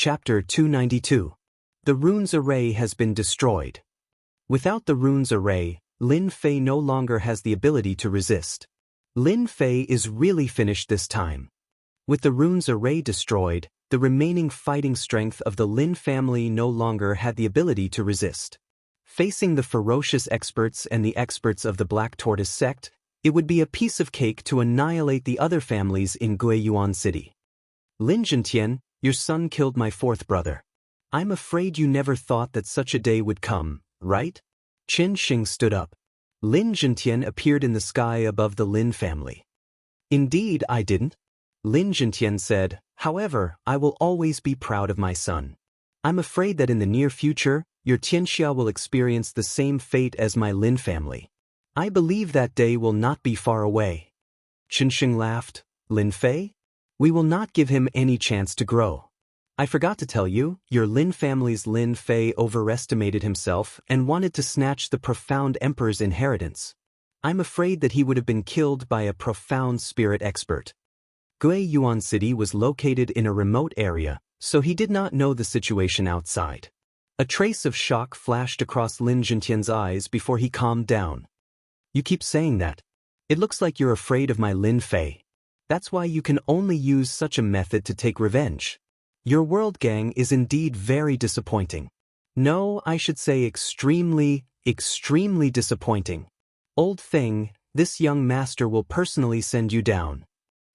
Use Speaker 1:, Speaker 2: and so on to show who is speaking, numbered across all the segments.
Speaker 1: Chapter 292. The Runes Array has been destroyed. Without the Runes Array, Lin Fei no longer has the ability to resist. Lin Fei is really finished this time. With the Runes Array destroyed, the remaining fighting strength of the Lin family no longer had the ability to resist. Facing the ferocious experts and the experts of the Black Tortoise sect, it would be a piece of cake to annihilate the other families in Guiyuan City. Lin Zhentian, your son killed my fourth brother. I'm afraid you never thought that such a day would come, right? Qin Xing stood up. Lin Zhentian appeared in the sky above the Lin family. Indeed, I didn't. Lin Zhentian said, however, I will always be proud of my son. I'm afraid that in the near future, your Xianxia will experience the same fate as my Lin family. I believe that day will not be far away. Qin Xing laughed. Lin Fei? We will not give him any chance to grow. I forgot to tell you, your Lin family's Lin Fei overestimated himself and wanted to snatch the profound emperor's inheritance. I'm afraid that he would have been killed by a profound spirit expert. Guiyuan City was located in a remote area, so he did not know the situation outside. A trace of shock flashed across Lin Zhentian's eyes before he calmed down. You keep saying that. It looks like you're afraid of my Lin Fei. That's why you can only use such a method to take revenge. Your world gang is indeed very disappointing. No, I should say extremely disappointing. Old thing, this young master will personally send you down.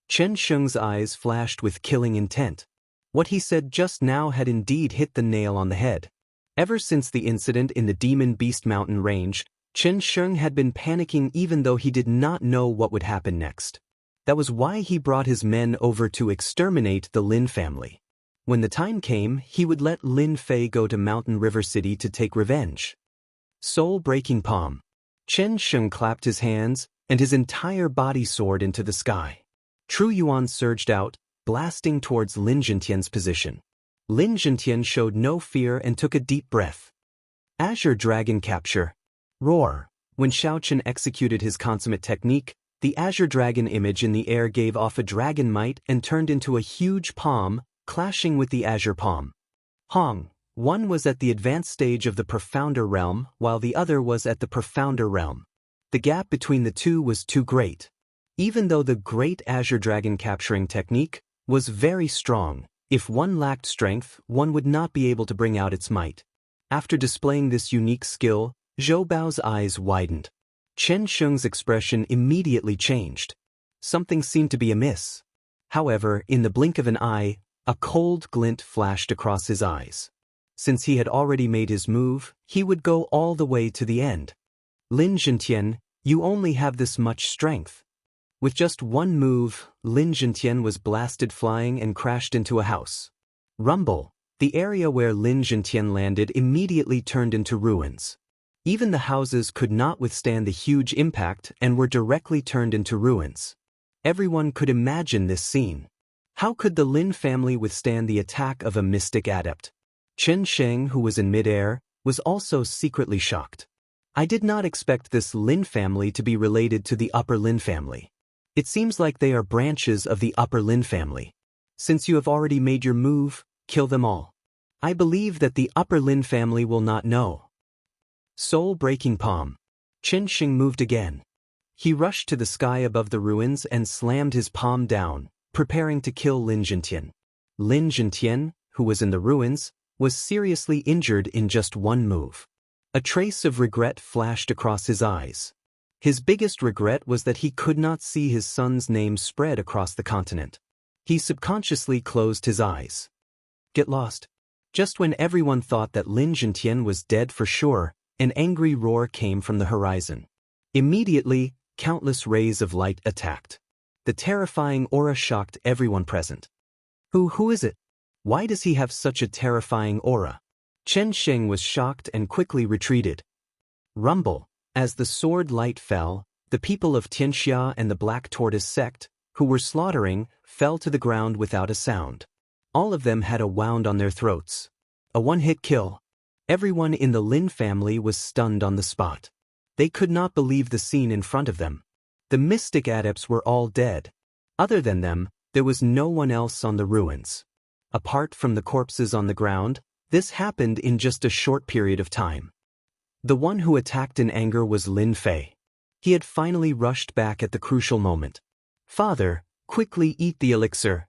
Speaker 1: Chen Sheng's eyes flashed with killing intent. What he said just now had indeed hit the nail on the head. Ever since the incident in the Demon Beast Mountain range, Chen Sheng had been panicking even though he did not know what would happen next. That was why he brought his men over to exterminate the Lin family. When the time came, he would let Lin Fei go to Mountain River City to take revenge. Soul-breaking palm. Chen Sheng clapped his hands, and his entire body soared into the sky. True Yuan surged out, blasting towards Lin Zhentian's position. Lin Zhentian showed no fear and took a deep breath. Azure Dragon Capture. Roar. When Xiaochen executed his consummate technique, the Azure Dragon image in the air gave off a dragon might and turned into a huge palm, clashing with the Azure Palm. Hong. One was at the advanced stage of the Profounder Realm, while the other was at the Profounder Realm. The gap between the two was too great. Even though the great Azure Dragon capturing technique was very strong, if one lacked strength, one would not be able to bring out its might. After displaying this unique skill, Zhou Bao's eyes widened. Chen Sheng's expression immediately changed. Something seemed to be amiss. However, in the blink of an eye, a cold glint flashed across his eyes. Since he had already made his move, he would go all the way to the end. Lin Zhentian, you only have this much strength. With just one move, Lin Zhentian was blasted flying and crashed into a house. Rumble. The area where Lin Zhentian landed immediately turned into ruins. Even the houses could not withstand the huge impact and were directly turned into ruins. Everyone could imagine this scene. How could the Lin family withstand the attack of a mystic adept? Chen Sheng, who was in midair, was also secretly shocked. I did not expect this Lin family to be related to the Upper Lin family. It seems like they are branches of the Upper Lin family. Since you have already made your move, kill them all. I believe that the Upper Lin family will not know. Soul-breaking palm. Qin Xing moved again. He rushed to the sky above the ruins and slammed his palm down, preparing to kill Lin Zhentian. Lin Zhentian, who was in the ruins, was seriously injured in just one move. A trace of regret flashed across his eyes. His biggest regret was that he could not see his son's name spread across the continent. He subconsciously closed his eyes. Get lost. Just when everyone thought that Lin Zhentian was dead for sure, an angry roar came from the horizon. Immediately, countless rays of light attacked. The terrifying aura shocked everyone present. Who is it? Why does he have such a terrifying aura? Chen Sheng was shocked and quickly retreated. Rumble. As the sword light fell, the people of Xianxia and the Black Tortoise sect, who were slaughtering, fell to the ground without a sound. All of them had a wound on their throats. A one-hit kill. Everyone in the Lin family was stunned on the spot. They could not believe the scene in front of them. The mystic adepts were all dead. Other than them, there was no one else on the ruins. Apart from the corpses on the ground, this happened in just a short period of time. The one who attacked in anger was Lin Fei. He had finally rushed back at the crucial moment. "Father, quickly eat the elixir."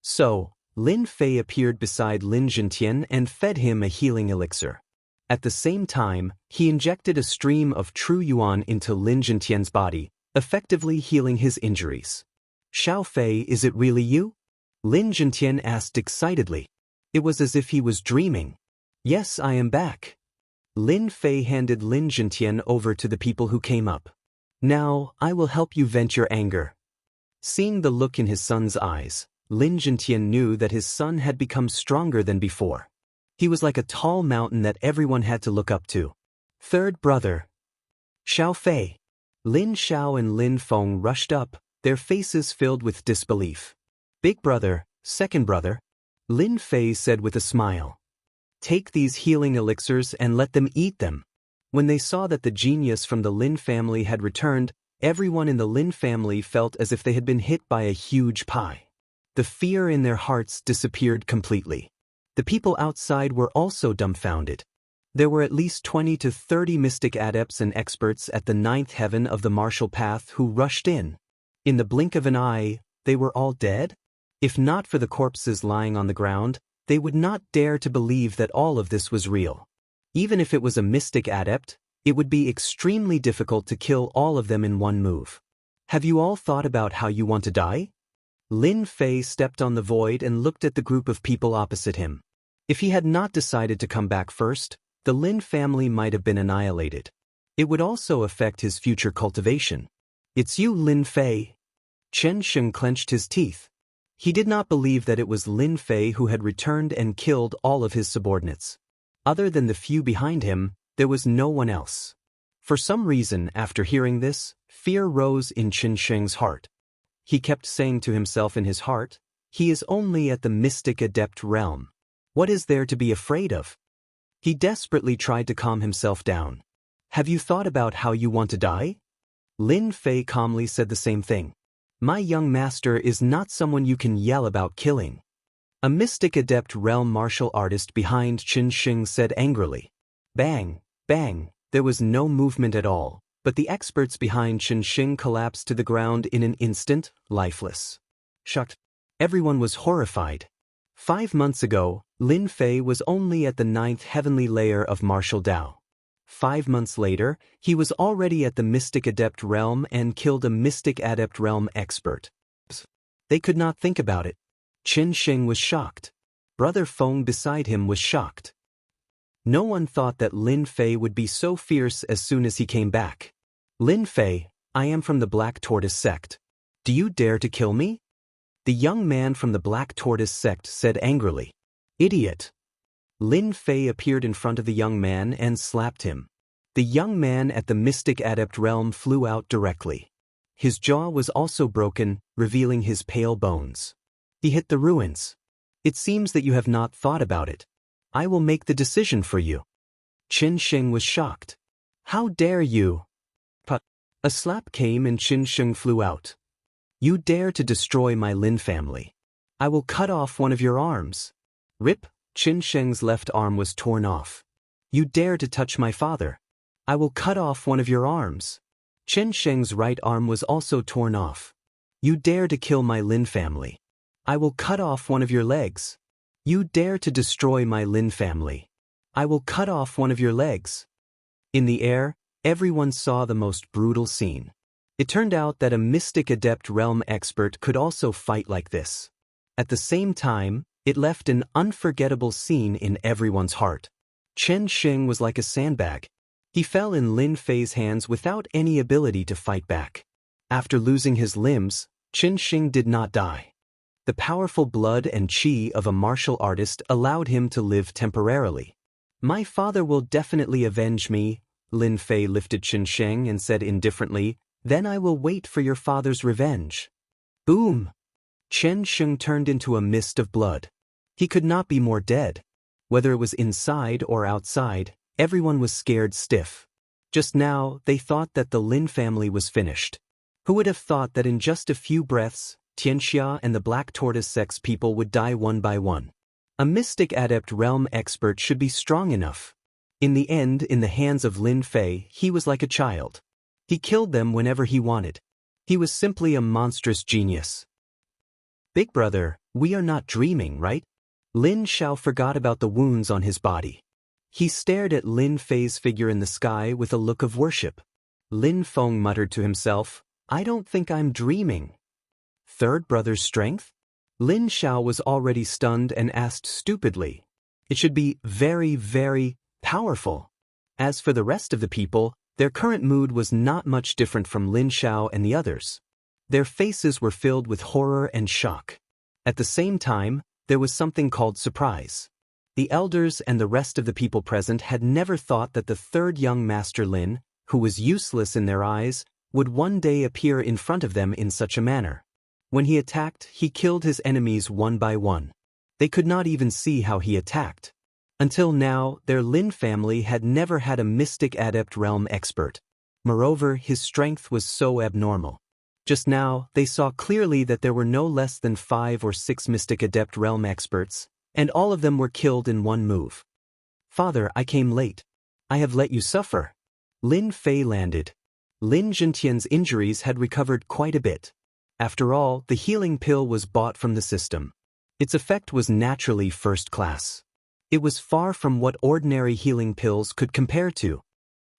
Speaker 1: So, Lin Fei appeared beside Lin Zhentian and fed him a healing elixir. At the same time, he injected a stream of true yuan into Lin Zhentian's body, effectively healing his injuries. "Xiao Fei, is it really you?" Lin Zhentian asked excitedly. It was as if he was dreaming. "Yes, I am back." Lin Fei handed Lin Zhentian over to the people who came up. "Now, I will help you vent your anger." Seeing the look in his son's eyes, Lin Zhentian knew that his son had become stronger than before. He was like a tall mountain that everyone had to look up to. "Third brother." "Xiao Fei." Lin Xiao and Lin Feng rushed up, their faces filled with disbelief. "Big brother, second brother," Lin Fei said with a smile. "Take these healing elixirs and let them eat them." When they saw that the genius from the Lin family had returned, everyone in the Lin family felt as if they had been hit by a huge pie. The fear in their hearts disappeared completely. The people outside were also dumbfounded. There were at least 20 to 30 mystic adepts and experts at the 9th heaven of the martial path who rushed in. In the blink of an eye, they were all dead? If not for the corpses lying on the ground, they would not dare to believe that all of this was real. Even if it was a mystic adept, it would be extremely difficult to kill all of them in one move. "Have you all thought about how you want to die?" Lin Fei stepped on the void and looked at the group of people opposite him. If he had not decided to come back first, the Lin family might have been annihilated. It would also affect his future cultivation. "It's you, Lin Fei." Chen Sheng clenched his teeth. He did not believe that it was Lin Fei who had returned and killed all of his subordinates. Other than the few behind him, there was no one else. For some reason, after hearing this, fear rose in Chen Sheng's heart. He kept saying to himself in his heart, "He is only at the mystic adept realm. What is there to be afraid of?" He desperately tried to calm himself down. "Have you thought about how you want to die?" Lin Fei calmly said the same thing. "My young master is not someone you can yell about killing." A mystic adept realm martial artist behind Chen Sheng said angrily. Bang, bang, there was no movement at all, but the experts behind Chen Sheng collapsed to the ground in an instant, lifeless. Shocked. Everyone was horrified. 5 months ago, Lin Fei was only at the 9th heavenly layer of martial Dao. 5 months later, he was already at the Mystic Adept realm and killed a Mystic Adept realm expert. They could not think about it. Chen Sheng was shocked. Brother Feng beside him was shocked. No one thought that Lin Fei would be so fierce as soon as he came back. "Lin Fei, I am from the Black Tortoise sect. Do you dare to kill me?" The young man from the Black Tortoise sect said angrily. "Idiot." Lin Fei appeared in front of the young man and slapped him. The young man at the Mystic Adept realm flew out directly. His jaw was also broken, revealing his pale bones. He hit the ruins. "It seems that you have not thought about it. I will make the decision for you." Chen Sheng was shocked. "How dare you?" A slap came and Chen Sheng flew out. "You dare to destroy my Lin family. I will cut off one of your arms." Rip. Chen Sheng's left arm was torn off. "You dare to touch my father. I will cut off one of your arms." Chen Sheng's right arm was also torn off. "You dare to kill my Lin family. I will cut off one of your legs." "You dare to destroy my Lin family. I will cut off one of your legs." In the air, everyone saw the most brutal scene. It turned out that a Mystic Adept realm expert could also fight like this. At the same time, it left an unforgettable scene in everyone's heart. Chen Sheng was like a sandbag. He fell in Lin Fei's hands without any ability to fight back. After losing his limbs, Chen Sheng did not die. The powerful blood and qi of a martial artist allowed him to live temporarily. "My father will definitely avenge me," Lin Fei lifted Chen Sheng and said indifferently, "Then I will wait for your father's revenge." Boom! Chen Sheng turned into a mist of blood. He could not be more dead. Whether it was inside or outside, everyone was scared stiff. Just now, they thought that the Lin family was finished. Who would have thought that in just a few breaths, Xianxia and the Black Tortoise sects people would die one by one. A mystic adept realm expert should be strong enough. In the end, in the hands of Lin Fei, he was like a child. He killed them whenever he wanted. He was simply a monstrous genius. Big brother, we are not dreaming, right? Lin Xiao forgot about the wounds on his body. He stared at Lin Fei's figure in the sky with a look of worship. Lin Feng muttered to himself, I don't think I'm dreaming. Third brother's strength? Lin Xiao was already stunned and asked stupidly. It should be very, very powerful. As for the rest of the people, their current mood was not much different from Lin Xiao and the others. Their faces were filled with horror and shock. At the same time, there was something called surprise. The elders and the rest of the people present had never thought that the third young master Lin, who was useless in their eyes, would one day appear in front of them in such a manner. When he attacked, he killed his enemies one by one. They could not even see how he attacked. Until now, their Lin family had never had a mystic adept realm expert. Moreover, his strength was so abnormal. Just now, they saw clearly that there were no less than 5 or 6 mystic adept realm experts, and all of them were killed in one move. Father, I came late. I have let you suffer. Lin Fei landed. Lin Zhentian's injuries had recovered quite a bit. After all, the healing pill was bought from the system. Its effect was naturally first class. It was far from what ordinary healing pills could compare to.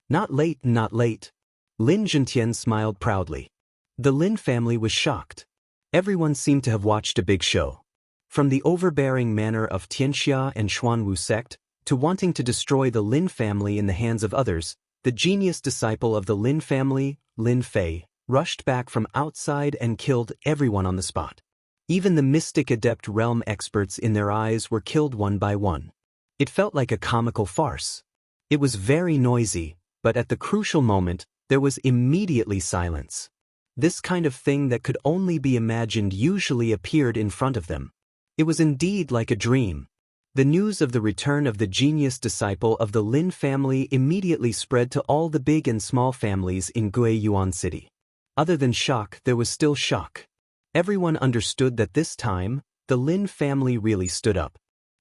Speaker 1: Not late, not late. Lin Zhentian smiled proudly. The Lin family was shocked. Everyone seemed to have watched a big show. From the overbearing manner of Xianxia and Xuanwu sect, to wanting to destroy the Lin family in the hands of others, the genius disciple of the Lin family, Lin Fei, rushed back from outside and killed everyone on the spot. Even the mystic adept realm experts in their eyes were killed one by one. It felt like a comical farce. It was very noisy, but at the crucial moment, there was immediately silence. This kind of thing that could only be imagined usually appeared in front of them. It was indeed like a dream. The news of the return of the genius disciple of the Lin family immediately spread to all the big and small families in Guiyuan City. Other than shock, there was still shock. Everyone understood that this time, the Lin family really stood up.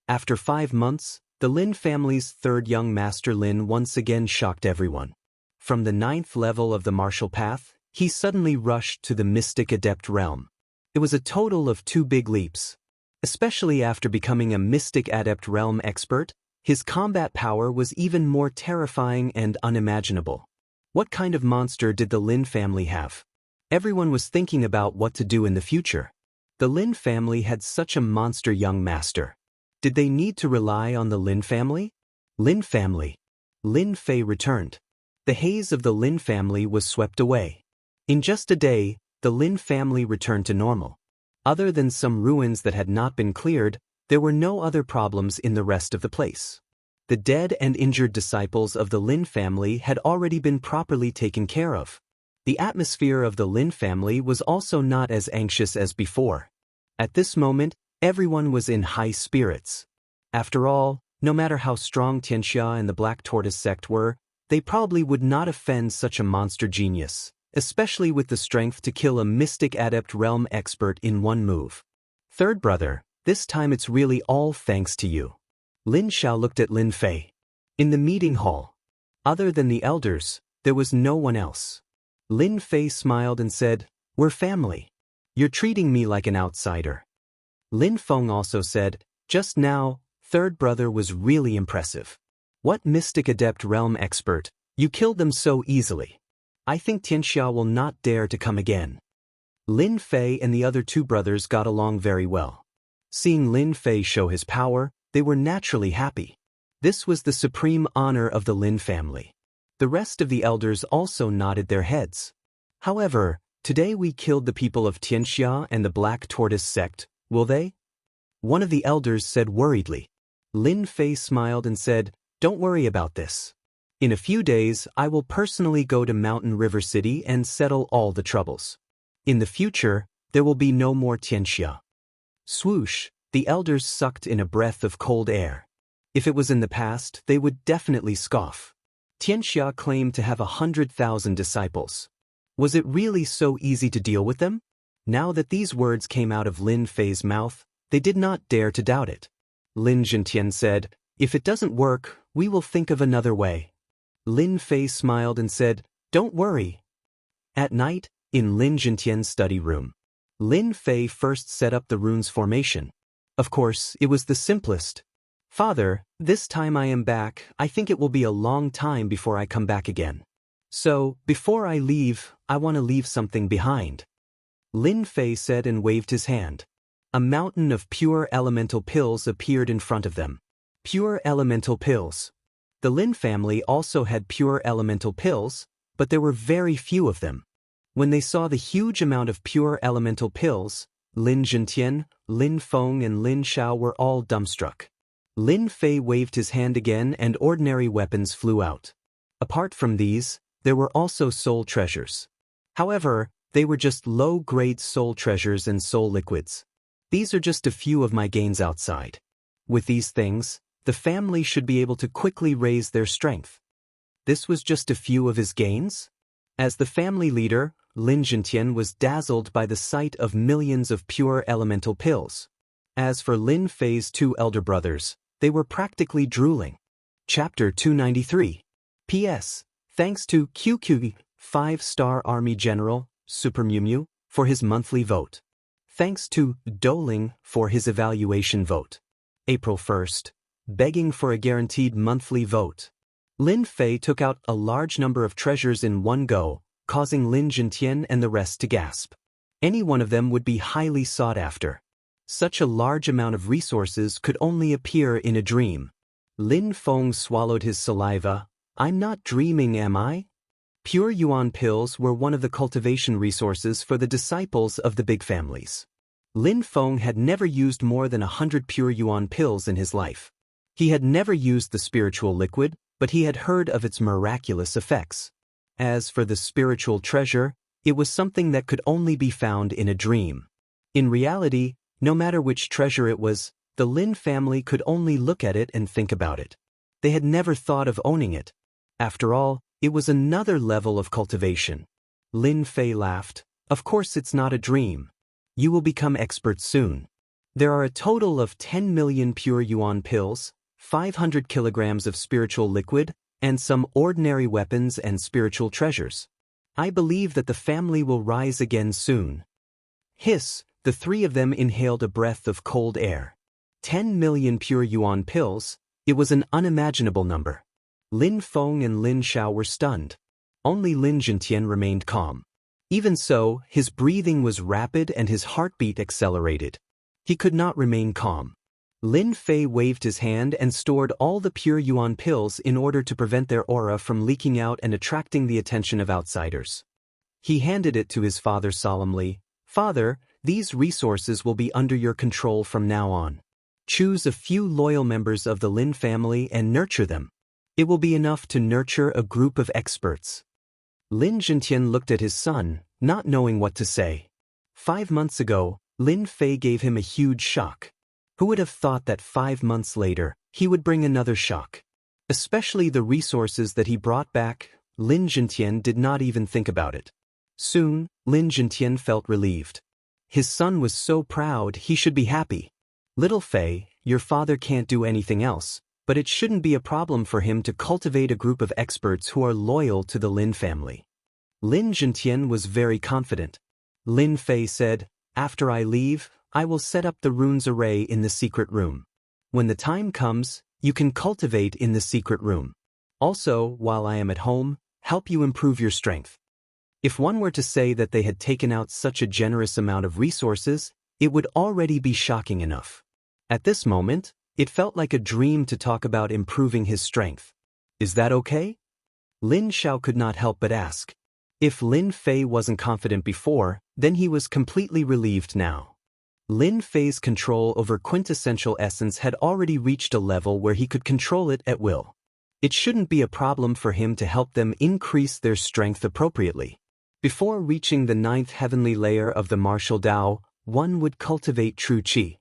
Speaker 1: After 5 months, the Lin family's third young master Lin once again shocked everyone. From the 9th level of the martial path, he suddenly rushed to the mystic adept realm. It was a total of 2 big leaps. Especially after becoming a mystic adept realm expert, his combat power was even more terrifying and unimaginable. What kind of monster did the Lin family have? Everyone was thinking about what to do in the future. The Lin family had such a monster young master. Did they need to rely on the Lin family? Lin family. Lin Fei returned. The haze of the Lin family was swept away. In just a day, the Lin family returned to normal. Other than some ruins that had not been cleared, there were no other problems in the rest of the place. The dead and injured disciples of the Lin family had already been properly taken care of. The atmosphere of the Lin family was also not as anxious as before. At this moment, everyone was in high spirits. After all, no matter how strong Xianxia and the Black Tortoise sect were, they probably would not offend such a monster genius, especially with the strength to kill a mystic adept realm expert in one move. Third brother, this time it's really all thanks to you. Lin Xiao looked at Lin Fei. In the meeting hall, other than the elders, there was no one else. Lin Fei smiled and said, "We're family. You're treating me like an outsider." Lin Feng also said, "Just now, third brother was really impressive. What mystic adept realm expert, you killed them so easily. I think Xianxia will not dare to come again." Lin Fei and the other 2 brothers got along very well. Seeing Lin Fei show his power, they were naturally happy. This was the supreme honor of the Lin family. The rest of the elders also nodded their heads. However, today we killed the people of Xianxia and the Black Tortoise sect, will they? One of the elders said worriedly. Lin Fei smiled and said, "Don't worry about this. In a few days, I will personally go to Mountain River City and settle all the troubles. In the future, there will be no more Xianxia." Swoosh, the elders sucked in a breath of cold air. If it was in the past, they would definitely scoff. Xianxia claimed to have 100,000 disciples. Was it really so easy to deal with them? Now that these words came out of Lin Fei's mouth, they did not dare to doubt it. Lin Zhentian said, "If it doesn't work, we will think of another way." Lin Fei smiled and said, "Don't worry." At night, in Lin Zhentian's study room, Lin Fei first set up the rune's formation. Of course, it was the simplest. "Father, this time I am back, I think it will be a long time before I come back again. So, before I leave, I want to leave something behind." Lin Fei said and waved his hand. A mountain of pure elemental pills appeared in front of them. Pure elemental pills. The Lin family also had pure elemental pills, but there were very few of them. When they saw the huge amount of pure elemental pills, Lin Zhentian, Lin Feng and Lin Xiao were all dumbstruck. Lin Fei waved his hand again and ordinary weapons flew out. Apart from these, there were also soul treasures. However, they were just low-grade soul treasures and soul liquids. These are just a few of my gains outside. With these things, the family should be able to quickly raise their strength. This was just a few of his gains? As the family leader, Lin Zhentian was dazzled by the sight of millions of pure elemental pills. As for Lin Fei's two elder brothers, they were practically drooling. Chapter 293. P.S. Thanks to QQ, 5-star Army General, Super Mew Mew, for his monthly vote. Thanks to Doling for his evaluation vote. April 1st. Begging for a guaranteed monthly vote. Lin Fei took out a large number of treasures in one go, causing Lin Zhentian and the rest to gasp. Any one of them would be highly sought after. Such a large amount of resources could only appear in a dream. Lin Feng swallowed his saliva. "I'm not dreaming, am I?" Pure Yuan pills were one of the cultivation resources for the disciples of the big families. Lin Feng had never used more than 100 pure Yuan pills in his life. He had never used the spiritual liquid, but he had heard of its miraculous effects. As for the spiritual treasure, it was something that could only be found in a dream. In reality, no matter which treasure it was, the Lin family could only look at it and think about it. They had never thought of owning it. After all, it was another level of cultivation. Lin Fei laughed. "Of course it's not a dream. You will become expert soon. There are a total of 10 million pure Yuan pills, 500 kilograms of spiritual liquid, and some ordinary weapons and spiritual treasures. I believe that the family will rise again soon." Hiss, the three of them inhaled a breath of cold air. 10 million pure Yuan pills, it was an unimaginable number. Lin Feng and Lin Xiao were stunned. Only Lin Zhentian remained calm. Even so, his breathing was rapid and his heartbeat accelerated. He could not remain calm. Lin Fei waved his hand and stored all the pure Yuan pills in order to prevent their aura from leaking out and attracting the attention of outsiders. He handed it to his father solemnly. "Father, these resources will be under your control from now on. Choose a few loyal members of the Lin family and nurture them. It will be enough to nurture a group of experts." Lin Zhentian looked at his son, not knowing what to say. 5 months ago, Lin Fei gave him a huge shock. Who would have thought that 5 months later, he would bring another shock? Especially the resources that he brought back, Lin Zhentian did not even think about it. Soon, Lin Zhentian felt relieved. His son was so proud he should be happy. "Little Fei, your father can't do anything else, but it shouldn't be a problem for him to cultivate a group of experts who are loyal to the Lin family." Lin Zhentian was very confident. Lin Fei said, "After I leave, I will set up the runes array in the secret room. When the time comes, you can cultivate in the secret room. Also, while I am at home, help you improve your strength." If one were to say that they had taken out such a generous amount of resources, it would already be shocking enough. At this moment, it felt like a dream to talk about improving his strength. "Is that okay?" Lin Xiao could not help but ask. If Lin Fei wasn't confident before, then he was completely relieved now. Lin Fei's control over quintessential essence had already reached a level where he could control it at will. It shouldn't be a problem for him to help them increase their strength appropriately. Before reaching the 9th heavenly layer of the martial Tao, one would cultivate true qi.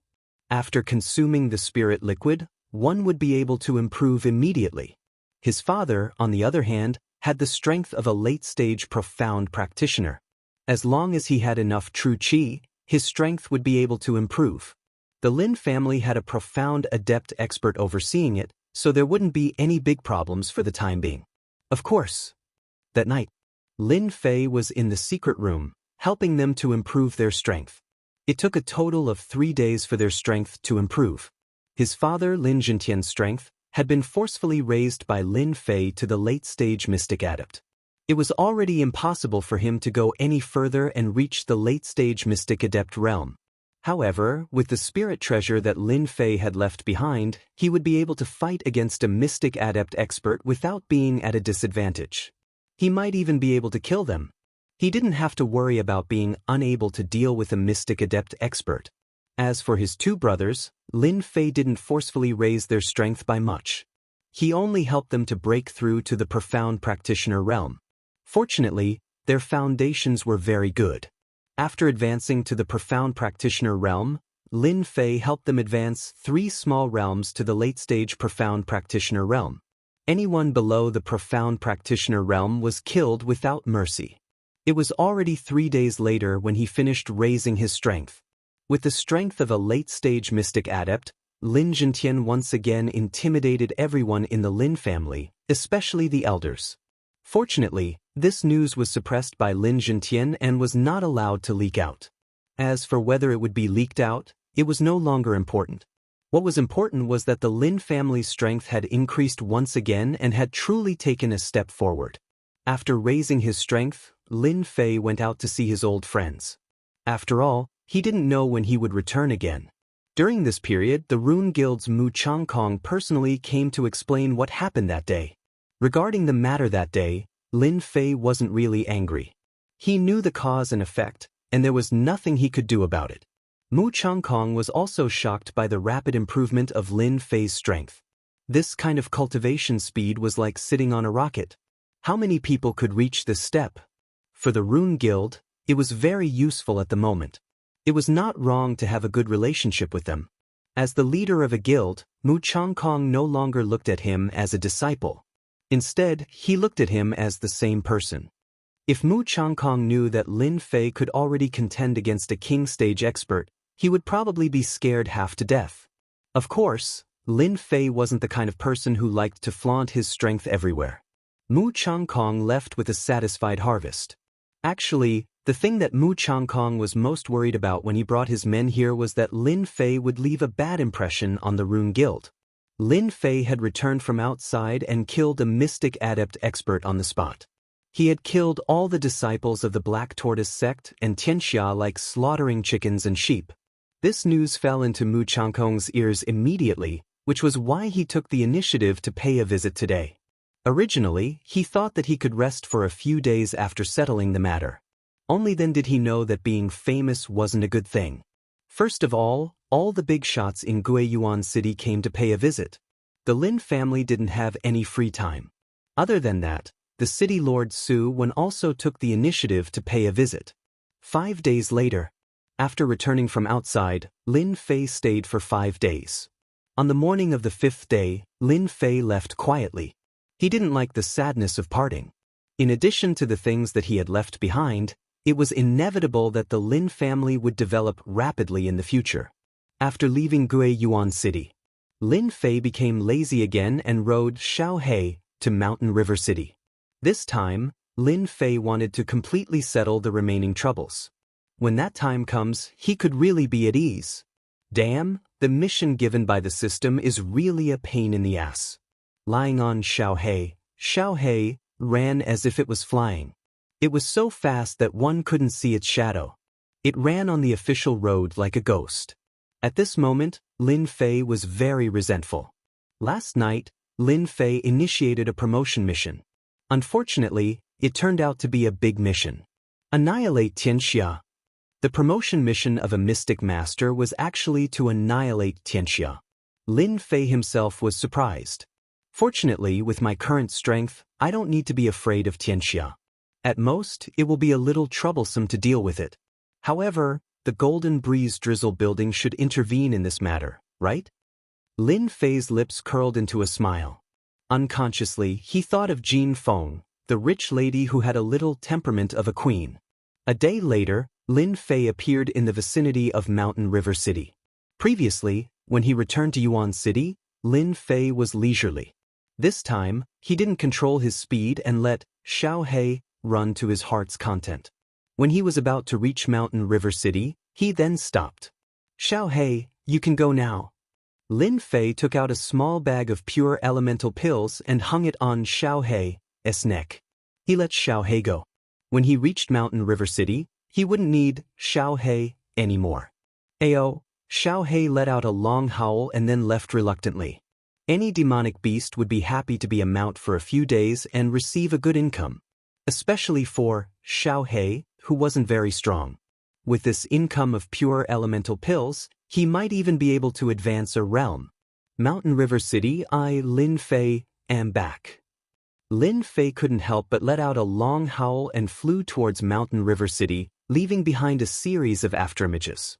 Speaker 1: After consuming the spirit liquid, one would be able to improve immediately. His father, on the other hand, had the strength of a late-stage profound practitioner. As long as he had enough true qi, his strength would be able to improve. The Lin family had a profound adept expert overseeing it, so there wouldn't be any big problems for the time being. Of course. That night, Lin Fei was in the secret room, helping them to improve their strength. It took a total of 3 days for their strength to improve. His father Lin Zhentian's strength had been forcefully raised by Lin Fei to the late-stage mystic adept. It was already impossible for him to go any further and reach the late-stage mystic adept realm. However, with the spirit treasure that Lin Fei had left behind, he would be able to fight against a mystic adept expert without being at a disadvantage. He might even be able to kill them. He didn't have to worry about being unable to deal with a mystic adept expert. As for his 2 brothers, Lin Fei didn't forcefully raise their strength by much. He only helped them to break through to the profound practitioner realm. Fortunately, their foundations were very good. After advancing to the profound practitioner realm, Lin Fei helped them advance 3 small realms to the late-stage profound practitioner realm. Anyone below the profound practitioner realm was killed without mercy. It was already 3 days later when he finished raising his strength. With the strength of a late-stage mystic adept, Lin Zhentian once again intimidated everyone in the Lin family, especially the elders. Fortunately, this news was suppressed by Lin Zhentian and was not allowed to leak out. As for whether it would be leaked out, it was no longer important. What was important was that the Lin family's strength had increased once again and had truly taken a step forward. After raising his strength, Lin Fei went out to see his old friends. After all, he didn't know when he would return again. During this period, the Rune Guild's Mu Changkong personally came to explain what happened that day. Regarding the matter that day, Lin Fei wasn't really angry. He knew the cause and effect, and there was nothing he could do about it. Mu Changkong was also shocked by the rapid improvement of Lin Fei's strength. This kind of cultivation speed was like sitting on a rocket. How many people could reach this step? For the Rune Guild, it was very useful at the moment. It was not wrong to have a good relationship with them. As the leader of a guild, Mu Changkong no longer looked at him as a disciple. Instead, he looked at him as the same person. If Mu Changkong knew that Lin Fei could already contend against a king stage expert, he would probably be scared half to death. Of course, Lin Fei wasn't the kind of person who liked to flaunt his strength everywhere. Mu Changkong left with a satisfied harvest. Actually, the thing that Mu Changkong was most worried about when he brought his men here was that Lin Fei would leave a bad impression on the Rune Guild. Lin Fei had returned from outside and killed a mystic adept expert on the spot. He had killed all the disciples of the Black Tortoise sect and Xianxia like slaughtering chickens and sheep. This news fell into Mu Changkong's ears immediately, which was why he took the initiative to pay a visit today. Originally, he thought that he could rest for a few days after settling the matter. Only then did he know that being famous wasn't a good thing. First of all the big shots in Guiyuan City came to pay a visit. The Lin family didn't have any free time. Other than that, the city lord Su Wen also took the initiative to pay a visit. 5 days later, after returning from outside, Lin Fei stayed for 5 days. On the morning of the 5th day, Lin Fei left quietly. He didn't like the sadness of parting. In addition to the things that he had left behind, it was inevitable that the Lin family would develop rapidly in the future. After leaving Guiyuan City, Lin Fei became lazy again and rode Xiaohe to Mountain River City. This time, Lin Fei wanted to completely settle the remaining troubles. When that time comes, he could really be at ease. Damn, the mission given by the system is really a pain in the ass. Lying on Xiaohe ran as if it was flying. It was so fast that one couldn't see its shadow. It ran on the official road like a ghost. At this moment, Lin Fei was very resentful. Last night, Lin Fei initiated a promotion mission. Unfortunately, it turned out to be a big mission. Annihilate Xianxia. The promotion mission of a mystic master was actually to annihilate Xianxia. Lin Fei himself was surprised. Fortunately, with my current strength, I don't need to be afraid of Xianxia. At most, it will be a little troublesome to deal with it. However, the Golden Breeze Drizzle building should intervene in this matter, right? Lin Fei's lips curled into a smile. Unconsciously, he thought of Jean Feng, the rich lady who had a little temperament of a queen. A day later, Lin Fei appeared in the vicinity of Mountain River City. Previously, when he returned to Yuan City, Lin Fei was leisurely. This time, he didn't control his speed and let Xiaohei run to his heart's content. When he was about to reach Mountain River City, he then stopped. "Xiaohei, you can go now." Lin Fei took out a small bag of pure elemental pills and hung it on Xiaohei's neck. He let Xiaohei go. When he reached Mountain River City, he wouldn't need Xiaohei anymore. Ayo, Xiaohei let out a long howl and then left reluctantly. Any demonic beast would be happy to be a mount for a few days and receive a good income. Especially for Xiaohei, who wasn't very strong. With this income of pure elemental pills, he might even be able to advance a realm. Mountain River City, Lin Fei, am back. Lin Fei couldn't help but let out a long howl and flew towards Mountain River City, leaving behind a series of afterimages.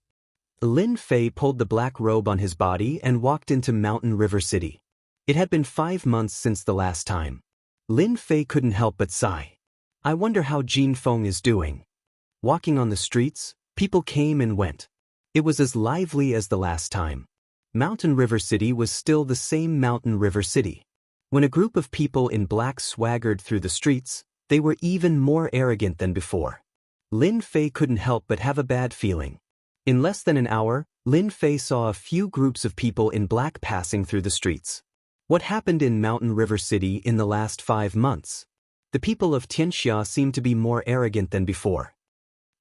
Speaker 1: Lin Fei pulled the black robe on his body and walked into Mountain River City. It had been 5 months since the last time. Lin Fei couldn't help but sigh. I wonder how Jin Feng is doing. Walking on the streets, people came and went. It was as lively as the last time. Mountain River City was still the same Mountain River City. When a group of people in black swaggered through the streets, they were even more arrogant than before. Lin Fei couldn't help but have a bad feeling. In less than an hour, Lin Fei saw a few groups of people in black passing through the streets. What happened in Mountain River City in the last 5 months? The people of Xianxia seemed to be more arrogant than before.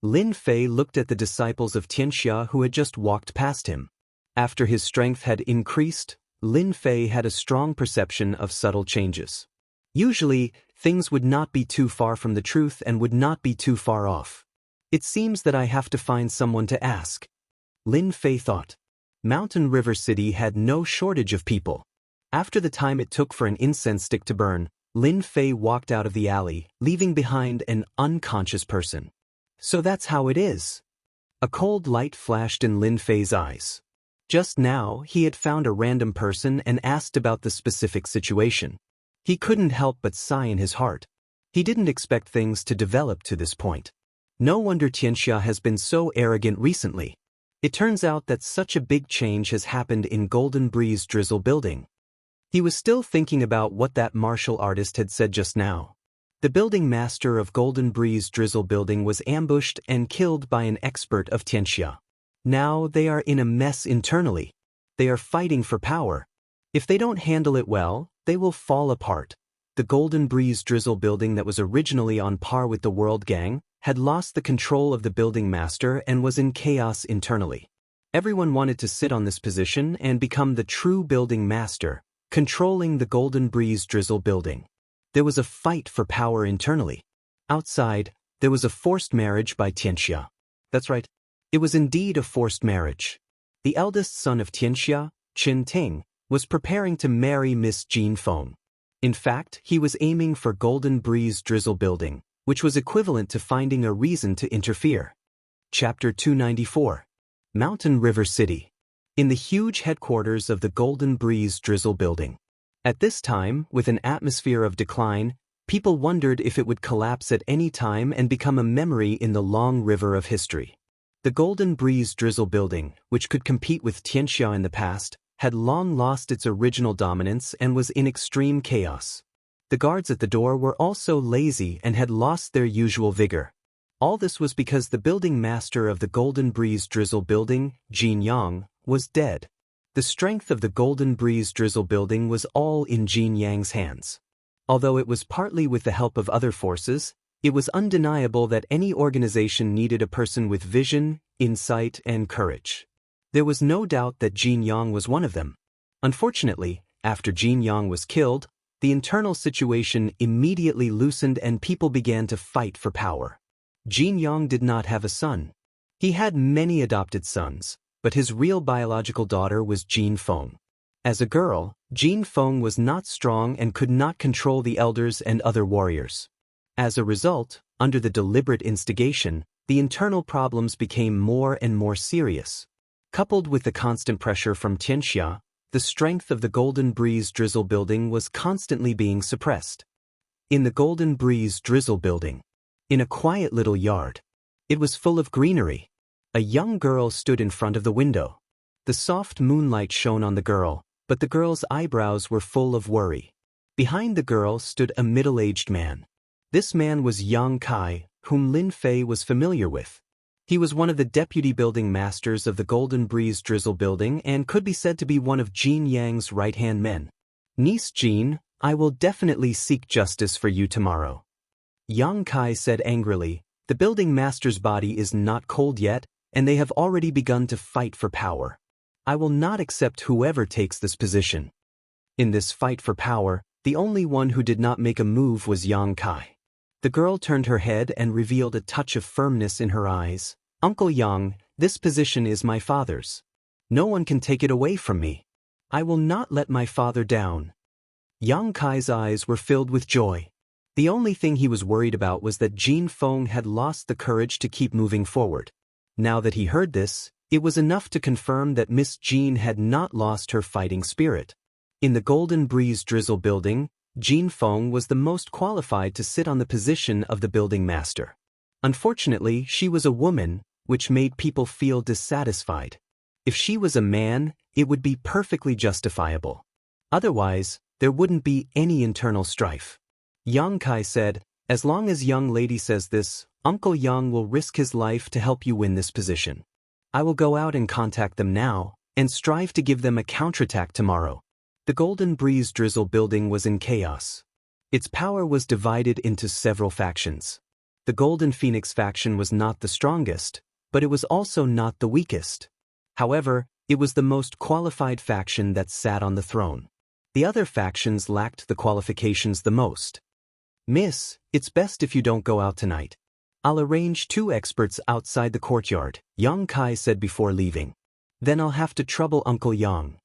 Speaker 1: Lin Fei looked at the disciples of Xianxia who had just walked past him. After his strength had increased, Lin Fei had a strong perception of subtle changes. Usually, things would not be too far from the truth and would not be too far off. It seems that I have to find someone to ask. Lin Fei thought. Mountain River City had no shortage of people. After the time it took for an incense stick to burn, Lin Fei walked out of the alley, leaving behind an unconscious person. So that's how it is. A cold light flashed in Lin Fei's eyes. Just now, he had found a random person and asked about the specific situation. He couldn't help but sigh in his heart. He didn't expect things to develop to this point. No wonder Xianxia has been so arrogant recently. It turns out that such a big change has happened in Golden Breeze Drizzle Building. He was still thinking about what that martial artist had said just now. The building master of Golden Breeze Drizzle Building was ambushed and killed by an expert of Xianxia. Now they are in a mess internally. They are fighting for power. If they don't handle it well, they will fall apart. The Golden Breeze Drizzle Building that was originally on par with the World Gang had lost the control of the building master and was in chaos internally. Everyone wanted to sit on this position and become the true building master, controlling the Golden Breeze Drizzle Building. There was a fight for power internally. Outside, there was a forced marriage by Xianxia. That's right. It was indeed a forced marriage. The eldest son of Xianxia, Qin Ting, was preparing to marry Miss Jin Feng. In fact, he was aiming for Golden Breeze Drizzle Building, which was equivalent to finding a reason to interfere. Chapter 294. Mountain River City. In the huge headquarters of the Golden Breeze Drizzle Building. At this time, with an atmosphere of decline, people wondered if it would collapse at any time and become a memory in the long river of history. The Golden Breeze Drizzle Building, which could compete with Xianxia in the past, had long lost its original dominance and was in extreme chaos. The guards at the door were also lazy and had lost their usual vigor. All this was because the building master of the Golden Breeze Drizzle Building, Jin Yang, was dead. The strength of the Golden Breeze Drizzle Building was all in Jin Yang's hands. Although it was partly with the help of other forces, it was undeniable that any organization needed a person with vision, insight, and courage. There was no doubt that Jin Yang was one of them. Unfortunately, after Jin Yang was killed, the internal situation immediately loosened and people began to fight for power. Jin Yang did not have a son. He had many adopted sons, but his real biological daughter was Jin Feng. As a girl, Jin Feng was not strong and could not control the elders and other warriors. As a result, under the deliberate instigation, the internal problems became more and more serious. Coupled with the constant pressure from Xianxia, the strength of the Golden Breeze Drizzle Building was constantly being suppressed. In the Golden Breeze Drizzle Building. In a quiet little yard. It was full of greenery. A young girl stood in front of the window. The soft moonlight shone on the girl, but the girl's eyebrows were full of worry. Behind the girl stood a middle-aged man. This man was Yang Kai, whom Lin Fei was familiar with. He was one of the deputy building masters of the Golden Breeze Drizzle building and could be said to be one of Jean Yang's right-hand men. "Niece Jean, I will definitely seek justice for you tomorrow," Yang Kai said angrily. "The building master's body is not cold yet, and they have already begun to fight for power. I will not accept whoever takes this position." In this fight for power, the only one who did not make a move was Yang Kai. The girl turned her head and revealed a touch of firmness in her eyes. "Uncle Yang, this position is my father's. No one can take it away from me. I will not let my father down." Yang Kai's eyes were filled with joy. The only thing he was worried about was that Jin Feng had lost the courage to keep moving forward. Now that he heard this, it was enough to confirm that Miss Jean had not lost her fighting spirit. In the Golden Breeze Drizzle building, Jin Feng was the most qualified to sit on the position of the building master. Unfortunately, she was a woman, which made people feel dissatisfied. If she was a man, it would be perfectly justifiable. Otherwise, there wouldn't be any internal strife. Yang Kai said, "As long as young lady says this, Uncle Yang will risk his life to help you win this position. I will go out and contact them now, and strive to give them a counterattack tomorrow." The Golden Breeze Drizzle building was in chaos. Its power was divided into several factions. The Golden Phoenix faction was not the strongest, but it was also not the weakest. However, it was the most qualified faction that sat on the throne. The other factions lacked the qualifications the most. "Miss, it's best if you don't go out tonight. I'll arrange 2 experts outside the courtyard," Yang Kai said before leaving. "Then I'll have to trouble Uncle Yang."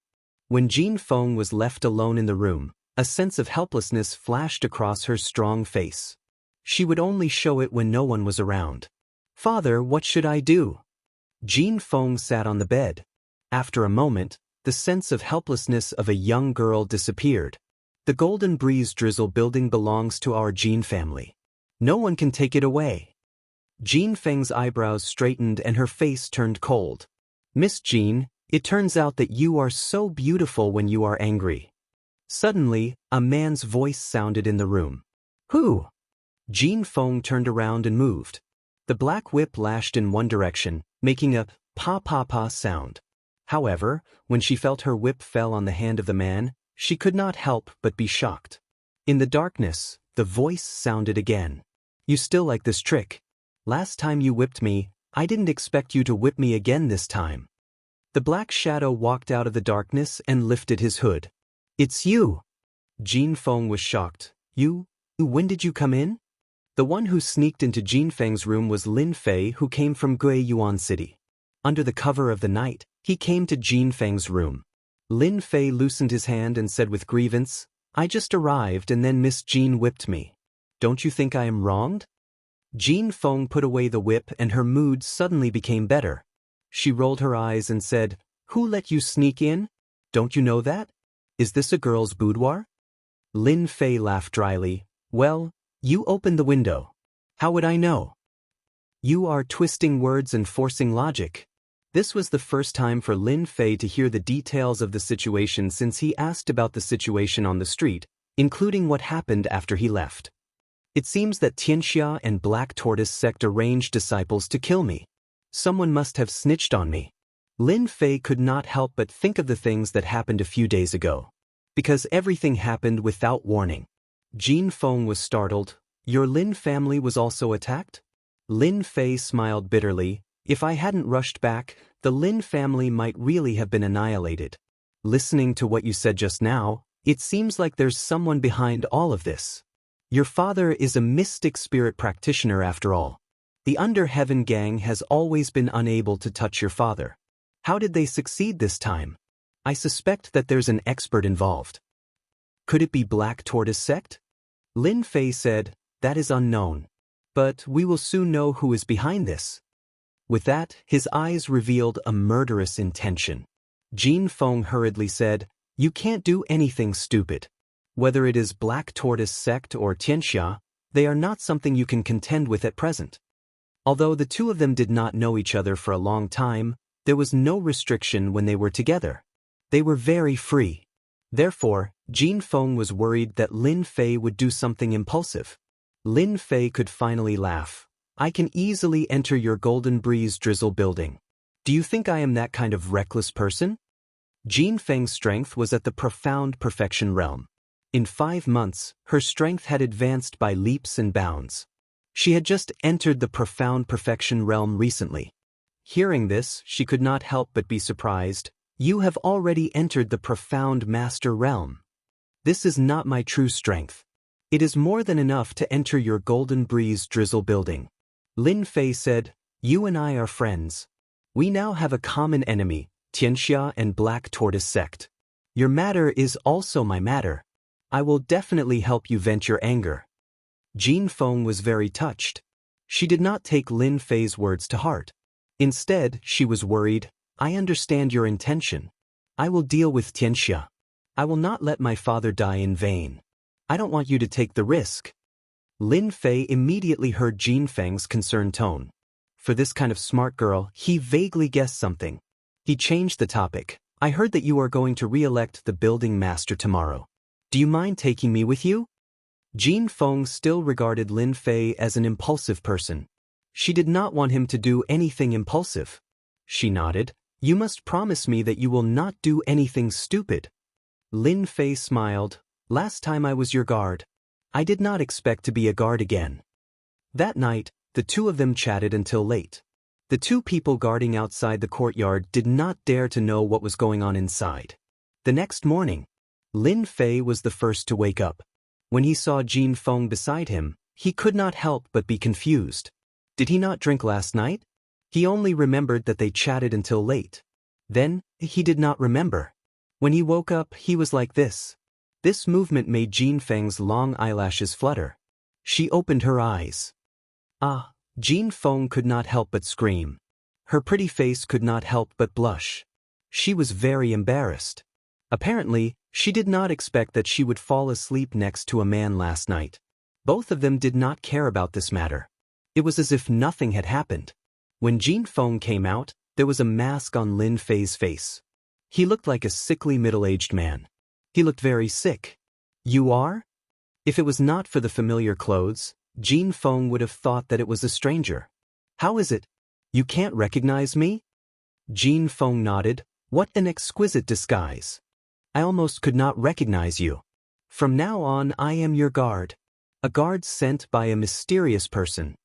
Speaker 1: When Jin Feng was left alone in the room, a sense of helplessness flashed across her strong face. She would only show it when no one was around. "Father, what should I do?" Jin Feng sat on the bed. After a moment, the sense of helplessness of a young girl disappeared. "The Golden Breeze Drizzle building belongs to our Jin family. No one can take it away." Jin Feng's eyebrows straightened and her face turned cold. "Miss Jean, it turns out that you are so beautiful when you are angry." Suddenly, a man's voice sounded in the room. "Who?" Jin Feng turned around and moved. The black whip lashed in one direction, making a pa-pa-pa sound. However, when she felt her whip fell on the hand of the man, she could not help but be shocked. In the darkness, the voice sounded again. "You still like this trick? Last time you whipped me, I didn't expect you to whip me again this time." The black shadow walked out of the darkness and lifted his hood. "It's you!" Jin Feng was shocked. You? When did you come in?" The one who sneaked into Jin Feng's room was Lin Fei, who came from Guiyuan City. Under the cover of the night, he came to Jin Feng's room. Lin Fei loosened his hand and said with grievance, "I just arrived and then Miss Jean whipped me. Don't you think I am wronged?" Jin Feng put away the whip and her mood suddenly became better. She rolled her eyes and said, "Who let you sneak in? Don't you know that? Is this a girl's boudoir?" Lin Fei laughed dryly. "Well, you opened the window. How would I know?" "You are twisting words and forcing logic." This was the first time for Lin Fei to hear the details of the situation since he asked about the situation on the street, including what happened after he left. "It seems that Xianxia and Black Tortoise sect arranged disciples to kill me. Someone must have snitched on me." Lin Fei could not help but think of the things that happened a few days ago. Because everything happened without warning. Jin Feng was startled. "Your Lin family was also attacked?" Lin Fei smiled bitterly. "If I hadn't rushed back, the Lin family might really have been annihilated. Listening to what you said just now, it seems like there's someone behind all of this. Your father is a mystic spirit practitioner after all. The Under Heaven gang has always been unable to touch your father. How did they succeed this time? I suspect that there's an expert involved." "Could it be Black Tortoise sect?" Lin Fei said, "That is unknown. But we will soon know who is behind this." With that, his eyes revealed a murderous intention. Jin Feng hurriedly said, "You can't do anything stupid. Whether it is Black Tortoise sect or Xianxia, they are not something you can contend with at present. Although the two of them did not know each other for a long time, there was no restriction when they were together. They were very free. Therefore, Jin Feng was worried that Lin Fei would do something impulsive. Lin Fei could finally laugh. I can easily enter your Golden Breeze Drizzle building. Do you think I am that kind of reckless person? Jin Feng's strength was at the profound perfection realm. In 5 months, her strength had advanced by leaps and bounds. She had just entered the profound perfection realm recently. Hearing this, she could not help but be surprised. You have already entered the profound master realm. This is not my true strength. It is more than enough to enter your Golden Breeze Drizzle building. Lin Fei said, you and I are friends. We now have a common enemy, Xianxia and Black Tortoise sect. Your matter is also my matter. I will definitely help you vent your anger. Jin Feng was very touched. She did not take Lin Fei's words to heart. Instead, she was worried. I understand your intention. I will deal with Xianxia. I will not let my father die in vain. I don't want you to take the risk. Lin Fei immediately heard Jin Feng's concerned tone. For this kind of smart girl, he vaguely guessed something. He changed the topic. I heard that you are going to re-elect the building master tomorrow. Do you mind taking me with you? Jin Feng still regarded Lin Fei as an impulsive person. She did not want him to do anything impulsive. She nodded. You must promise me that you will not do anything stupid. Lin Fei smiled. Last time I was your guard. I did not expect to be a guard again. That night, the two of them chatted until late. The two people guarding outside the courtyard did not dare to know what was going on inside. The next morning, Lin Fei was the first to wake up. When he saw Jin Feng beside him, he could not help but be confused. Did he not drink last night? He only remembered that they chatted until late. Then, he did not remember. When he woke up, he was like this. This movement made Jin Feng's long eyelashes flutter. She opened her eyes. Ah, Jin Feng could not help but scream. Her pretty face could not help but blush. She was very embarrassed. Apparently, she did not expect that she would fall asleep next to a man last night. Both of them did not care about this matter. It was as if nothing had happened. When Jin Feng came out, there was a mask on Lin Fei's face. He looked like a sickly middle-aged man. He looked very sick. You are? If it was not for the familiar clothes, Jin Feng would have thought that it was a stranger. How is it? You can't recognize me? Jin Feng nodded. What an exquisite disguise. I almost could not recognize you. From now on, I am your guard. A guard sent by a mysterious person.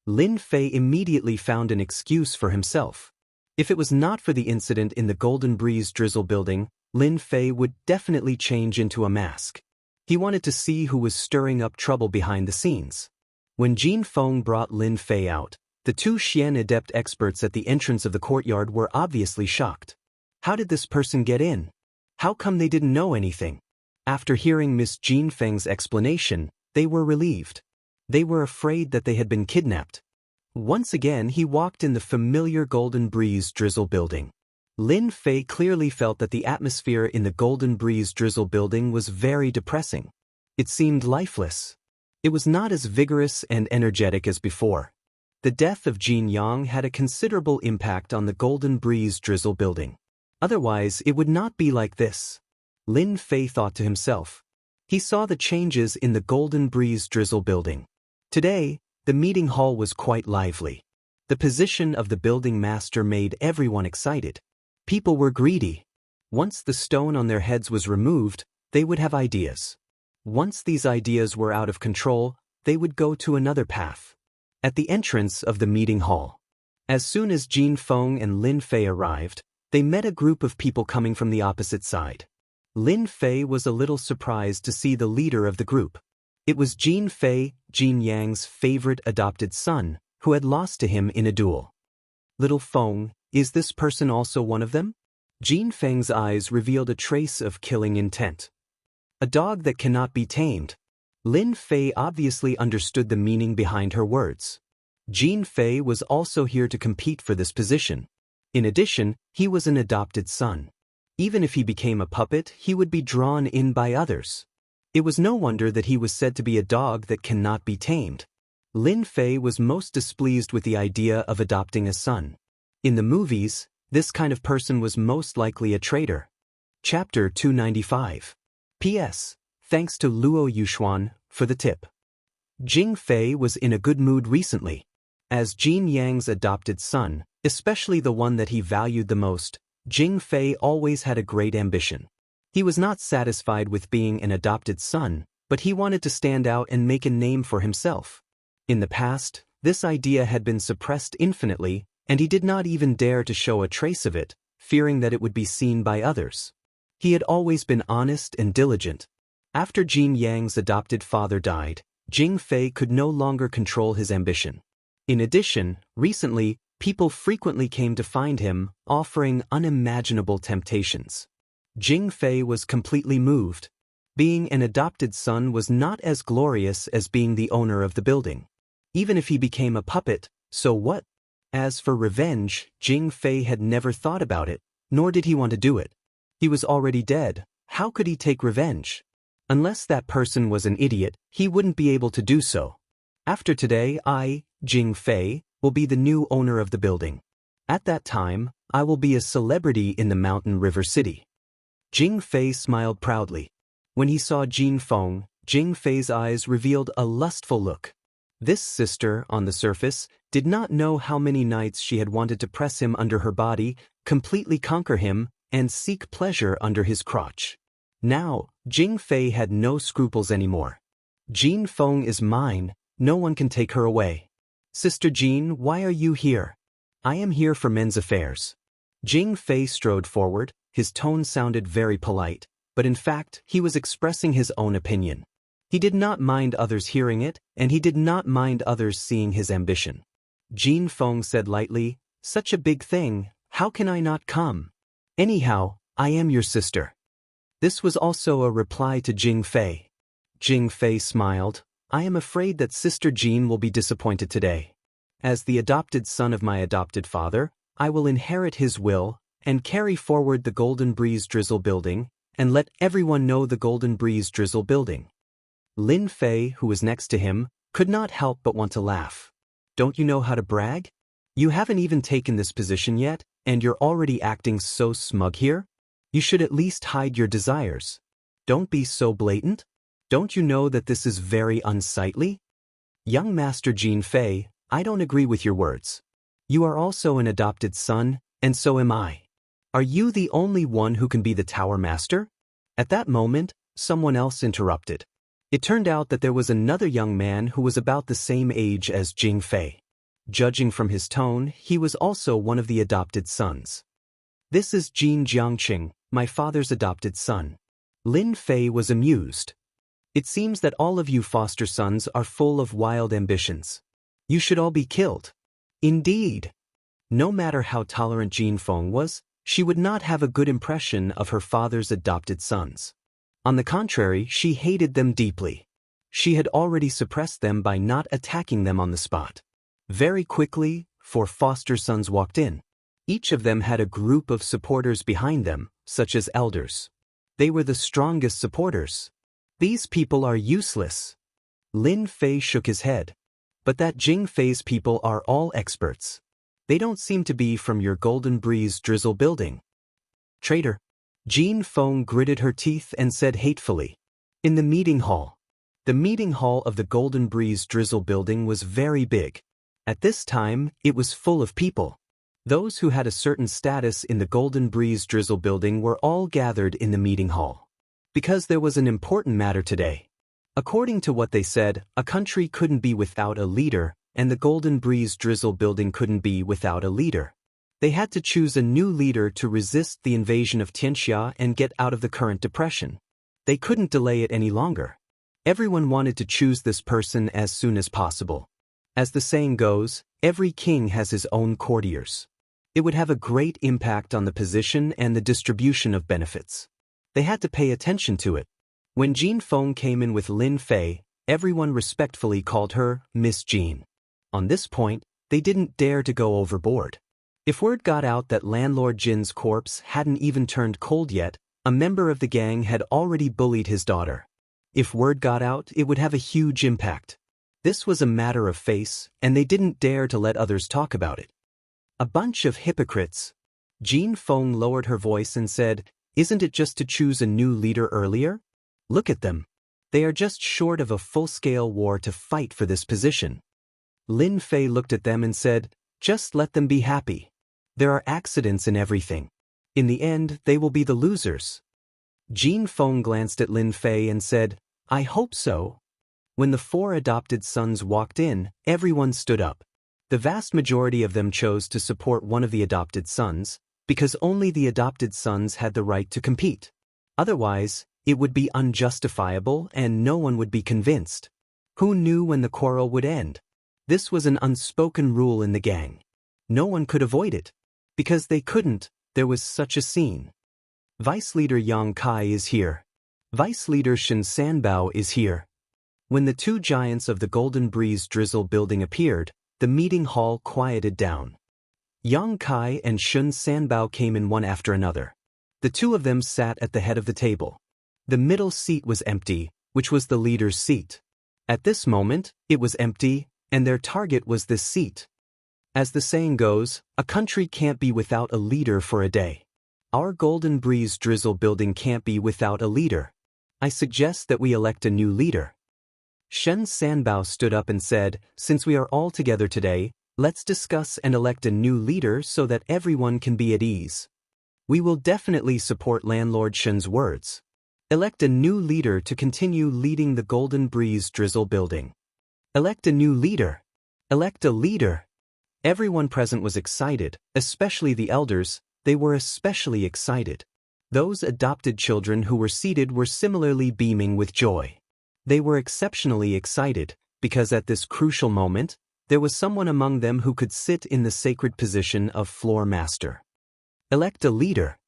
Speaker 1: Lin Fei immediately found an excuse for himself. If it was not for the incident in the Golden Breeze Drizzle building, Lin Fei would definitely change into a mask. He wanted to see who was stirring up trouble behind the scenes. When Jin Feng brought Lin Fei out, the two Xian adept experts at the entrance of the courtyard were obviously shocked. How did this person get in? How come they didn't know anything? After hearing Miss Jin Feng's explanation, they were relieved. They were afraid that they had been kidnapped. Once again, he walked in the familiar Golden Breeze Drizzle building. Lin Fei clearly felt that the atmosphere in the Golden Breeze Drizzle building was very depressing. It seemed lifeless. It was not as vigorous and energetic as before. The death of Jin Yang had a considerable impact on the Golden Breeze Drizzle building. Otherwise, it would not be like this. Lin Fei thought to himself. He saw the changes in the Golden Breeze Drizzle building. Today, the meeting hall was quite lively. The position of the building master made everyone excited. People were greedy. Once the stone on their heads was removed, they would have ideas. Once these ideas were out of control, they would go to another path. At the entrance of the meeting hall. As soon as Jin Feng and Lin Fei arrived, they met a group of people coming from the opposite side. Lin Fei was a little surprised to see the leader of the group. It was Jin Fei, Jin Yang's favorite adopted son, who had lost to him in a duel. Little Feng, is this person also one of them? Jin Feng's eyes revealed a trace of killing intent. A dog that cannot be tamed. Lin Fei obviously understood the meaning behind her words. Jin Fei was also here to compete for this position. In addition, he was an adopted son. Even if he became a puppet, he would be drawn in by others. It was no wonder that he was said to be a dog that cannot be tamed. Lin Fei was most displeased with the idea of adopting a son. In the movies, this kind of person was most likely a traitor. Chapter 295. P.S. Thanks to Luo Yuxuan for the tip. Jing Fei was in a good mood recently. As Jin Yang's adopted son, especially the one that he valued the most, Jing Fei always had a great ambition. He was not satisfied with being an adopted son, but he wanted to stand out and make a name for himself. In the past, this idea had been suppressed infinitely, and he did not even dare to show a trace of it, fearing that it would be seen by others. He had always been honest and diligent. After Jin Yang's adopted father died, Jing Fei could no longer control his ambition. In addition, recently, people frequently came to find him, offering unimaginable temptations. Jing Fei was completely moved. Being an adopted son was not as glorious as being the owner of the building. Even if he became a puppet, so what? As for revenge, Jing Fei had never thought about it, nor did he want to do it. He was already dead. How could he take revenge? Unless that person was an idiot, he wouldn't be able to do so. After today, I, Jing Fei, will be the new owner of the building. At that time, I will be a celebrity in the Mountain River City. Jing Fei smiled proudly. When he saw Jin Feng, Jing Fei's eyes revealed a lustful look. This sister, on the surface, did not know how many nights she had wanted to press him under her body, completely conquer him, and seek pleasure under his crotch. Now, Jing Fei had no scruples anymore. Jin Feng is mine, no one can take her away. Sister Jin, why are you here? I am here for men's affairs. Jing Fei strode forward, his tone sounded very polite, but in fact, he was expressing his own opinion. He did not mind others hearing it, and he did not mind others seeing his ambition. Jin Feng said lightly, "Such a big thing, how can I not come? Anyhow, I am your sister." This was also a reply to Jing Fei. Jing Fei smiled. "I am afraid that Sister Jin will be disappointed today. As the adopted son of my adopted father, I will inherit his will, and carry forward the Golden Breeze Drizzle building, and let everyone know the Golden Breeze Drizzle building." Lin Fei, who was next to him, could not help but want to laugh. "Don't you know how to brag? You haven't even taken this position yet, and you're already acting so smug here? You should at least hide your desires. Don't be so blatant. Don't you know that this is very unsightly?" "Young Master Jin Fei, I don't agree with your words. You are also an adopted son, and so am I. Are you the only one who can be the Tower Master?" At that moment, someone else interrupted. It turned out that there was another young man who was about the same age as Jing Fei. Judging from his tone, he was also one of the adopted sons. "This is Jin Jiangqing, my father's adopted son." Lin Fei was amused. "It seems that all of you foster sons are full of wild ambitions. You should all be killed." Indeed. No matter how tolerant Jin Feng was, she would not have a good impression of her father's adopted sons. On the contrary, she hated them deeply. She had already suppressed them by not attacking them on the spot. Very quickly, 4 foster sons walked in. Each of them had a group of supporters behind them, such as elders. They were the strongest supporters. "These people are useless." Lin Fei shook his head. "But that Jing Fei's people are all experts. They don't seem to be from your Golden Breeze Drizzle building." "Traitor." Jin Feng gritted her teeth and said hatefully. In the meeting hall. The meeting hall of the Golden Breeze Drizzle building was very big. At this time, it was full of people. Those who had a certain status in the Golden Breeze Drizzle building were all gathered in the meeting hall. Because there was an important matter today. According to what they said, a country couldn't be without a leader, and the Golden Breeze Drizzle building couldn't be without a leader. They had to choose a new leader to resist the invasion of Xianxia and get out of the current depression. They couldn't delay it any longer. Everyone wanted to choose this person as soon as possible. As the saying goes, every king has his own courtiers. It would have a great impact on the position and the distribution of benefits. They had to pay attention to it. When Jin Feng came in with Lin Fei, everyone respectfully called her Miss Jin. On this point, they didn't dare to go overboard. If word got out that Landlord Jin's corpse hadn't even turned cold yet, a member of the gang had already bullied his daughter. If word got out, it would have a huge impact. This was a matter of face, and they didn't dare to let others talk about it. A bunch of hypocrites. Jin Feng lowered her voice and said, "Isn't it just to choose a new leader earlier? Look at them. They are just short of a full-scale war to fight for this position." Lin Fei looked at them and said, "Just let them be happy. There are accidents in everything. In the end, they will be the losers." Jin Feng glanced at Lin Fei and said, "I hope so." When the 4 adopted sons walked in, everyone stood up. The vast majority of them chose to support one of the adopted sons, because only the adopted sons had the right to compete. Otherwise, it would be unjustifiable and no one would be convinced. Who knew when the quarrel would end? This was an unspoken rule in the gang. No one could avoid it. Because they couldn't, there was such a scene. Vice Leader Yang Kai is here. Vice Leader Shen Sanbao is here. When the 2 giants of the Golden Breeze Drizzle building appeared, the meeting hall quieted down. Yang Kai and Shun Sanbao came in one after another. The 2 of them sat at the head of the table. The middle seat was empty, which was the leader's seat. At this moment, it was empty, and their target was this seat. As the saying goes, a country can't be without a leader for a day. Our Golden Breeze Drizzle building can't be without a leader. I suggest that we elect a new leader. Shen Sanbao stood up and said, "Since we are all together today, let's discuss and elect a new leader so that everyone can be at ease." We will definitely support Landlord Shen's words. Elect a new leader to continue leading the Golden Breeze Drizzle building. Elect a new leader. Elect a leader. Everyone present was excited, especially the elders. They were especially excited. Those adopted children who were seated were similarly beaming with joy. They were exceptionally excited, because at this crucial moment, there was someone among them who could sit in the sacred position of floor master. Elect a leader.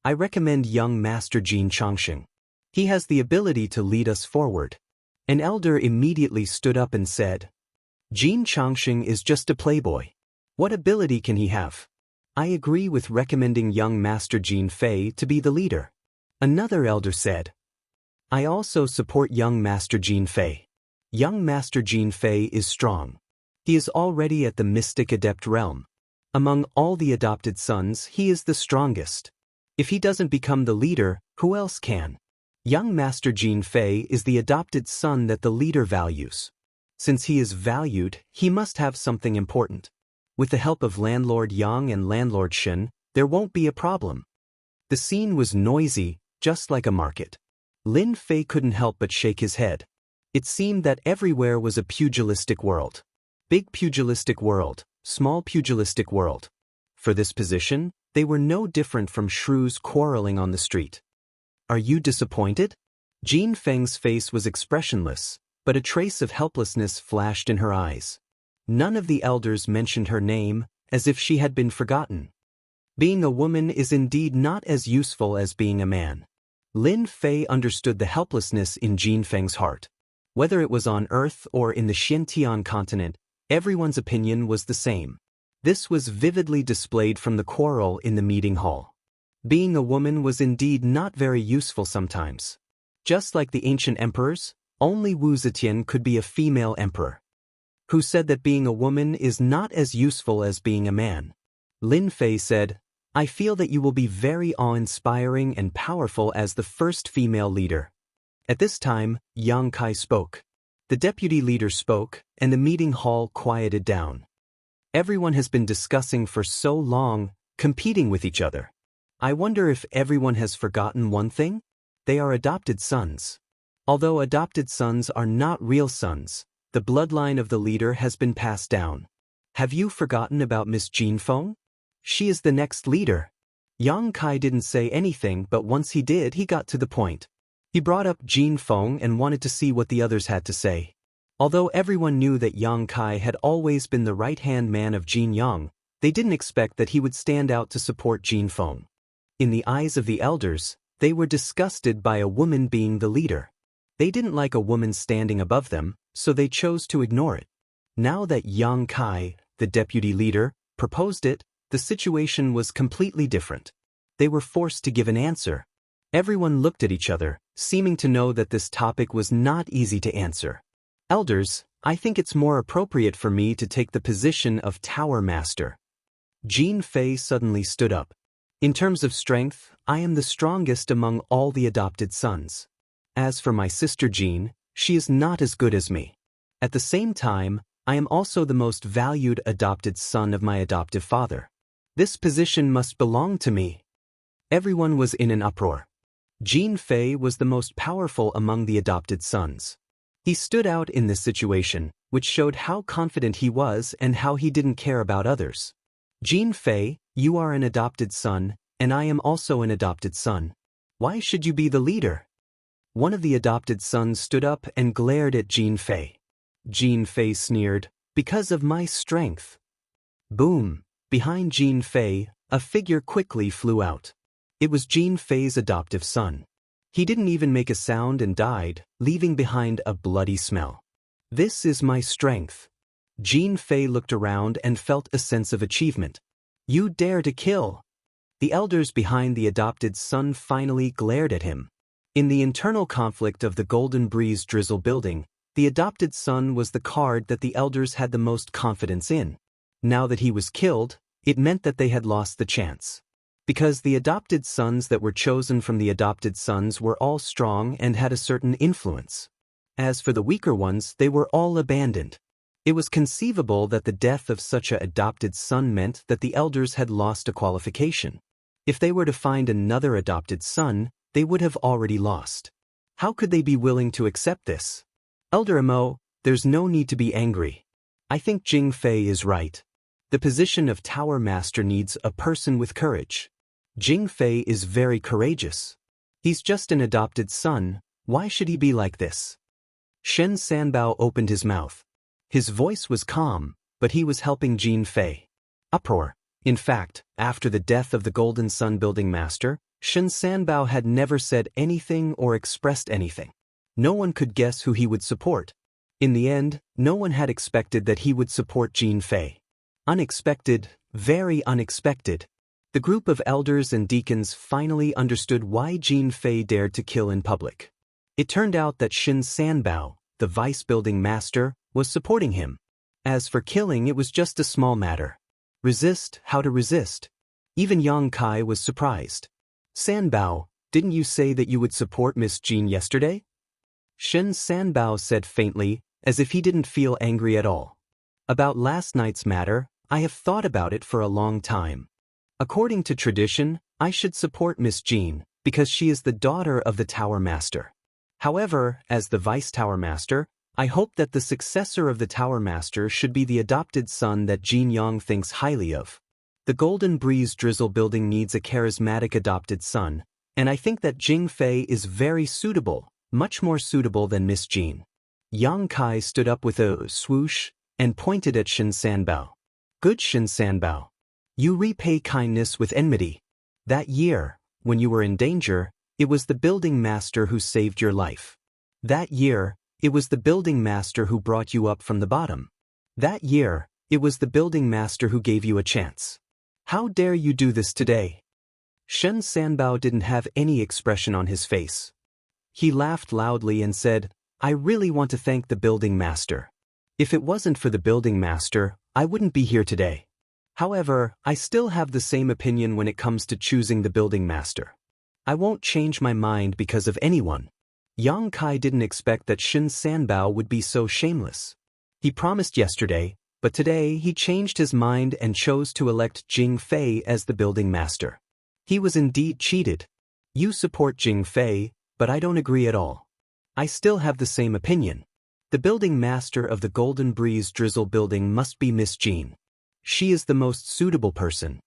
Speaker 1: I recommend young Master Jin Changxing. He has the ability to lead us forward. An elder immediately stood up and said, "Jin Changxing is just a playboy. What ability can he have?" I agree with recommending young Master Jin Fei to be the leader. Another elder said, "I also support young Master Jin Fei. Young Master Jin Fei is strong. He is already at the Mystic Adept realm. Among all the adopted sons, he is the strongest. If he doesn't become the leader, who else can? Young Master Jin Fei is the adopted son that the leader values. Since he is valued, he must have something important. With the help of Landlord Yang and Landlord Shen, there won't be a problem." The scene was noisy, just like a market. Lin Fei couldn't help but shake his head. It seemed that everywhere was a pugilistic world. Big pugilistic world, small pugilistic world. For this position, they were no different from shrews quarreling on the street. "Are you disappointed?" Jin Feng's face was expressionless, but a trace of helplessness flashed in her eyes. None of the elders mentioned her name, as if she had been forgotten. Being a woman is indeed not as useful as being a man. Lin Fei understood the helplessness in Jin Feng's heart. Whether it was on Earth or in the Xintian continent, everyone's opinion was the same. This was vividly displayed from the quarrel in the meeting hall. Being a woman was indeed not very useful sometimes. Just like the ancient emperors, only Wu Zetian could be a female emperor. Who said that being a woman is not as useful as being a man? Lin Fei said, "I feel that you will be very awe-inspiring and powerful as the first female leader." At this time, Yang Kai spoke. The deputy leader spoke, and the meeting hall quieted down. Everyone has been discussing for so long, competing with each other. I wonder if everyone has forgotten one thing? They are adopted sons. Although adopted sons are not real sons, the bloodline of the leader has been passed down. Have you forgotten about Miss Jin Feng? She is the next leader. Yang Kai didn't say anything, but once he did, he got to the point. He brought up Jin Feng and wanted to see what the others had to say. Although everyone knew that Yang Kai had always been the right-hand man of Jin Yang, they didn't expect that he would stand out to support Jin Feng. In the eyes of the elders, they were disgusted by a woman being the leader. They didn't like a woman standing above them, so they chose to ignore it. Now that Yang Kai, the deputy leader, proposed it, the situation was completely different. They were forced to give an answer. Everyone looked at each other, seeming to know that this topic was not easy to answer. "Elders, I think it's more appropriate for me to take the position of Tower Master. Jean Fei suddenly stood up. In terms of strength, I am the strongest among all the adopted sons. As for my sister Jean, she is not as good as me. At the same time, I am also the most valued adopted son of my adoptive father. This position must belong to me. Everyone was in an uproar. Jean Fei was the most powerful among the adopted sons. He stood out in this situation, which showed how confident he was and how he didn't care about others. Jean Fei, you are an adopted son, and I am also an adopted son. Why should you be the leader? One of the adopted sons stood up and glared at Jean Fei. Jean Fei sneered, because of my strength. Boom! Behind Jean Fei, a figure quickly flew out. It was Jean Fei's adoptive son. He didn't even make a sound and died, leaving behind a bloody smell. This is my strength. Jean Fei looked around and felt a sense of achievement. You dare to kill! The elders behind the adopted son finally glared at him. In the internal conflict of the Golden Breeze Drizzle building, the adopted son was the card that the elders had the most confidence in. Now that he was killed, it meant that they had lost the chance. Because the adopted sons that were chosen from the adopted sons were all strong and had a certain influence. As for the weaker ones, they were all abandoned. It was conceivable that the death of such an adopted son meant that the elders had lost a qualification. If they were to find another adopted son, they would have already lost. How could they be willing to accept this? Elder Mo, there's no need to be angry. I think Jing Fei is right. The position of Tower Master needs a person with courage. Jing Fei is very courageous. He's just an adopted son, why should he be like this? Shen Sanbao opened his mouth. His voice was calm, but he was helping Jean Fei. Uproar. In fact, after the death of the Golden Sun Building Master, Shen Sanbao had never said anything or expressed anything. No one could guess who he would support. In the end, no one had expected that he would support Jean Fei. Unexpected, very unexpected. The group of elders and deacons finally understood why Jean Fei dared to kill in public. It turned out that Shen Sanbao, the vice building master, was supporting him. As for killing, it was just a small matter. Resist, how to resist? Even Yang Kai was surprised. Sanbao, didn't you say that you would support Miss Jean yesterday? Shen Sanbao said faintly, as if he didn't feel angry at all. About last night's matter, I have thought about it for a long time. According to tradition, I should support Miss Jean, because she is the daughter of the Tower Master. However, as the Vice Tower Master, I hope that the successor of the Tower Master should be the adopted son that Jean Yang thinks highly of. The Golden Breeze Drizzle building needs a charismatic adopted son, and I think that Jing Fei is very suitable, much more suitable than Miss Jean. Yang Kai stood up with a swoosh and pointed at Shen Sanbao. Good Shen Sanbao. You repay kindness with enmity. That year, when you were in danger, it was the building master who saved your life. That year, it was the building master who brought you up from the bottom. That year, it was the building master who gave you a chance. How dare you do this today? Shen Sanbao didn't have any expression on his face. He laughed loudly and said, I really want to thank the building master. If it wasn't for the building master, I wouldn't be here today. However, I still have the same opinion when it comes to choosing the building master. I won't change my mind because of anyone. Yang Kai didn't expect that Shen Sanbao would be so shameless. He promised yesterday, but today he changed his mind and chose to elect Jing Fei as the building master. He was indeed cheated. You support Jing Fei, but I don't agree at all. I still have the same opinion. The building master of the Golden Breeze Drizzle building must be Miss Jean. She is the most suitable person.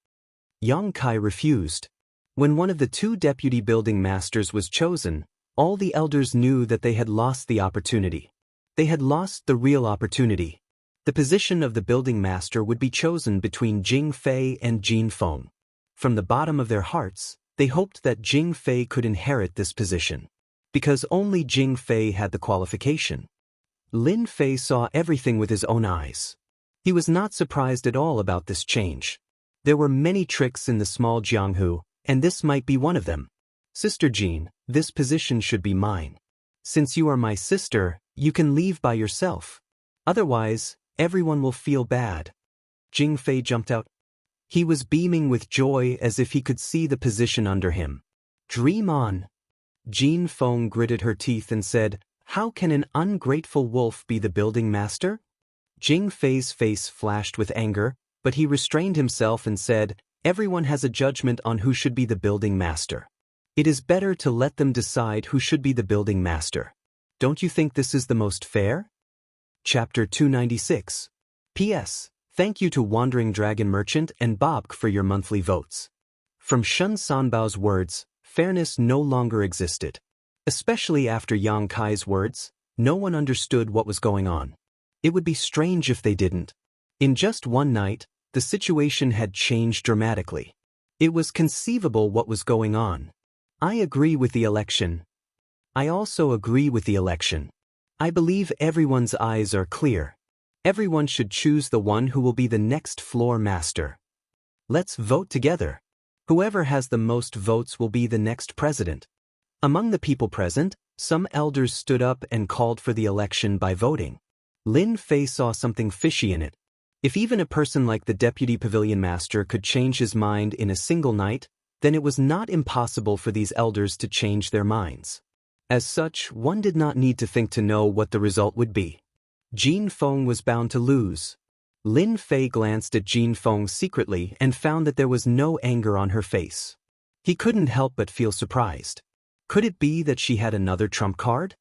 Speaker 1: Yang Kai refused. When one of the two deputy building masters was chosen, all the elders knew that they had lost the opportunity. They had lost the real opportunity. The position of the building master would be chosen between Jing Fei and Jean Feng. From the bottom of their hearts, they hoped that Jing Fei could inherit this position. Because only Jing Fei had the qualification. Lin Fei saw everything with his own eyes. He was not surprised at all about this change. There were many tricks in the small Jianghu, and this might be one of them. Sister Jean, this position should be mine. Since you are my sister, you can leave by yourself. Otherwise, everyone will feel bad. Jing Fei jumped out. He was beaming with joy as if he could see the position under him. Dream on. Jean Feng gritted her teeth and said, "How can an ungrateful wolf be the building master?" Jing Fei's face flashed with anger, but he restrained himself and said, "Everyone has a judgment on who should be the building master. It is better to let them decide who should be the building master. Don't you think this is the most fair?" Chapter 296. P.S. Thank you to Wandering Dragon Merchant and Bobk for your monthly votes. From Shun Sanbao's words, fairness no longer existed. Especially after Yang Kai's words, no one understood what was going on. It would be strange if they didn't. In just one night, the situation had changed dramatically. It was conceivable what was going on. I agree with the election. I also agree with the election. I believe everyone's eyes are clear. Everyone should choose the one who will be the next floor master. Let's vote together. Whoever has the most votes will be the next president. Among the people present, some elders stood up and called for the election by voting. Lin Fei saw something fishy in it. If even a person like the deputy pavilion master could change his mind in a single night, then it was not impossible for these elders to change their minds. As such, one did not need to think to know what the result would be. Jean Feng was bound to lose. Lin Fei glanced at Jean Feng secretly and found that there was no anger on her face. He couldn't help but feel surprised. Could it be that she had another trump card?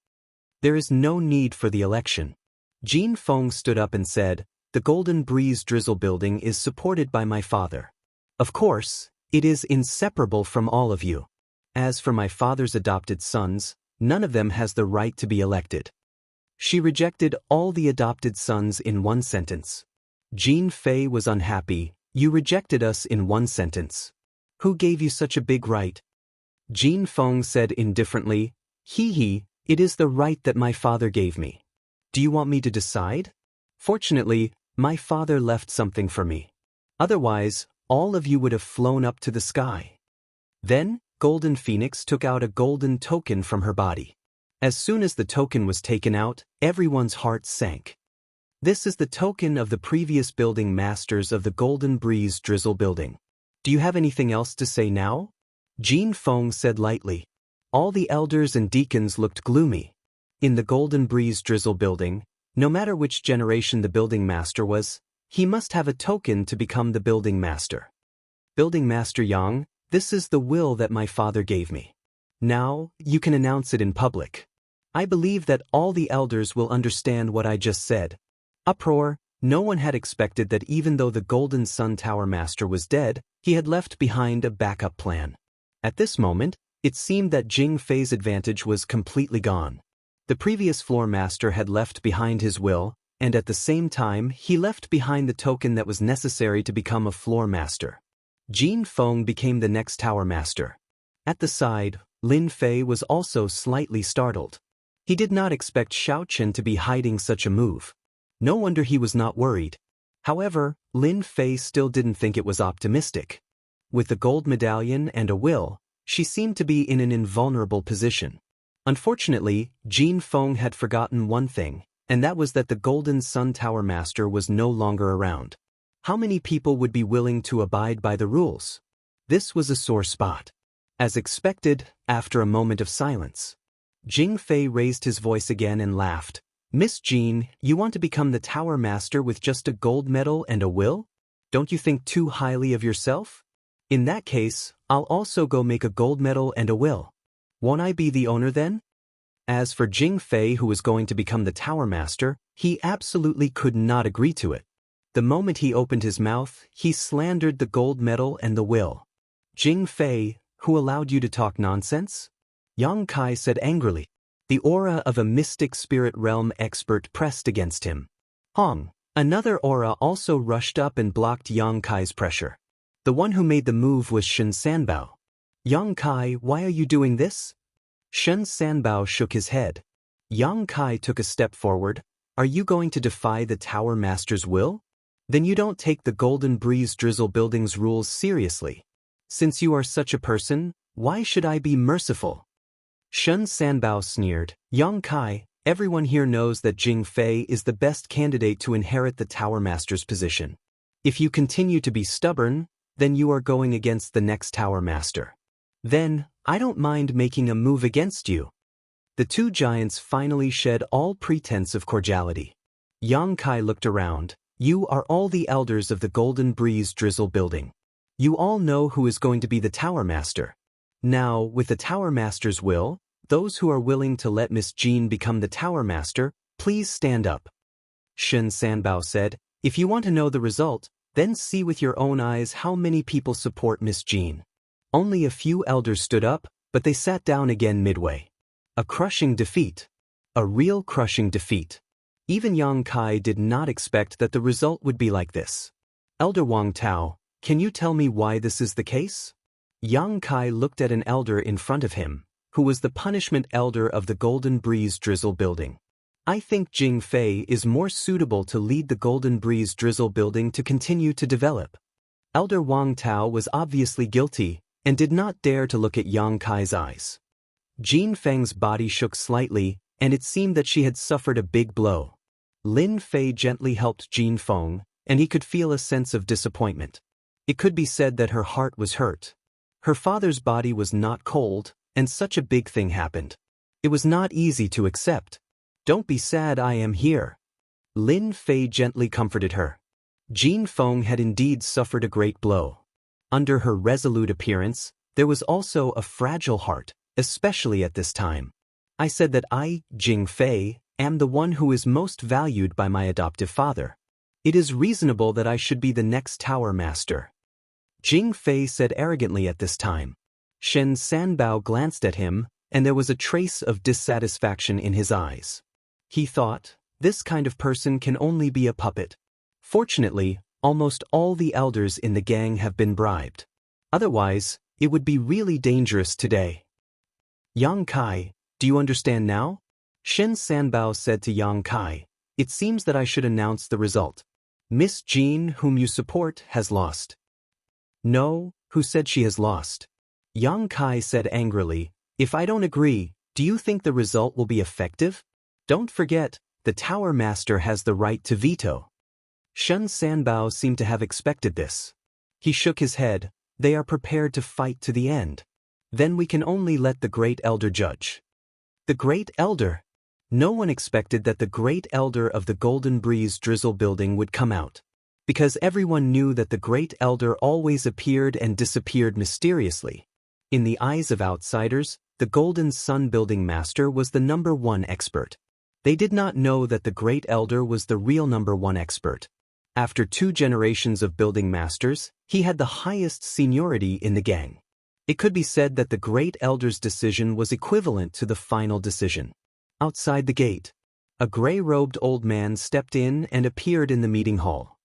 Speaker 1: There is no need for the election. Jean Feng stood up and said, "The Golden Breeze Drizzle building is supported by my father. Of course, it is inseparable from all of you. As for my father's adopted sons, none of them has the right to be elected." She rejected all the adopted sons in one sentence. Jean Fei was unhappy. "You rejected us in one sentence. Who gave you such a big right?" Jean Feng said indifferently, "He, it is the right that my father gave me. Do you want me to decide? Fortunately, my father left something for me. Otherwise, all of you would have flown up to the sky." Then, Golden Phoenix took out a golden token from her body. As soon as the token was taken out, everyone's heart sank. This is the token of the previous building masters of the Golden Breeze Drizzle building. Do you have anything else to say now? Jean Feng said lightly. All the elders and deacons looked gloomy. In the Golden Breeze Drizzle building, no matter which generation the building master was, he must have a token to become the building master. Building Master Yang, this is the will that my father gave me. Now, you can announce it in public. I believe that all the elders will understand what I just said. Uproar. No one had expected that even though the Golden Sun Tower Master was dead, he had left behind a backup plan. At this moment, it seemed that Jing Fei's advantage was completely gone. The previous floor master had left behind his will, and at the same time, he left behind the token that was necessary to become a floor master. Jean Feng became the next tower master. At the side, Lin Fei was also slightly startled. He did not expect Xiaochen to be hiding such a move. No wonder he was not worried. However, Lin Fei still didn't think it was optimistic. With the gold medallion and a will, she seemed to be in an invulnerable position. Unfortunately, Jean Feng had forgotten one thing, and that was that the Golden Sun Tower Master was no longer around. How many people would be willing to abide by the rules? This was a sore spot. As expected, after a moment of silence, Jing Fei raised his voice again and laughed. "Miss Jean, you want to become the Tower Master with just a gold medal and a will? Don't you think too highly of yourself? In that case, I'll also go make a gold medal and a will. Won't I be the owner then?" As for Jing Fei, who was going to become the Tower Master, he absolutely could not agree to it. The moment he opened his mouth, he slandered the gold medal and the will. "Jing Fei, who allowed you to talk nonsense?" Yang Kai said angrily. The aura of a mystic spirit realm expert pressed against him. Hong, another aura also rushed up and blocked Yang Kai's pressure. The one who made the move was Shen Sanbao. "Yang Kai, why are you doing this?" Shen Sanbao shook his head. Yang Kai took a step forward. "Are you going to defy the Tower Master's will? Then you don't take the Golden Breeze Drizzle building's rules seriously. Since you are such a person, why should I be merciful?" Shen Sanbao sneered. "Yang Kai, Everyone here knows that Jing Fei is the best candidate to inherit the Tower Master's position. If you continue to be stubborn, then you are going against the next Tower Master. Then, I don't mind making a move against you. The two giants finally shed all pretense of cordiality. Yang Kai looked around. You are all the elders of the Golden Breeze Drizzle building. You all know who is going to be the Tower Master. Now, with the Tower Master's will, those who are willing to let Miss Jean become the Tower Master, please stand up. Shen Sanbao said, if you want to know the result, then see with your own eyes how many people support Miss Jean. Only a few elders stood up, but they sat down again midway. A crushing defeat. A real crushing defeat. Even Yang Kai did not expect that the result would be like this. Elder Wang Tao, can you tell me why this is the case? Yang Kai looked at an elder in front of him, who was the punishment elder of the Golden Breeze Drizzle building. I think Jing Fei is more suitable to lead the Golden Breeze Drizzle building to continue to develop. Elder Wang Tao was obviously guilty and did not dare to look at Yang Kai's eyes. Jin Feng's body shook slightly, and it seemed that she had suffered a big blow. Lin Fei gently helped Jin Feng, and he could feel a sense of disappointment. It could be said that her heart was hurt. Her father's body was not cold, and such a big thing happened. It was not easy to accept. Don't be sad, I am here. Lin Fei gently comforted her. Jin Feng had indeed suffered a great blow. Under her resolute appearance, there was also a fragile heart, especially at this time. I said that I, Jing Fei, am the one who is most valued by my adoptive father. It is reasonable that I should be the next Tower Master. Jing Fei said arrogantly at this time. Shen Sanbao glanced at him, and there was a trace of dissatisfaction in his eyes. He thought, this kind of person can only be a puppet. Fortunately, almost all the elders in the gang have been bribed. Otherwise, it would be really dangerous today. Yang Kai, do you understand now? Shen Sanbao said to Yang Kai, it seems that I should announce the result. Miss Jean, whom you support, has lost. No, who said she has lost? Yang Kai said angrily, if I don't agree, do you think the result will be effective? Don't forget, the Tower Master has the right to veto. Shen Sanbao seemed to have expected this. He shook his head. They are prepared to fight to the end. Then we can only let the Great Elder judge. The Great Elder? No one expected that the Great Elder of the Golden Breeze Drizzle building would come out. Because everyone knew that the Great Elder always appeared and disappeared mysteriously. In the eyes of outsiders, the Golden Sun Building Master was the #1 expert. They did not know that the Great Elder was the real #1 expert. After 2 generations of building masters, he had the highest seniority in the gang. It could be said that the Great Elder's decision was equivalent to the final decision. Outside the gate, a gray-robed old man stepped in and appeared in the meeting hall.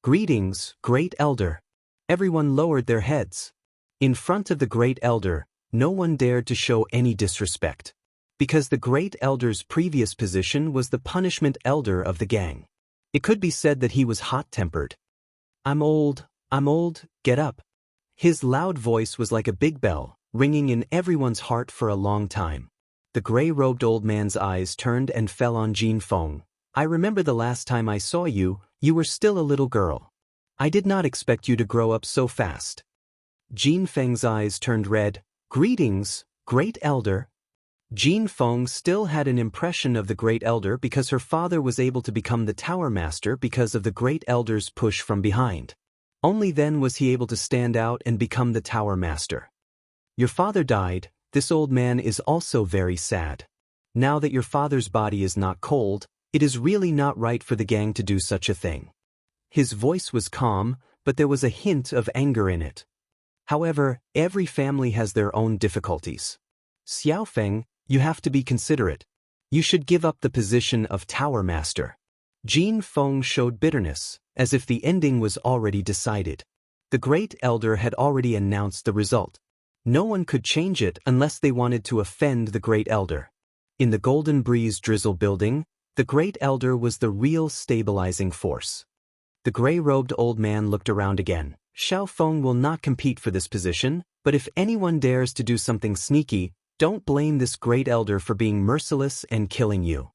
Speaker 1: Greetings, Great Elder. Everyone lowered their heads. In front of the Great Elder, no one dared to show any disrespect. Because the Great Elder's previous position was the punishment elder of the gang. It could be said that he was hot-tempered. I'm old, get up. His loud voice was like a big bell, ringing in everyone's heart for a long time. The gray-robed old man's eyes turned and fell on Jin Feng. I remember the last time I saw you, you were still a little girl. I did not expect you to grow up so fast. Jin Feng's eyes turned red. Greetings, Great Elder. Jin Feng still had an impression of the Great Elder because her father was able to become the Tower Master because of the Great Elder's push from behind. Only then was he able to stand out and become the Tower Master. Your father died. This old man is also very sad. Now that your father's body is not cold, it is really not right for the gang to do such a thing. His voice was calm, but there was a hint of anger in it. However, every family has their own difficulties. Xiaofeng, you have to be considerate. You should give up the position of Tower Master. Jin Feng showed bitterness, as if the ending was already decided. The Great Elder had already announced the result. No one could change it unless they wanted to offend the Great Elder. In the Golden Breeze Drizzle building, the Great Elder was the real stabilizing force. The gray-robed old man looked around again. Xiaofeng will not compete for this position, but if anyone dares to do something sneaky, Don't blame this great elder for being merciless and killing you.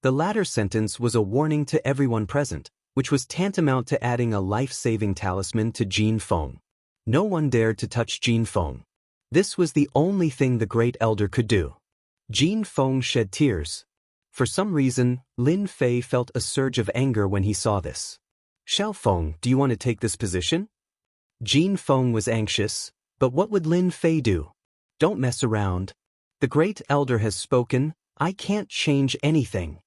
Speaker 1: The latter sentence was a warning to everyone present, which was tantamount to adding a life-saving talisman to Jin Feng. No one dared to touch Jin Feng. This was the only thing the great elder could do. Jin Feng shed tears. For some reason, Lin Fei felt a surge of anger when he saw this. Xiao Feng, do you want to take this position? Jin Feng was anxious, but what would Lin Fei do? Don't mess around. The great elder has spoken, I can't change anything.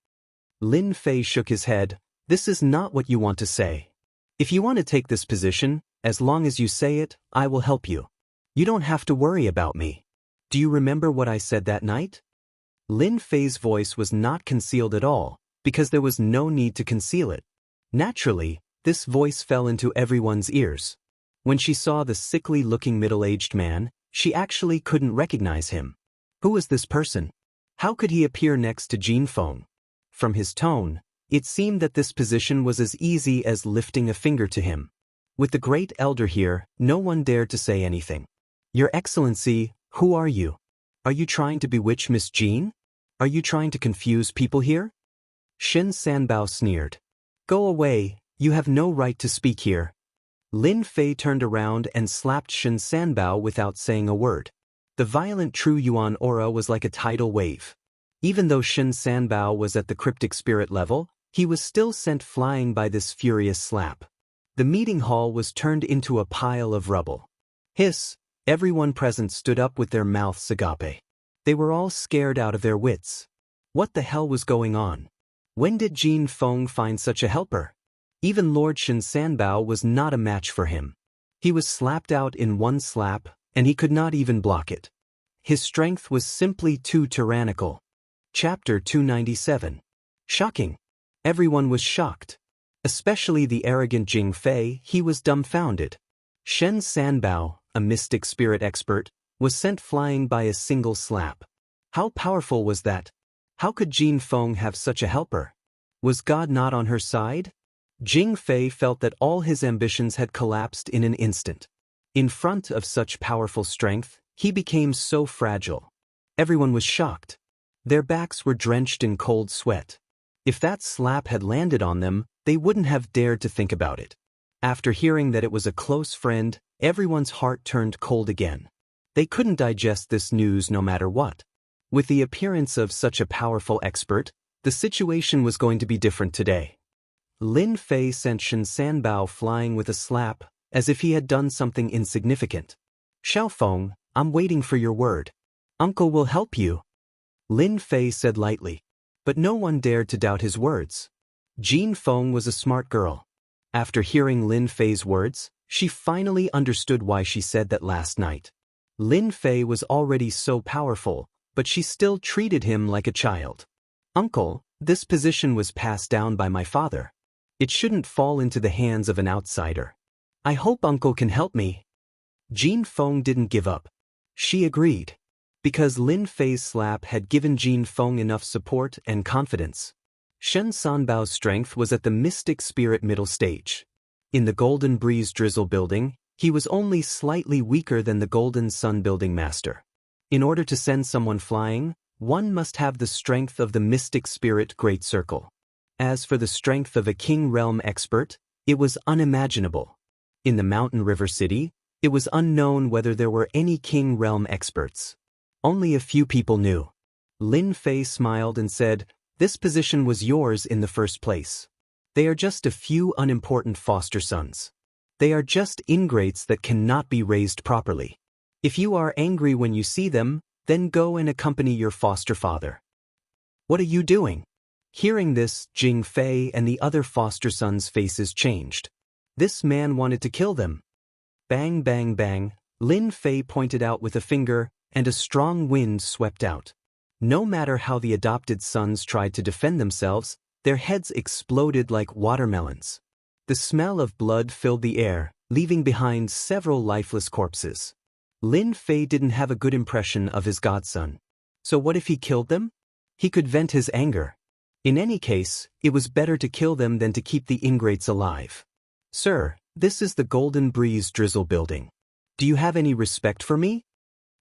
Speaker 1: Lin Fei shook his head. This is not what you want to say. If you want to take this position, as long as you say it, I will help you. You don't have to worry about me. Do you remember what I said that night? Lin Fei's voice was not concealed at all, because there was no need to conceal it. Naturally, this voice fell into everyone's ears. When she saw the sickly-looking middle-aged man, she actually couldn't recognize him. Who was this person? How could he appear next to Jin Feng? From his tone, it seemed that this position was as easy as lifting a finger to him. With the great elder here, no one dared to say anything. Your Excellency, who are you? Are you trying to bewitch Miss Jin? Are you trying to confuse people here? Shen Sanbao sneered. Go away, you have no right to speak here. Lin Fei turned around and slapped Shen Sanbao without saying a word. The violent True Yuan aura was like a tidal wave. Even though Shen Sanbao was at the cryptic spirit level, he was still sent flying by this furious slap. The meeting hall was turned into a pile of rubble. Hiss! Everyone present stood up with their mouths agape. They were all scared out of their wits. What the hell was going on? When did Jin Feng find such a helper? Even Lord Shen Sanbao was not a match for him. He was slapped out in one slap, and he could not even block it. His strength was simply too tyrannical. Chapter 297. Shocking. Everyone was shocked. Especially the arrogant Jing Fei, he was dumbfounded. Shen Sanbao, a mystic spirit expert, was sent flying by a single slap. How powerful was that? How could Jin Feng have such a helper? Was God not on her side? Jing Fei felt that all his ambitions had collapsed in an instant. In front of such powerful strength, he became so fragile. Everyone was shocked. Their backs were drenched in cold sweat. If that slap had landed on them, they wouldn't have dared to think about it. After hearing that it was a close friend, everyone's heart turned cold again. They couldn't digest this news no matter what. With the appearance of such a powerful expert, the situation was going to be different today. Lin Fei sent Shen Sanbao flying with a slap, as if he had done something insignificant. Xiao Feng, I'm waiting for your word. Uncle will help you. Lin Fei said lightly. But no one dared to doubt his words. Jin Feng was a smart girl. After hearing Lin Fei's words, she finally understood why she said that last night. Lin Fei was already so powerful, but she still treated him like a child. Uncle, this position was passed down by my father. It shouldn't fall into the hands of an outsider. I hope Uncle can help me. Jin Feng didn't give up. She agreed. Because Lin Fei's slap had given Jin Feng enough support and confidence. Shen Sanbao's strength was at the mystic spirit middle stage. In the Golden Breeze Drizzle building, he was only slightly weaker than the Golden Sun building master. In order to send someone flying, one must have the strength of the mystic spirit Great Circle. As for the strength of a King Realm expert, it was unimaginable. In the Mountain River City, it was unknown whether there were any King Realm experts. Only a few people knew. Lin Fei smiled and said, "This position was yours in the first place. They are just a few unimportant foster sons. They are just ingrates that cannot be raised properly. If you are angry when you see them, then go and accompany your foster father." What are you doing? Hearing this, Jing Fei and the other foster sons' faces changed. This man wanted to kill them. Bang, bang, bang, Lin Fei pointed out with a finger, and a strong wind swept out. No matter how the adopted sons tried to defend themselves, their heads exploded like watermelons. The smell of blood filled the air, leaving behind several lifeless corpses. Lin Fei didn't have a good impression of his godson. So what if he killed them? He could vent his anger. In any case, it was better to kill them than to keep the ingrates alive. Sir, this is the Golden Breeze Drizzle building. Do you have any respect for me?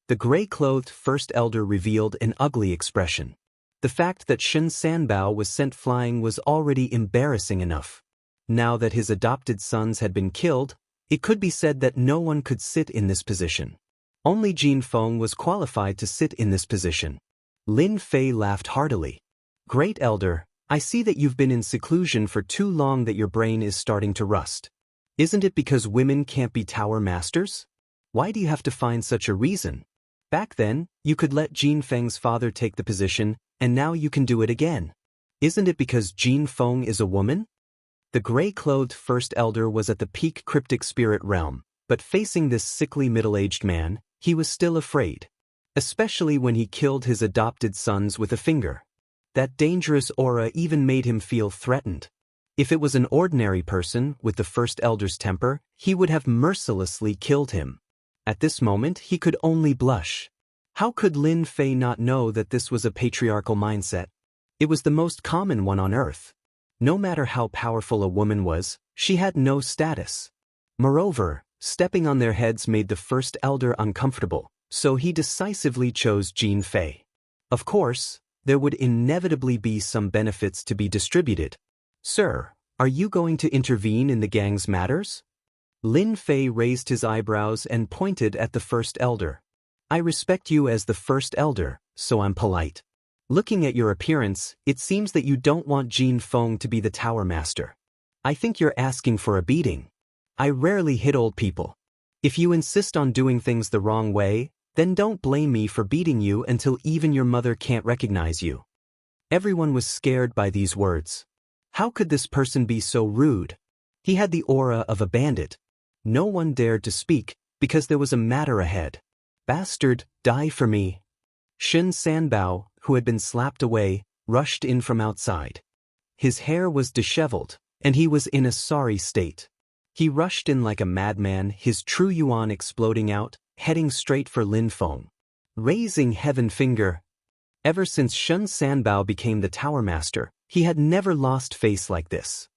Speaker 1: The gray-clothed first elder revealed an ugly expression. The fact that Shen Sanbao was sent flying was already embarrassing enough. Now that his adopted sons had been killed, it could be said that no one could sit in this position. Only Jin Feng was qualified to sit in this position. Lin Fei laughed heartily. Great elder, I see that you've been in seclusion for too long that your brain is starting to rust. Isn't it because women can't be tower masters? Why do you have to find such a reason? Back then, you could let Jin Feng's father take the position, and now you can do it again. Isn't it because Jin Feng is a woman? The gray-clothed first elder was at the peak cryptic spirit realm, but facing this sickly middle-aged man, he was still afraid. Especially when he killed his adopted sons with a finger. That dangerous aura even made him feel threatened. If it was an ordinary person with the first elder's temper, he would have mercilessly killed him. At this moment, he could only blush. How could Lin Fei not know that this was a patriarchal mindset? It was the most common one on earth. No matter how powerful a woman was, she had no status. Moreover, stepping on their heads made the first elder uncomfortable, so he decisively chose Jin Fei. Of course, there would inevitably be some benefits to be distributed. Sir, are you going to intervene in the gang's matters? Lin Fei raised his eyebrows and pointed at the first elder. I respect you as the first elder, so I'm polite. Looking at your appearance, it seems that you don't want Jin Feng to be the tower master. I think you're asking for a beating. I rarely hit old people. If you insist on doing things the wrong way, then don't blame me for beating you until even your mother can't recognize you. Everyone was scared by these words. How could this person be so rude? He had the aura of a bandit. No one dared to speak, because there was a matter ahead. Bastard, die for me. Shen Sanbao, who had been slapped away, rushed in from outside. His hair was disheveled, and he was in a sorry state. He rushed in like a madman, his true yuan exploding out, heading straight for Lin Feng. Raising heaven finger. Ever since Shen Sanbao became the tower master, he had never lost face like this.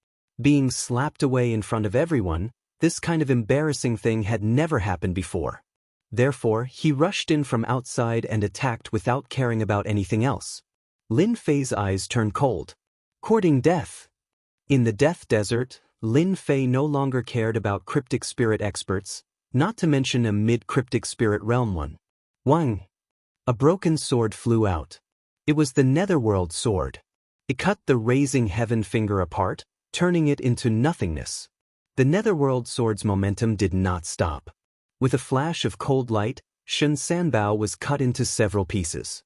Speaker 1: Being slapped away in front of everyone, this kind of embarrassing thing had never happened before. Therefore, he rushed in from outside and attacked without caring about anything else. Lin Fei's eyes turned cold. Courting death. In the Death Desert, Lin Fei no longer cared about cryptic spirit experts, not to mention a mid-cryptic spirit realm one. Wang. A broken sword flew out. It was the Netherworld sword. It cut the raising heaven finger apart, turning it into nothingness. The Netherworld sword's momentum did not stop. With a flash of cold light, Shen Sanbao was cut into several pieces.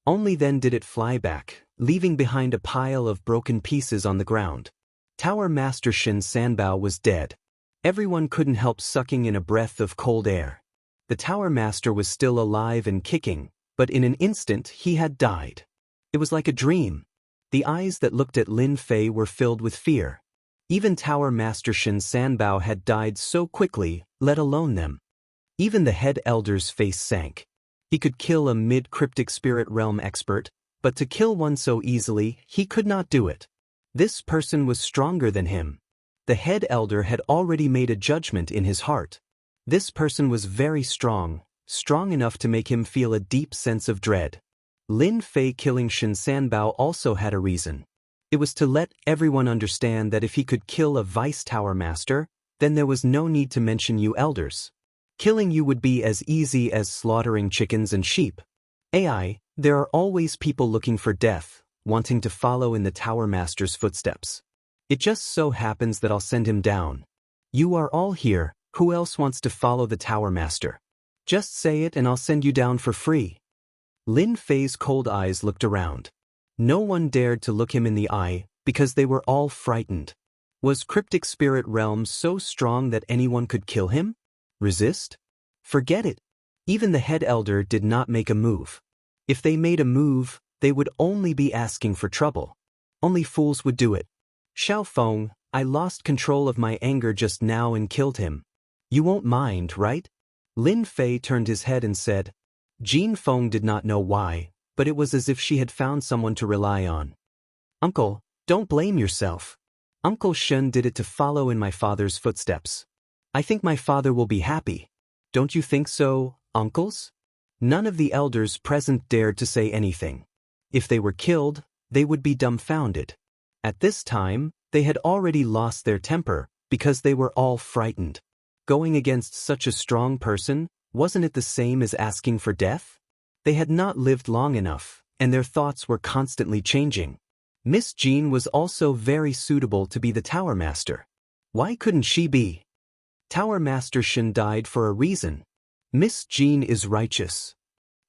Speaker 1: Only then did it fly back, leaving behind a pile of broken pieces on the ground. Tower Master Shen Sanbao was dead. Everyone couldn't help sucking in a breath of cold air. The Tower Master was still alive and kicking, but in an instant he had died. It was like a dream. The eyes that looked at Lin Fei were filled with fear. Even Tower Master Shen Sanbao had died so quickly, let alone them. Even the head elder's face sank. He could kill a mid-cryptic spirit realm expert, but to kill one so easily, he could not do it. This person was stronger than him. The head elder had already made a judgment in his heart. This person was very strong, strong enough to make him feel a deep sense of dread. Lin Fei killing Shen Sanbao also had a reason. It was to let everyone understand that if he could kill a vice tower master, then there was no need to mention you elders. Killing you would be as easy as slaughtering chickens and sheep. AI, there are always people looking for death, wanting to follow in the Tower Master's footsteps. It just so happens that I'll send him down. You are all here, who else wants to follow the Tower Master? Just say it and I'll send you down for free. Lin Fei's cold eyes looked around. No one dared to look him in the eye, because they were all frightened. Was Cryptic Spirit Realm so strong that anyone could kill him? Resist? Forget it. Even the head elder did not make a move. If they made a move, they would only be asking for trouble. Only fools would do it. Xiao Feng, I lost control of my anger just now and killed him. You won't mind, right? Lin Fei turned his head and said. Jin Feng did not know why, but it was as if she had found someone to rely on. Uncle, don't blame yourself. Uncle Shen did it to follow in my father's footsteps. I think my father will be happy. Don't you think so, uncles? None of the elders present dared to say anything. If they were killed, they would be dumbfounded. At this time, they had already lost their temper, because they were all frightened. Going against such a strong person, wasn't it the same as asking for death? They had not lived long enough, and their thoughts were constantly changing. Miss Jean was also very suitable to be the Tower Master. Why couldn't she be? Tower Master Shen died for a reason. Miss Jean is righteous.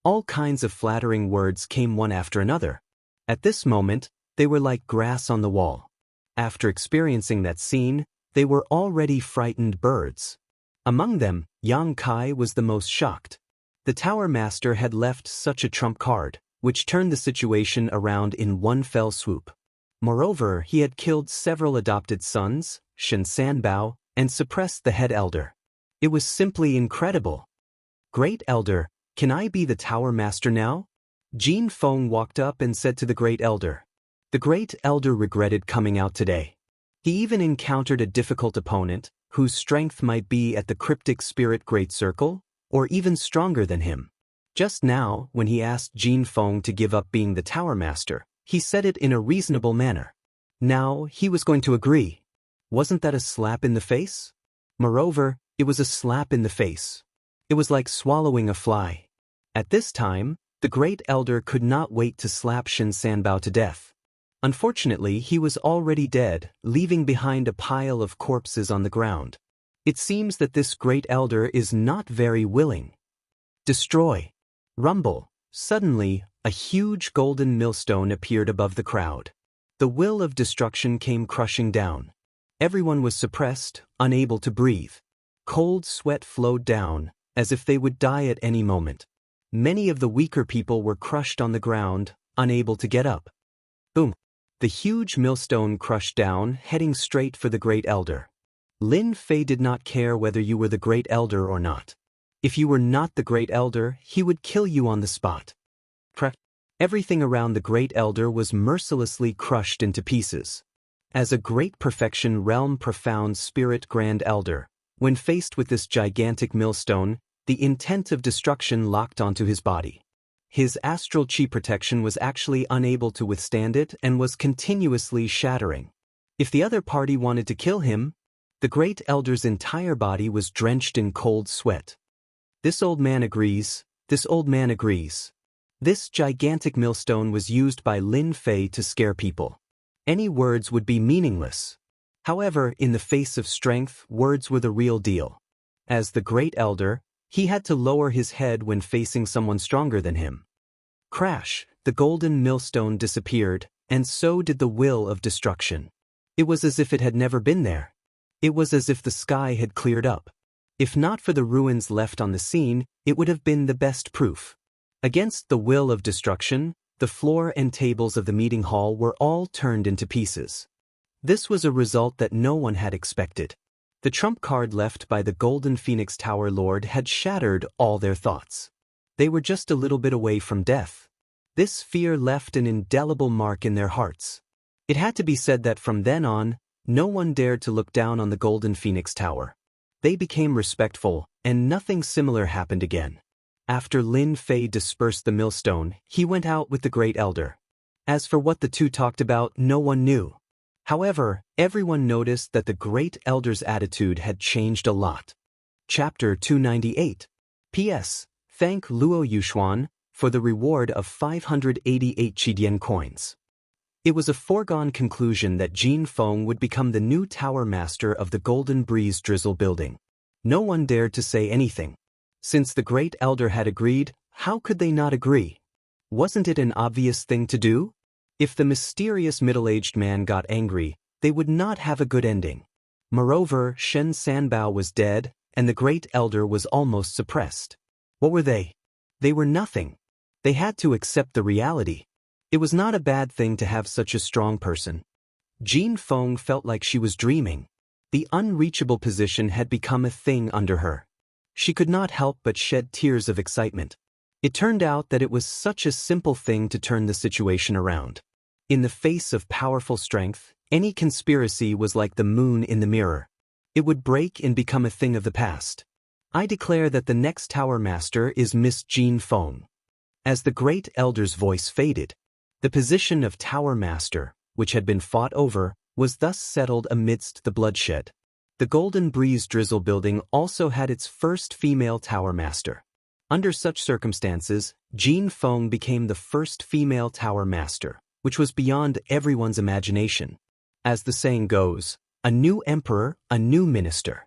Speaker 1: All kinds of flattering words came one after another. At this moment, they were like grass on the wall. After experiencing that scene, they were already frightened birds. Among them, Yang Kai was the most shocked. The Tower Master had left such a trump card, which turned the situation around in one fell swoop. Moreover, he had killed several adopted sons, Shen Sanbao, and suppressed the head elder. It was simply incredible. Great Elder, can I be the Tower Master now? Jin Feng walked up and said to the Great Elder. The Great Elder regretted coming out today. He even encountered a difficult opponent, whose strength might be at the cryptic spirit Great Circle, or even stronger than him. Just now, when he asked Jin Feng to give up being the Tower Master, he said it in a reasonable manner. Now, he was going to agree. Wasn't that a slap in the face? Moreover, it was a slap in the face. It was like swallowing a fly. At this time, the Great Elder could not wait to slap Shen Sanbao to death. Unfortunately, he was already dead, leaving behind a pile of corpses on the ground. It seems that this Great Elder is not very willing. Destroy. Rumble. Suddenly, a huge golden millstone appeared above the crowd. The will of destruction came crushing down. Everyone was suppressed, unable to breathe. Cold sweat flowed down, as if they would die at any moment. Many of the weaker people were crushed on the ground, unable to get up. Boom! The huge millstone crushed down, heading straight for the Great Elder. Lin Fei did not care whether you were the Great Elder or not. If you were not the Great Elder, he would kill you on the spot. Everything around the Great Elder was mercilessly crushed into pieces. As a great perfection realm profound spirit Grand Elder, when faced with this gigantic millstone, the intent of destruction locked onto his body. His astral chi protection was actually unable to withstand it and was continuously shattering. If the other party wanted to kill him, the Great Elder's entire body was drenched in cold sweat. This old man agrees, this old man agrees. This gigantic millstone was used by Lin Fei to scare people. Any words would be meaningless. However, in the face of strength, words were the real deal. As the Great Elder, he had to lower his head when facing someone stronger than him. Crash! The golden millstone disappeared, and so did the will of destruction. It was as if it had never been there. It was as if the sky had cleared up. If not for the ruins left on the scene, it would have been the best proof. Against the will of destruction, the floor and tables of the meeting hall were all turned into pieces. This was a result that no one had expected. The trump card left by the Golden Phoenix Tower Lord had shattered all their thoughts. They were just a little bit away from death. This fear left an indelible mark in their hearts. It had to be said that from then on, no one dared to look down on the Golden Phoenix Tower. They became respectful, and nothing similar happened again. After Lin Fei dispersed the millstone, he went out with the Great Elder. As for what the two talked about, no one knew. However, everyone noticed that the Great Elder's attitude had changed a lot. Chapter 298. P.S. Thank Luo Yuxuan for the reward of 588 Qidian coins. It was a foregone conclusion that Jin Feng would become the new Tower Master of the Golden Breeze Drizzle building. No one dared to say anything. Since the Great Elder had agreed, how could they not agree? Wasn't it an obvious thing to do? If the mysterious middle-aged man got angry, they would not have a good ending. Moreover, Shen Sanbao was dead, and the Great Elder was almost suppressed. What were they? They were nothing. They had to accept the reality. It was not a bad thing to have such a strong person. Jin Feng felt like she was dreaming. The unreachable position had become a thing under her. She could not help but shed tears of excitement. It turned out that it was such a simple thing to turn the situation around. In the face of powerful strength, any conspiracy was like the moon in the mirror. It would break and become a thing of the past. I declare that the next Tower Master is Miss Jean Feng. As the great elder's voice faded, the position of Tower Master, which had been fought over, was thus settled amidst the bloodshed. The Golden Breeze Drizzle building also had its first female Tower Master. Under such circumstances, Jean Feng became the first female Tower Master, which was beyond everyone's imagination. As the saying goes, a new emperor, a new minister.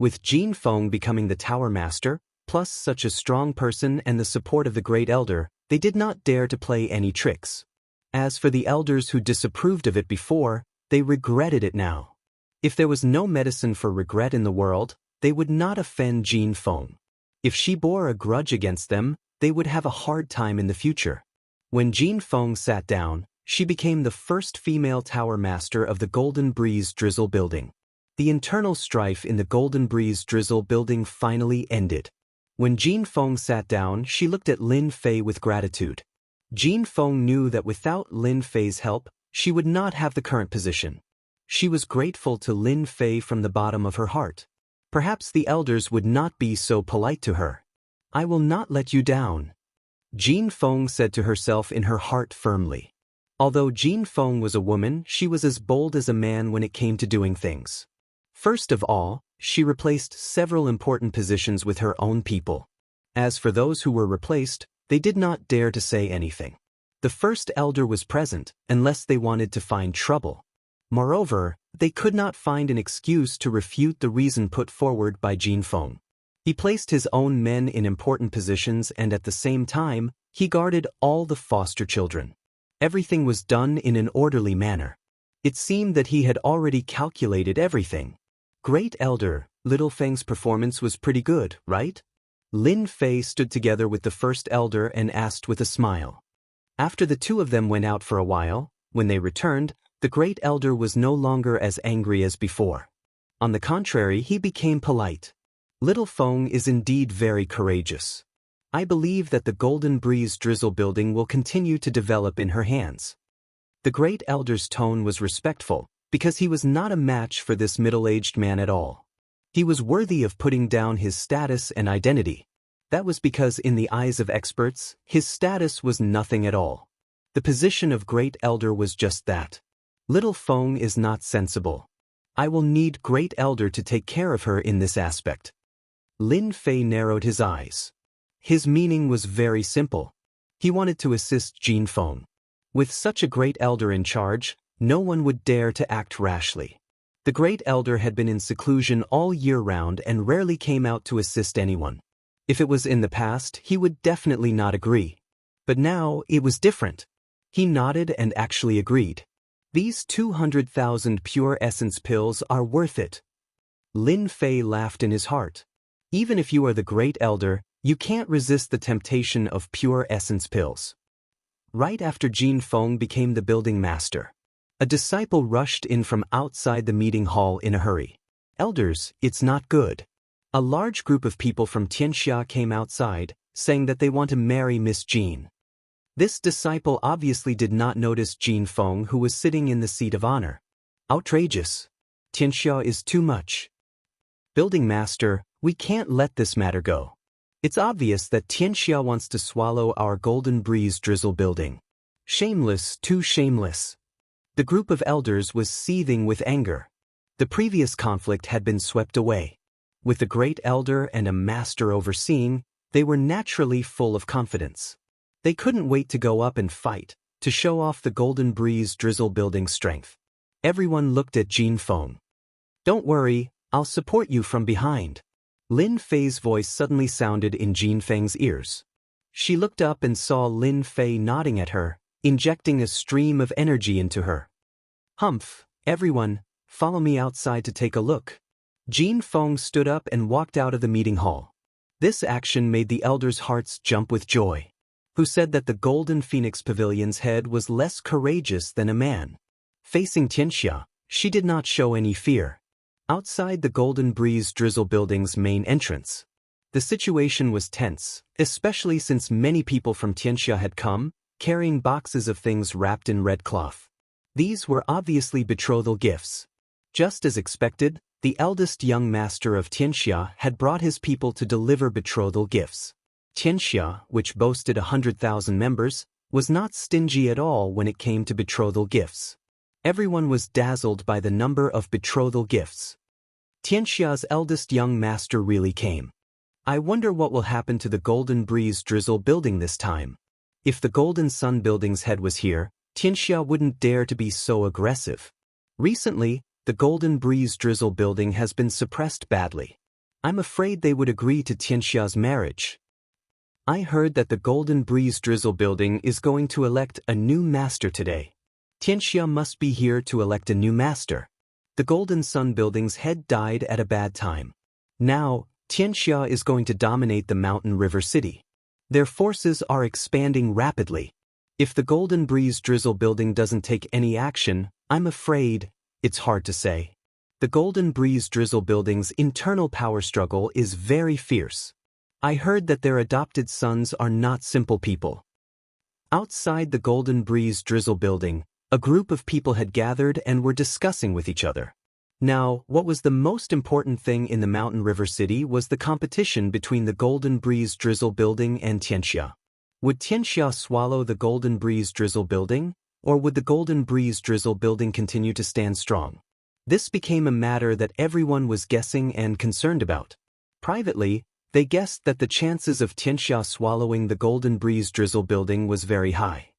Speaker 1: With Jean Feng becoming the Tower Master, plus such a strong person and the support of the Great Elder, they did not dare to play any tricks. As for the elders who disapproved of it before, they regretted it now. If there was no medicine for regret in the world, they would not offend Jean Feng. If she bore a grudge against them, they would have a hard time in the future. When Jean Feng sat down, she became the first female Tower Master of the Golden Breeze Drizzle building. The internal strife in the Golden Breeze Drizzle building finally ended. When Jean Feng sat down, she looked at Lin Fei with gratitude. Jean Feng knew that without Lin Fei's help, she would not have the current position. She was grateful to Lin Fei from the bottom of her heart. Perhaps the elders would not be so polite to her. I will not let you down, Jean Feng said to herself in her heart firmly. Although Jean Feng was a woman, she was as bold as a man when it came to doing things. First of all, she replaced several important positions with her own people. As for those who were replaced, they did not dare to say anything. The first elder was present, unless they wanted to find trouble. Moreover, they could not find an excuse to refute the reason put forward by Jean Feng. He placed his own men in important positions and at the same time, he guarded all the foster children. Everything was done in an orderly manner. It seemed that he had already calculated everything. Great Elder, Little Feng's performance was pretty good, right? Lin Fei stood together with the first elder and asked with a smile. After the two of them went out for a while, when they returned, the Great Elder was no longer as angry as before. On the contrary, he became polite. Little Feng is indeed very courageous. I believe that the Golden Breeze Drizzle building will continue to develop in her hands. The Great Elder's tone was respectful, because he was not a match for this middle-aged man at all. He was worthy of putting down his status and identity. That was because in the eyes of experts, his status was nothing at all. The position of Great Elder was just that. Little Feng is not sensible. I will need Great Elder to take care of her in this aspect. Lin Fei narrowed his eyes. His meaning was very simple. He wanted to assist Jean Feng. With such a Great Elder in charge, no one would dare to act rashly. The Great Elder had been in seclusion all year round and rarely came out to assist anyone. If it was in the past, he would definitely not agree. But now, it was different. He nodded and actually agreed. These 200,000 pure essence pills are worth it. Lin Fei laughed in his heart. Even if you are the Great Elder, you can't resist the temptation of pure essence pills. Right after Jean Feng became the building master, a disciple rushed in from outside the meeting hall in a hurry. Elders, it's not good. A large group of people from Xianxia came outside, saying that they want to marry Miss Jean. This disciple obviously did not notice Jean Feng, who was sitting in the seat of honor. Outrageous. Xianxia is too much. Building master, we can't let this matter go. It's obvious that Xianxia wants to swallow our Golden Breeze Drizzle building. Shameless, too shameless. The group of elders was seething with anger. The previous conflict had been swept away. With the Great Elder and a master overseeing, they were naturally full of confidence. They couldn't wait to go up and fight, to show off the Golden Breeze Drizzle building's strength. Everyone looked at Jean Feng. Don't worry, I'll support you from behind. Lin Fei's voice suddenly sounded in Jean Feng's ears. She looked up and saw Lin Fei nodding at her, injecting a stream of energy into her. Humph, everyone, follow me outside to take a look. Jean Feng stood up and walked out of the meeting hall. This action made the elders' hearts jump with joy. Who said that the Golden Phoenix Pavilion's head was less courageous than a man? Facing Xianxia, she did not show any fear. Outside the Golden Breeze Drizzle building's main entrance, the situation was tense, especially since many people from Xianxia had come, carrying boxes of things wrapped in red cloth. These were obviously betrothal gifts. Just as expected, the eldest young master of Xianxia had brought his people to deliver betrothal gifts. Xianxia, which boasted 100,000 members, was not stingy at all when it came to betrothal gifts. Everyone was dazzled by the number of betrothal gifts. Xianxia's eldest young master really came. I wonder what will happen to the Golden Breeze Drizzle building this time. If the Golden Sun building's head was here, Xianxia wouldn't dare to be so aggressive. Recently, the Golden Breeze Drizzle building has been suppressed badly. I'm afraid they would agree to Xianxia's marriage. I heard that the Golden Breeze Drizzle building is going to elect a new master today. Xianxia must be here to elect a new master. The Golden Sun building's head died at a bad time. Now, Xianxia is going to dominate the Mountain River City. Their forces are expanding rapidly. If the Golden Breeze Drizzle building doesn't take any action, I'm afraid it's hard to say. The Golden Breeze Drizzle building's internal power struggle is very fierce. I heard that their adopted sons are not simple people. Outside the Golden Breeze Drizzle building, a group of people had gathered and were discussing with each other. Now, what was the most important thing in the Mountain River City was the competition between the Golden Breeze Drizzle building and Xianxia. Would Xianxia swallow the Golden Breeze Drizzle building, or would the Golden Breeze Drizzle building continue to stand strong? This became a matter that everyone was guessing and concerned about. Privately, they guessed that the chances of Xianxia swallowing the Golden Breeze Drizzle building was very high.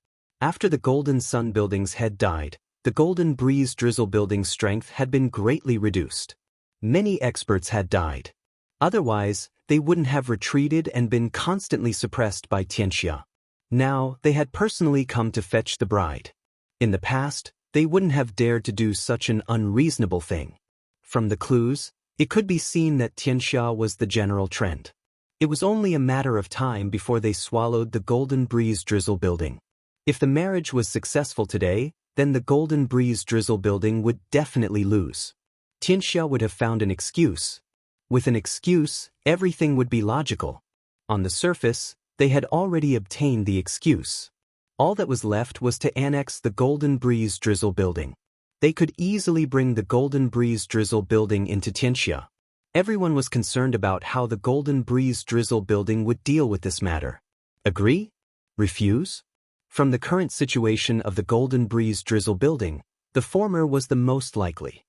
Speaker 1: After the Golden Sun building's head died, the Golden Breeze Drizzle building's strength had been greatly reduced. Many experts had died. Otherwise, they wouldn't have retreated and been constantly suppressed by Xianxia. Now, they had personally come to fetch the bride. In the past, they wouldn't have dared to do such an unreasonable thing. From the clues, it could be seen that Xianxia was the general trend. It was only a matter of time before they swallowed the Golden Breeze Drizzle building. If the marriage was successful today, then the Golden Breeze Drizzle building would definitely lose. Xianxia would have found an excuse. With an excuse, everything would be logical. On the surface, they had already obtained the excuse. All that was left was to annex the Golden Breeze Drizzle building. They could easily bring the Golden Breeze Drizzle building into Xianxia. Everyone was concerned about how the Golden Breeze Drizzle building would deal with this matter. Agree? Refuse? From the current situation of the Golden Breeze Drizzle building, the former was the most likely.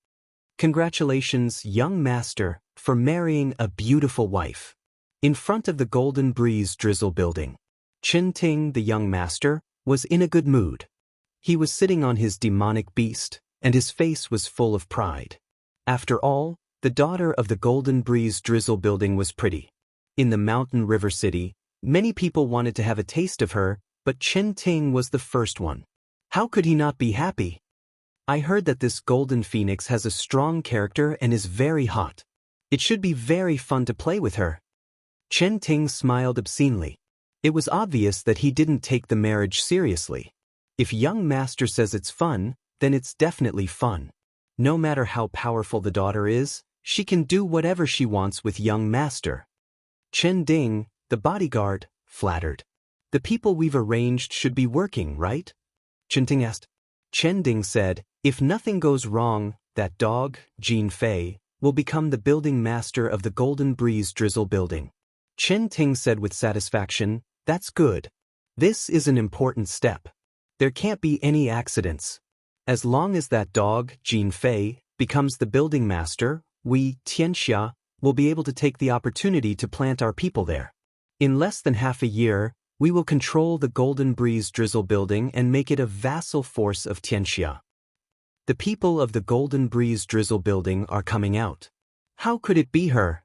Speaker 1: Congratulations, young master, for marrying a beautiful wife. In front of the Golden Breeze Drizzle building, Chen Ting, the young master, was in a good mood. He was sitting on his demonic beast, and his face was full of pride. After all, the daughter of the Golden Breeze Drizzle building was pretty. In the Mountain River City, many people wanted to have a taste of her, but Chen Ting was the first one. How could he not be happy? I heard that this Golden Phoenix has a strong character and is very hot. It should be very fun to play with her. Chen Ting smiled obscenely. It was obvious that he didn't take the marriage seriously. If young master says it's fun, then it's definitely fun. No matter how powerful the daughter is, she can do whatever she wants with young master. Chen Ding, the bodyguard, flattered. The people we've arranged should be working, right? Chen Ting asked. Chen Ding said, if nothing goes wrong, that dog, Jin Fei, will become the building master of the Golden Breeze Drizzle building. Chen Ting said with satisfaction, that's good. This is an important step. There can't be any accidents. As long as that dog, Jin Fei, becomes the building master, we, Xianxia, will be able to take the opportunity to plant our people there. In less than half a year, we will control the Golden Breeze Drizzle building and make it a vassal force of Xianxia. The people of the Golden Breeze Drizzle building are coming out. How could it be her?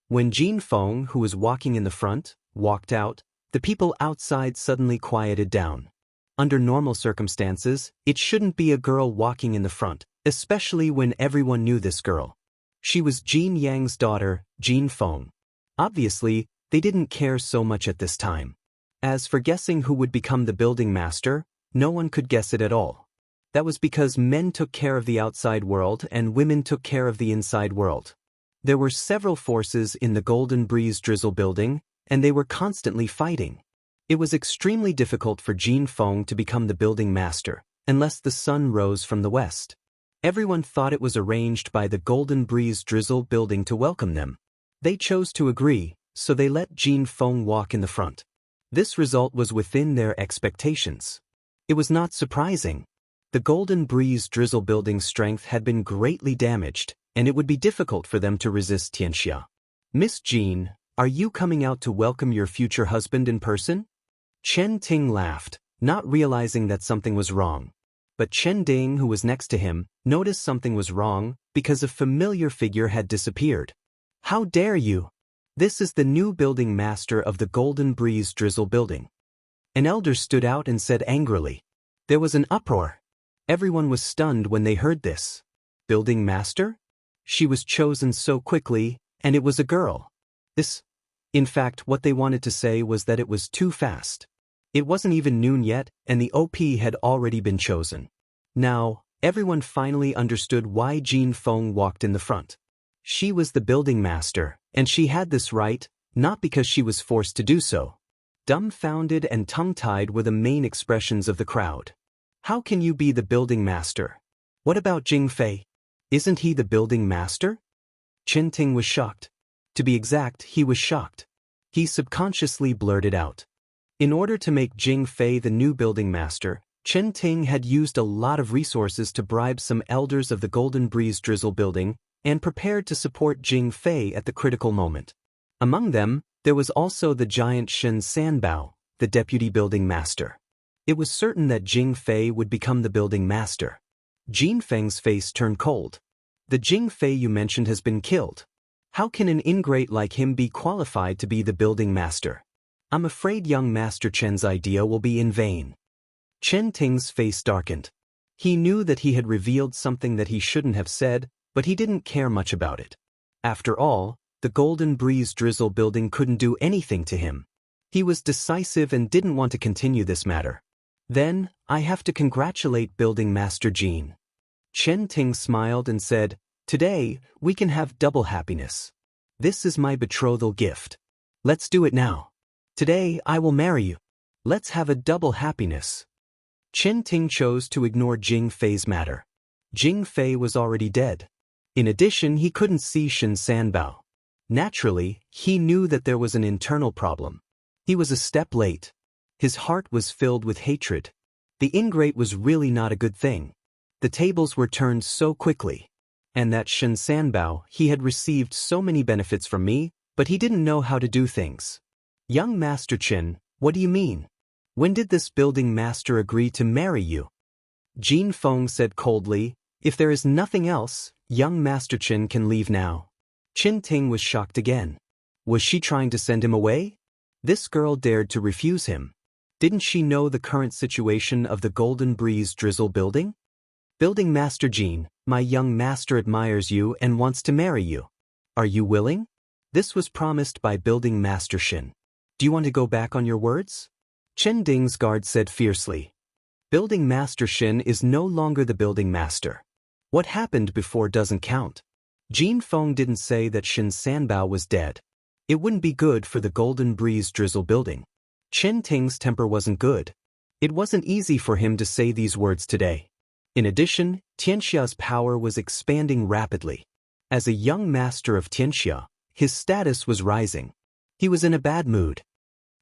Speaker 1: When Jin Feng, who was walking in the front, walked out, the people outside suddenly quieted down. Under normal circumstances, it shouldn't be a girl walking in the front, especially when everyone knew this girl. She was Jin Yang's daughter, Jin Feng. Obviously, they didn't care so much at this time. As for guessing who would become the building master, no one could guess it at all. That was because men took care of the outside world and women took care of the inside world. There were several forces in the Golden Breeze Drizzle building, and they were constantly fighting. It was extremely difficult for Jin Feng to become the building master, unless the sun rose from the west. Everyone thought it was arranged by the Golden Breeze Drizzle building to welcome them. They chose to agree, so they let Jin Feng walk in the front. This result was within their expectations. It was not surprising. The Golden Breeze Drizzle building's strength had been greatly damaged, and it would be difficult for them to resist Xianxia. Miss Jean, are you coming out to welcome your future husband in person? Chen Ting laughed, not realizing that something was wrong. But Chen Ding, who was next to him, noticed something was wrong because a familiar figure had disappeared. How dare you? This is the new building master of the Golden Breeze Drizzle building. An elder stood out and said angrily. There was an uproar. Everyone was stunned when they heard this. Building master? She was chosen so quickly, and it was a girl. In fact, what they wanted to say was that it was too fast. It wasn't even noon yet, and the OP had already been chosen. Now, everyone finally understood why Jin Feng walked in the front. She was the building master, and she had this right, not because she was forced to do so. Dumbfounded and tongue-tied were the main expressions of the crowd. How can you be the building master? What about Jing Fei? Isn't he the building master? Chen Ting was shocked. To be exact, he was shocked. He subconsciously blurted out. In order to make Jing Fei the new building master, Chen Ting had used a lot of resources to bribe some elders of the Golden Breeze Drizzle building and prepared to support Jing Fei at the critical moment. Among them, there was also the giant Shen Sanbao, the deputy building master. It was certain that Jing Fei would become the building master. Jin Feng's face turned cold. The Jing Fei you mentioned has been killed. How can an ingrate like him be qualified to be the building master? I'm afraid young Master Chen's idea will be in vain. Chen Ting's face darkened. He knew that he had revealed something that he shouldn't have said, but he didn't care much about it. After all, the Golden Breeze Drizzle building couldn't do anything to him. He was decisive and didn't want to continue this matter. Then, I have to congratulate Building Master Jin. Chen Ting smiled and said, Today, we can have double happiness. This is my betrothal gift. Let's do it now. Today, I will marry you. Let's have a double happiness. Chen Ting chose to ignore Jing Fei's matter. Jing Fei was already dead. In addition, he couldn't see Shen Sanbao. Naturally, he knew that there was an internal problem. He was a step late. His heart was filled with hatred. The ingrate was really not a good thing. The tables were turned so quickly. And that Shen Sanbao, he had received so many benefits from me, but he didn't know how to do things. Young Master Chen, what do you mean? When did this building master agree to marry you? Jin Feng said coldly, If there is nothing else, young Master Chen can leave now. Chen Ting was shocked again. Was she trying to send him away? This girl dared to refuse him. Didn't she know the current situation of the Golden Breeze Drizzle building? Building Master Jin, my young master admires you and wants to marry you. Are you willing? This was promised by Building Master Shin. Do you want to go back on your words? Chen Ding's guard said fiercely. Building Master Shin is no longer the building master. What happened before doesn't count. Jin Feng didn't say that Shen Sanbao was dead. It wouldn't be good for the Golden Breeze Drizzle building. Chen Ting's temper wasn't good. It wasn't easy for him to say these words today. In addition, Xianxia's power was expanding rapidly. As a young master of Xianxia, his status was rising. He was in a bad mood.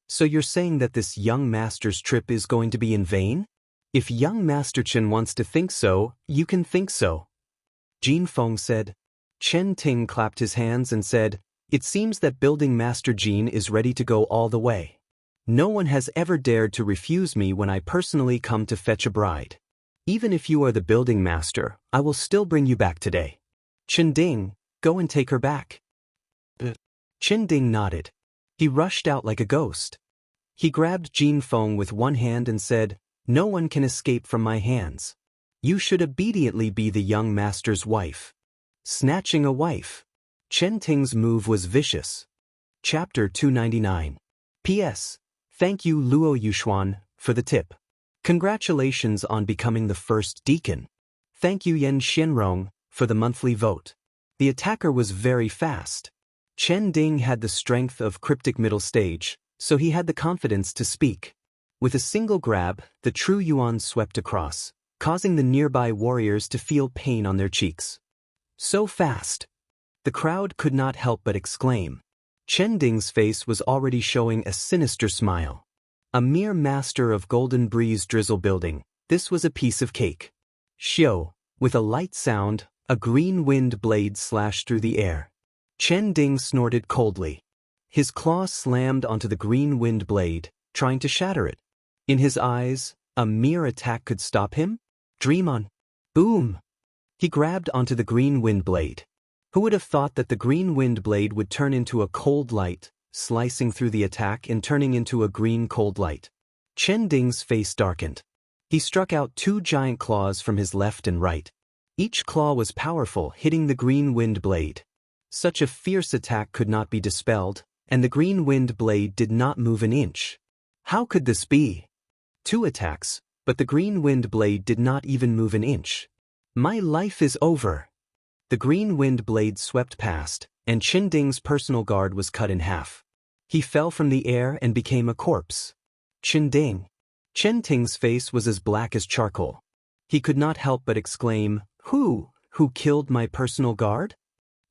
Speaker 1: So you're saying that this young master's trip is going to be in vain? If young Master Chen wants to think so, you can think so. Jin Feng said. Chen Ting clapped his hands and said, It seems that Building Master Jin is ready to go all the way. No one has ever dared to refuse me when I personally come to fetch a bride. Even if you are the building master, I will still bring you back today. Chen Ding, go and take her back. Chen Ding nodded. He rushed out like a ghost. He grabbed Jin Feng with one hand and said, No one can escape from my hands. You should obediently be the young master's wife. Snatching a wife. Chen Ting's move was vicious. Chapter 299. P.S. Thank you Luo Yuxuan for the tip. Congratulations on becoming the first deacon. Thank you Yan Xianrong for the monthly vote. The attacker was very fast. Chen Ding had the strength of cryptic middle stage, so he had the confidence to speak. With a single grab, the true yuan swept across, causing the nearby warriors to feel pain on their cheeks. So fast! The crowd could not help but exclaim. Chen Ding's face was already showing a sinister smile. A mere master of Golden Breeze drizzle building, this was a piece of cake. Xiao, with a light sound, a green wind blade slashed through the air. Chen Ding snorted coldly. His claw slammed onto the green wind blade, trying to shatter it. In his eyes, a mere attack could stop him? Dream on. Boom! He grabbed onto the green wind blade. Who would have thought that the green wind blade would turn into a cold light, slicing through the attack and turning into a green cold light? Chen Ding's face darkened. He struck out 2 giant claws from his left and right. Each claw was powerful, hitting the green wind blade. Such a fierce attack could not be dispelled, and the green wind blade did not move an inch. How could this be? 2 attacks, but the green wind blade did not even move an inch. My life is over. The green wind blade swept past, and Chen Ding's personal guard was cut in half. He fell from the air and became a corpse. Chen Ding. Chen Ding's face was as black as charcoal. He could not help but exclaim, Who killed my personal guard?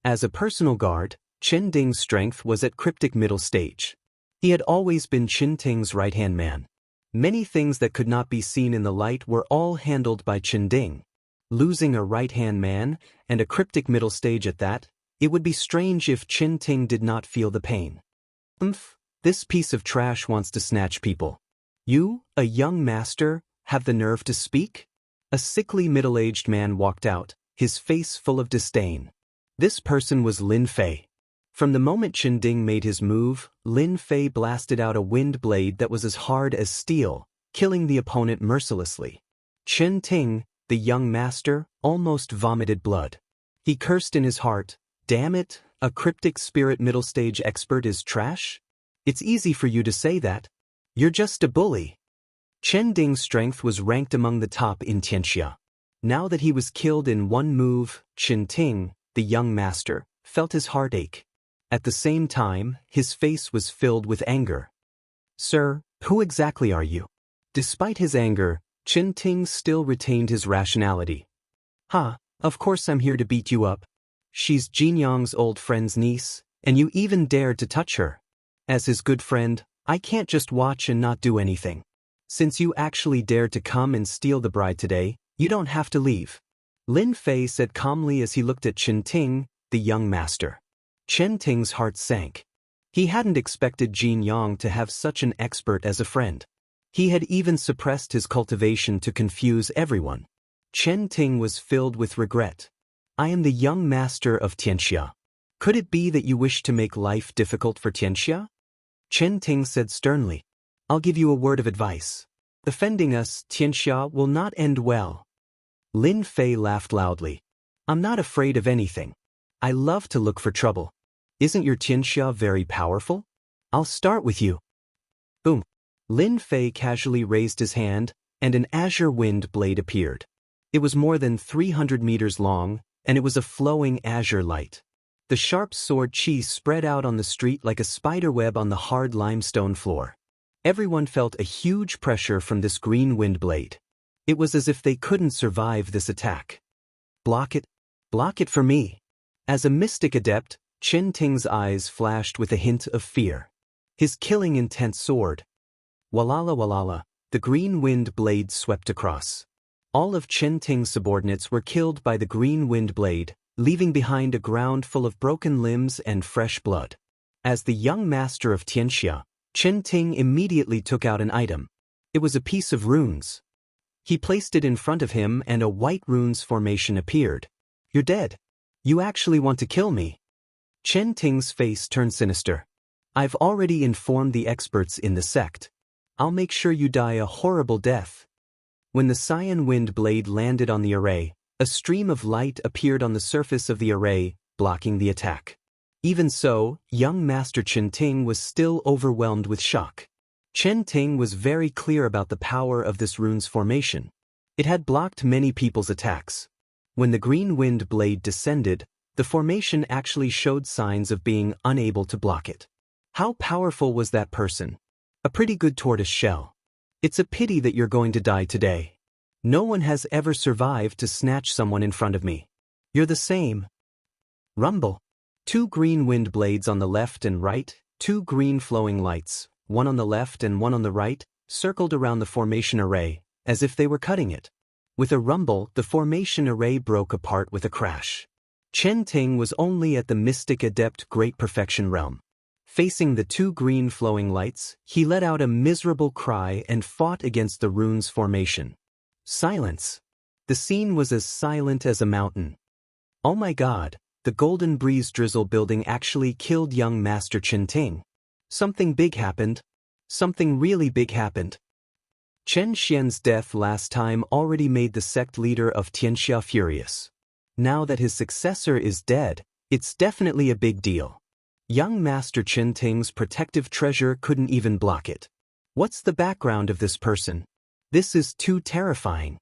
Speaker 1: As a personal guard, Chen Ding's strength was at cryptic middle stage. He had always been Chen Ding's right-hand man. Many things that could not be seen in the light were all handled by Chen Ding. Losing a right-hand man, and a cryptic middle stage at that, it would be strange if Chen Ding did not feel the pain. This piece of trash wants to snatch people. You, a young master, have the nerve to speak? A sickly middle-aged man walked out, his face full of disdain. This person was Lin Fei. From the moment Chen Ding made his move, Lin Fei blasted out a wind blade that was as hard as steel, killing the opponent mercilessly. Chen Ding, the young master, almost vomited blood. He cursed in his heart, Damn it, a cryptic spirit middle stage expert is trash? It's easy for you to say that. You're just a bully. Chen Ding's strength was ranked among the top in Xianxia. Now that he was killed in one move, Chen Ding, the young master, felt his heart ache. At the same time, his face was filled with anger. Sir, who exactly are you? Despite his anger, Chen Ding still retained his rationality. Of course I'm here to beat you up. She's Jinyang's old friend's niece, and you even dared to touch her. As his good friend, I can't just watch and not do anything. Since you actually dared to come and steal the bride today, you don't have to leave. Lin Fei said calmly as he looked at Chen Ding, the young master. Chen Ding's heart sank. He hadn't expected Jinyang to have such an expert as a friend. He had even suppressed his cultivation to confuse everyone. Chen Ding was filled with regret. I am the young master of Xianxia. Could it be that you wish to make life difficult for Xianxia? Chen Ding said sternly. I'll give you a word of advice. Offending us, Xianxia, will not end well. Lin Fei laughed loudly. I'm not afraid of anything. I love to look for trouble. Isn't your Xianxia very powerful? I'll start with you. Boom. Lin Fei casually raised his hand, and an azure wind blade appeared. It was more than 300 meters long, and it was a flowing azure light. The sharp sword chi spread out on the street like a spiderweb on the hard limestone floor. Everyone felt a huge pressure from this green wind blade. It was as if they couldn't survive this attack. Block it. Block it for me. As a mystic adept, Chen Ding's eyes flashed with a hint of fear. His killing intent soared. Walala walala, the green wind blade swept across. All of Chen Ding's subordinates were killed by the green wind blade, leaving behind a ground full of broken limbs and fresh blood. As the young master of Xianxia, Chen Ding immediately took out an item. It was a piece of runes. He placed it in front of him and a white runes formation appeared. You're dead. You actually want to kill me? Chen Ding's face turned sinister. I've already informed the experts in the sect. I'll make sure you die a horrible death. When the cyan wind blade landed on the array, a stream of light appeared on the surface of the array, blocking the attack. Even so, young Master Chen Ding was still overwhelmed with shock. Chen Ding was very clear about the power of this rune's formation. It had blocked many people's attacks. When the green wind blade descended, the formation actually showed signs of being unable to block it. How powerful was that person? A pretty good tortoise shell. It's a pity that you're going to die today. No one has ever survived to snatch someone in front of me. You're the same. Rumble. 2 green wind blades on the left and right, 2 green flowing lights, one on the left and one on the right, circled around the formation array, as if they were cutting it. With a rumble, the formation array broke apart with a crash. Chen Ting was only at the Mystic Adept Great Perfection realm. Facing the 2 green flowing lights, he let out a miserable cry and fought against the rune's formation. Silence. The scene was as silent as a mountain. Oh my god, the Golden Breeze Drizzle building actually killed young Master Chen Ting. Something big happened. Something really big happened. Chen Xian's death last time already made the sect leader of Xianxia furious. Now that his successor is dead, it's definitely a big deal. Young Master Chen Ting's protective treasure couldn't even block it. What's the background of this person? This is too terrifying.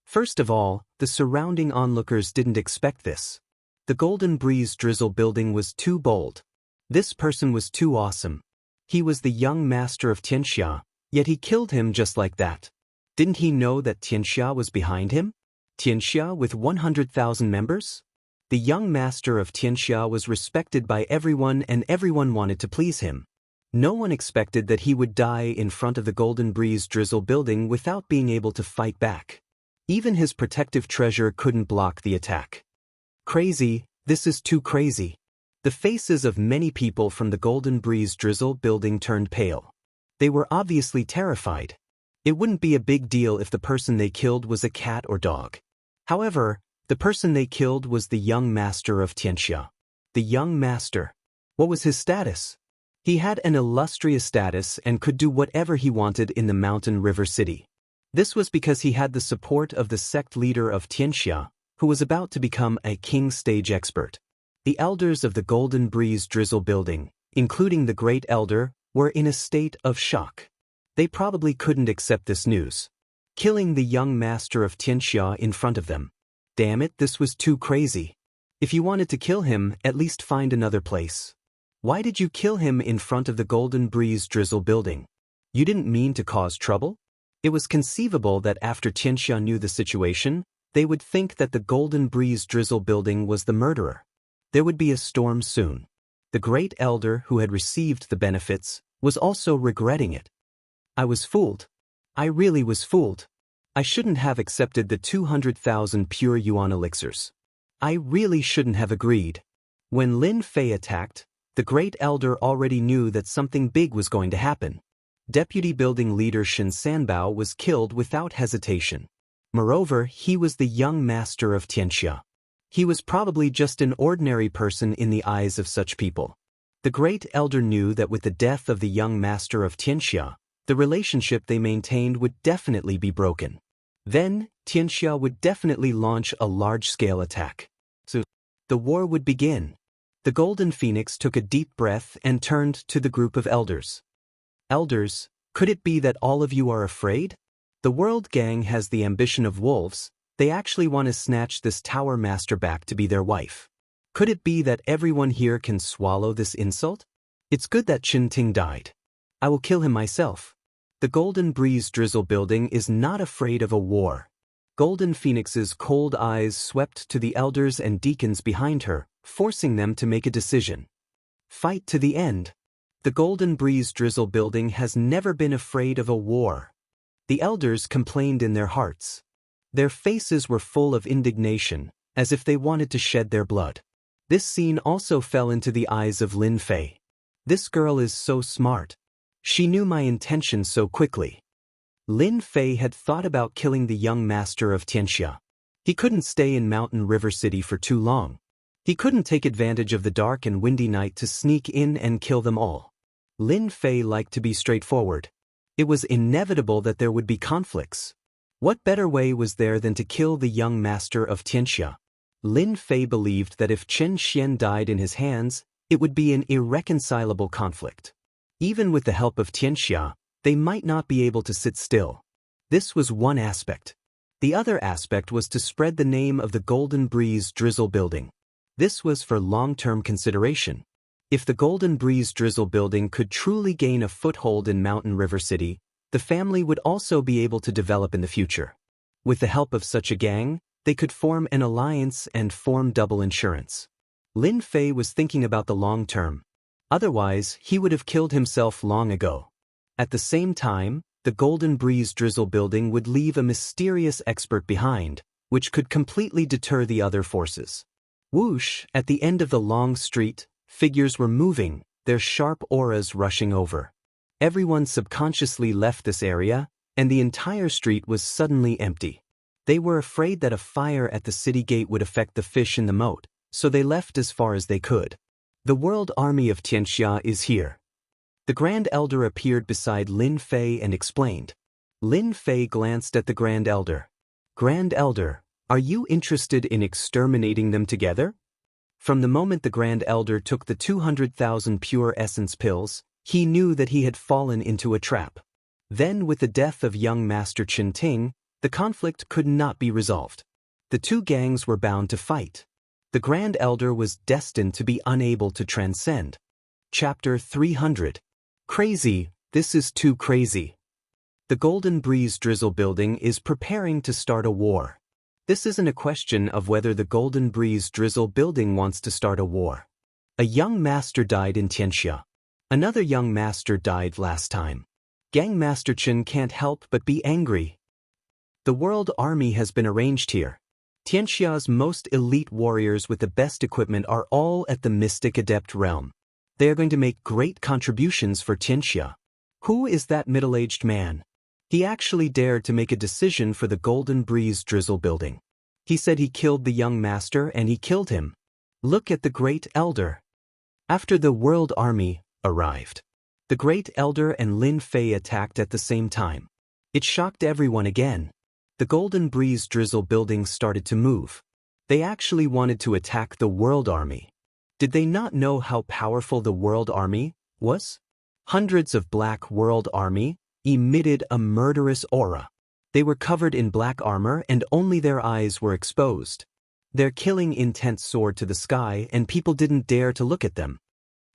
Speaker 1: First of all, the surrounding onlookers didn't expect this. The Golden Breeze Drizzle building was too bold. This person was too awesome. He was the young master of Xianxia, yet he killed him just like that. Didn't he know that Xianxia was behind him? Xianxia with 100,000 members? The young master of Xianxia was respected by everyone and everyone wanted to please him. No one expected that he would die in front of the Golden Breeze Drizzle building without being able to fight back. Even his protective treasure couldn't block the attack. Crazy, this is too crazy. The faces of many people from the Golden Breeze Drizzle building turned pale. They were obviously terrified. It wouldn't be a big deal if the person they killed was a cat or dog. However, the person they killed was the young master of Xianxia. The young master. What was his status? He had an illustrious status and could do whatever he wanted in the Mountain River City. This was because he had the support of the sect leader of Xianxia, who was about to become a king stage expert. The elders of the Golden Breeze Drizzle building, including the Great Elder, were in a state of shock. They probably couldn't accept this news. Killing the young master of Xianxia in front of them. Damn it, this was too crazy. If you wanted to kill him, at least find another place. Why did you kill him in front of the Golden Breeze Drizzle building? You didn't mean to cause trouble? It was conceivable that after Xianxia knew the situation, they would think that the Golden Breeze Drizzle building was the murderer. There would be a storm soon. The Great Elder, who had received the benefits, was also regretting it. I was fooled. I really was fooled. I shouldn't have accepted the 200,000 pure yuan elixirs. I really shouldn't have agreed. When Lin Fei attacked, the Great Elder already knew that something big was going to happen. Deputy Building Leader Shen Sanbao was killed without hesitation. Moreover, he was the young master of Xianxia. He was probably just an ordinary person in the eyes of such people. The Great Elder knew that with the death of the young master of Xianxia, the relationship they maintained would definitely be broken. Then, Xianxia would definitely launch a large-scale attack. So, the war would begin. The Golden Phoenix took a deep breath and turned to the group of elders. Elders, could it be that all of you are afraid? The World Gang has the ambition of wolves. They actually want to snatch this Tower Master back to be their wife. Could it be that everyone here can swallow this insult? It's good that Chen Ting died. I will kill him myself. The Golden Breeze Drizzle building is not afraid of a war. Golden Phoenix's cold eyes swept to the elders and deacons behind her, forcing them to make a decision. Fight to the end. The Golden Breeze Drizzle building has never been afraid of a war. The elders complained in their hearts. Their faces were full of indignation, as if they wanted to shed their blood. This scene also fell into the eyes of Lin Fei. This girl is so smart. She knew my intention so quickly. Lin Fei had thought about killing the young master of Xianxia. He couldn't stay in Mountain River City for too long. He couldn't take advantage of the dark and windy night to sneak in and kill them all. Lin Fei liked to be straightforward. It was inevitable that there would be conflicts. What better way was there than to kill the young master of Xianxia? Lin Fei believed that if Chen Xian died in his hands, it would be an irreconcilable conflict. Even with the help of Xianxia, they might not be able to sit still. This was one aspect. The other aspect was to spread the name of the Golden Breeze Drizzle building. This was for long-term consideration. If the Golden Breeze Drizzle building could truly gain a foothold in Mountain River City, the family would also be able to develop in the future. With the help of such a gang, they could form an alliance and form double insurance. Lin Fei was thinking about the long term. Otherwise, he would have killed himself long ago. At the same time, the Golden Breeze Drizzle building would leave a mysterious expert behind, which could completely deter the other forces. Whoosh, at the end of the long street, figures were moving, their sharp auras rushing over. Everyone subconsciously left this area, and the entire street was suddenly empty. They were afraid that a fire at the city gate would affect the fish in the moat, so they left as far as they could. The world army of Xianxia is here. The Grand Elder appeared beside Lin Fei and explained. Lin Fei glanced at the Grand Elder. Grand Elder, are you interested in exterminating them together? From the moment the Grand Elder took the 200,000 pure essence pills, he knew that he had fallen into a trap. Then, with the death of young Master Chen Ting, the conflict could not be resolved. The two gangs were bound to fight. The Grand Elder was destined to be unable to transcend. Chapter 300. Crazy, this is too crazy. The Golden Breeze Drizzle building is preparing to start a war. This isn't a question of whether the Golden Breeze Drizzle building wants to start a war. A young master died in Xianxia. Another young master died last time. Gang Master Chen can't help but be angry. The world army has been arranged here. Xianxia's most elite warriors with the best equipment are all at the Mystic Adept realm. They are going to make great contributions for Xianxia. Who is that middle-aged man? He actually dared to make a decision for the Golden Breeze Drizzle building. He said he killed the young master and he killed him. Look at the Great Elder. After the world army arrived, the Great Elder and Lin Fei attacked at the same time. It shocked everyone again. The Golden Breeze Drizzle building started to move. They actually wanted to attack the world army. Did they not know how powerful the world army was? Hundreds of black world army emitted a murderous aura. They were covered in black armor and only their eyes were exposed. Their killing intent soared to the sky and people didn't dare to look at them.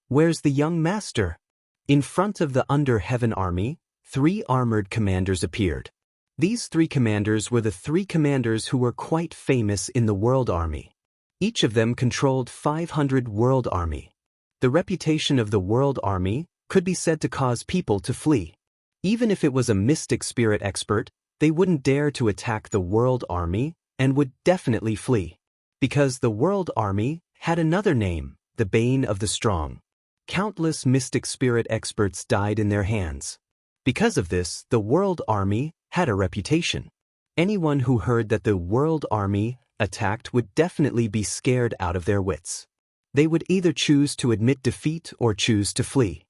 Speaker 1: Where's the young master? In front of the Under Heaven army, 3 armored commanders appeared. These 3 commanders were the 3 commanders who were quite famous in the world army. Each of them controlled 500 world army. The reputation of the world army could be said to cause people to flee. Even if it was a mystic spirit expert, they wouldn't dare to attack the world army and would definitely flee. Because the world army had another name, the Bane of the Strong. Countless mystic spirit experts died in their hands. Because of this, the world army had a reputation. Anyone who heard that the world army attacked would definitely be scared out of their wits. They would either choose to admit defeat or choose to flee.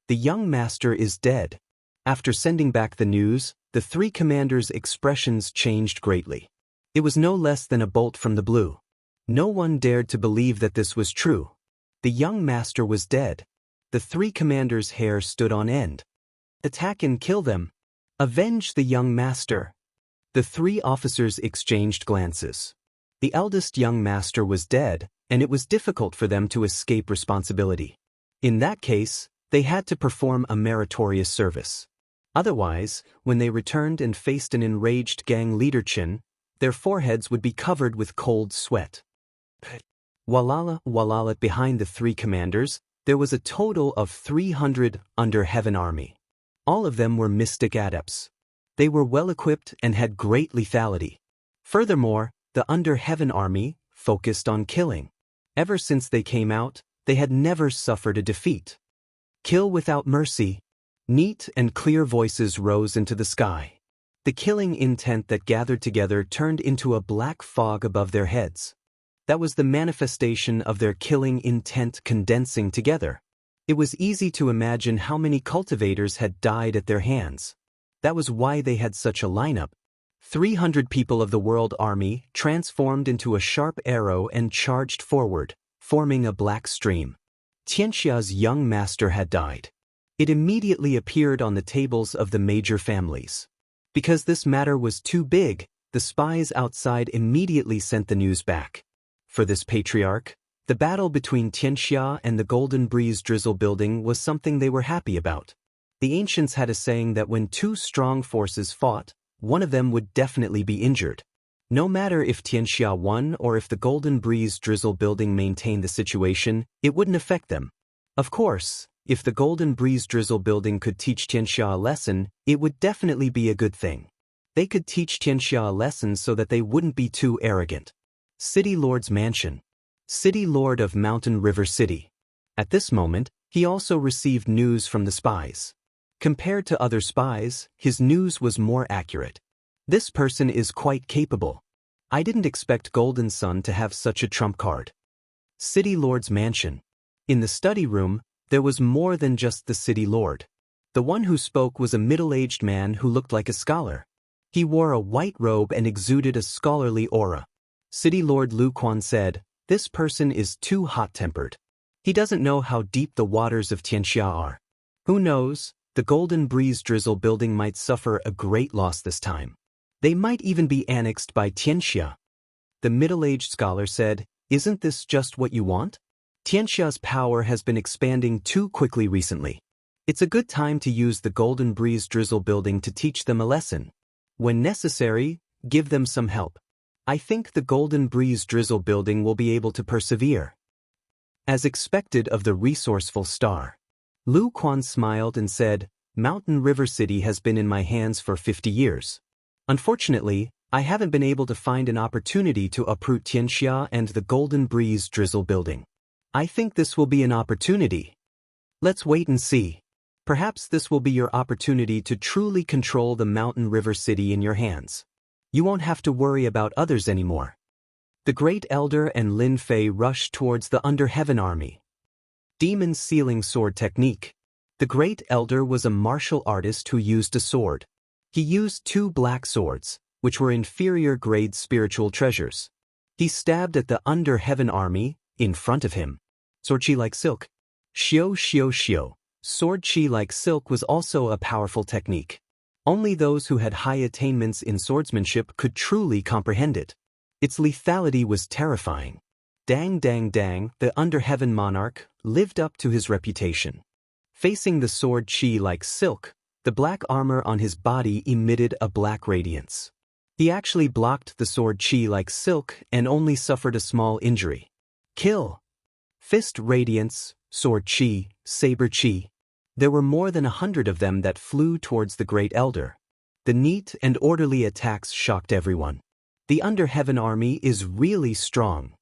Speaker 1: The young master is dead. After sending back the news, the 3 commanders' expressions changed greatly. It was no less than a bolt from the blue. No one dared to believe that this was true. The young master was dead. The 3 commanders' hair stood on end. Attack and kill them. Avenge the young master. The 3 officers exchanged glances. The eldest young master was dead, and it was difficult for them to escape responsibility. In that case, they had to perform a meritorious service. Otherwise, when they returned and faced an enraged gang leader Chen, their foreheads would be covered with cold sweat. Walala behind the 3 commanders, there was a total of 300 Under Heaven army. All of them were mystic adepts. They were well-equipped and had great lethality. Furthermore, the Under Heaven army focused on killing. Ever since they came out, they had never suffered a defeat. Kill without mercy. Neat and clear voices rose into the sky. The killing intent that gathered together turned into a black fog above their heads. That was the manifestation of their killing intent condensing together. It was easy to imagine how many cultivators had died at their hands. That was why they had such a lineup. 300 people of the world army transformed into a sharp arrow and charged forward, forming a black stream. Xianxia's young master had died. It immediately appeared on the tables of the major families. Because this matter was too big, the spies outside immediately sent the news back. For this patriarch, the battle between Xianxia and the Golden Breeze Drizzle building was something they were happy about. The ancients had a saying that when 2 strong forces fought, one of them would definitely be injured. No matter if Xianxia won or if the Golden Breeze Drizzle building maintained the situation, it wouldn't affect them. Of course, if the Golden Breeze Drizzle building could teach Xianxia a lesson, it would definitely be a good thing. They could teach Xianxia a lesson so that they wouldn't be too arrogant. City Lord's Mansion. City Lord of Mountain River City. At this moment, he also received news from the spies. Compared to other spies, his news was more accurate. This person is quite capable. I didn't expect Golden Sun to have such a trump card. City Lord's Mansion. In the study room, there was more than just the City Lord. The one who spoke was a middle-aged man who looked like a scholar. He wore a white robe and exuded a scholarly aura. City Lord Lu Quan said, "This person is too hot-tempered. He doesn't know how deep the waters of Xianxia are. Who knows, the Golden Breeze Drizzle building might suffer a great loss this time. They might even be annexed by Xianxia." The middle-aged scholar said, "Isn't this just what you want? Xianxia's power has been expanding too quickly recently. It's a good time to use the Golden Breeze Drizzle building to teach them a lesson. When necessary, give them some help. I think the Golden Breeze Drizzle building will be able to persevere." As expected of the resourceful star, Lu Quan smiled and said, "Mountain River City has been in my hands for 50 years. Unfortunately, I haven't been able to find an opportunity to uproot Xianxia and the Golden Breeze Drizzle building. I think this will be an opportunity. Let's wait and see. Perhaps this will be your opportunity to truly control the Mountain River City in your hands. You won't have to worry about others anymore." The Great Elder and Lin Fei rushed towards the Under Heaven army. Demon Sealing Sword Technique. The Great Elder was a martial artist who used a sword. He used 2 black swords, which were inferior grade spiritual treasures. He stabbed at the Under Heaven army, in front of him. Sword chi like silk. Xiao xiao xiao. Sword chi like silk was also a powerful technique. Only those who had high attainments in swordsmanship could truly comprehend it. Its lethality was terrifying. Dang dang dang, the Under Heaven monarch lived up to his reputation. Facing the sword chi like silk, the black armor on his body emitted a black radiance. He actually blocked the sword chi like silk and only suffered a small injury. Kill. Fist radiance, sword chi, saber chi. There were more than 100 of them that flew towards the Great Elder. The neat and orderly attacks shocked everyone. The Under Heaven army is really strong.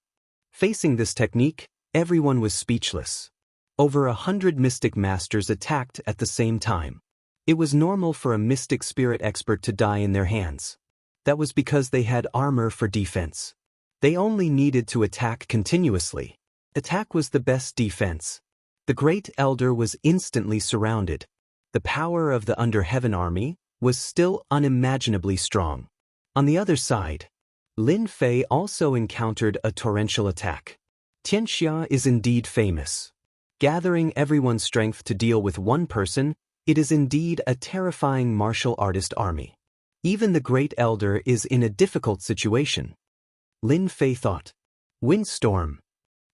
Speaker 1: Facing this technique, everyone was speechless. Over 100 mystic masters attacked at the same time. It was normal for a mystic spirit expert to die in their hands. That was because they had armor for defense. They only needed to attack continuously. Attack was the best defense. The Great Elder was instantly surrounded. The power of the Under Heaven army was still unimaginably strong. On the other side, Lin Fei also encountered a torrential attack. Xianxia is indeed famous. Gathering everyone's strength to deal with one person, it is indeed a terrifying martial artist army. Even the Great Elder is in a difficult situation. Lin Fei thought. Windstorm.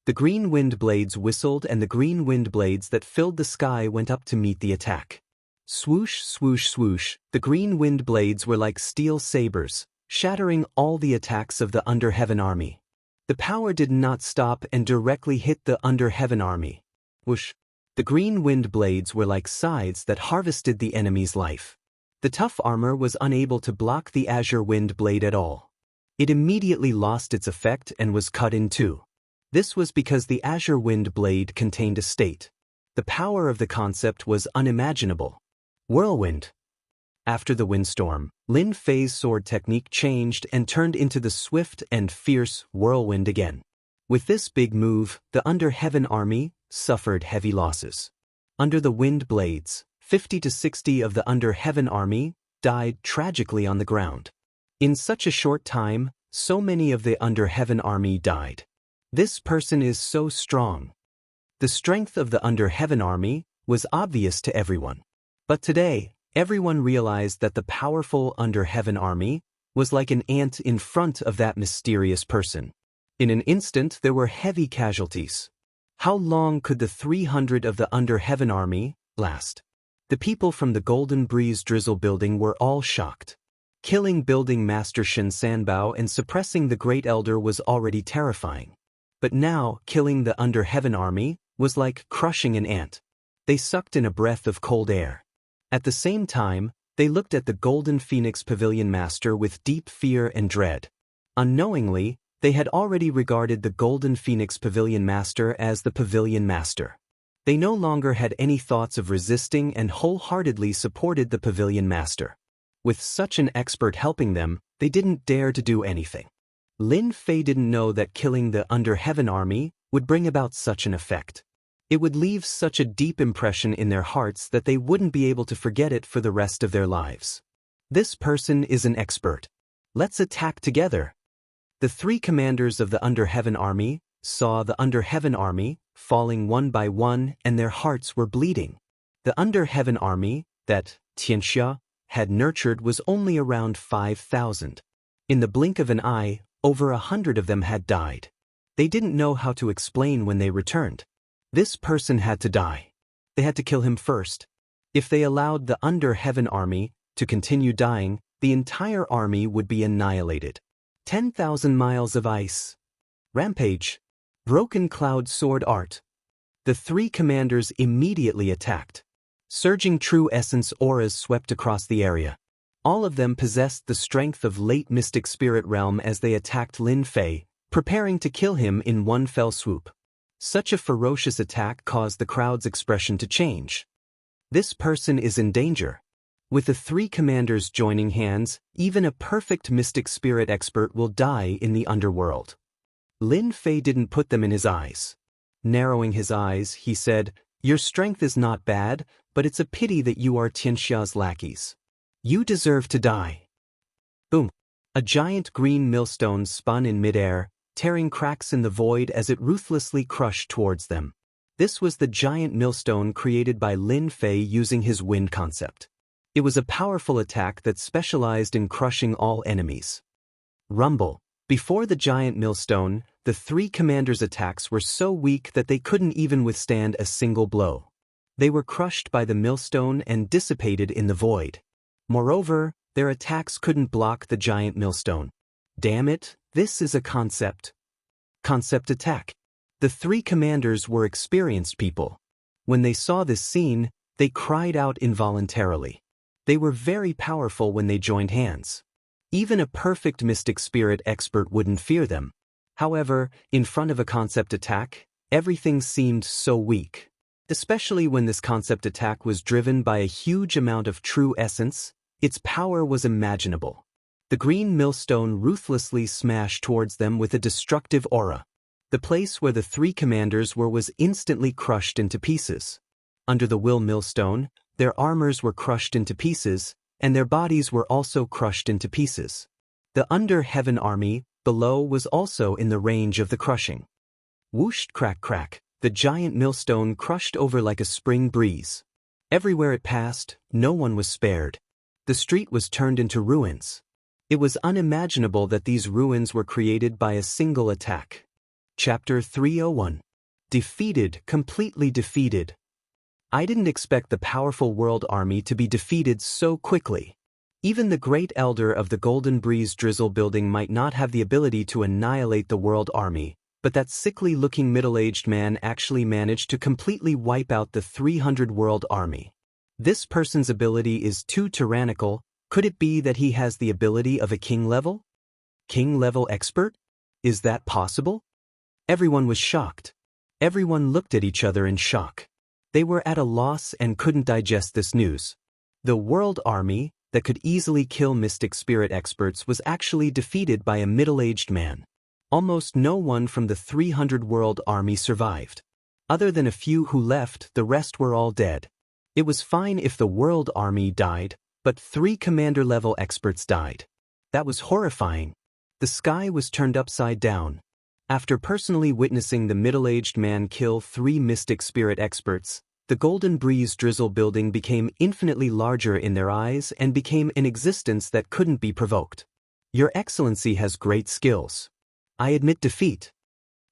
Speaker 1: The green wind blades whistled and the green wind blades that filled the sky went up to meet the attack. Swoosh, swoosh, swoosh, the green wind blades were like steel sabers, shattering all the attacks of the Under Heaven army. The power did not stop and directly hit the Under Heaven army. Whoosh. The green wind blades were like scythes that harvested the enemy's life. The tough armor was unable to block the azure wind blade at all. It immediately lost its effect and was cut in two. This was because the azure wind blade contained a state. The power of the concept was unimaginable. Whirlwind. After the windstorm, Lin Fei's sword technique changed and turned into the swift and fierce whirlwind again. With this big move, the Under Heaven army suffered heavy losses. Under the wind blades, 50 to 60 of the Under Heaven army died tragically on the ground. In such a short time, so many of the Under Heaven army died. This person is so strong. The strength of the Under Heaven army was obvious to everyone. But today, everyone realized that the powerful Under Heaven army was like an ant in front of that mysterious person. In an instant, there were heavy casualties. How long could the 300 of the Under Heaven army last? The people from the Golden Breeze Drizzle building were all shocked. Killing building master Xianxia and suppressing the Great Elder was already terrifying. But now, killing the Under Heaven army was like crushing an ant. They sucked in a breath of cold air. At the same time, they looked at the Golden Phoenix Pavilion Master with deep fear and dread. Unknowingly, they had already regarded the Golden Phoenix Pavilion Master as the Pavilion Master. They no longer had any thoughts of resisting and wholeheartedly supported the Pavilion Master. With such an expert helping them, they didn't dare to do anything. Lin Fei didn't know that killing the Under Heaven army would bring about such an effect. It would leave such a deep impression in their hearts that they wouldn't be able to forget it for the rest of their lives. This person is an expert. Let's attack together. The three commanders of the Under Heaven army saw the Under Heaven army falling one by one, and their hearts were bleeding. The Under Heaven army that Xianxia had nurtured was only around 5,000. In the blink of an eye, over 100 of them had died. They didn't know how to explain when they returned. This person had to die. They had to kill him first. If they allowed the Under Heaven army to continue dying, the entire army would be annihilated. 10,000 miles of ice. Rampage. Broken Cloud Sword Art. The three commanders immediately attacked. Surging true essence auras swept across the area. All of them possessed the strength of late mystic spirit realm as they attacked Lin Fei, preparing to kill him in one fell swoop. Such a ferocious attack caused the crowd's expression to change. This person is in danger. With the three commanders joining hands, even a perfect mystic spirit expert will die in the underworld. Lin Fei didn't put them in his eyes. Narrowing his eyes, he said, "Your strength is not bad, but it's a pity that you are Xianxia's lackeys. You deserve to die." Boom! A giant green millstone spun in midair, tearing cracks in the void as it ruthlessly crushed towards them. This was the giant millstone created by Lin Fei using his wind concept. It was a powerful attack that specialized in crushing all enemies. Rumble. Before the giant millstone, the three commanders' attacks were so weak that they couldn't even withstand a single blow. They were crushed by the millstone and dissipated in the void. Moreover, their attacks couldn't block the giant millstone. Damn it, this is a concept. Concept attack. The three commanders were experienced people. When they saw this scene, they cried out involuntarily. They were very powerful when they joined hands. Even a perfect mystic spirit expert wouldn't fear them. However, in front of a concept attack, everything seemed so weak. Especially when this concept attack was driven by a huge amount of true essence, its power was imaginable. The green millstone ruthlessly smashed towards them with a destructive aura. The place where the three commanders were was instantly crushed into pieces. Under the will millstone, their armors were crushed into pieces, and their bodies were also crushed into pieces. The Under Heaven army below was also in the range of the crushing. Whoosh, crack, crack, the giant millstone crushed over like a spring breeze. Everywhere it passed, no one was spared. The street was turned into ruins. It was unimaginable that these ruins were created by a single attack. Chapter 301. Defeated, completely defeated. I didn't expect the powerful world army to be defeated so quickly. Even the great elder of the Golden Breeze Drizzle building might not have the ability to annihilate the world army, but that sickly-looking middle-aged man actually managed to completely wipe out the 300 world army. This person's ability is too tyrannical. Could it be that he has the ability of a king level? King level expert? Is that possible? Everyone was shocked. Everyone looked at each other in shock. They were at a loss and couldn't digest this news. The world army that could easily kill mystic spirit experts was actually defeated by a middle-aged man. Almost no one from the 300 world army survived. Other than a few who left, the rest were all dead. It was fine if the world army died, but 3 commander-level experts died. That was horrifying. The sky was turned upside down. After personally witnessing the middle-aged man kill 3 mystic spirit experts, the Golden Breeze Drizzle building became infinitely larger in their eyes and became an existence that couldn't be provoked. Your Excellency has great skills. I admit defeat.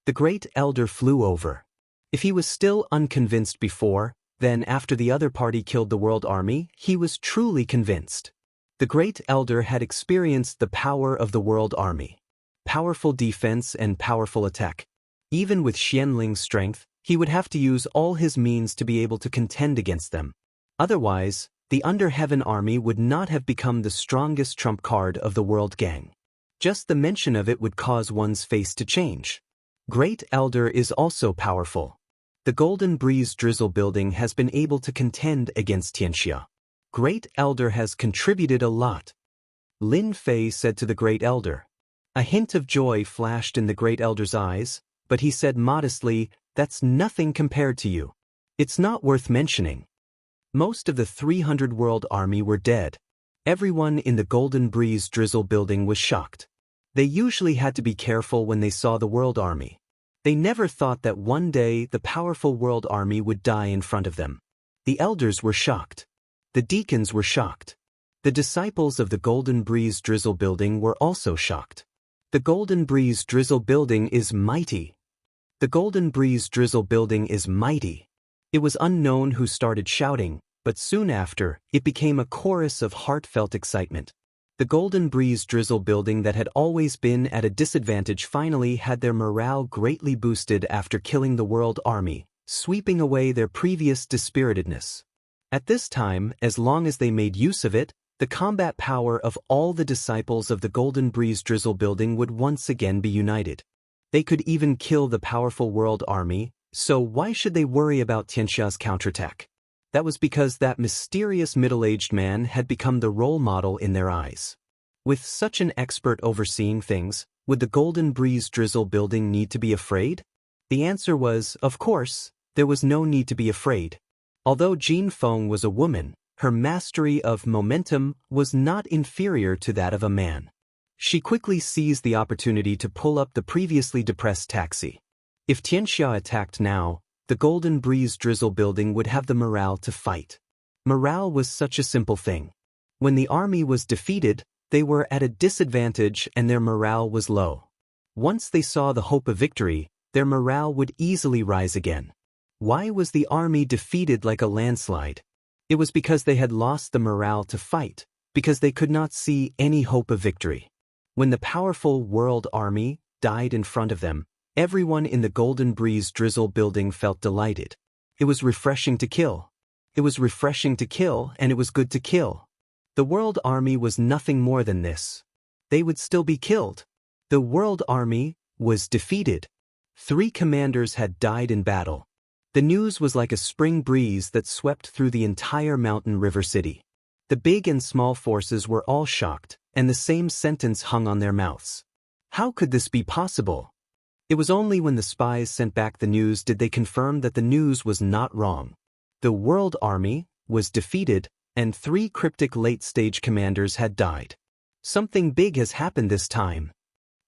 Speaker 1: The great elder flew over. If he was still unconvinced before, then after the other party killed the world army, he was truly convinced. The Great Elder had experienced the power of the world army. Powerful defense and powerful attack. Even with Xianling's strength, he would have to use all his means to be able to contend against them. Otherwise, the Under Heaven army would not have become the strongest trump card of the world gang. Just the mention of it would cause one's face to change. Great Elder is also powerful. The Golden Breeze Drizzle building has been able to contend against Xianxia. Great Elder has contributed a lot. Lin Fei said to the Great Elder. A hint of joy flashed in the Great Elder's eyes, but he said modestly, "That's nothing compared to you. It's not worth mentioning." Most of the 300 world army were dead. Everyone in the Golden Breeze Drizzle building was shocked. They usually had to be careful when they saw the world army. They never thought that one day the powerful world army would die in front of them. The elders were shocked. The deacons were shocked. The disciples of the Golden Breeze Drizzle building were also shocked. The Golden Breeze Drizzle building is mighty. The Golden Breeze Drizzle building is mighty. It was unknown who started shouting, but soon after, it became a chorus of heartfelt excitement. The Golden Breeze Drizzle building that had always been at a disadvantage finally had their morale greatly boosted after killing the world army, sweeping away their previous dispiritedness. At this time, as long as they made use of it, the combat power of all the disciples of the Golden Breeze Drizzle building would once again be united. They could even kill the powerful world army, so why should they worry about Xianxia's counterattack? That was because that mysterious middle-aged man had become the role model in their eyes. With such an expert overseeing things, would the Golden Breeze Drizzle building need to be afraid? The answer was, of course, there was no need to be afraid. Although Jin Feng was a woman, her mastery of momentum was not inferior to that of a man. She quickly seized the opportunity to pull up the previously depressed taxi. If Xianxia attacked now, the Golden Breeze Drizzle building would have the morale to fight. Morale was such a simple thing. When the army was defeated, they were at a disadvantage and their morale was low. Once they saw the hope of victory, their morale would easily rise again. Why was the army defeated like a landslide? It was because they had lost the morale to fight, because they could not see any hope of victory. When the powerful world army died in front of them, everyone in the Golden Breeze Drizzle building felt delighted. It was refreshing to kill. It was refreshing to kill, and it was good to kill. The world army was nothing more than this. They would still be killed. The world army was defeated. 3 commanders had died in battle. The news was like a spring breeze that swept through the entire mountain river city. The big and small forces were all shocked, and the same sentence hung on their mouths. How could this be possible? It was only when the spies sent back the news did they confirm that the news was not wrong. The world army was defeated, and 3 cryptic late-stage commanders had died. Something big has happened this time.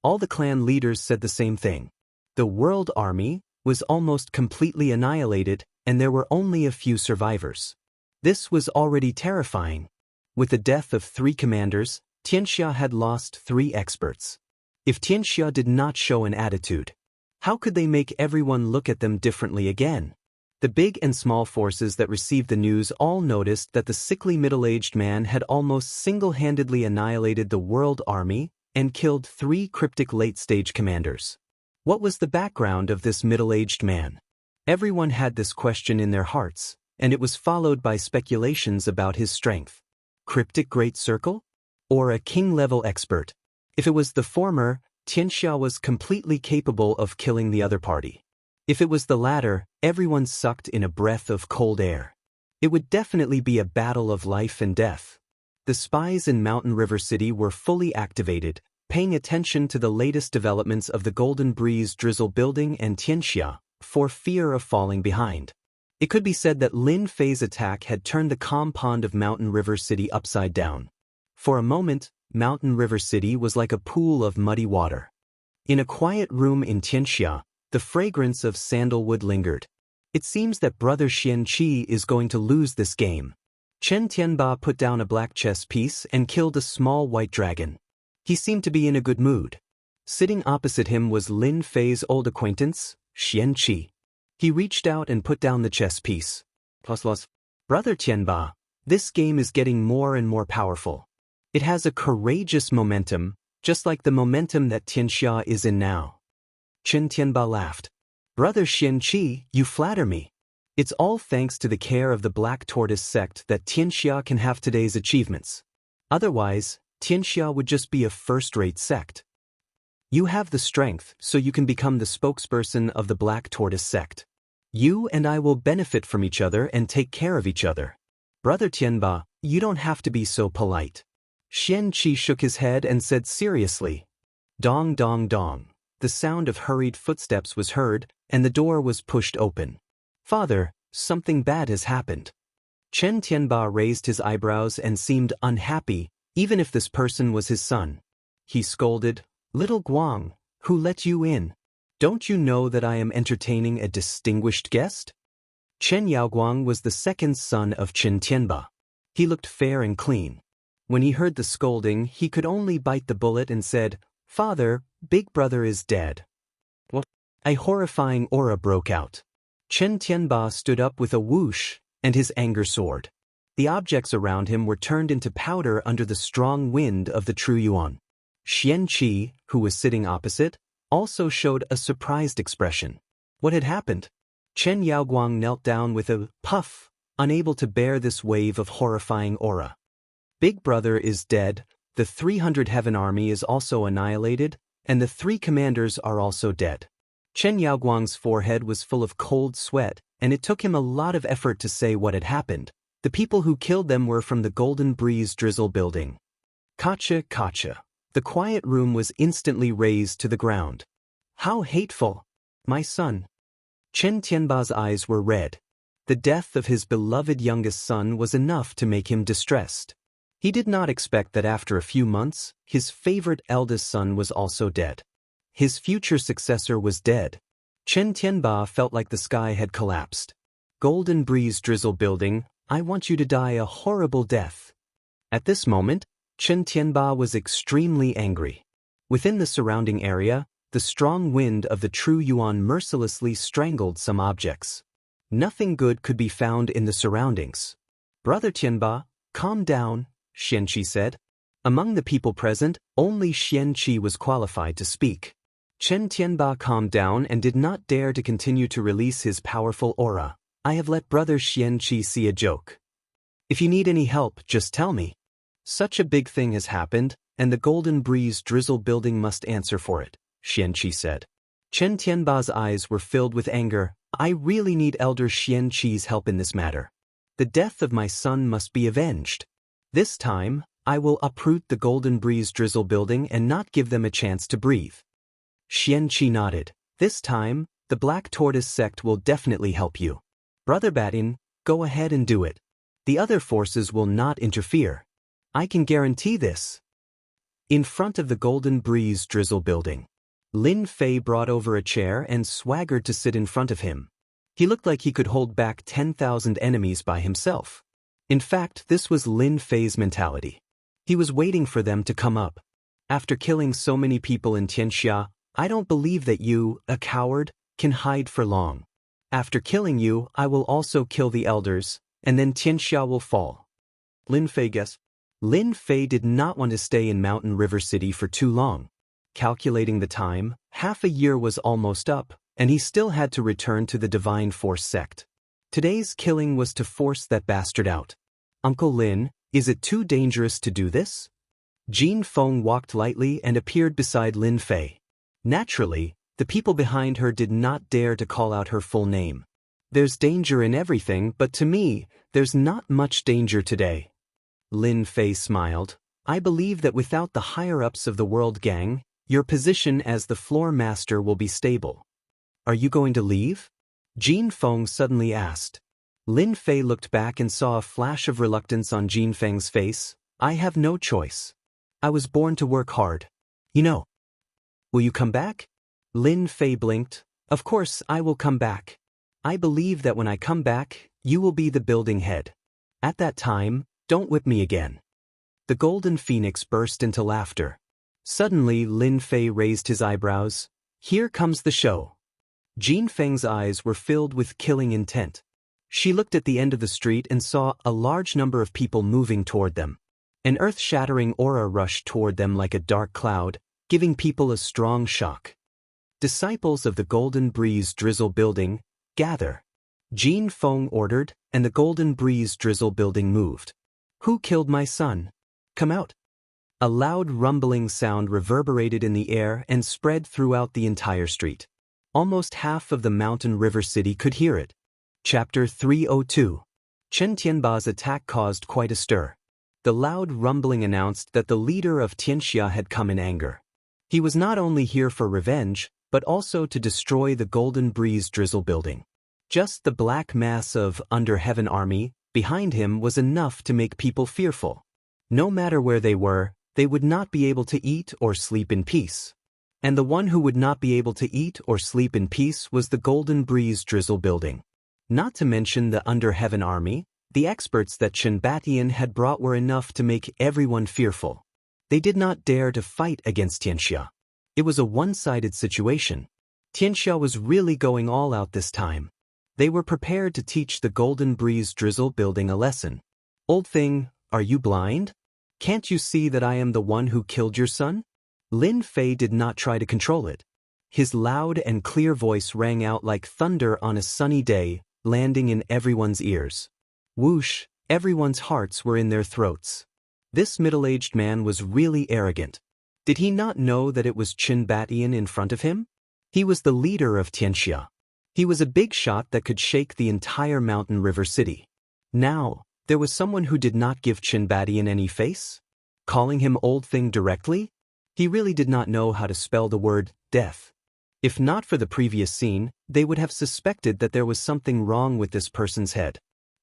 Speaker 1: All the clan leaders said the same thing. The world army was almost completely annihilated, and there were only a few survivors. This was already terrifying. With the death of 3 commanders, Xianxia had lost 3 experts. If Xianxia did not show an attitude, how could they make everyone look at them differently again? The big and small forces that received the news all noticed that the sickly middle-aged man had almost single-handedly annihilated the world army and killed 3 cryptic late-stage commanders. What was the background of this middle-aged man? Everyone had this question in their hearts, and it was followed by speculations about his strength. Cryptic Great Circle? Or a king-level expert? If it was the former, Xianxia was completely capable of killing the other party. If it was the latter, everyone sucked in a breath of cold air. It would definitely be a battle of life and death. The spies in Mountain River City were fully activated, paying attention to the latest developments of the Golden Breeze Drizzle building and Xianxia, for fear of falling behind. It could be said that Lin Fei's attack had turned the calm pond of Mountain River City upside down. For a moment, Mountain River City was like a pool of muddy water. In a quiet room in Xianxia, the fragrance of sandalwood lingered. It seems that Brother Xianqi is going to lose this game. Chen Tianba put down a black chess piece and killed a small white dragon. He seemed to be in a good mood. Sitting opposite him was Lin Fei's old acquaintance, Xianqi. He reached out and put down the chess piece. Brother Tianba, this game is getting more and more powerful. It has a courageous momentum, just like the momentum that Xianxia is in now. Chen Tianba laughed. Brother Xianqi, you flatter me. It's all thanks to the care of the Black Tortoise sect that Xianxia can have today's achievements. Otherwise, Xianxia would just be a first-rate sect. You have the strength, so you can become the spokesperson of the Black Tortoise sect. You and I will benefit from each other and take care of each other. Brother Tianba, you don't have to be so polite. Xianqi shook his head and said seriously. Dong dong dong. The sound of hurried footsteps was heard, and the door was pushed open. Father, something bad has happened. Chen Tianba raised his eyebrows and seemed unhappy, even if this person was his son. He scolded, Little Guang, who let you in? Don't you know that I am entertaining a distinguished guest? Chen Yaoguang was the second son of Chen Tianba. He looked fair and clean. When he heard the scolding, he could only bite the bullet and said, Father, big brother is dead. What? A horrifying aura broke out. Chen Tianba stood up with a whoosh, and his anger soared. The objects around him were turned into powder under the strong wind of the true yuan. Xianqi, who was sitting opposite, also showed a surprised expression. What had happened? Chen Yaoguang knelt down with a puff, unable to bear this wave of horrifying aura. Big brother is dead, the 300 Heaven Army is also annihilated, and the 3 commanders are also dead. Chen Yaoguang's forehead was full of cold sweat, and it took him a lot of effort to say what had happened. The people who killed them were from the Golden Breeze Drizzle building. Kacha, kacha. The quiet room was instantly razed to the ground. How hateful! My son. Chen Tianba's eyes were red. The death of his beloved youngest son was enough to make him distressed. He did not expect that after a few months, his favorite eldest son was also dead. His future successor was dead. Chen Tianba felt like the sky had collapsed. Golden Breeze Drizzle building, I want you to die a horrible death. At this moment, Chen Tianba was extremely angry. Within the surrounding area, the strong wind of the true yuan mercilessly strangled some objects. Nothing good could be found in the surroundings. Brother Tianba, calm down, Xianqi said. Among the people present, only Xianqi was qualified to speak. Chen Tianba calmed down and did not dare to continue to release his powerful aura. I have let brother Xianqi see a joke. If you need any help, just tell me. Such a big thing has happened, and the Golden Breeze Drizzle building must answer for it, Xianqi said. Chen Tianba's eyes were filled with anger. I really need Elder Xianqi's help in this matter. The death of my son must be avenged. This time, I will uproot the Golden Breeze Drizzle building and not give them a chance to breathe. Xianqi nodded. This time, the Black Tortoise sect will definitely help you. Brother Batin, go ahead and do it. The other forces will not interfere. I can guarantee this. In front of the Golden Breeze Drizzle building, Lin Fei brought over a chair and swaggered to sit in front of him. He looked like he could hold back 10,000 enemies by himself. In fact, this was Lin Fei's mentality. He was waiting for them to come up. After killing so many people in Xianxia, I don't believe that you, a coward, can hide for long. After killing you, I will also kill the elders, and then Xianxia will fall. Lin Fei guessed. Lin Fei did not want to stay in Mountain River City for too long. Calculating the time, half a year was almost up, and he still had to return to the Divine Force sect. Today's killing was to force that bastard out. Uncle Lin, is it too dangerous to do this? Jin Feng walked lightly and appeared beside Lin Fei. Naturally, the people behind her did not dare to call out her full name. There's danger in everything, but to me, there's not much danger today. Lin Fei smiled. I believe that without the higher-ups of the World Gang, your position as the floor master will be stable. Are you going to leave? Jin Feng suddenly asked. Lin Fei looked back and saw a flash of reluctance on Jin Feng's face. I have no choice. I was born to work hard. You know. Will you come back? Lin Fei blinked. Of course I will come back. I believe that when I come back, you will be the building head. At that time, don't whip me again. The Golden Phoenix burst into laughter. Suddenly Lin Fei raised his eyebrows. Here comes the show. Jin Feng's eyes were filled with killing intent. She looked at the end of the street and saw a large number of people moving toward them. An earth-shattering aura rushed toward them like a dark cloud, giving people a strong shock. Disciples of the Golden Breeze Drizzle Building, gather. Jin Feng ordered, and the Golden Breeze Drizzle Building moved. Who killed my son? Come out. A loud rumbling sound reverberated in the air and spread throughout the entire street. Almost half of the mountain river city could hear it. Chapter 302. Chen Tianba's attack caused quite a stir. The loud rumbling announced that the leader of Xianxia had come in anger. He was not only here for revenge, but also to destroy the Golden Breeze Drizzle Building. Just the black mass of Under Heaven army behind him was enough to make people fearful. No matter where they were, they would not be able to eat or sleep in peace. And the one who would not be able to eat or sleep in peace was the Golden Breeze Drizzle Building. Not to mention the Under Heaven army, the experts that Chen Batian had brought were enough to make everyone fearful. They did not dare to fight against Xianxia. It was a one-sided situation. Xianxia was really going all out this time. They were prepared to teach the Golden Breeze Drizzle Building a lesson. Old thing, are you blind? Can't you see that I am the one who killed your son? Lin Fei did not try to control it. His loud and clear voice rang out like thunder on a sunny day, landing in everyone's ears. Whoosh, everyone's hearts were in their throats. This middle-aged man was really arrogant. Did he not know that it was Chen Batian in front of him? He was the leader of Xianxia. He was a big shot that could shake the entire mountain river city. Now, there was someone who did not give Chen Batian any face? Calling him old thing directly? He really did not know how to spell the word death. If not for the previous scene, they would have suspected that there was something wrong with this person's head.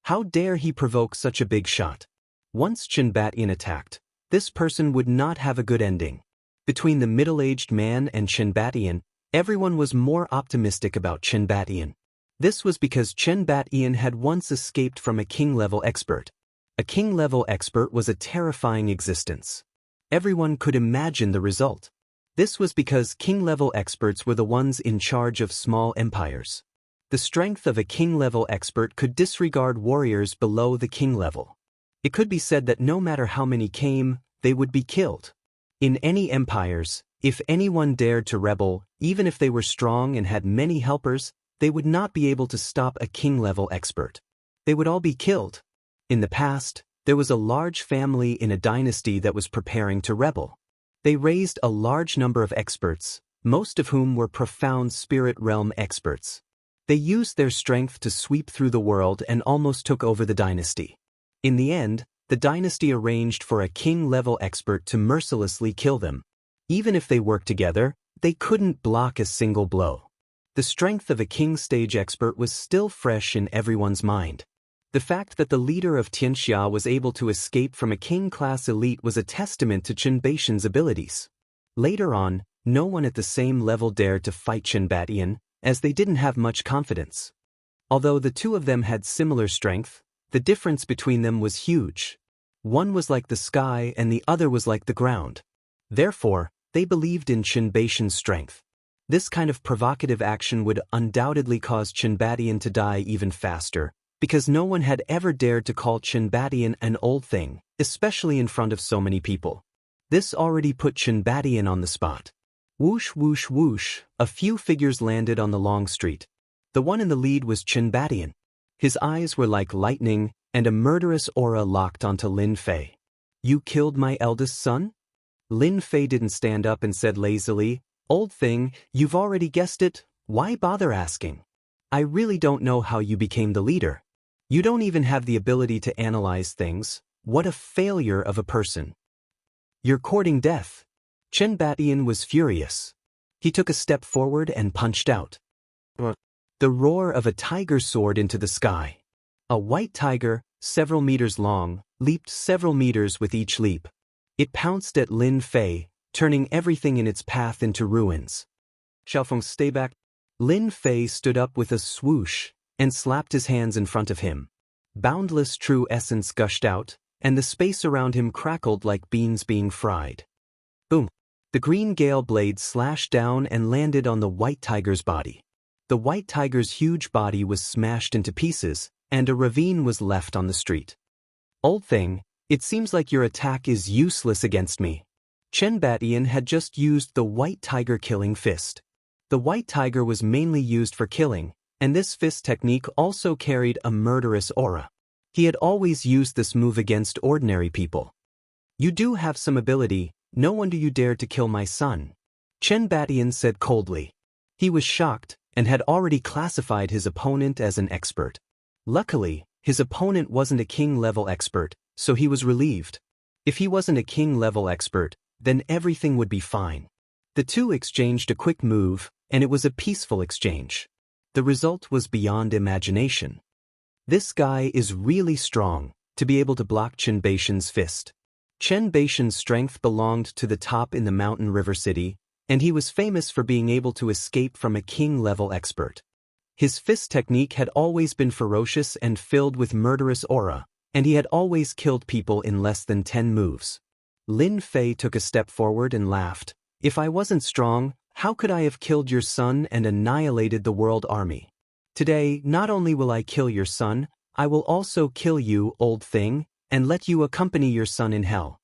Speaker 1: How dare he provoke such a big shot? Once Chen Batian attacked, this person would not have a good ending. Between the middle-aged man and Chen Batian, everyone was more optimistic about Chen Batian. This was because Chen Batian had once escaped from a king-level expert. A king-level expert was a terrifying existence. Everyone could imagine the result. This was because king-level experts were the ones in charge of small empires. The strength of a king-level expert could disregard warriors below the king level. It could be said that no matter how many came, they would be killed. In any empires, if anyone dared to rebel, even if they were strong and had many helpers, they would not be able to stop a king-level expert. They would all be killed. In the past, there was a large family in a dynasty that was preparing to rebel. They raised a large number of experts, most of whom were profound spirit realm experts. They used their strength to sweep through the world and almost took over the dynasty. In the end, the dynasty arranged for a king-level expert to mercilessly kill them. Even if they worked together, they couldn't block a single blow. The strength of a king-stage expert was still fresh in everyone's mind. The fact that the leader of Xianxia was able to escape from a king-class elite was a testament to Chen Batian's abilities. Later on, no one at the same level dared to fight Chen Batian, as they didn't have much confidence. Although the two of them had similar strength, the difference between them was huge. One was like the sky and the other was like the ground. Therefore, they believed in Chen Batian's strength. This kind of provocative action would undoubtedly cause Chen Batian to die even faster, because no one had ever dared to call Chen Batian an old thing, especially in front of so many people. This already put Chen Batian on the spot. Whoosh whoosh whoosh, a few figures landed on the long street. The one in the lead was Chen Batian. His eyes were like lightning, and a murderous aura locked onto Lin Fei. You killed my eldest son? Lin Fei didn't stand up and said lazily, Old thing, you've already guessed it, why bother asking? I really don't know how you became the leader. You don't even have the ability to analyze things. What a failure of a person. You're courting death. Chen Batian was furious. He took a step forward and punched out. The roar of a tiger soared into the sky. A white tiger, several meters long, leaped several meters with each leap. It pounced at Lin Fei, turning everything in its path into ruins. Xiaofeng, stay back. Lin Fei stood up with a swoosh and slapped his hands in front of him. Boundless true essence gushed out, and the space around him crackled like beans being fried. Boom! The green gale blade slashed down and landed on the white tiger's body. The white tiger's huge body was smashed into pieces, and a ravine was left on the street. Old thing, It seems like your attack is useless against me. Chen Batian had just used the white tiger killing fist. The white tiger was mainly used for killing, and this fist technique also carried a murderous aura. He had always used this move against ordinary people. You do have some ability, no wonder you dared to kill my son. Chen Batian said coldly. He was shocked, and had already classified his opponent as an expert. Luckily, his opponent wasn't a king-level expert, so he was relieved. If he wasn't a king-level expert, then everything would be fine. The two exchanged a quick move, and it was a peaceful exchange. The result was beyond imagination. This guy is really strong, to be able to block Chen Batian's fist. Chen Batian's strength belonged to the top in the mountain river city, and he was famous for being able to escape from a king-level expert. His fist technique had always been ferocious and filled with murderous aura, and he had always killed people in less than 10 moves. Lin Fei took a step forward and laughed. If I wasn't strong, how could I have killed your son and annihilated the world army? Today, not only will I kill your son, I will also kill you, old thing, and let you accompany your son in hell.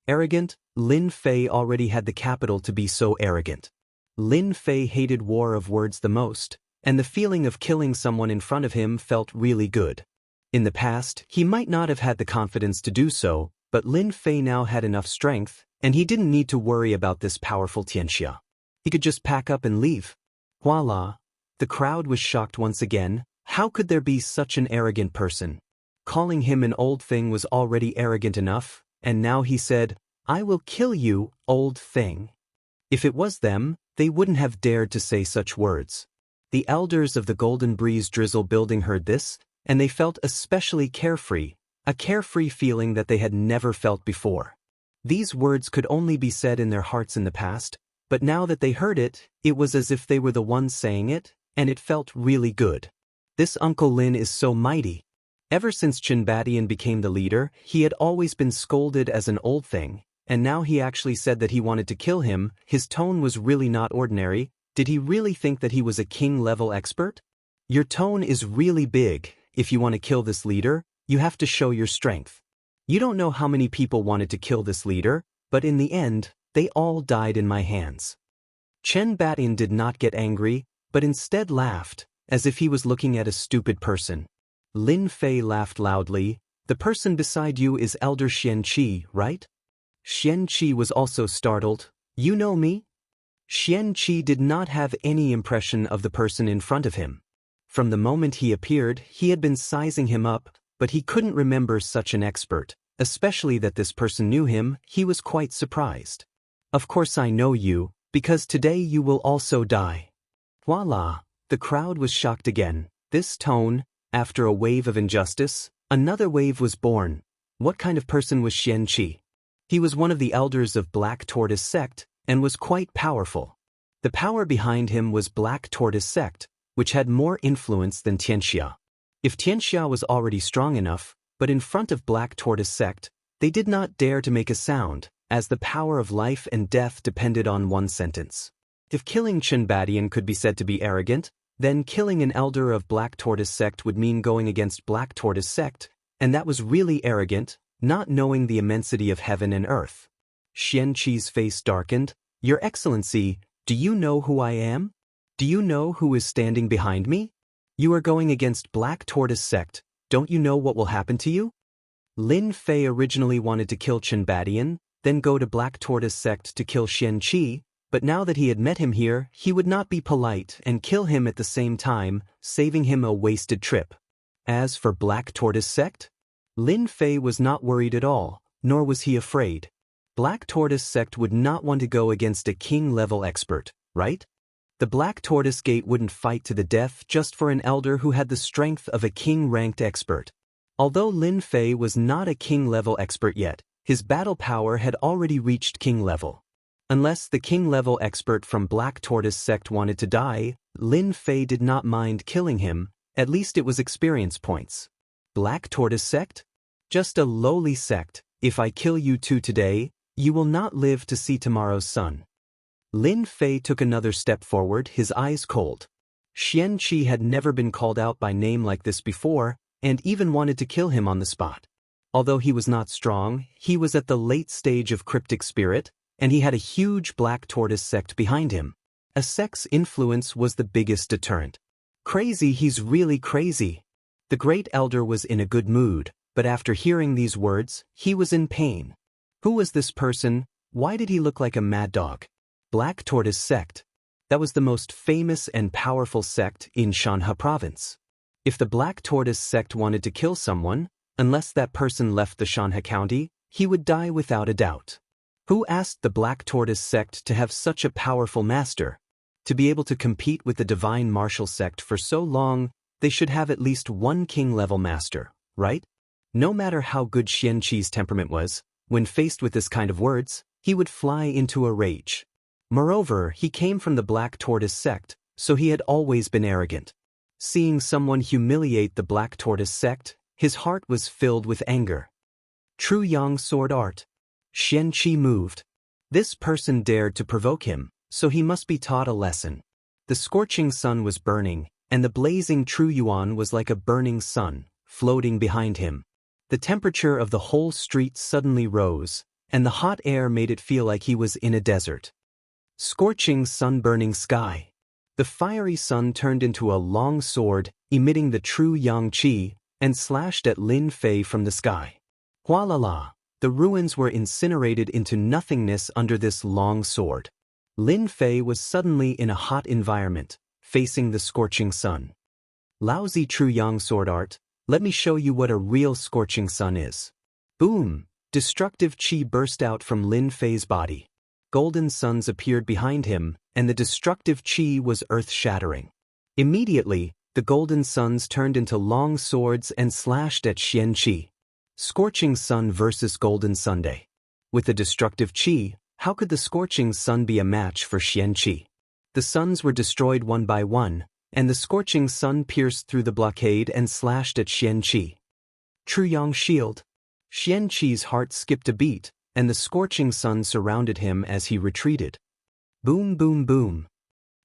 Speaker 1: Arrogant, Lin Fei already had the capital to be so arrogant. Lin Fei hated war of words the most, and the feeling of killing someone in front of him felt really good. In the past, he might not have had the confidence to do so, but Lin Fei now had enough strength, and he didn't need to worry about this powerful Xianxia. He could just pack up and leave. Voila! The crowd was shocked once again. How could there be such an arrogant person? Calling him an old thing was already arrogant enough, and now he said, I will kill you, old thing. If it was them, they wouldn't have dared to say such words. The elders of the Golden Breeze Drizzle building heard this, and they felt especially carefree, a carefree feeling that they had never felt before. These words could only be said in their hearts in the past, but now that they heard it, it was as if they were the ones saying it, and it felt really good. This Uncle Lin is so mighty. Ever since Chen Batian became the leader, he had always been scolded as an old thing, and now he actually said that he wanted to kill him. His tone was really not ordinary. Did he really think that he was a king-level expert? Your tone is really big. If you want to kill this leader, you have to show your strength. You don't know how many people wanted to kill this leader, but in the end, they all died in my hands. Chen Batian did not get angry, but instead laughed, as if he was looking at a stupid person. Lin Fei laughed loudly. The person beside you is Elder Xianxia, right? Xianxia was also startled. You know me? Xianxia did not have any impression of the person in front of him. From the moment he appeared, he had been sizing him up, but he couldn't remember such an expert, especially that this person knew him. He was quite surprised. Of course I know you, because today you will also die. Voila! The crowd was shocked again. This tone, after a wave of injustice, another wave was born. What kind of person was Xianxia? He was one of the elders of Black Tortoise sect, and was quite powerful. The power behind him was Black Tortoise sect, which had more influence than Xianxia. If Xianxia was already strong enough, but in front of Black Tortoise sect, they did not dare to make a sound, as the power of life and death depended on one sentence. If killing Chen Batian could be said to be arrogant, then killing an elder of Black Tortoise sect would mean going against Black Tortoise sect, and that was really arrogant, not knowing the immensity of heaven and earth. Xianxi's face darkened. Your Excellency, do you know who I am? Do you know who is standing behind me? You are going against Black Tortoise sect. Don't you know what will happen to you? Lin Fei originally wanted to kill Chen Batian, then go to Black Tortoise sect to kill Xianxia, but now that he had met him here, he would not be polite and kill him at the same time, saving him a wasted trip. As for Black Tortoise sect, Lin Fei was not worried at all, nor was he afraid. Black Tortoise sect would not want to go against a king-level expert, right? The Black Tortoise Gate wouldn't fight to the death just for an elder who had the strength of a king-ranked expert. Although Lin Fei was not a king-level expert yet, his battle power had already reached king-level. Unless the king-level expert from Black Tortoise sect wanted to die, Lin Fei did not mind killing him. At least it was experience points. Black Tortoise sect? Just a lowly sect. If I kill you two today, you will not live to see tomorrow's sun. Lin Fei took another step forward, his eyes cold. Xianxia had never been called out by name like this before, and even wanted to kill him on the spot. Although he was not strong, he was at the late stage of cryptic spirit, and he had a huge black tortoise sect behind him. A sect's influence was the biggest deterrent. Crazy, he's really crazy. The great elder was in a good mood, but after hearing these words, he was in pain. Who was this person? Why did he look like a mad dog? Black Tortoise Sect. That was the most famous and powerful sect in Xianxia province. If the Black Tortoise Sect wanted to kill someone, unless that person left the Xianxia county, he would die without a doubt. Who asked the Black Tortoise Sect to have such a powerful master? To be able to compete with the Divine Martial Sect for so long, they should have at least one king-level master, right? No matter how good Xianxi's temperament was, when faced with this kind of words, he would fly into a rage. Moreover, he came from the Black Tortoise Sect, so he had always been arrogant. Seeing someone humiliate the Black Tortoise Sect, his heart was filled with anger. True Yang sword art. Xianxia moved. This person dared to provoke him, so he must be taught a lesson. The scorching sun was burning, and the blazing True Yuan was like a burning sun, floating behind him. The temperature of the whole street suddenly rose, and the hot air made it feel like he was in a desert. Scorching sun-burning sky. The fiery sun turned into a long sword, emitting the true yang qi, and slashed at Lin Fei from the sky. Hualala! The ruins were incinerated into nothingness under this long sword. Lin Fei was suddenly in a hot environment, facing the scorching sun. Lousy true yang sword art, let me show you what a real scorching sun is. Boom! Destructive qi burst out from Lin Fei's body. Golden suns appeared behind him, and the destructive qi was earth-shattering. Immediately, the golden suns turned into long swords and slashed at Xianxia. Scorching sun versus golden Sunday. With the destructive qi, how could the scorching sun be a match for Xianxia? The suns were destroyed one by one, and the scorching sun pierced through the blockade and slashed at Xianxia. True Yang shield. Xianxi's heart skipped a beat, and the scorching sun surrounded him as he retreated. Boom boom boom.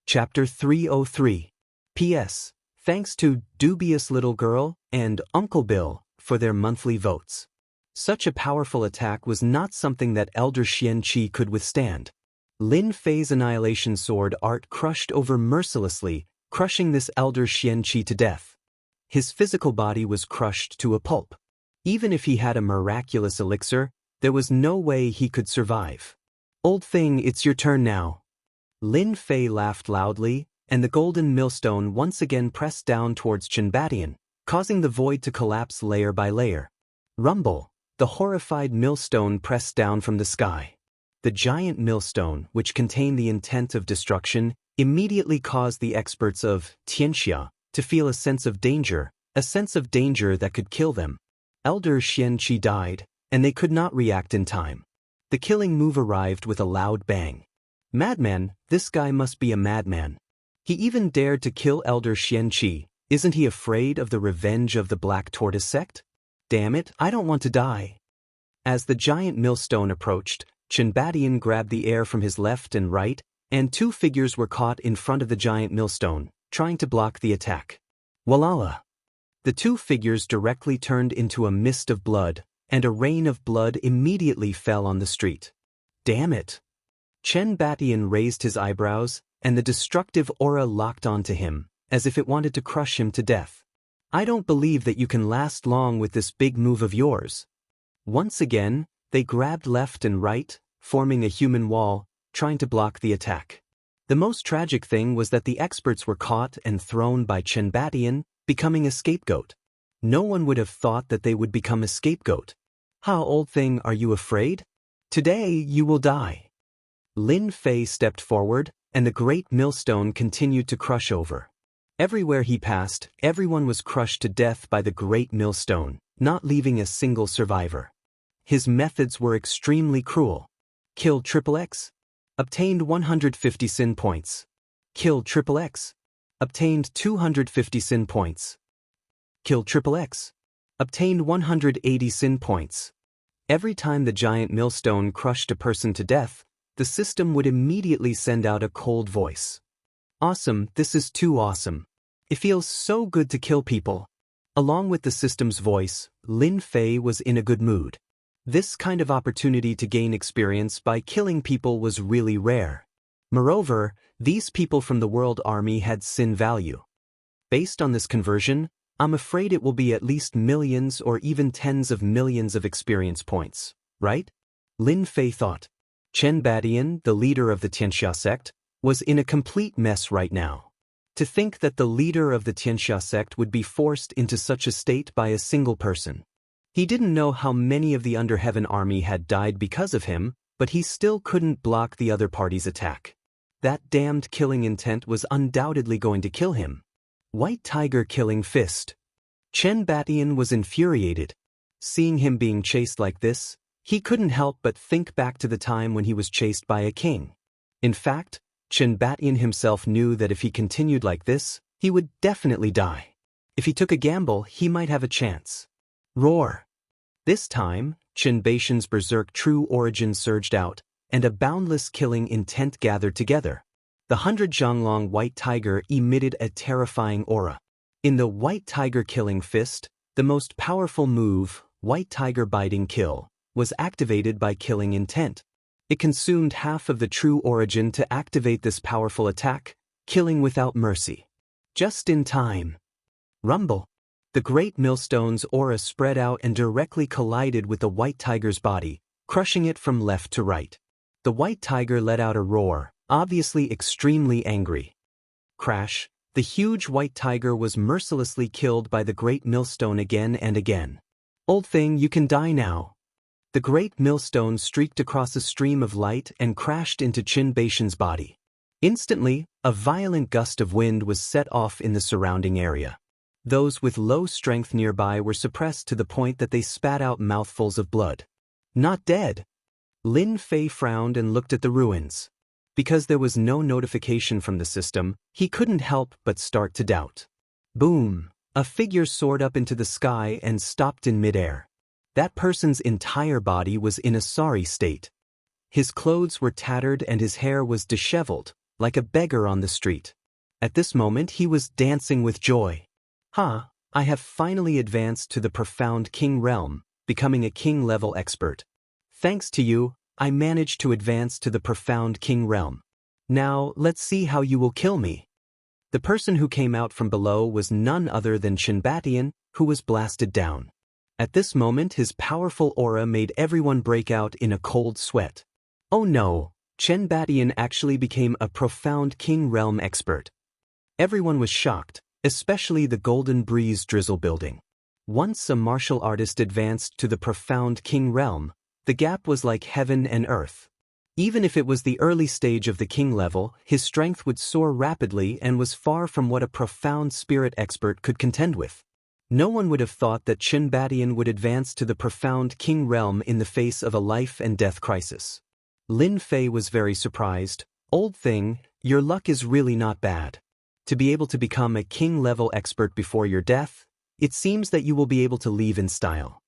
Speaker 1: Chapter 303. P.S. Thanks to Dubious Little Girl and Uncle Bill for their monthly votes. Such a powerful attack was not something that Elder Xianxia could withstand. Lin Fei's annihilation sword art crushed over mercilessly, crushing this Elder Xianxia to death. His physical body was crushed to a pulp. Even if he had a miraculous elixir, there was no way he could survive. Old thing, it's your turn now. Lin Fei laughed loudly, and the golden millstone once again pressed down towards Chenbatian, causing the void to collapse layer by layer. Rumble! The horrified millstone pressed down from the sky. The giant millstone, which contained the intent of destruction, immediately caused the experts of Xianxia to feel a sense of danger that could kill them. Elder Xianxia died, and they could not react in time. The killing move arrived with a loud bang. Madman, this guy must be a madman. He even dared to kill Elder Xianxia. Isn't he afraid of the revenge of the Black Tortoise Sect? Damn it, I don't want to die. As the giant millstone approached, Chenbatian grabbed the air from his left and right, and two figures were caught in front of the giant millstone, trying to block the attack. Walala! The two figures directly turned into a mist of blood, and a rain of blood immediately fell on the street. Damn it! Chenbatian raised his eyebrows, and the destructive aura locked onto him, as if it wanted to crush him to death. I don't believe that you can last long with this big move of yours. Once again, they grabbed left and right, forming a human wall, trying to block the attack. The most tragic thing was that the experts were caught and thrown by Chenbatian, becoming a scapegoat. No one would have thought that they would become a scapegoat. How, old thing, are you afraid? Today you will die. Lin Fei stepped forward, and the great millstone continued to crush over. Everywhere he passed, everyone was crushed to death by the great millstone, not leaving a single survivor. His methods were extremely cruel. Killed XXX. Obtained 150 sin points. Killed XXX. Obtained 250 sin points. Killed XXX. Obtained 180 sin points. Every time the giant millstone crushed a person to death, the system would immediately send out a cold voice. Awesome, this is too awesome. It feels so good to kill people. Along with the system's voice, Lin Fei was in a good mood. This kind of opportunity to gain experience by killing people was really rare. Moreover, these people from the World Army had sin value. Based on this conversion, I'm afraid it will be at least millions or even tens of millions of experience points, right? Lin Fei thought. Chen Badian, the leader of the Xianxia sect, was in a complete mess right now. To think that the leader of the Xianxia sect would be forced into such a state by a single person. He didn't know how many of the Underheaven army had died because of him, but he still couldn't block the other party's attack. That damned killing intent was undoubtedly going to kill him. White Tiger killing fist. Chen Badian was infuriated. Seeing him being chased like this, he couldn't help but think back to the time when he was chased by a king. In fact, Chen Badian himself knew that if he continued like this, he would definitely die. If he took a gamble, he might have a chance. Roar! This time, Chen Badian's berserk true origin surged out, and a boundless killing intent gathered together. The 100 Zhanglong White Tiger emitted a terrifying aura. In the White Tiger killing fist, the most powerful move, White Tiger biting kill, was activated by killing intent. It consumed half of the true origin to activate this powerful attack, killing without mercy. Just in time. Rumble. The great millstone's aura spread out and directly collided with the White Tiger's body, crushing it from left to right. The White Tiger let out a roar, obviously extremely angry. Crash. The huge White Tiger was mercilessly killed by the great millstone again and again. Old thing, you can die now. The great millstone streaked across a stream of light and crashed into Chen Badian's body. Instantly, a violent gust of wind was set off in the surrounding area. Those with low strength nearby were suppressed to the point that they spat out mouthfuls of blood. Not dead. Lin Fei frowned and looked at the ruins. Because there was no notification from the system, he couldn't help but start to doubt. Boom! A figure soared up into the sky and stopped in midair. That person's entire body was in a sorry state. His clothes were tattered and his hair was disheveled, like a beggar on the street. At this moment he was dancing with joy. I have finally advanced to the profound king realm, becoming a king-level expert. Thanks to you, I managed to advance to the profound king realm. Now, let's see how you will kill me. The person who came out from below was none other than Chen Badian, who was blasted down. At this moment his powerful aura made everyone break out in a cold sweat. Oh no, Chen Badian actually became a profound king realm expert. Everyone was shocked, especially the Golden Breeze Drizzle building. Once a martial artist advanced to the profound king realm, the gap was like heaven and earth. Even if it was the early stage of the king level, his strength would soar rapidly and was far from what a profound spirit expert could contend with. No one would have thought that Chen Badian would advance to the profound king realm in the face of a life and death crisis. Lin Fei was very surprised. Old thing, your luck is really not bad. To be able to become a king-level expert before your death, it seems that you will be able to leave in style.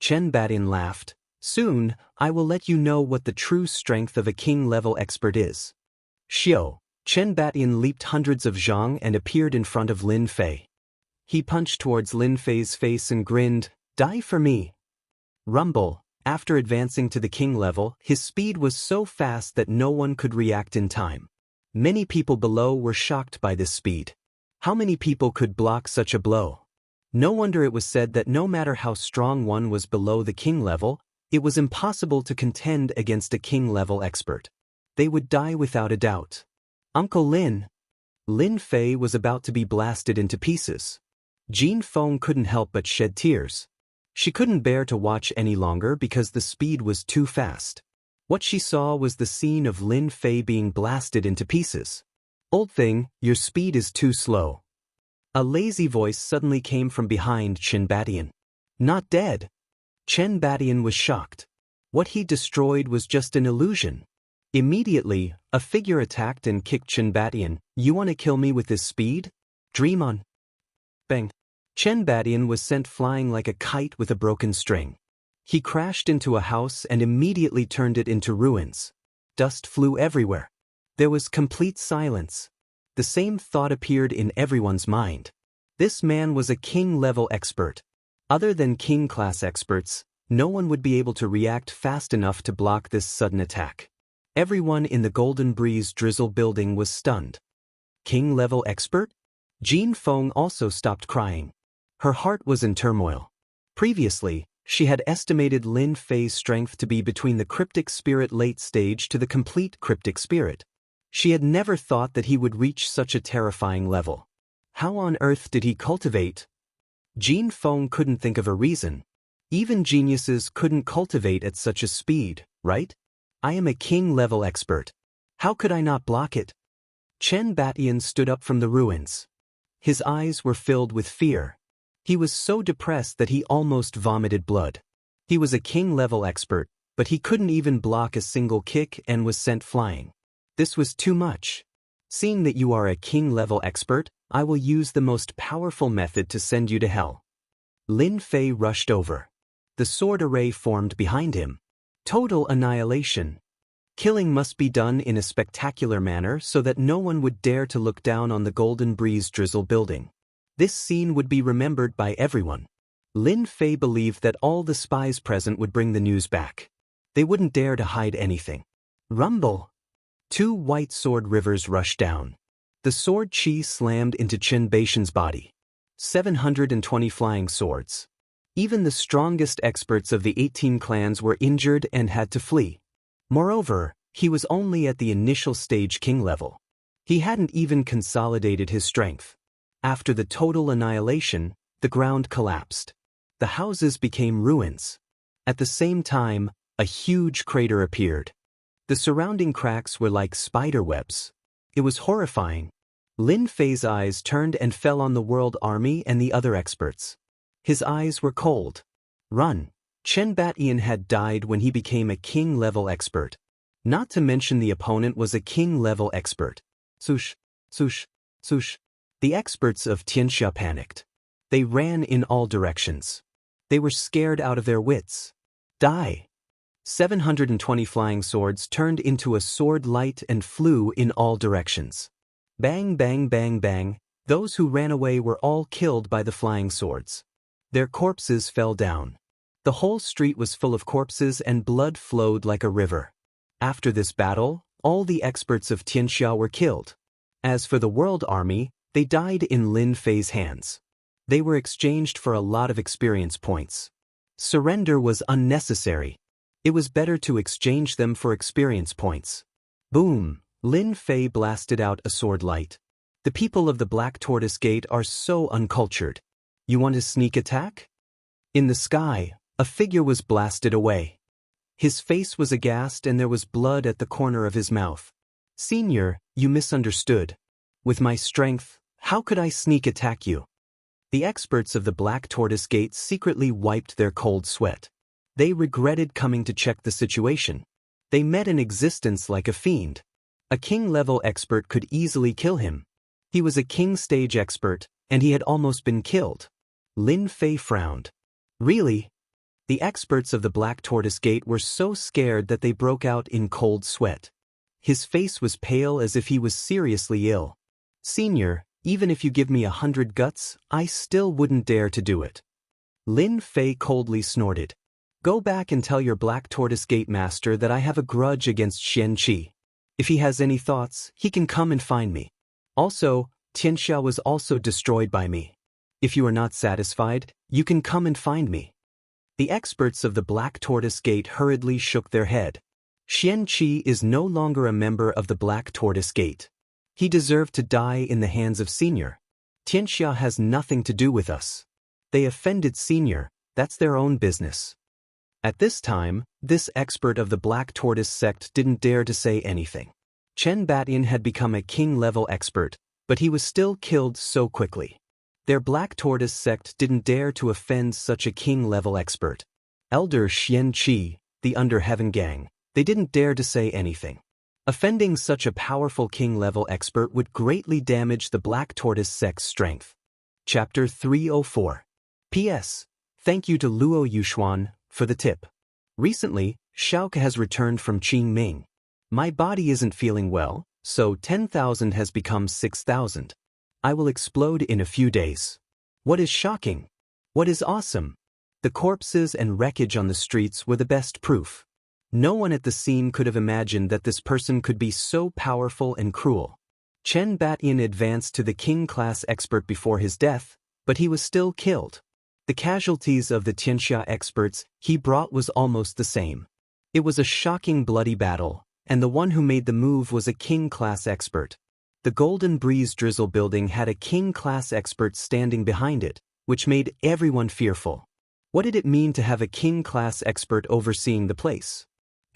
Speaker 1: Chen Badian laughed. Soon, I will let you know what the true strength of a king-level expert is. Xiao. Chen Badian leaped hundreds of zhang and appeared in front of Lin Fei. He punched towards Lin Fei's face and grinned, "Die for me." Rumble. After advancing to the king level, his speed was so fast that no one could react in time. Many people below were shocked by this speed. How many people could block such a blow? No wonder it was said that no matter how strong one was below the king level, it was impossible to contend against a king-level expert. They would die without a doubt. Uncle Lin. Lin Fei was about to be blasted into pieces. Jean Feng couldn't help but shed tears. She couldn't bear to watch any longer because the speed was too fast. What she saw was the scene of Lin Fei being blasted into pieces. Old thing, your speed is too slow. A lazy voice suddenly came from behind Chen Badian. Not dead. Chen Badian was shocked. What he destroyed was just an illusion. Immediately, a figure attacked and kicked Chen Badian. You want to kill me with this speed? Dream on. Bang. Chen Badian was sent flying like a kite with a broken string. He crashed into a house and immediately turned it into ruins. Dust flew everywhere. There was complete silence. The same thought appeared in everyone's mind. This man was a king-level expert. Other than king-class experts, no one would be able to react fast enough to block this sudden attack. Everyone in the Golden Breeze Drizzle building was stunned. King-level expert? Jean Feng also stopped crying. Her heart was in turmoil. Previously, she had estimated Lin Fei's strength to be between the cryptic spirit late stage to the complete cryptic spirit. She had never thought that he would reach such a terrifying level. How on earth did he cultivate? Jean Feng couldn't think of a reason. Even geniuses couldn't cultivate at such a speed, right? I am a king-level expert. How could I not block it? Chen Batian stood up from the ruins. His eyes were filled with fear. He was so depressed that he almost vomited blood. He was a king-level expert, but he couldn't even block a single kick and was sent flying. This was too much. Seeing that you are a king-level expert, I will use the most powerful method to send you to hell. Lin Fei rushed over. The sword array formed behind him. Total annihilation. Killing must be done in a spectacular manner so that no one would dare to look down on the Golden Breeze Drizzle building. This scene would be remembered by everyone. Lin Fei believed that all the spies present would bring the news back. They wouldn't dare to hide anything. Rumble! 2 white sword rivers rushed down. The sword chi slammed into Chen Baishan's body. 720 flying swords. Even the strongest experts of the 18 clans were injured and had to flee. Moreover, he was only at the initial stage king level. He hadn't even consolidated his strength. After the total annihilation, the ground collapsed. The houses became ruins. At the same time, a huge crater appeared. The surrounding cracks were like spider webs. It was horrifying. Lin Fei's eyes turned and fell on the World Army and the other experts. His eyes were cold. Run! Chen Batian had died when he became a king-level expert. Not to mention the opponent was a king-level expert. Swoosh, swoosh, swoosh. The experts of Xianxia panicked. They ran in all directions. They were scared out of their wits. Die! 720 flying swords turned into a sword light and flew in all directions. Bang, bang, bang, bang. Those who ran away were all killed by the flying swords. Their corpses fell down. The whole street was full of corpses and blood flowed like a river. After this battle, all the experts of Xianxia were killed. As for the World Army, they died in Lin Fei's hands. They were exchanged for a lot of experience points. Surrender was unnecessary. It was better to exchange them for experience points. Boom! Lin Fei blasted out a sword light. The people of the Black Tortoise Gate are so uncultured. You want to sneak attack? In the sky, a figure was blasted away. His face was aghast and there was blood at the corner of his mouth. Senior, you misunderstood. With my strength, how could I sneak attack you? The experts of the Black Tortoise Gate secretly wiped their cold sweat. They regretted coming to check the situation. They met an existence like a fiend. A king-level expert could easily kill him. He was a king-stage expert, and he had almost been killed. Lin Fei frowned. Really? The experts of the Black Tortoise Gate were so scared that they broke out in cold sweat. His face was pale as if he was seriously ill. Senior, even if you give me 100 guts, I still wouldn't dare to do it. Lin Fei coldly snorted. Go back and tell your Black Tortoise Gate master that I have a grudge against Xianxia. If he has any thoughts, he can come and find me. Also, Xianxia was also destroyed by me. If you are not satisfied, you can come and find me. The experts of the Black Tortoise Gate hurriedly shook their head. Xianxia is no longer a member of the Black Tortoise Gate. He deserved to die in the hands of Senior. Xianxia has nothing to do with us. They offended Senior, that's their own business. At this time, this expert of the Black Tortoise sect didn't dare to say anything. Chen Batian had become a king-level expert, but he was still killed so quickly. Their Black Tortoise sect didn't dare to offend such a king-level expert. Elder Xianxia, the Under Heaven Gang, they didn't dare to say anything. Offending such a powerful king-level expert would greatly damage the Black Tortoise sect's strength. Chapter 304. P.S. Thank you to Luo Yuxuan for the tip. Recently, Xiaoke has returned from Qingming. My body isn't feeling well, so 10,000 has become 6,000. I will explode in a few days. What is shocking? What is awesome? The corpses and wreckage on the streets were the best proof. No one at the scene could have imagined that this person could be so powerful and cruel. Chen Batian advanced to the king-class expert before his death, but he was still killed. The casualties of the Xianxia experts he brought was almost the same. It was a shocking bloody battle, and the one who made the move was a king-class expert. The Golden Breeze Drizzle building had a king-class expert standing behind it, which made everyone fearful. What did it mean to have a king-class expert overseeing the place?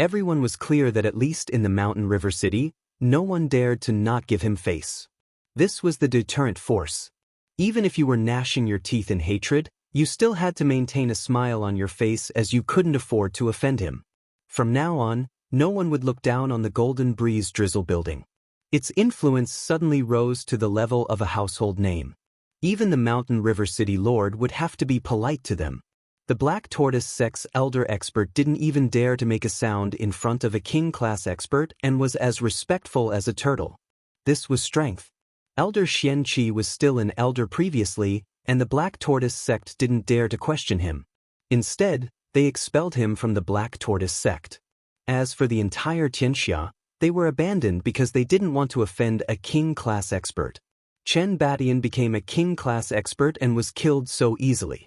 Speaker 1: Everyone was clear that at least in the Mountain River City, no one dared to not give him face. This was the deterrent force. Even if you were gnashing your teeth in hatred, you still had to maintain a smile on your face as you couldn't afford to offend him. From now on, no one would look down on the Golden Breeze Drizzle building. Its influence suddenly rose to the level of a household name. Even the Mountain River City Lord would have to be polite to them. The Black Tortoise Sect's elder expert didn't even dare to make a sound in front of a king-class expert and was as respectful as a turtle. This was strength. Elder Xianxia was still an elder previously, and the Black Tortoise Sect didn't dare to question him. Instead, they expelled him from the Black Tortoise Sect. As for the entire Xianxia, they were abandoned because they didn't want to offend a king-class expert. Chen Batian became a king-class expert and was killed so easily.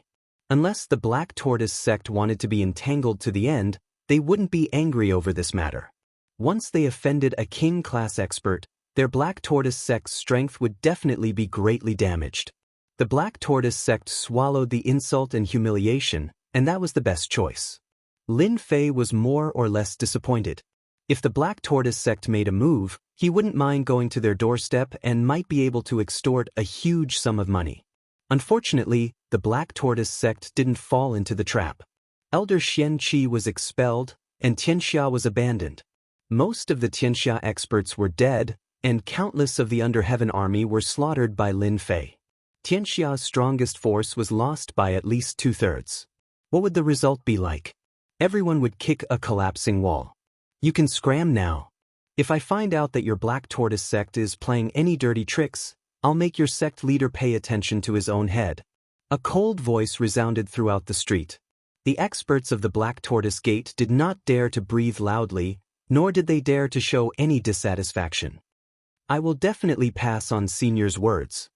Speaker 1: Unless the Black Tortoise Sect wanted to be entangled to the end, they wouldn't be angry over this matter. Once they offended a king-class expert, their Black Tortoise Sect's strength would definitely be greatly damaged. The Black Tortoise Sect swallowed the insult and humiliation, and that was the best choice. Lin Fei was more or less disappointed. If the Black Tortoise Sect made a move, he wouldn't mind going to their doorstep and might be able to extort a huge sum of money. Unfortunately, the Black Tortoise Sect didn't fall into the trap. Elder Xianxia was expelled, and Xianxia was abandoned. Most of the Xianxia experts were dead, and countless of the Underheaven army were slaughtered by Lin Fei. Xianxia's strongest force was lost by at least 2/3. What would the result be like? Everyone would kick a collapsing wall. You can scram now. If I find out that your Black Tortoise Sect is playing any dirty tricks, I'll make your sect leader pay attention to his own head. A cold voice resounded throughout the street. The experts of the Black Tortoise Gate did not dare to breathe loudly, nor did they dare to show any dissatisfaction. I will definitely pass on Senior's words.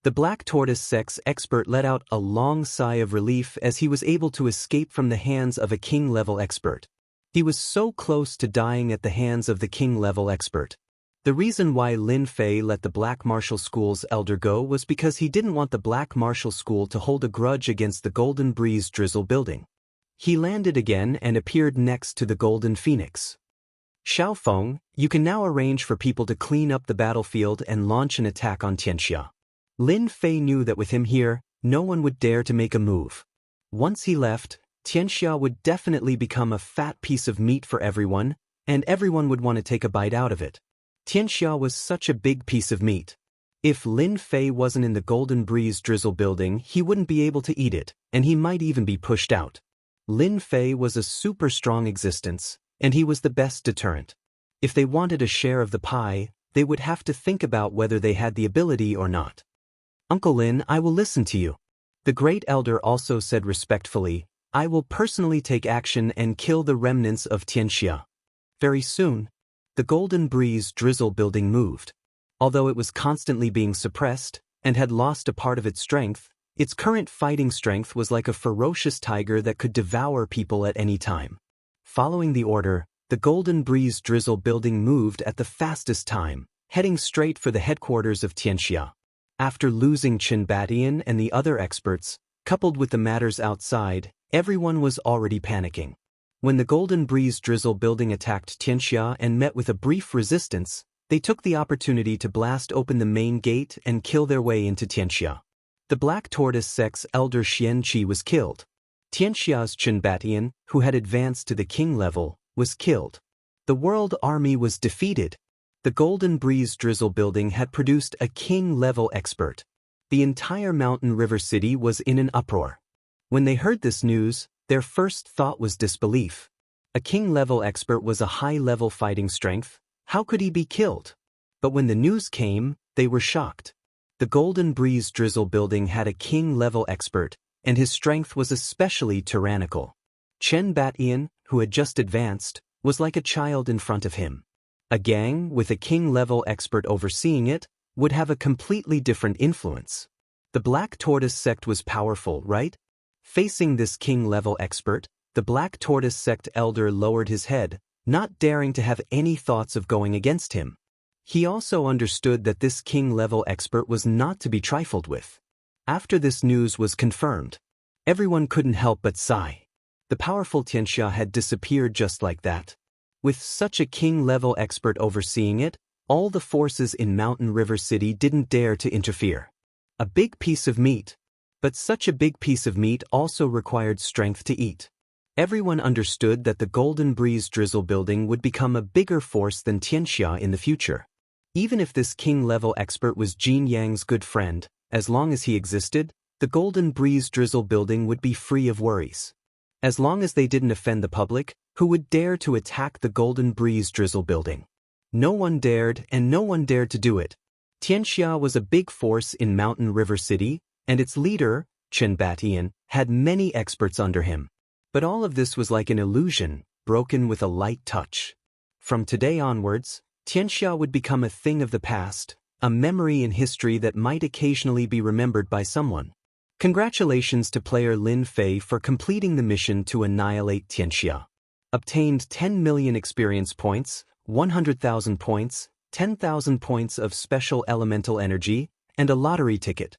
Speaker 1: The Black Tortoise Sect's expert let out a long sigh of relief as he was able to escape from the hands of a king-level expert. He was so close to dying at the hands of the king-level expert. The reason why Lin Fei let the Black Martial School's elder go was because he didn't want the Black Martial School to hold a grudge against the Golden Breeze Drizzle building. He landed again and appeared next to the Golden Phoenix. Xiaofeng, you can now arrange for people to clean up the battlefield and launch an attack on Xianxia. Lin Fei knew that with him here, no one would dare to make a move. Once he left, Xianxia would definitely become a fat piece of meat for everyone, and everyone would want to take a bite out of it. Xianxia was such a big piece of meat. If Lin Fei wasn't in the Golden Breeze Drizzle building, he wouldn't be able to eat it, and he might even be pushed out. Lin Fei was a super strong existence, and he was the best deterrent. If they wanted a share of the pie, they would have to think about whether they had the ability or not. Uncle Lin, I will listen to you. The Great Elder also said respectfully, I will personally take action and kill the remnants of Xianxia. Very soon, the Golden Breeze Drizzle building moved. Although it was constantly being suppressed and had lost a part of its strength, its current fighting strength was like a ferocious tiger that could devour people at any time. Following the order, the Golden Breeze Drizzle building moved at the fastest time, heading straight for the headquarters of Xianxia. After losing Chen Batian and the other experts, coupled with the matters outside, everyone was already panicking. When the Golden Breeze Drizzle building attacked Xianxia and met with a brief resistance, they took the opportunity to blast open the main gate and kill their way into Xianxia. The Black Tortoise Sect's elder Xianxia was killed. Xianxia's Chen Batian, who had advanced to the king level, was killed. The world army was defeated. The Golden Breeze Drizzle building had produced a king-level expert. The entire Mountain River City was in an uproar. When they heard this news, their first thought was disbelief. A king-level expert was a high-level fighting strength. How could he be killed? But when the news came, they were shocked. The Golden Breeze Drizzle building had a king-level expert, and his strength was especially tyrannical. Chen Batian, who had just advanced, was like a child in front of him. A gang, with a king-level expert overseeing it, would have a completely different influence. The Black Tortoise sect was powerful, right? Facing this king-level expert, the Black Tortoise sect elder lowered his head, not daring to have any thoughts of going against him. He also understood that this king-level expert was not to be trifled with. After this news was confirmed, everyone couldn't help but sigh. The powerful Xianxia had disappeared just like that. With such a king-level expert overseeing it, all the forces in Mountain River City didn't dare to interfere. A big piece of meat. But such a big piece of meat also required strength to eat. Everyone understood that the Golden Breeze Drizzle building would become a bigger force than Xianxia in the future. Even if this king-level expert was Jin Yang's good friend, as long as he existed, the Golden Breeze Drizzle building would be free of worries. As long as they didn't offend the public, who would dare to attack the Golden Breeze Drizzle building? No one dared, and no one dared to do it. Xianxia was a big force in Mountain River City, and its leader, Chen Batian, had many experts under him. But all of this was like an illusion, broken with a light touch. From today onwards, Xianxia would become a thing of the past, a memory in history that might occasionally be remembered by someone. Congratulations to player Lin Fei for completing the mission to annihilate Xianxia. Obtained 10 million experience points, 100,000 points, 10,000 points of special elemental energy, and a lottery ticket.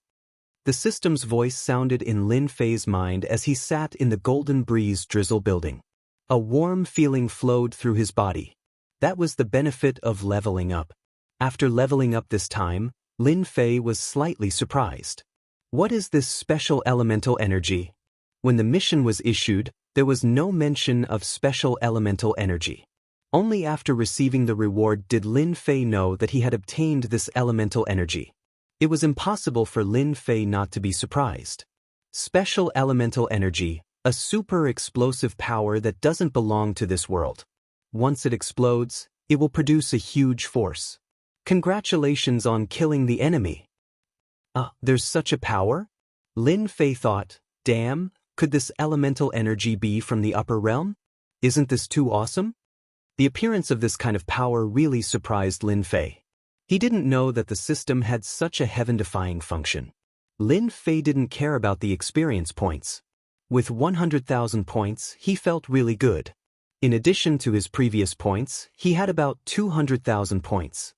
Speaker 1: The system's voice sounded in Lin Fei's mind as he sat in the Golden Breeze Drizzle building. A warm feeling flowed through his body. That was the benefit of leveling up. After leveling up this time, Lin Fei was slightly surprised. What is this special elemental energy? When the mission was issued, there was no mention of special elemental energy. Only after receiving the reward did Lin Fei know that he had obtained this elemental energy. It was impossible for Lin Fei not to be surprised. Special elemental energy, a super explosive power that doesn't belong to this world. Once it explodes, it will produce a huge force. Congratulations on killing the enemy. There's such a power? Lin Fei thought, damn, could this elemental energy be from the upper realm? Isn't this too awesome? The appearance of this kind of power really surprised Lin Fei. He didn't know that the system had such a heaven-defying function. Lin Fei didn't care about the experience points. With 100,000 points, he felt really good. In addition to his previous points, he had about 200,000 points.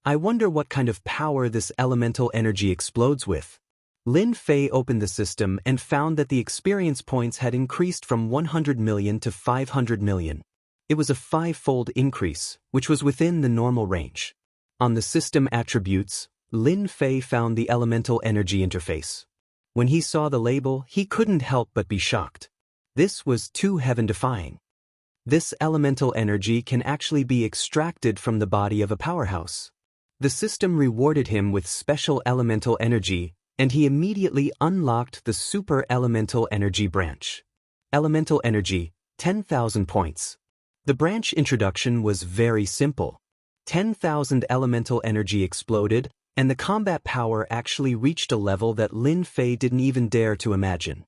Speaker 1: I wonder what kind of power this elemental energy explodes with. Lin Fei opened the system and found that the experience points had increased from 100 million to 500 million. It was a 5-fold increase, which was within the normal range. On the system attributes, Lin Fei found the elemental energy interface. When he saw the label, he couldn't help but be shocked. This was too heaven-defying. This elemental energy can actually be extracted from the body of a powerhouse. The system rewarded him with special elemental energy, and he immediately unlocked the super elemental energy branch. Elemental energy, 10,000 points. The branch introduction was very simple. 10,000 elemental energy exploded, and the combat power actually reached a level that Lin Fei didn't even dare to imagine.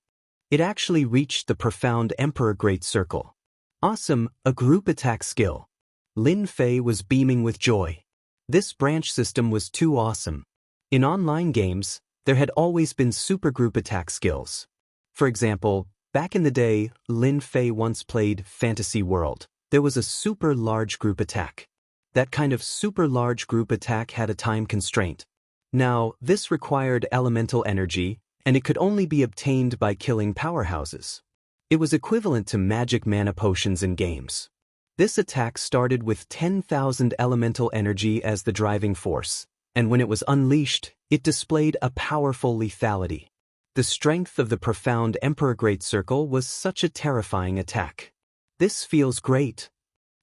Speaker 1: It actually reached the profound Emperor Great Circle. Awesome, a group attack skill. Lin Fei was beaming with joy. This branch system was too awesome. In online games, there had always been super group attack skills. For example, back in the day, Lin Fei once played Fantasy World. There was a super large group attack. That kind of super large group attack had a time constraint. Now, this required elemental energy, and it could only be obtained by killing powerhouses. It was equivalent to magic mana potions in games. This attack started with 10,000 elemental energy as the driving force, and when it was unleashed, it displayed a powerful lethality. The strength of the profound Emperor Great Circle was such a terrifying attack. This feels great.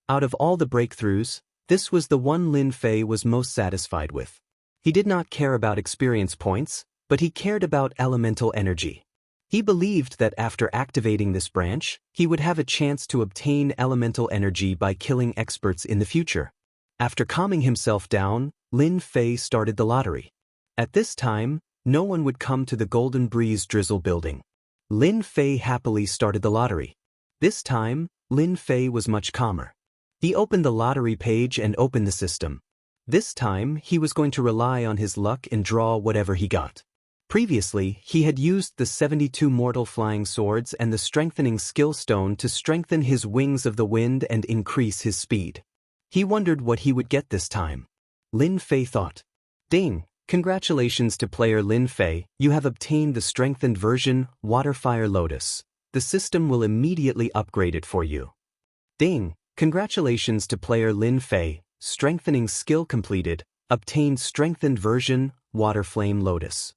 Speaker 1: Out of all the breakthroughs, this was the one Lin Fei was most satisfied with. He did not care about experience points, but he cared about elemental energy. He believed that after activating this branch, he would have a chance to obtain elemental energy by killing experts in the future. After calming himself down, Lin Fei started the lottery. At this time, no one would come to the Golden Breeze Drizzle building. Lin Fei happily started the lottery. This time, Lin Fei was much calmer. He opened the lottery page and opened the system. This time, he was going to rely on his luck and draw whatever he got. Previously, he had used the 72 mortal flying swords and the strengthening skill stone to strengthen his wings of the wind and increase his speed. He wondered what he would get this time. Lin Fei thought. Ding! Congratulations to player Lin Fei, you have obtained the strengthened version, Waterfire Lotus. The system will immediately upgrade it for you. Ding! Congratulations to player Lin Fei, strengthening skill completed, obtained strengthened version, Waterflame Lotus.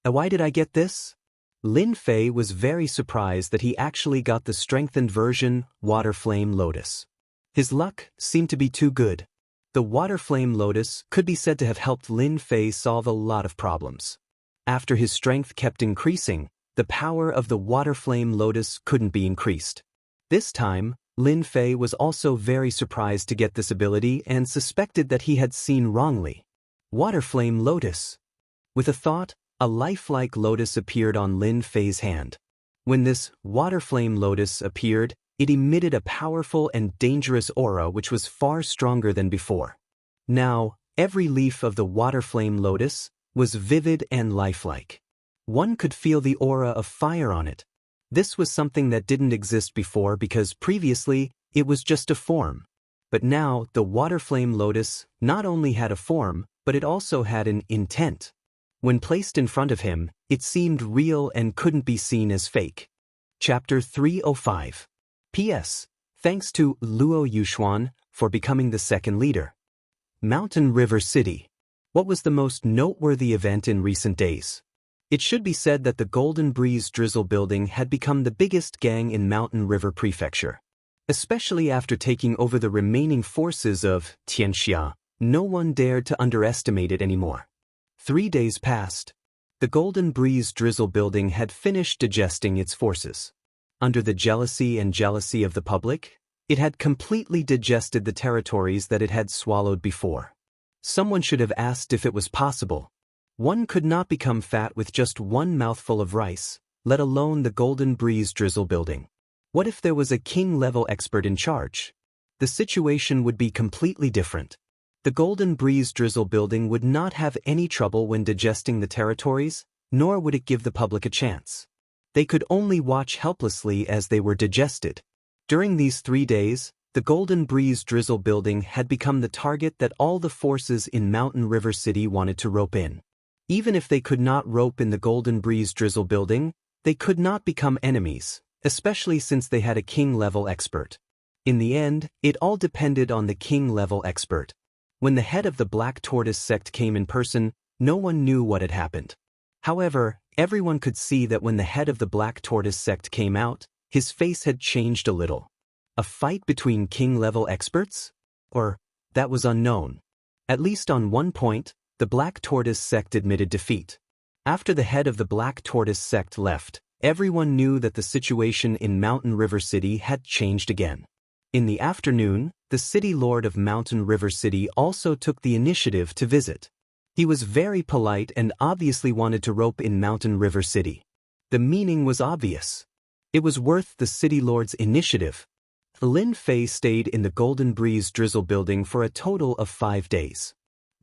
Speaker 1: Why did I get this? Lin Fei was very surprised that he actually got the strengthened version, Waterflame Lotus. His luck seemed to be too good. The Waterflame Lotus could be said to have helped Lin Fei solve a lot of problems. After his strength kept increasing, the power of the Waterflame Lotus couldn't be increased. This time, Lin Fei was also very surprised to get this ability and suspected that he had seen wrongly. Waterflame Lotus. With a thought, a lifelike lotus appeared on Lin Fei's hand. When this Waterflame Lotus appeared, it emitted a powerful and dangerous aura which was far stronger than before. Now, every leaf of the Waterflame Lotus was vivid and lifelike. One could feel the aura of fire on it. This was something that didn't exist before because previously it was just a form. But now the Waterflame Lotus not only had a form, but it also had an intent. When placed in front of him, it seemed real and couldn't be seen as fake. Chapter 305. P.S. Thanks to Luo Yuxuan for becoming the second leader. Mountain River City. What was the most noteworthy event in recent days? It should be said that the Golden Breeze Drizzle building had become the biggest gang in Mountain River Prefecture. Especially after taking over the remaining forces of Xianxia, no one dared to underestimate it anymore. 3 days passed. The Golden Breeze Drizzle building had finished digesting its forces. Under the jealousy of the public, it had completely digested the territories that it had swallowed before. Someone should have asked if it was possible. One could not become fat with just one mouthful of rice, let alone the Golden Breeze Drizzle building. What if there was a king-level expert in charge? The situation would be completely different. The Golden Breeze Drizzle building would not have any trouble when digesting the territories, nor would it give the public a chance. They could only watch helplessly as they were digested. During these 3 days, the Golden Breeze Drizzle building had become the target that all the forces in Mountain River City wanted to rope in. Even if they could not rope in the Golden Breeze Drizzle building, they could not become enemies, especially since they had a king-level expert. In the end, it all depended on the king-level expert. When the head of the Black Tortoise sect came in person, no one knew what had happened. However, everyone could see that when the head of the Black Tortoise sect came out, his face had changed a little. A fight between king-level experts? Or, that was unknown. At least on one point, the Black Tortoise sect admitted defeat. After the head of the Black Tortoise sect left, everyone knew that the situation in Mountain River City had changed again. In the afternoon, the city lord of Mountain River City also took the initiative to visit. He was very polite and obviously wanted to rope in Mountain River City. The meaning was obvious. It was worth the city lord's initiative. Lin Fei stayed in the Golden Breeze Drizzle building for a total of 5 days.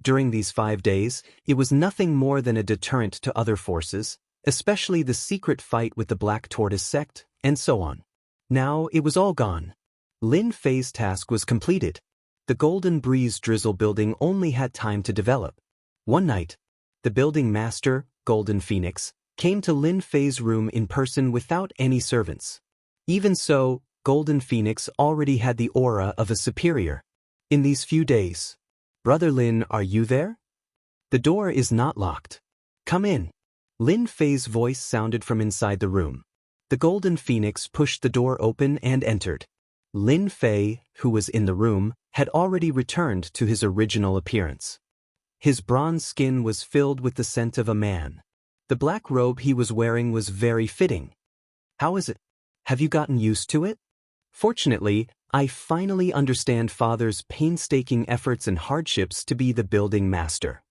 Speaker 1: During these 5 days, it was nothing more than a deterrent to other forces, especially the secret fight with the Black Tortoise sect, and so on. Now it was all gone. Lin Fei's task was completed. The Golden Breeze Drizzle building only had time to develop. One night, the building master, Golden Phoenix, came to Lin Fei's room in person without any servants. Even so, Golden Phoenix already had the aura of a superior. In these few days, Brother Lin, are you there? The door is not locked. Come in. Lin Fei's voice sounded from inside the room. The Golden Phoenix pushed the door open and entered. Lin Fei, who was in the room, had already returned to his original appearance. His bronze skin was filled with the scent of a man. The black robe he was wearing was very fitting. How is it? Have you gotten used to it? Fortunately, I finally understand Father's painstaking efforts and hardships to be the building master.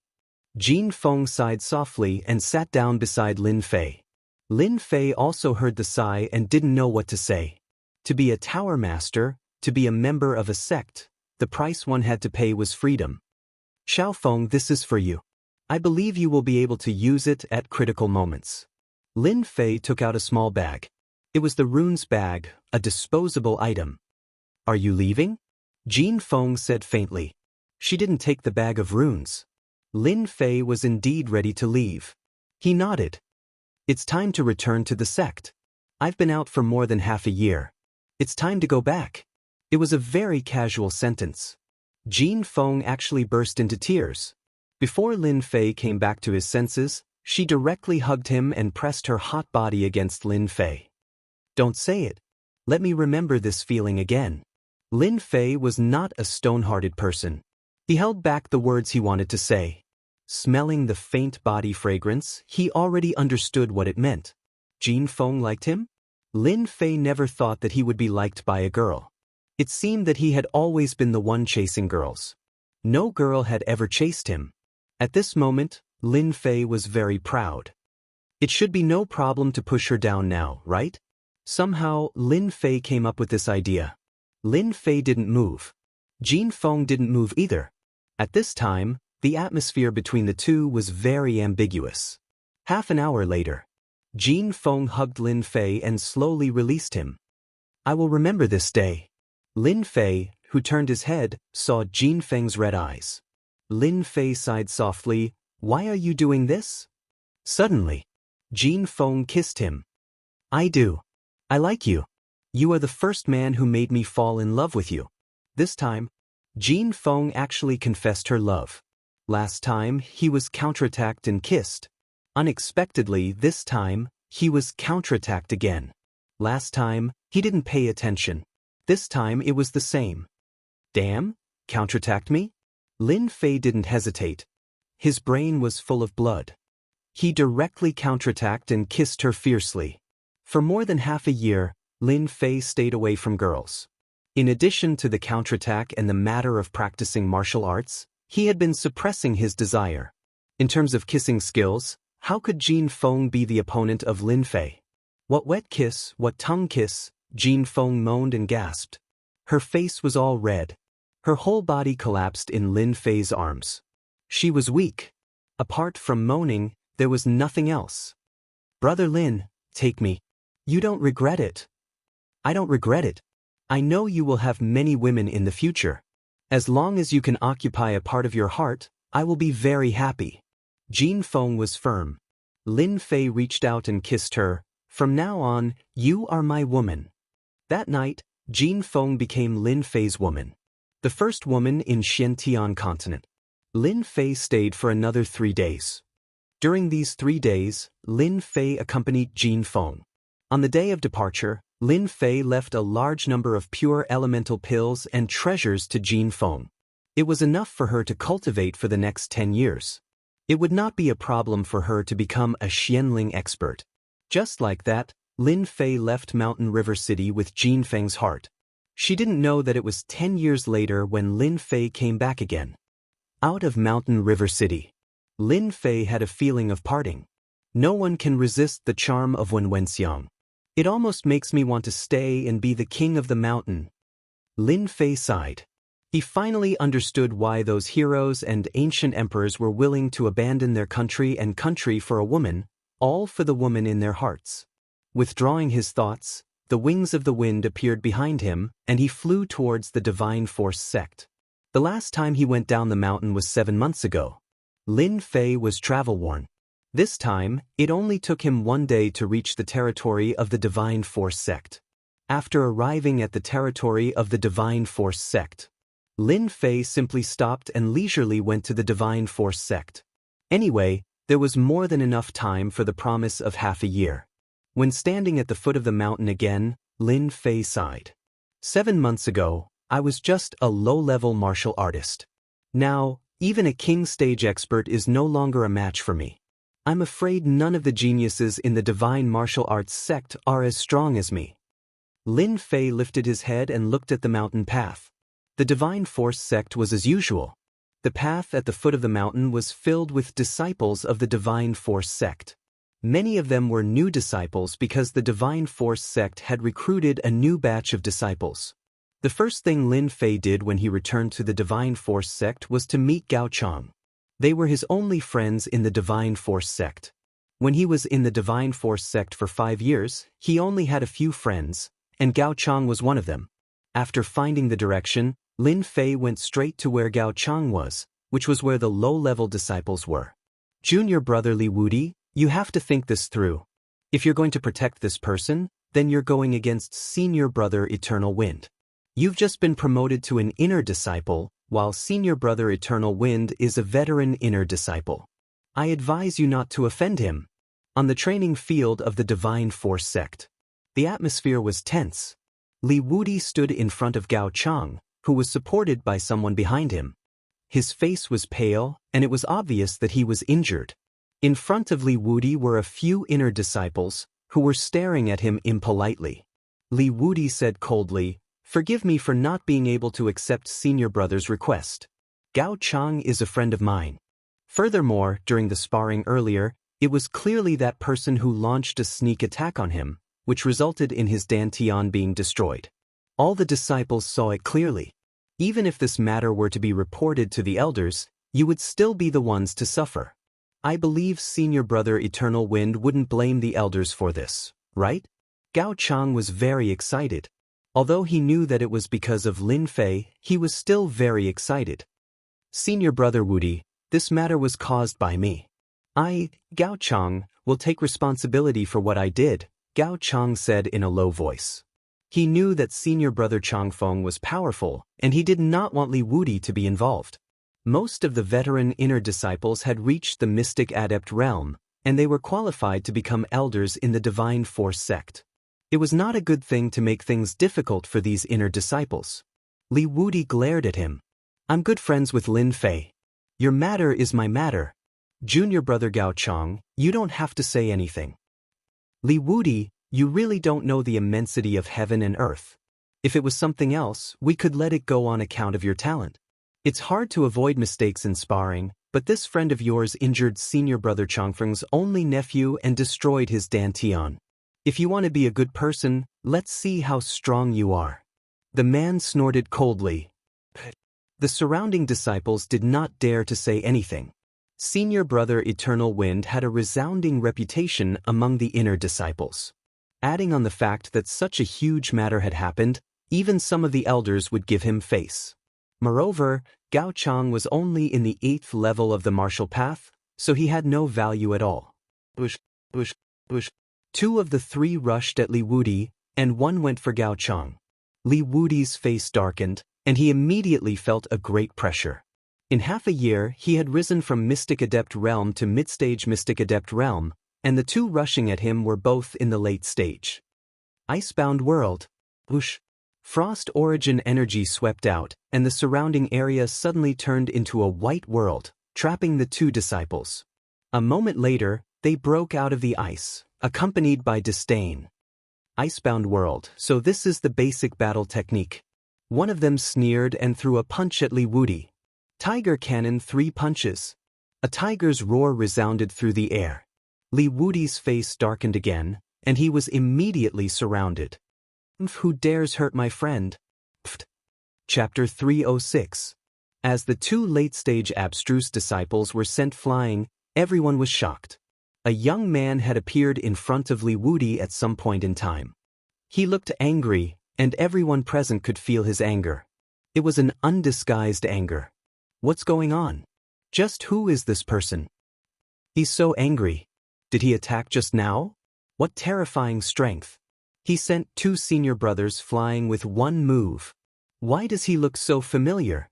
Speaker 1: Jin Feng sighed softly and sat down beside Lin Fei. Lin Fei also heard the sigh and didn't know what to say. To be a tower master, to be a member of a sect, the price one had to pay was freedom. Xiaofeng, this is for you. I believe you will be able to use it at critical moments. Lin Fei took out a small bag. It was the runes bag, a disposable item. Are you leaving? Jin Feng said faintly. She didn't take the bag of runes. Lin Fei was indeed ready to leave. He nodded. It's time to return to the sect. I've been out for more than half a year. It's time to go back. It was a very casual sentence. Jin Feng actually burst into tears. Before Lin Fei came back to his senses, she directly hugged him and pressed her hot body against Lin Fei. Don't say it. Let me remember this feeling again. Lin Fei was not a stone-hearted person. He held back the words he wanted to say. Smelling the faint body fragrance, he already understood what it meant. Jin Feng liked him? Lin Fei never thought that he would be liked by a girl. It seemed that he had always been the one chasing girls. No girl had ever chased him. At this moment, Lin Fei was very proud. It should be no problem to push her down now, right? Somehow, Lin Fei came up with this idea. Lin Fei didn't move. Jin Feng didn't move either. At this time, the atmosphere between the two was very ambiguous. Half an hour later, Jin Feng hugged Lin Fei and slowly released him. I will remember this day. Lin Fei, who turned his head, saw Jin Feng's red eyes. Lin Fei sighed softly. Why are you doing this? Suddenly, Jin Feng kissed him. I do. I like you. You are the first man who made me fall in love with you. This time, Jin Feng actually confessed her love. Last time, he was counterattacked and kissed. Unexpectedly, this time, he was counterattacked again. Last time, he didn't pay attention. This time it was the same. Damn, counterattacked me? Lin Fei didn't hesitate. His brain was full of blood. He directly counterattacked and kissed her fiercely. For more than half a year, Lin Fei stayed away from girls. In addition to the counterattack and the matter of practicing martial arts, he had been suppressing his desire. In terms of kissing skills, how could Jin Feng be the opponent of Lin Fei? What wet kiss, what tongue kiss, Jin Feng moaned and gasped. Her face was all red. Her whole body collapsed in Lin Fei's arms. She was weak. Apart from moaning, there was nothing else. Brother Lin, take me. You don't regret it. I don't regret it. I know you will have many women in the future. As long as you can occupy a part of your heart, I will be very happy. Jin Feng was firm. Lin Fei reached out and kissed her. From now on, you are my woman. That night, Jin Feng became Lin Fei's woman. The first woman in Xianxia continent. Lin Fei stayed for another 3 days. During these 3 days, Lin Fei accompanied Jin Feng. On the day of departure, Lin Fei left a large number of pure elemental pills and treasures to Jin Feng. It was enough for her to cultivate for the next 10 years. It would not be a problem for her to become a Xianling expert. Just like that, Lin Fei left Mountain River City with Jin Feng's heart. She didn't know that it was 10 years later when Lin Fei came back again. Out of Mountain River City, Lin Fei had a feeling of parting. No one can resist the charm of Wenxiang. It almost makes me want to stay and be the king of the mountain. Lin Fei sighed. He finally understood why those heroes and ancient emperors were willing to abandon their country and country for a woman, all for the woman in their hearts. Withdrawing his thoughts, the wings of the wind appeared behind him, and he flew towards the Divine Force sect. The last time he went down the mountain was 7 months ago. Lin Fei was travel-worn. This time, it only took him 1 day to reach the territory of the Divine Force sect. After arriving at the territory of the Divine Force sect, Lin Fei simply stopped and leisurely went to the Divine Force sect. Anyway, there was more than enough time for the promise of half a year. When standing at the foot of the mountain again, Lin Fei sighed. 7 months ago, I was just a low-level martial artist. Now, even a king stage expert is no longer a match for me. I'm afraid none of the geniuses in the Divine Martial Arts sect are as strong as me. Lin Fei lifted his head and looked at the mountain path. The Divine Force sect was as usual. The path at the foot of the mountain was filled with disciples of the Divine Force sect. Many of them were new disciples because the Divine Force sect had recruited a new batch of disciples. The first thing Lin Fei did when he returned to the Divine Force sect was to meet Gao Chang. They were his only friends in the Divine Force sect. When he was in the Divine Force sect for 5 years, he only had a few friends, and Gao Chang was one of them. After finding the direction, Lin Fei went straight to where Gao Chang was, which was where the low-level disciples were. Junior brother Li Wudi, you have to think this through. If you're going to protect this person, then you're going against senior brother Eternal Wind. You've just been promoted to an inner disciple, while senior brother Eternal Wind is a veteran inner disciple. I advise you not to offend him. On the training field of the Divine Force sect, the atmosphere was tense. Li Wudi stood in front of Gao Chang, who was supported by someone behind him. His face was pale, and it was obvious that he was injured. In front of Li Wudi were a few inner disciples, who were staring at him impolitely. Li Wudi said coldly, "Forgive me for not being able to accept senior brother's request. Gao Chang is a friend of mine." Furthermore, during the sparring earlier, it was clearly that person who launched a sneak attack on him, which resulted in his dantian being destroyed. All the disciples saw it clearly. Even if this matter were to be reported to the elders, you would still be the ones to suffer. I believe senior brother Eternal Wind wouldn't blame the elders for this, right? Gao Chang was very excited. Although he knew that it was because of Lin Fei, he was still very excited. Senior brother Wudi, this matter was caused by me. I, Gao Chang, will take responsibility for what I did, Gao Chang said in a low voice. He knew that senior brother Changfeng was powerful, and he did not want Li Wudi to be involved. Most of the veteran inner disciples had reached the mystic adept realm, and they were qualified to become elders in the Divine Force sect. It was not a good thing to make things difficult for these inner disciples. Li Wudi glared at him. I'm good friends with Lin Fei. Your matter is my matter. Junior brother Gao Chang, you don't have to say anything. Li Wudi, you really don't know the immensity of heaven and earth. If it was something else, we could let it go on account of your talent. It's hard to avoid mistakes in sparring, but this friend of yours injured senior brother Changfeng's only nephew and destroyed his dantian. If you want to be a good person, let's see how strong you are. The man snorted coldly. The surrounding disciples did not dare to say anything. Senior brother Eternal Wind had a resounding reputation among the inner disciples. Adding on the fact that such a huge matter had happened, even some of the elders would give him face. Moreover, Gao Chang was only in the 8th level of the martial path, so he had no value at all. Bush. 2 of the 3 rushed at Li Wudi, and 1 went for Gao Chang. Li Wudi's face darkened, and he immediately felt a great pressure. In half a year, he had risen from Mystic Adept Realm to Mid-Stage Mystic Adept Realm, and the 2 rushing at him were both in the late stage. Icebound World. Whoosh. Frost origin energy swept out, and the surrounding area suddenly turned into a white world, trapping the 2 disciples. A moment later, they broke out of the ice, accompanied by disdain. Icebound World, so this is the basic battle technique. One of them sneered and threw a punch at Li Wudi. Tiger Cannon 3 punches. A tiger's roar resounded through the air. Li Wudi's face darkened again, and he was immediately surrounded. Who dares hurt my friend? Pfft. Chapter 306. As the 2 late-stage abstruse disciples were sent flying, everyone was shocked. A young man had appeared in front of Li Wudi at some point in time. He looked angry, and everyone present could feel his anger. It was an undisguised anger. What's going on? Just who is this person? He's so angry. Did he attack just now? What terrifying strength. He sent 2 senior brothers flying with 1 move. Why does he look so familiar?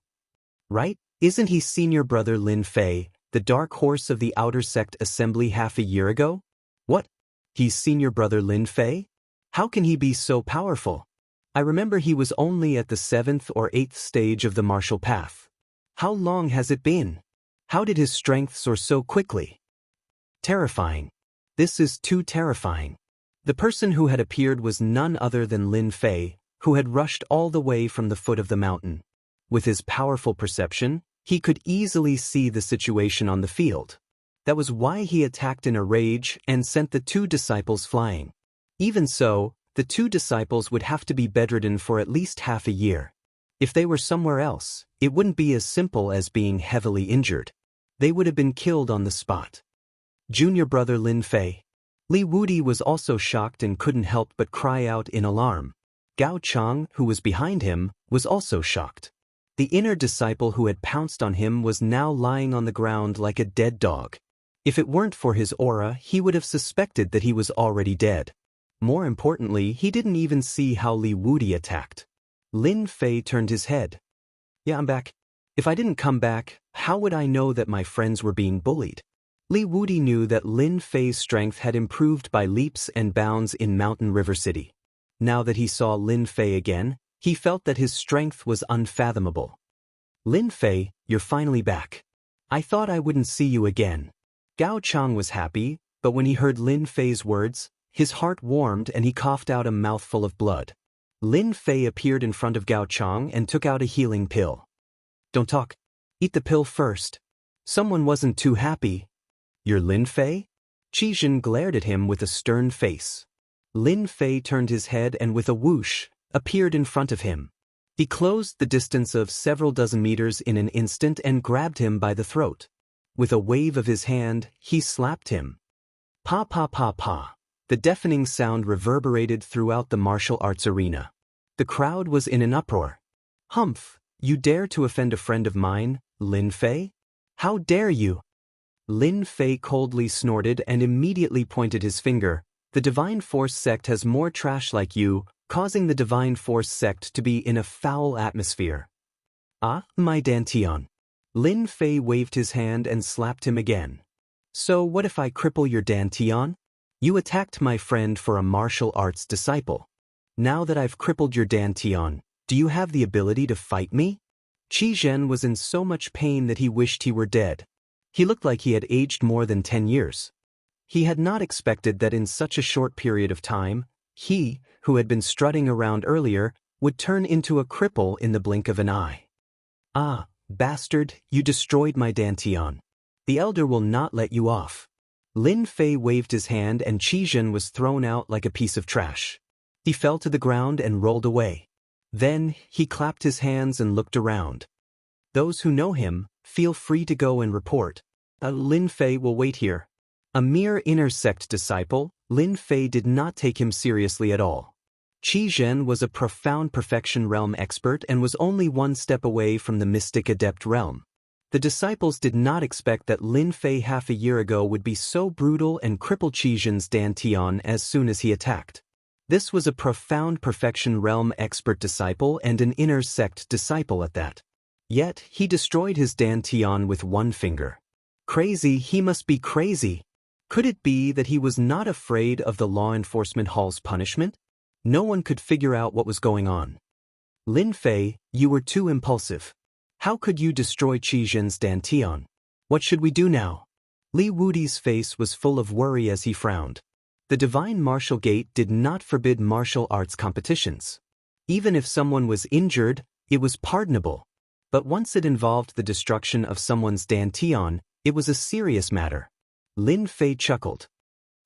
Speaker 1: Right? Isn't he senior brother Lin Fei, the dark horse of the outer sect assembly half a year ago? What? He's senior brother Lin Fei? How can he be so powerful? I remember he was only at the 7th or 8th stage of the martial path. How long has it been? How did his strength soar so quickly? Terrifying. This is too terrifying. The person who had appeared was none other than Lin Fei, who had rushed all the way from the foot of the mountain. With his powerful perception, He could easily see the situation on the field. That was why he attacked in a rage and sent the 2 disciples flying. Even so, the 2 disciples would have to be bedridden for at least half a year. If they were somewhere else, it wouldn't be as simple as being heavily injured. They would have been killed on the spot. Junior brother Lin Fei. Li Wudi was also shocked and couldn't help but cry out in alarm. Gao Chang, who was behind him, was also shocked. The inner disciple who had pounced on him was now lying on the ground like a dead dog. If it weren't for his aura, he would have suspected that he was already dead. More importantly, he didn't even see how Li Wudi attacked. Lin Fei turned his head. "Yeah, I'm back. If I didn't come back, how would I know that my friends were being bullied?" Li Wudi knew that Lin Fei's strength had improved by leaps and bounds in Mountain River City. Now that he saw Lin Fei again, he felt that his strength was unfathomable. "Lin Fei, you're finally back. I thought I wouldn't see you again." Gao Chang was happy, but when he heard Lin Fei's words, his heart warmed and he coughed out a mouthful of blood. Lin Fei appeared in front of Gao Chang and took out a healing pill. "Don't talk. Eat the pill first." Someone wasn't too happy. "You're Lin Fei?" Qi Jin glared at him with a stern face. Lin Fei turned his head and with a whoosh, appeared in front of him. He closed the distance of several dozen meters in an instant and grabbed him by the throat. With a wave of his hand, he slapped him. Pa pa pa pa. The deafening sound reverberated throughout the martial arts arena. The crowd was in an uproar. "Humph, you dare to offend a friend of mine, Lin Fei? How dare you?" Lin Fei coldly snorted and immediately pointed his finger. "The Divine Force sect has more trash like you, causing the Divine Force sect to be in a foul atmosphere." "Ah, my Dantian." Lin Fei waved his hand and slapped him again. "So what if I cripple your Dantian? You attacked my friend for a martial arts disciple. Now that I've crippled your Dantian, do you have the ability to fight me?" Qi Zhen was in so much pain that he wished he were dead. He looked like he had aged more than 10 years. He had not expected that in such a short period of time, he, who had been strutting around earlier, would turn into a cripple in the blink of an eye. "Ah, bastard, you destroyed my Dantian. The elder will not let you off." Lin Fei waved his hand and Qi Zhen was thrown out like a piece of trash. He fell to the ground and rolled away. Then, he clapped his hands and looked around. "Those who know him, feel free to go and report. Lin Fei will wait here." A mere inner sect disciple, Lin Fei did not take him seriously at all. Qi Zhen was a profound perfection realm expert and was only one step away from the mystic adept realm. The disciples did not expect that Lin Fei half a year ago would be so brutal and cripple Qi Zhen's Dantian as soon as he attacked. This was a profound perfection realm expert disciple and an inner sect disciple at that. Yet, he destroyed his Dantian with one finger. Crazy, he must be crazy. Could it be that he was not afraid of the law enforcement hall's punishment? No one could figure out what was going on. "Lin Fei, you were too impulsive. How could you destroy Qi Zhen's Dantian? What should we do now?" Li Wudi's face was full of worry as he frowned. The Divine Martial Gate did not forbid martial arts competitions. Even if someone was injured, it was pardonable. But once it involved the destruction of someone's Dantian, it was a serious matter. Lin Fei chuckled.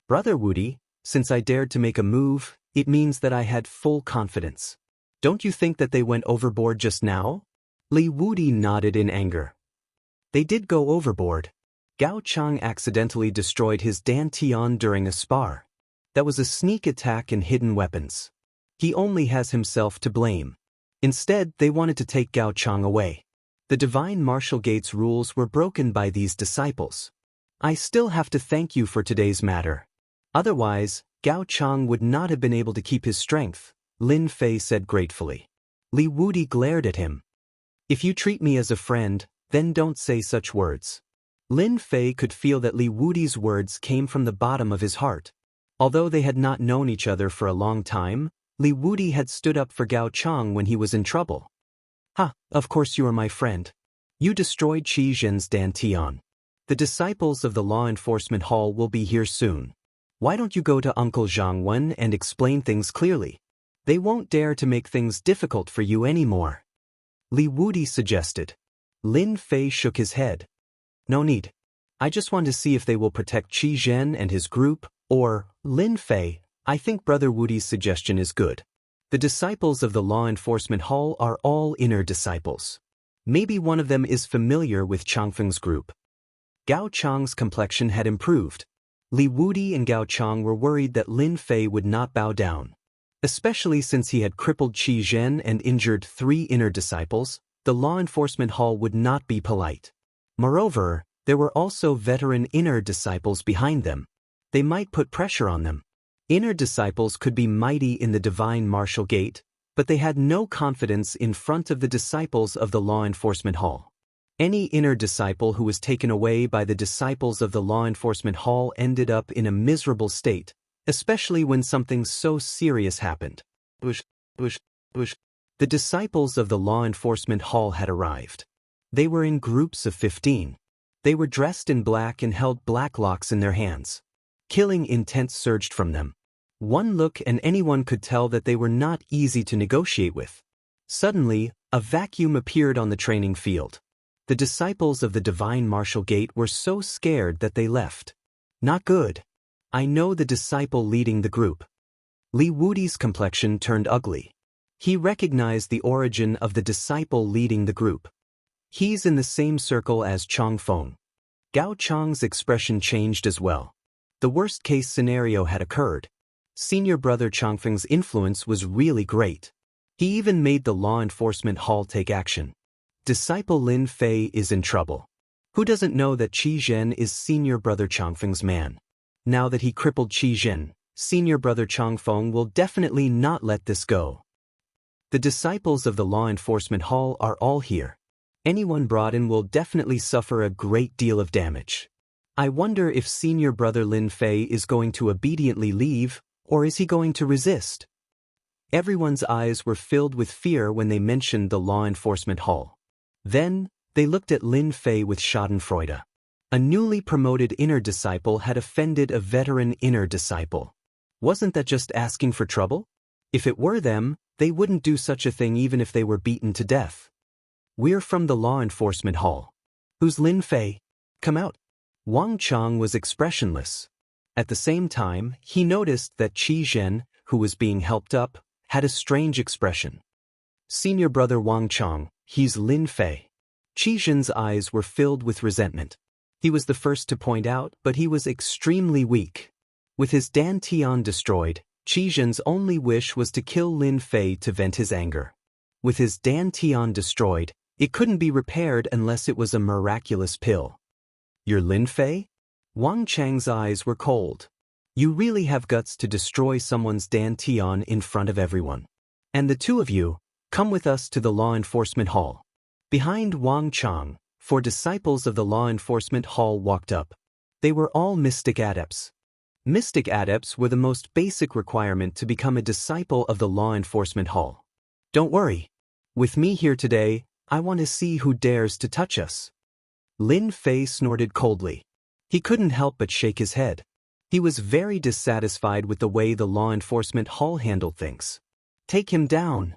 Speaker 1: "Brother Wudi, since I dared to make a move, it means that I had full confidence. Don't you think that they went overboard just now?" Li Wudi nodded in anger. "They did go overboard. Gao Chang accidentally destroyed his Dantian during a spar. That was a sneak attack and hidden weapons. He only has himself to blame. Instead, they wanted to take Gao Chang away. The Divine Martial Gate's rules were broken by these disciples. I still have to thank you for today's matter. Otherwise, Gao Chang would not have been able to keep his strength," Lin Fei said gratefully. Li Wudi glared at him. "If you treat me as a friend, then don't say such words." Lin Fei could feel that Li Wudi's words came from the bottom of his heart. Although they had not known each other for a long time, Li Wudi had stood up for Gao Chang when he was in trouble. "Ha, of course you are my friend. You destroyed Qi Zhen's Dantian. The disciples of the Law Enforcement Hall will be here soon. Why don't you go to Uncle Zhang Wen and explain things clearly? They won't dare to make things difficult for you anymore," Li Wudi suggested. Lin Fei shook his head. No need. I just want to see if they will protect Qi Zhen and his group, or, Lin Fei, I think Brother Wudi's suggestion is good. The disciples of the law enforcement hall are all inner disciples. Maybe one of them is familiar with Changfeng's group. Gao Chang's complexion had improved. Li Wudi and Gao Chang were worried that Lin Fei would not bow down. Especially since he had crippled Qi Zhen and injured 3 inner disciples, the law enforcement hall would not be polite. Moreover, there were also veteran inner disciples behind them. They might put pressure on them. Inner disciples could be mighty in the divine martial gate, but they had no confidence in front of the disciples of the law enforcement hall. Any inner disciple who was taken away by the disciples of the law enforcement hall ended up in a miserable state, especially when something so serious happened. The disciples of the law enforcement hall had arrived. They were in groups of 15. They were dressed in black and held black locks in their hands. Killing intent surged from them. One look and anyone could tell that they were not easy to negotiate with. Suddenly, a vacuum appeared on the training field. The disciples of the divine martial gate were so scared that they left. Not good. I know the disciple leading the group. Li Wudi's complexion turned ugly. He recognized the origin of the disciple leading the group. He's in the same circle as Chang Feng. Gao Chang's expression changed as well. The worst-case scenario had occurred. Senior brother Changfeng's influence was really great. He even made the law enforcement hall take action. Disciple Lin Fei is in trouble. Who doesn't know that Qi Zhen is senior brother Changfeng's man? Now that he crippled Qi Zhen, senior brother Changfeng will definitely not let this go. The disciples of the law enforcement hall are all here. Anyone brought in will definitely suffer a great deal of damage. I wonder if senior brother Lin Fei is going to obediently leave, or is he going to resist? Everyone's eyes were filled with fear when they mentioned the law enforcement hall. Then, they looked at Lin Fei with schadenfreude. A newly promoted inner disciple had offended a veteran inner disciple. Wasn't that just asking for trouble? If it were them, they wouldn't do such a thing even if they were beaten to death. We're from the law enforcement hall. Who's Lin Fei? Come out. Wang Chang was expressionless. At the same time, he noticed that Qi Zhen, who was being helped up, had a strange expression. Senior brother Wang Chang, he's Lin Fei. Qi Zhen's eyes were filled with resentment. He was the first to point out, but he was extremely weak. With his dantian destroyed, Qi Zhen's only wish was to kill Lin Fei to vent his anger. With his dantian destroyed, it couldn't be repaired unless it was a miraculous pill. You're Lin Fei? Wang Chang's eyes were cold. You really have guts to destroy someone's dantian in front of everyone. And the two of you, come with us to the law enforcement hall. Behind Wang Chang, 4 disciples of the law enforcement hall walked up. They were all mystic adepts. Mystic adepts were the most basic requirement to become a disciple of the law enforcement hall. Don't worry. With me here today, I want to see who dares to touch us. Lin Fei snorted coldly. He couldn't help but shake his head. He was very dissatisfied with the way the law enforcement hall handled things. Take him down.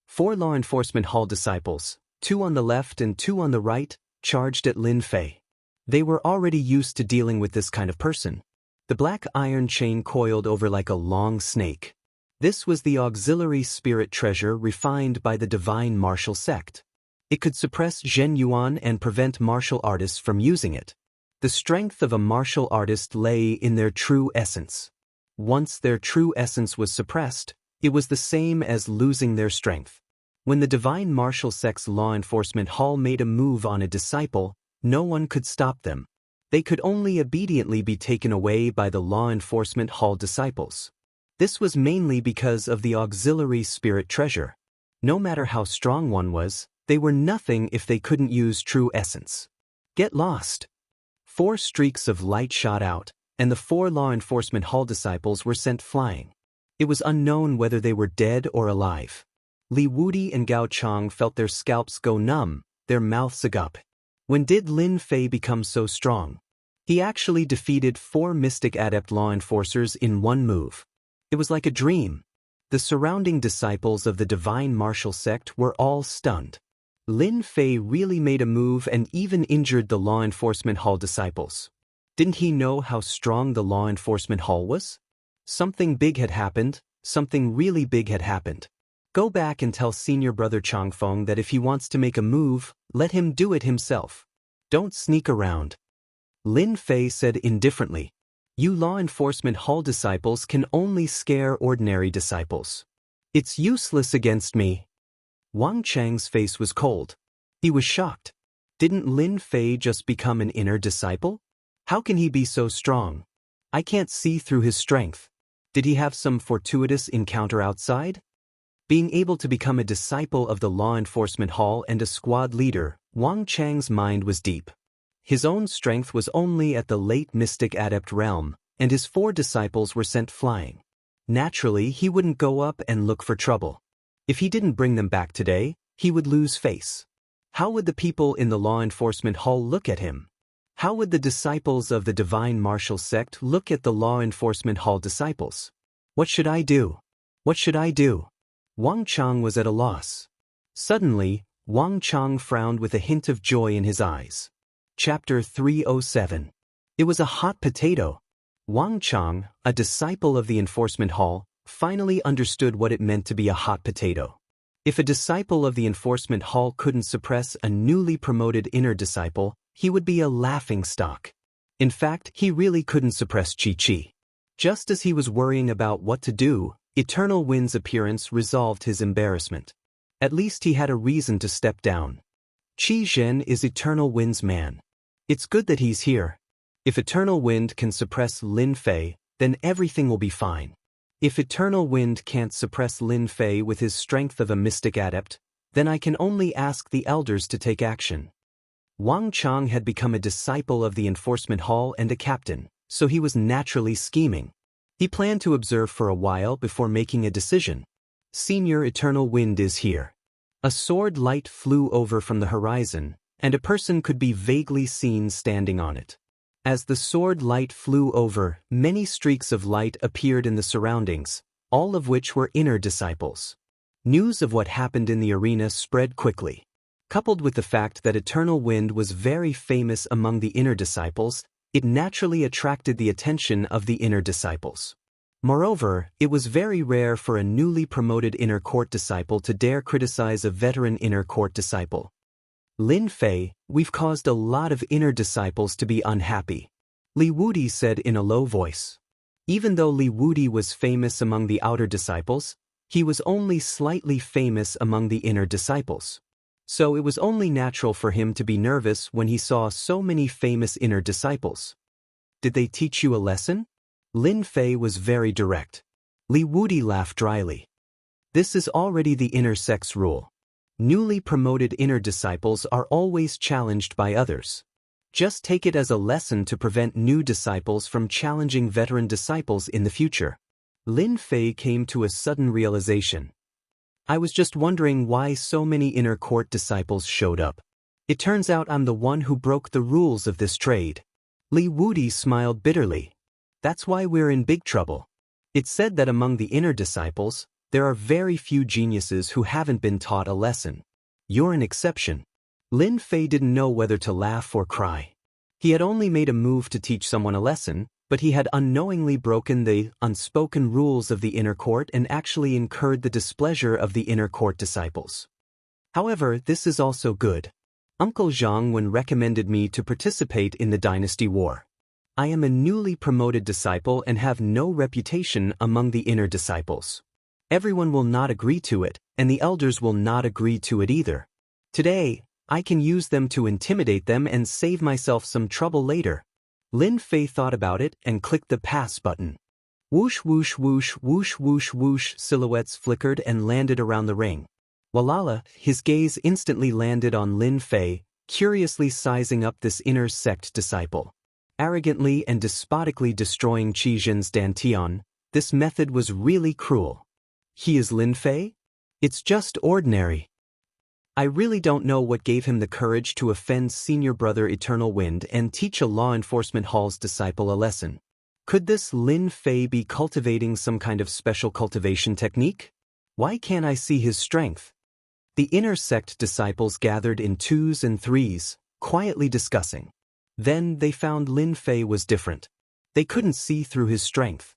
Speaker 1: 4 law enforcement hall disciples, 2 on the left and 2 on the right, charged at Lin Fei. They were already used to dealing with this kind of person. The black iron chain coiled over like a long snake. This was the auxiliary spirit treasure refined by the divine martial sect. It could suppress Zhen Yuan and prevent martial artists from using it. The strength of a martial artist lay in their true essence. Once their true essence was suppressed, it was the same as losing their strength. When the divine martial sect's law enforcement hall made a move on a disciple, no one could stop them. They could only obediently be taken away by the law enforcement hall disciples. This was mainly because of the auxiliary spirit treasure. No matter how strong one was, they were nothing if they couldn't use true essence. Get lost. 4 streaks of light shot out, and the 4 law enforcement hall disciples were sent flying. It was unknown whether they were dead or alive. Li Wudi and Gao Chang felt their scalps go numb, their mouths agape. When did Lin Fei become so strong? He actually defeated 4 mystic adept law enforcers in one move. It was like a dream. The surrounding disciples of the divine martial sect were all stunned. Lin Fei really made a move and even injured the law enforcement hall disciples. Didn't he know how strong the law enforcement hall was? Something big had happened, something really big had happened. Go back and tell senior brother Changfeng that if he wants to make a move, let him do it himself. Don't sneak around. Lin Fei said indifferently. You law enforcement hall disciples can only scare ordinary disciples. It's useless against me. Wang Chang's face was cold. He was shocked. Didn't Lin Fei just become an inner disciple? How can he be so strong? I can't see through his strength. Did he have some fortuitous encounter outside? Being able to become a disciple of the law enforcement hall and a squad leader, Wang Chang's mind was deep. His own strength was only at the late mystic adept realm, and his 4 disciples were sent flying. Naturally, he wouldn't go up and look for trouble. If he didn't bring them back today, he would lose face. How would the people in the law enforcement hall look at him? How would the disciples of the divine martial sect look at the law enforcement hall disciples? What should I do? What should I do? Wang Chang was at a loss. Suddenly, Wang Chang frowned with a hint of joy in his eyes. Chapter 307. It was a hot potato. Wang Chang, a disciple of the enforcement hall, finally understood what it meant to be a hot potato. If a disciple of the enforcement hall couldn't suppress a newly promoted inner disciple, he would be a laughingstock. In fact, he really couldn't suppress Chi. Just as he was worrying about what to do, Eternal Wind's appearance resolved his embarrassment. At least he had a reason to step down. Qi Zhen is Eternal Wind's man. It's good that he's here. If Eternal Wind can suppress Lin Fei, then everything will be fine. If Eternal Wind can't suppress Lin Fei with his strength of a mystic adept, then I can only ask the elders to take action. Wang Chang had become a disciple of the enforcement hall and a captain, so he was naturally scheming. He planned to observe for a while before making a decision. Senior Eternal Wind is here. A sword light flew over from the horizon, and a person could be vaguely seen standing on it. As the sword light flew over, many streaks of light appeared in the surroundings, all of which were inner disciples. News of what happened in the arena spread quickly. Coupled with the fact that Eternal Wind was very famous among the inner disciples, it naturally attracted the attention of the inner disciples. Moreover, it was very rare for a newly promoted inner court disciple to dare criticize a veteran inner court disciple. Lin Fei, we've caused a lot of inner disciples to be unhappy, Li Wudi said in a low voice. Even though Li Wudi was famous among the outer disciples, he was only slightly famous among the inner disciples. So it was only natural for him to be nervous when he saw so many famous inner disciples. Did they teach you a lesson? Lin Fei was very direct. Li Wudi laughed dryly. This is already the inner sect's rule. Newly promoted inner disciples are always challenged by others. Just take it as a lesson to prevent new disciples from challenging veteran disciples in the future. Lin Fei came to a sudden realization. I was just wondering why so many inner court disciples showed up. It turns out I'm the one who broke the rules of this trade. Li Wudi smiled bitterly. That's why we're in big trouble. It's said that among the inner disciples, there are very few geniuses who haven't been taught a lesson. You're an exception. Lin Fei didn't know whether to laugh or cry. He had only made a move to teach someone a lesson, but he had unknowingly broken the unspoken rules of the inner court and actually incurred the displeasure of the inner court disciples. However, this is also good. Uncle Zhang Wen recommended me to participate in the dynasty war. I am a newly promoted disciple and have no reputation among the inner disciples. Everyone will not agree to it, and the elders will not agree to it either. Today, I can use them to intimidate them and save myself some trouble later. Lin Fei thought about it and clicked the pass button. Whoosh whoosh whoosh whoosh whoosh whoosh silhouettes flickered and landed around the ring. Walala, his gaze instantly landed on Lin Fei, curiously sizing up this inner sect disciple. Arrogantly and despotically destroying Qi Zhen's dantian, this method was really cruel. He is Lin Fei? It's just ordinary. I really don't know what gave him the courage to offend senior brother Eternal Wind and teach a law enforcement hall's disciple a lesson. Could this Lin Fei be cultivating some kind of special cultivation technique? Why can't I see his strength? The inner sect disciples gathered in twos and threes, quietly discussing. Then they found Lin Fei was different. They couldn't see through his strength.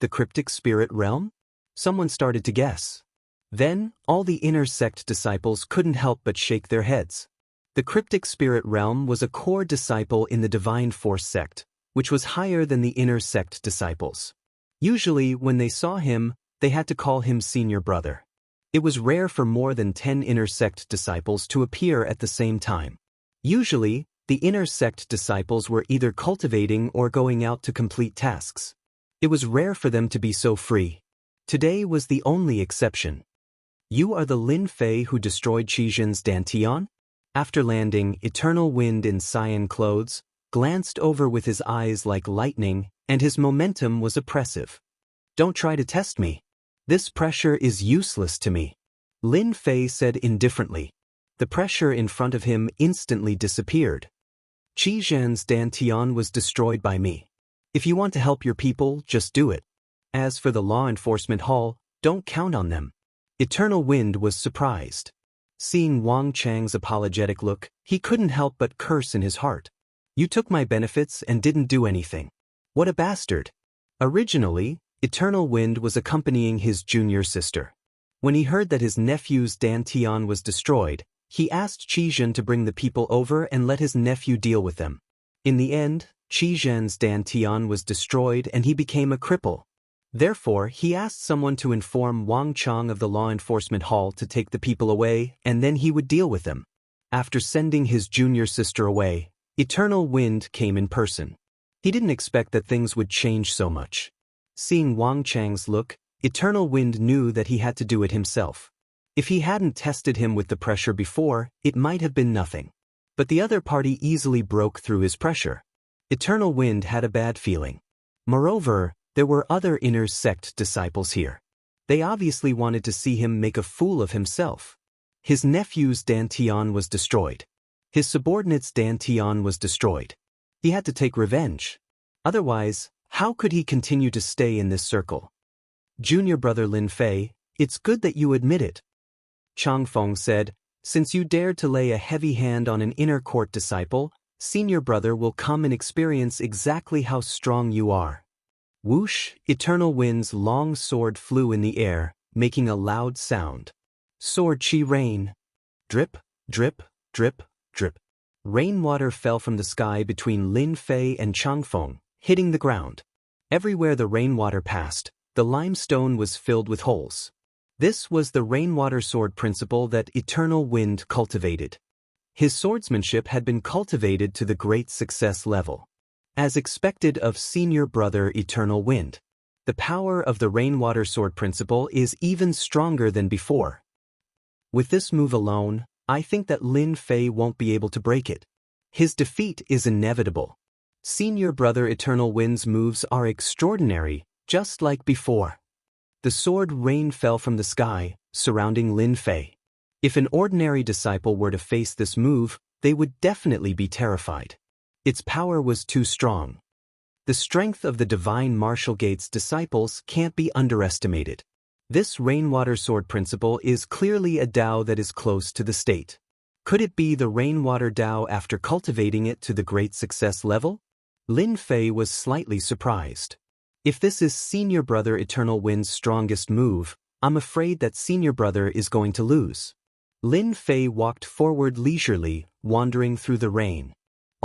Speaker 1: The cryptic spirit realm? Someone started to guess. Then, all the inner sect disciples couldn't help but shake their heads. The cryptic spirit realm was a core disciple in the divine force sect, which was higher than the inner sect disciples. Usually, when they saw him, they had to call him senior brother. It was rare for more than 10 inner sect disciples to appear at the same time. Usually, the inner sect disciples were either cultivating or going out to complete tasks. It was rare for them to be so free. Today was the only exception. You are the Lin Fei who destroyed Xianxia's Dantian? After landing, Eternal Wind in cyan clothes, glanced over with his eyes like lightning, and his momentum was oppressive. Don't try to test me. This pressure is useless to me, Lin Fei said indifferently. The pressure in front of him instantly disappeared. Xianxia's Dantian was destroyed by me. If you want to help your people, just do it. As for the law enforcement hall, don't count on them. Eternal Wind was surprised. Seeing Wang Chang's apologetic look, he couldn't help but curse in his heart. You took my benefits and didn't do anything. What a bastard. Originally, Eternal Wind was accompanying his junior sister. When he heard that his nephew's Dantian was destroyed, he asked Xianxia to bring the people over and let his nephew deal with them. In the end, Xianxia's Dantian was destroyed and he became a cripple. Therefore, he asked someone to inform Wang Chang of the law enforcement hall to take the people away, and then he would deal with them. After sending his junior sister away, Eternal Wind came in person. He didn't expect that things would change so much. Seeing Wang Chang's look, Eternal Wind knew that he had to do it himself. If he hadn't tested him with the pressure before, it might have been nothing. But the other party easily broke through his pressure. Eternal Wind had a bad feeling. Moreover, there were other inner sect disciples here. They obviously wanted to see him make a fool of himself. His nephew's Dantian was destroyed. His subordinate's Dantian was destroyed. He had to take revenge. Otherwise, how could he continue to stay in this circle? Junior brother Lin Fei, it's good that you admit it. Chang Feng said, since you dared to lay a heavy hand on an inner court disciple, senior brother will come and experience exactly how strong you are. Whoosh, Eternal Wind's long sword flew in the air, making a loud sound. Sword chi rain. Drip, drip, drip, drip. Rainwater fell from the sky between Lin Fei and Chang Feng, hitting the ground. Everywhere the rainwater passed, the limestone was filled with holes. This was the rainwater sword principle that Eternal Wind cultivated. His swordsmanship had been cultivated to the great success level. As expected of senior brother Eternal Wind, the power of the rainwater sword principle is even stronger than before. With this move alone, I think that Lin Fei won't be able to break it. His defeat is inevitable. Senior brother Eternal Wind's moves are extraordinary, just like before. The sword rain fell from the sky, surrounding Lin Fei. If an ordinary disciple were to face this move, they would definitely be terrified. Its power was too strong. The strength of the divine Martial Gate's disciples can't be underestimated. This rainwater sword principle is clearly a Dao that is close to the state. Could it be the rainwater Dao after cultivating it to the great success level? Lin Fei was slightly surprised. If this is senior brother Eternal Wind's strongest move, I'm afraid that senior brother is going to lose. Lin Fei walked forward leisurely, wandering through the rain.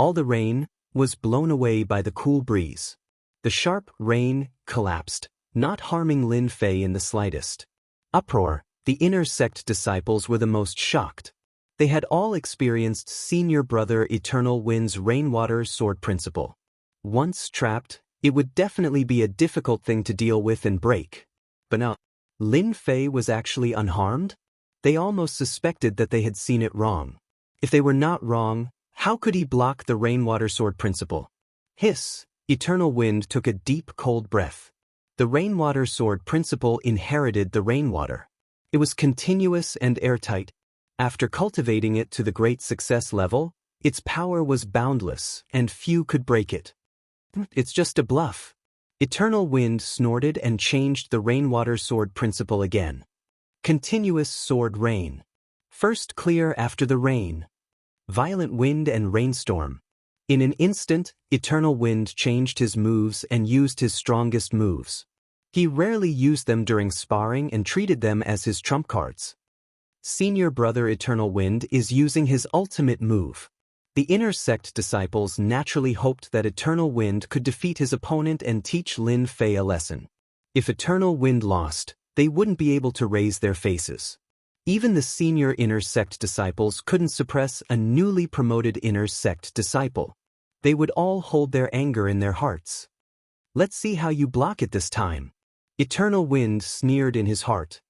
Speaker 1: All the rain was blown away by the cool breeze. The sharp rain collapsed, not harming Lin Fei in the slightest. Uproar, the inner sect disciples were the most shocked. They had all experienced senior brother Eternal Wind's rainwater sword principle. Once trapped, it would definitely be a difficult thing to deal with and break. But now, Lin Fei was actually unharmed? They almost suspected that they had seen it wrong. If they were not wrong, how could he block the rainwater sword principle? Hiss, Eternal Wind took a deep cold breath. The rainwater sword principle inherited the rainwater. It was continuous and airtight. After cultivating it to the great success level, its power was boundless and few could break it. It's just a bluff. Eternal Wind snorted and changed the rainwater sword principle again. Continuous sword rain. First clear after the rain. Violent wind and rainstorm. In an instant, Eternal Wind changed his moves and used his strongest moves. He rarely used them during sparring and treated them as his trump cards. Senior brother Eternal Wind is using his ultimate move. The inner sect disciples naturally hoped that Eternal Wind could defeat his opponent and teach Lin Fei a lesson. If Eternal Wind lost, they wouldn't be able to raise their faces. Even the senior inner sect disciples couldn't suppress a newly promoted inner sect disciple. They would all hold their anger in their hearts. Let's see how you block it this time. Eternal Wind sneered in his heart.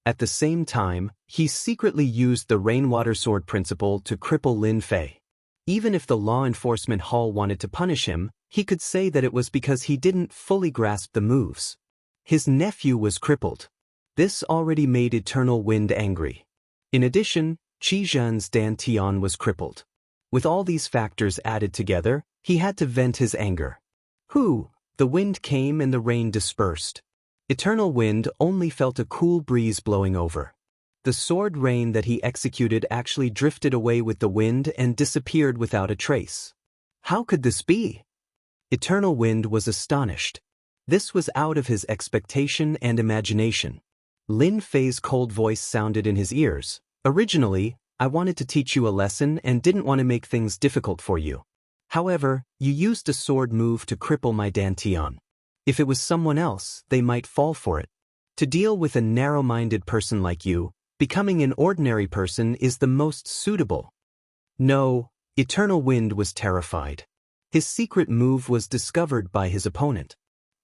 Speaker 1: At the same time, he secretly used the rainwater sword principle to cripple Lin Fei. Even if the law enforcement hall wanted to punish him, he could say that it was because he didn't fully grasp the moves. His nephew was crippled. This already made Eternal Wind angry. In addition, Qi Zhen's dantian was crippled. With all these factors added together, he had to vent his anger. The wind came and the rain dispersed. Eternal Wind only felt a cool breeze blowing over. The sword rain that he executed actually drifted away with the wind and disappeared without a trace. How could this be? Eternal Wind was astonished. This was out of his expectation and imagination. Lin Fei's cold voice sounded in his ears. Originally, I wanted to teach you a lesson and didn't want to make things difficult for you. However, you used a sword move to cripple my dantian. If it was someone else, they might fall for it. To deal with a narrow-minded person like you, becoming an ordinary person is the most suitable. No, Eternal Wind was terrified. His secret move was discovered by his opponent.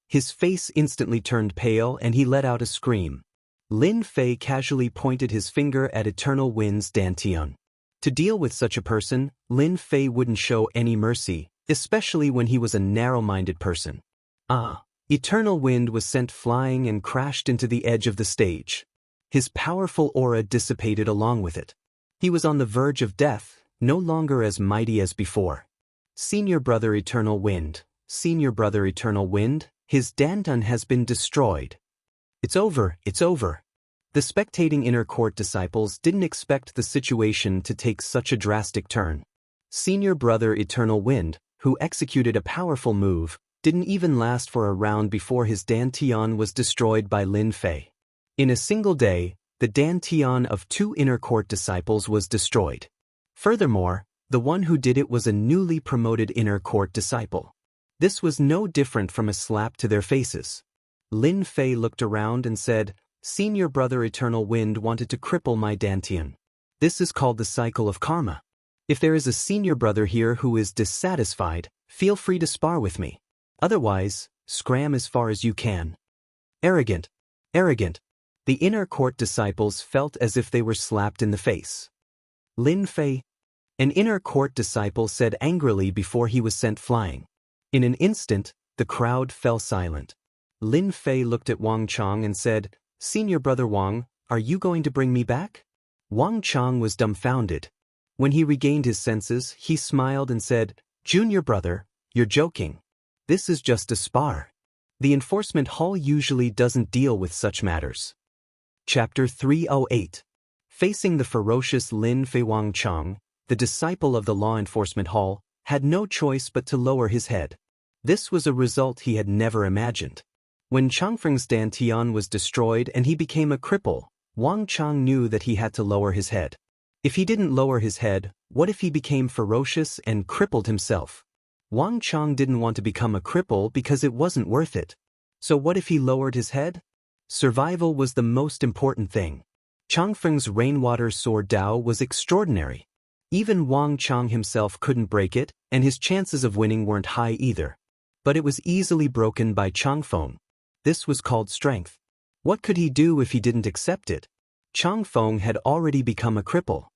Speaker 1: His face instantly turned pale and he let out a scream. Lin Fei casually pointed his finger at Eternal Wind's dantian. To deal with such a person, Lin Fei wouldn't show any mercy, especially when he was a narrow-minded person. Eternal Wind was sent flying and crashed into the edge of the stage. His powerful aura dissipated along with it. He was on the verge of death, no longer as mighty as before. Senior brother Eternal Wind, Senior brother Eternal Wind, his dantian has been destroyed. It's over, it's over. The spectating inner court disciples didn't expect the situation to take such a drastic turn. Senior brother Eternal Wind, who executed a powerful move, didn't even last for a round before his dantian was destroyed by Lin Fei. In a single day, the dantian of 2 inner court disciples was destroyed. Furthermore, the one who did it was a newly promoted inner court disciple. This was no different from a slap to their faces. Lin Fei looked around and said, Senior brother Eternal Wind wanted to cripple my dantian. This is called the cycle of karma. If there is a senior brother here who is dissatisfied, feel free to spar with me. Otherwise, scram as far as you can. Arrogant. Arrogant. The inner court disciples felt as if they were slapped in the face. Lin Fei. An inner court disciple said angrily before he was sent flying. In an instant, the crowd fell silent. Lin Fei looked at Wang Chong and said, Senior brother Wang, are you going to bring me back? Wang Chong was dumbfounded. When he regained his senses, he smiled and said, Junior brother, you're joking. This is just a spar. The enforcement hall usually doesn't deal with such matters. Chapter 308. Facing the ferocious Lin Fei, Wang Chong, the disciple of the law enforcement hall, had no choice but to lower his head. This was a result he had never imagined. When Changfeng's dantian was destroyed and he became a cripple, Wang Chong knew that he had to lower his head. If he didn't lower his head, what if he became ferocious and crippled himself? Wang Chong didn't want to become a cripple because it wasn't worth it. So what if he lowered his head? Survival was the most important thing. Changfeng's rainwater sword Dao was extraordinary. Even Wang Chong himself couldn't break it, and his chances of winning weren't high either. But it was easily broken by Changfeng. This was called strength. What could he do if he didn't accept it? Changfeng had already become a cripple.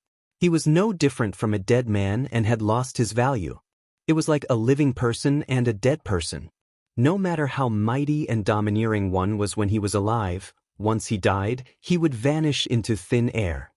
Speaker 1: He was no different from a dead man and had lost his value. It was like a living person and a dead person. No matter how mighty and domineering one was when he was alive, once he died, he would vanish into thin air.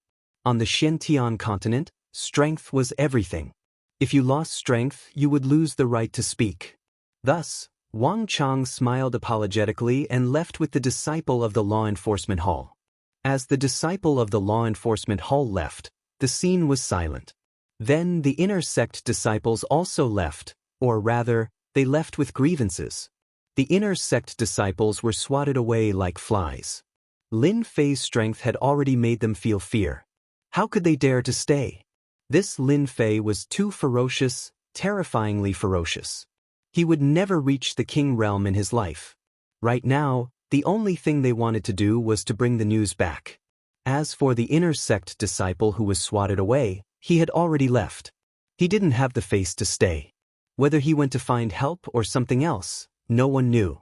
Speaker 1: On the Xianxia continent, strength was everything. If you lost strength, you would lose the right to speak. Thus, Wang Chong smiled apologetically and left with the disciple of the law enforcement hall. As the disciple of the law enforcement hall left, The scene was silent. Then the inner sect disciples also left, or rather, they left with grievances. The inner sect disciples were swatted away like flies. Lin Fei's strength had already made them feel fear. How could they dare to stay? This Lin Fei was too ferocious, terrifyingly ferocious. He would never reach the king realm in his life. Right now, the only thing they wanted to do was to bring the news back. As for the inner sect disciple who was swatted away, he had already left. He didn't have the face to stay. Whether he went to find help or something else, no one knew.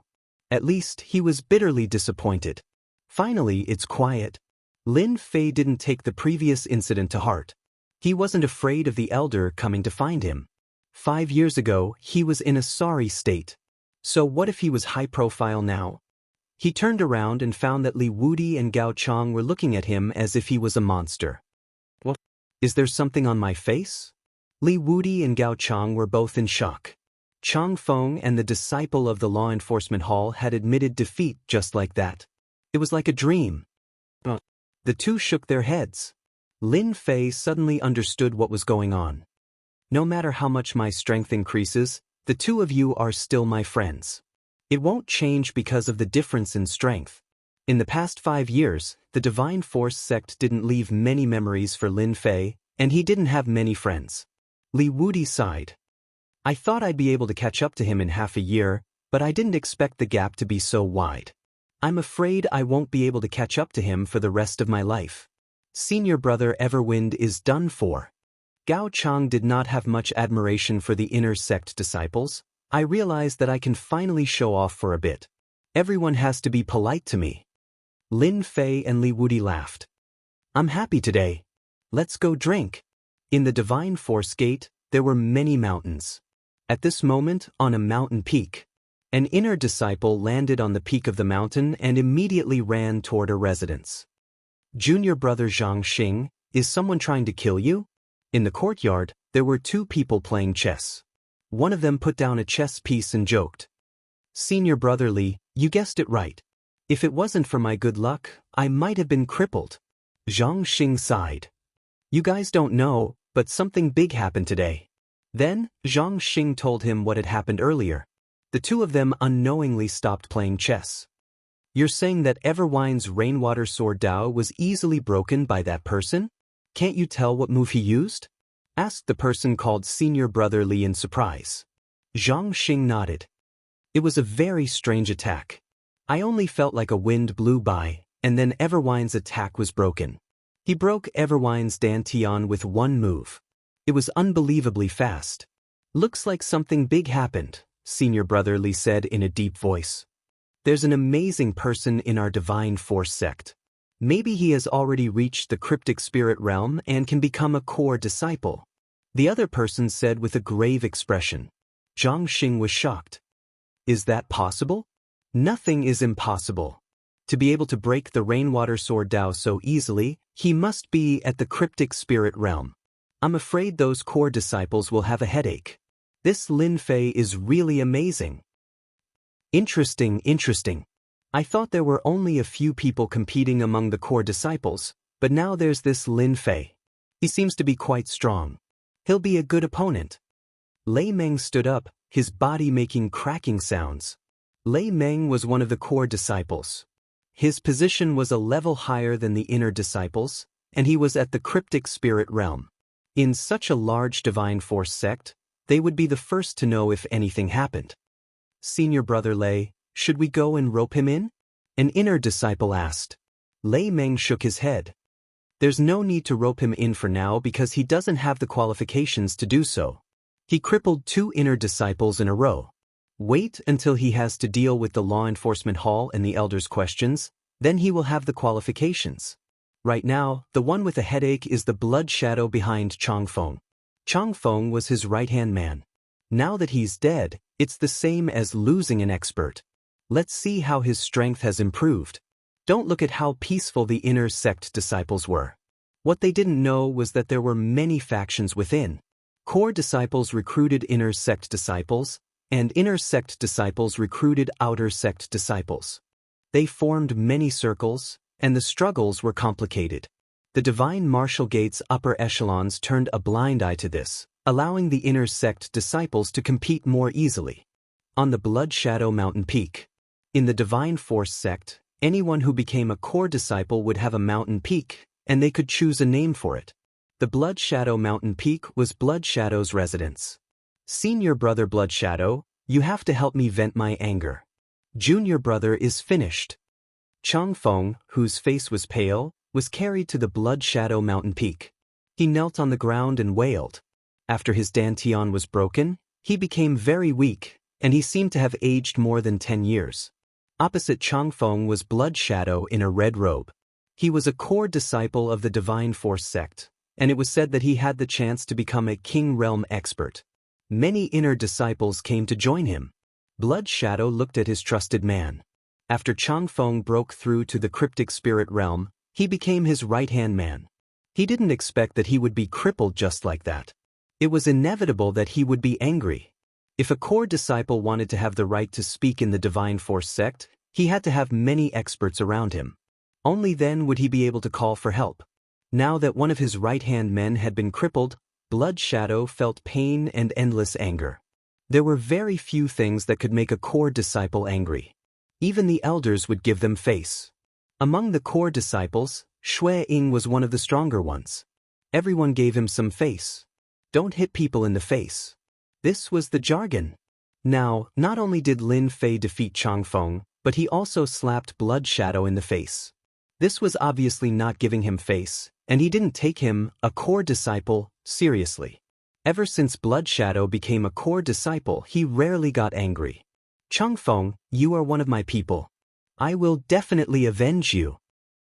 Speaker 1: At least he was bitterly disappointed. Finally, it's quiet. Lin Fei didn't take the previous incident to heart. He wasn't afraid of the elder coming to find him. 5 years ago, he was in a sorry state. So what if he was high profile now? He turned around and found that Li Wudi and Gao Chang were looking at him as if he was a monster. What? Is there something on my face? Li Wudi and Gao Chang were both in shock. Chang Feng and the disciple of the law enforcement hall had admitted defeat just like that. It was like a dream. The two shook their heads. Lin Fei suddenly understood what was going on. No matter how much my strength increases, the two of you are still my friends. It won't change because of the difference in strength. In the past 5 years, the Divine Force sect didn't leave many memories for Lin Fei, and he didn't have many friends. Li Wudi sighed. I thought I'd be able to catch up to him in half a year, but I didn't expect the gap to be so wide. I'm afraid I won't be able to catch up to him for the rest of my life. Senior brother Everwind is done for. Gao Chang did not have much admiration for the inner sect disciples. I realized that I can finally show off for a bit. Everyone has to be polite to me. Lin Fei and Li Wudi laughed. I'm happy today. Let's go drink. In the Divine Force Gate, there were many mountains. At this moment, on a mountain peak, an inner disciple landed on the peak of the mountain and immediately ran toward a residence. Junior brother Xianxia, is someone trying to kill you? In the courtyard, there were 2 people playing chess. One of them put down a chess piece and joked. Senior brother Li, you guessed it right. If it wasn't for my good luck, I might have been crippled. Xianxia sighed. You guys don't know, but something big happened today. Then, Xianxia told him what had happened earlier. The two of them unknowingly stopped playing chess. You're saying that Everwind's rainwater sword Dao was easily broken by that person? Can't you tell what move he used? Asked the person called Senior Brother Li in surprise. Xianxia nodded. It was a very strange attack. I only felt like a wind blew by, and then Everwind's attack was broken. He broke Everwind's Dantian with one move. It was unbelievably fast. Looks like something big happened, Senior Brother Li said in a deep voice. There's an amazing person in our Divine Force sect. Maybe he has already reached the cryptic spirit realm and can become a core disciple. The other person said with a grave expression. Xianxia was shocked. Is that possible? Nothing is impossible. To be able to break the rainwater sword Dao so easily, he must be at the cryptic spirit realm. I'm afraid those core disciples will have a headache. This Lin Fei is really amazing. Interesting. I thought there were only a few people competing among the core disciples, but now there's this Lin Fei. He seems to be quite strong. He'll be a good opponent. Lei Meng stood up, his body making cracking sounds. Lei Meng was one of the core disciples. His position was a level higher than the inner disciples, and he was at the cryptic spirit realm. In such a large Divine Force sect, they would be the first to know if anything happened. Senior Brother Lei, should we go and rope him in? An inner disciple asked. Lei Meng shook his head. There's no need to rope him in for now because he doesn't have the qualifications to do so. He crippled 2 inner disciples in a row. Wait until he has to deal with the law enforcement hall and the elders' questions, then he will have the qualifications. Right now, the one with a headache is the blood shadow behind Chang Feng. Chang Feng was his right-hand man. Now that he's dead, it's the same as losing an expert. Let's see how his strength has improved. Don't look at how peaceful the inner sect disciples were. What they didn't know was that there were many factions within. Core disciples recruited inner sect disciples, and inner sect disciples recruited outer sect disciples. They formed many circles, and the struggles were complicated. The divine martial gate's upper echelons turned a blind eye to this, allowing the inner sect disciples to compete more easily. On the Blood Shadow Mountain Peak. In the Divine Force sect, anyone who became a core disciple would have a mountain peak, and they could choose a name for it. The Blood Shadow Mountain Peak was Blood Shadow's residence. Senior brother Blood Shadow, you have to help me vent my anger. Junior brother is finished. Changfeng, whose face was pale, was carried to the Blood Shadow Mountain Peak. He knelt on the ground and wailed. After his dantian was broken, he became very weak, and he seemed to have aged more than 10 years. Opposite Changfeng was Blood Shadow in a red robe. He was a core disciple of the Divine Force sect, and it was said that he had the chance to become a King Realm expert. Many inner disciples came to join him. Blood Shadow looked at his trusted man. After Changfeng broke through to the cryptic spirit realm, he became his right-hand man. He didn't expect that he would be crippled just like that. It was inevitable that he would be angry. If a core disciple wanted to have the right to speak in the Divine Force sect, he had to have many experts around him. Only then would he be able to call for help. Now that one of his right-hand men had been crippled, Blood Shadow felt pain and endless anger. There were very few things that could make a core disciple angry. Even the elders would give them face. Among the core disciples, Shui Ying was one of the stronger ones. Everyone gave him some face. Don't hit people in the face. This was the jargon. Now, not only did Lin Fei defeat Changfeng, but he also slapped Blood Shadow in the face. This was obviously not giving him face, and he didn't take him, a core disciple, seriously. Ever since Blood Shadow became a core disciple, he rarely got angry. Changfeng, you are one of my people. I will definitely avenge you.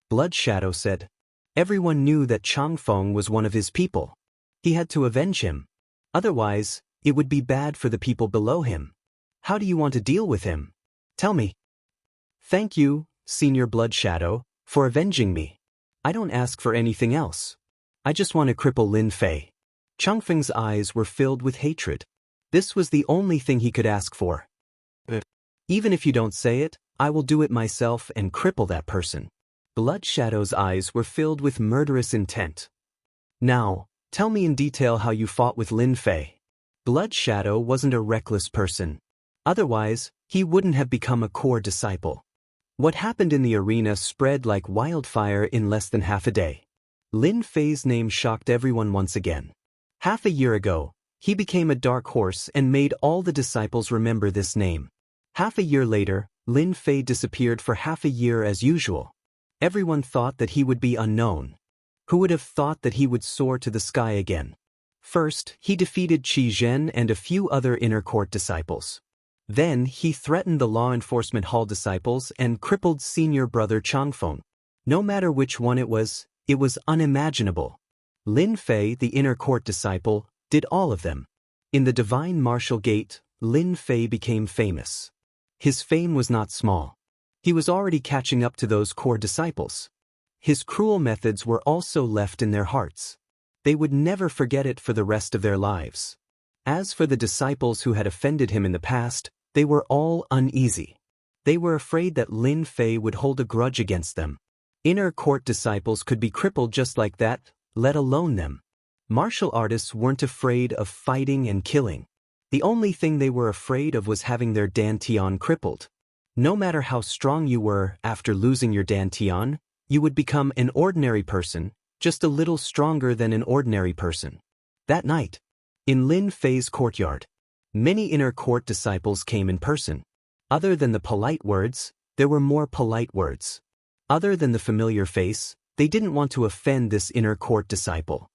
Speaker 1: Blood Shadow said. Everyone knew that Changfeng was one of his people. He had to avenge him. Otherwise, it would be bad for the people below him. How do you want to deal with him? Tell me. Thank you, Senior Blood Shadow, for avenging me. I don't ask for anything else. I just want to cripple Lin Fei. Changfeng's eyes were filled with hatred. This was the only thing he could ask for. Even if you don't say it, I will do it myself and cripple that person. Blood Shadow's eyes were filled with murderous intent. Now, tell me in detail how you fought with Lin Fei. Blood Shadow wasn't a reckless person. Otherwise, he wouldn't have become a core disciple. What happened in the arena spread like wildfire in less than half a day. Lin Fei's name shocked everyone once again. Half a year ago, he became a dark horse and made all the disciples remember this name. Half a year later, Lin Fei disappeared for half a year as usual. Everyone thought that he would be unknown. Who would have thought that he would soar to the sky again? First, he defeated Qi Zhen and a few other inner court disciples. Then, he threatened the law enforcement hall disciples and crippled senior brother Changfeng. No matter which one it was unimaginable. Lin Fei, the inner court disciple, did all of them. In the Divine Martial Gate, Lin Fei became famous. His fame was not small. He was already catching up to those core disciples. His cruel methods were also left in their hearts. They would never forget it for the rest of their lives. As for the disciples who had offended him in the past, they were all uneasy. They were afraid that Lin Fei would hold a grudge against them. Inner court disciples could be crippled just like that, let alone them. Martial artists weren't afraid of fighting and killing. The only thing they were afraid of was having their dantian crippled. No matter how strong you were after losing your dantian, you would become an ordinary person, just a little stronger than an ordinary person. That night, in Lin Fei's courtyard, many inner court disciples came in person. Other than the polite words, there were more polite words. Other than the familiar face, they didn't want to offend this inner court disciple.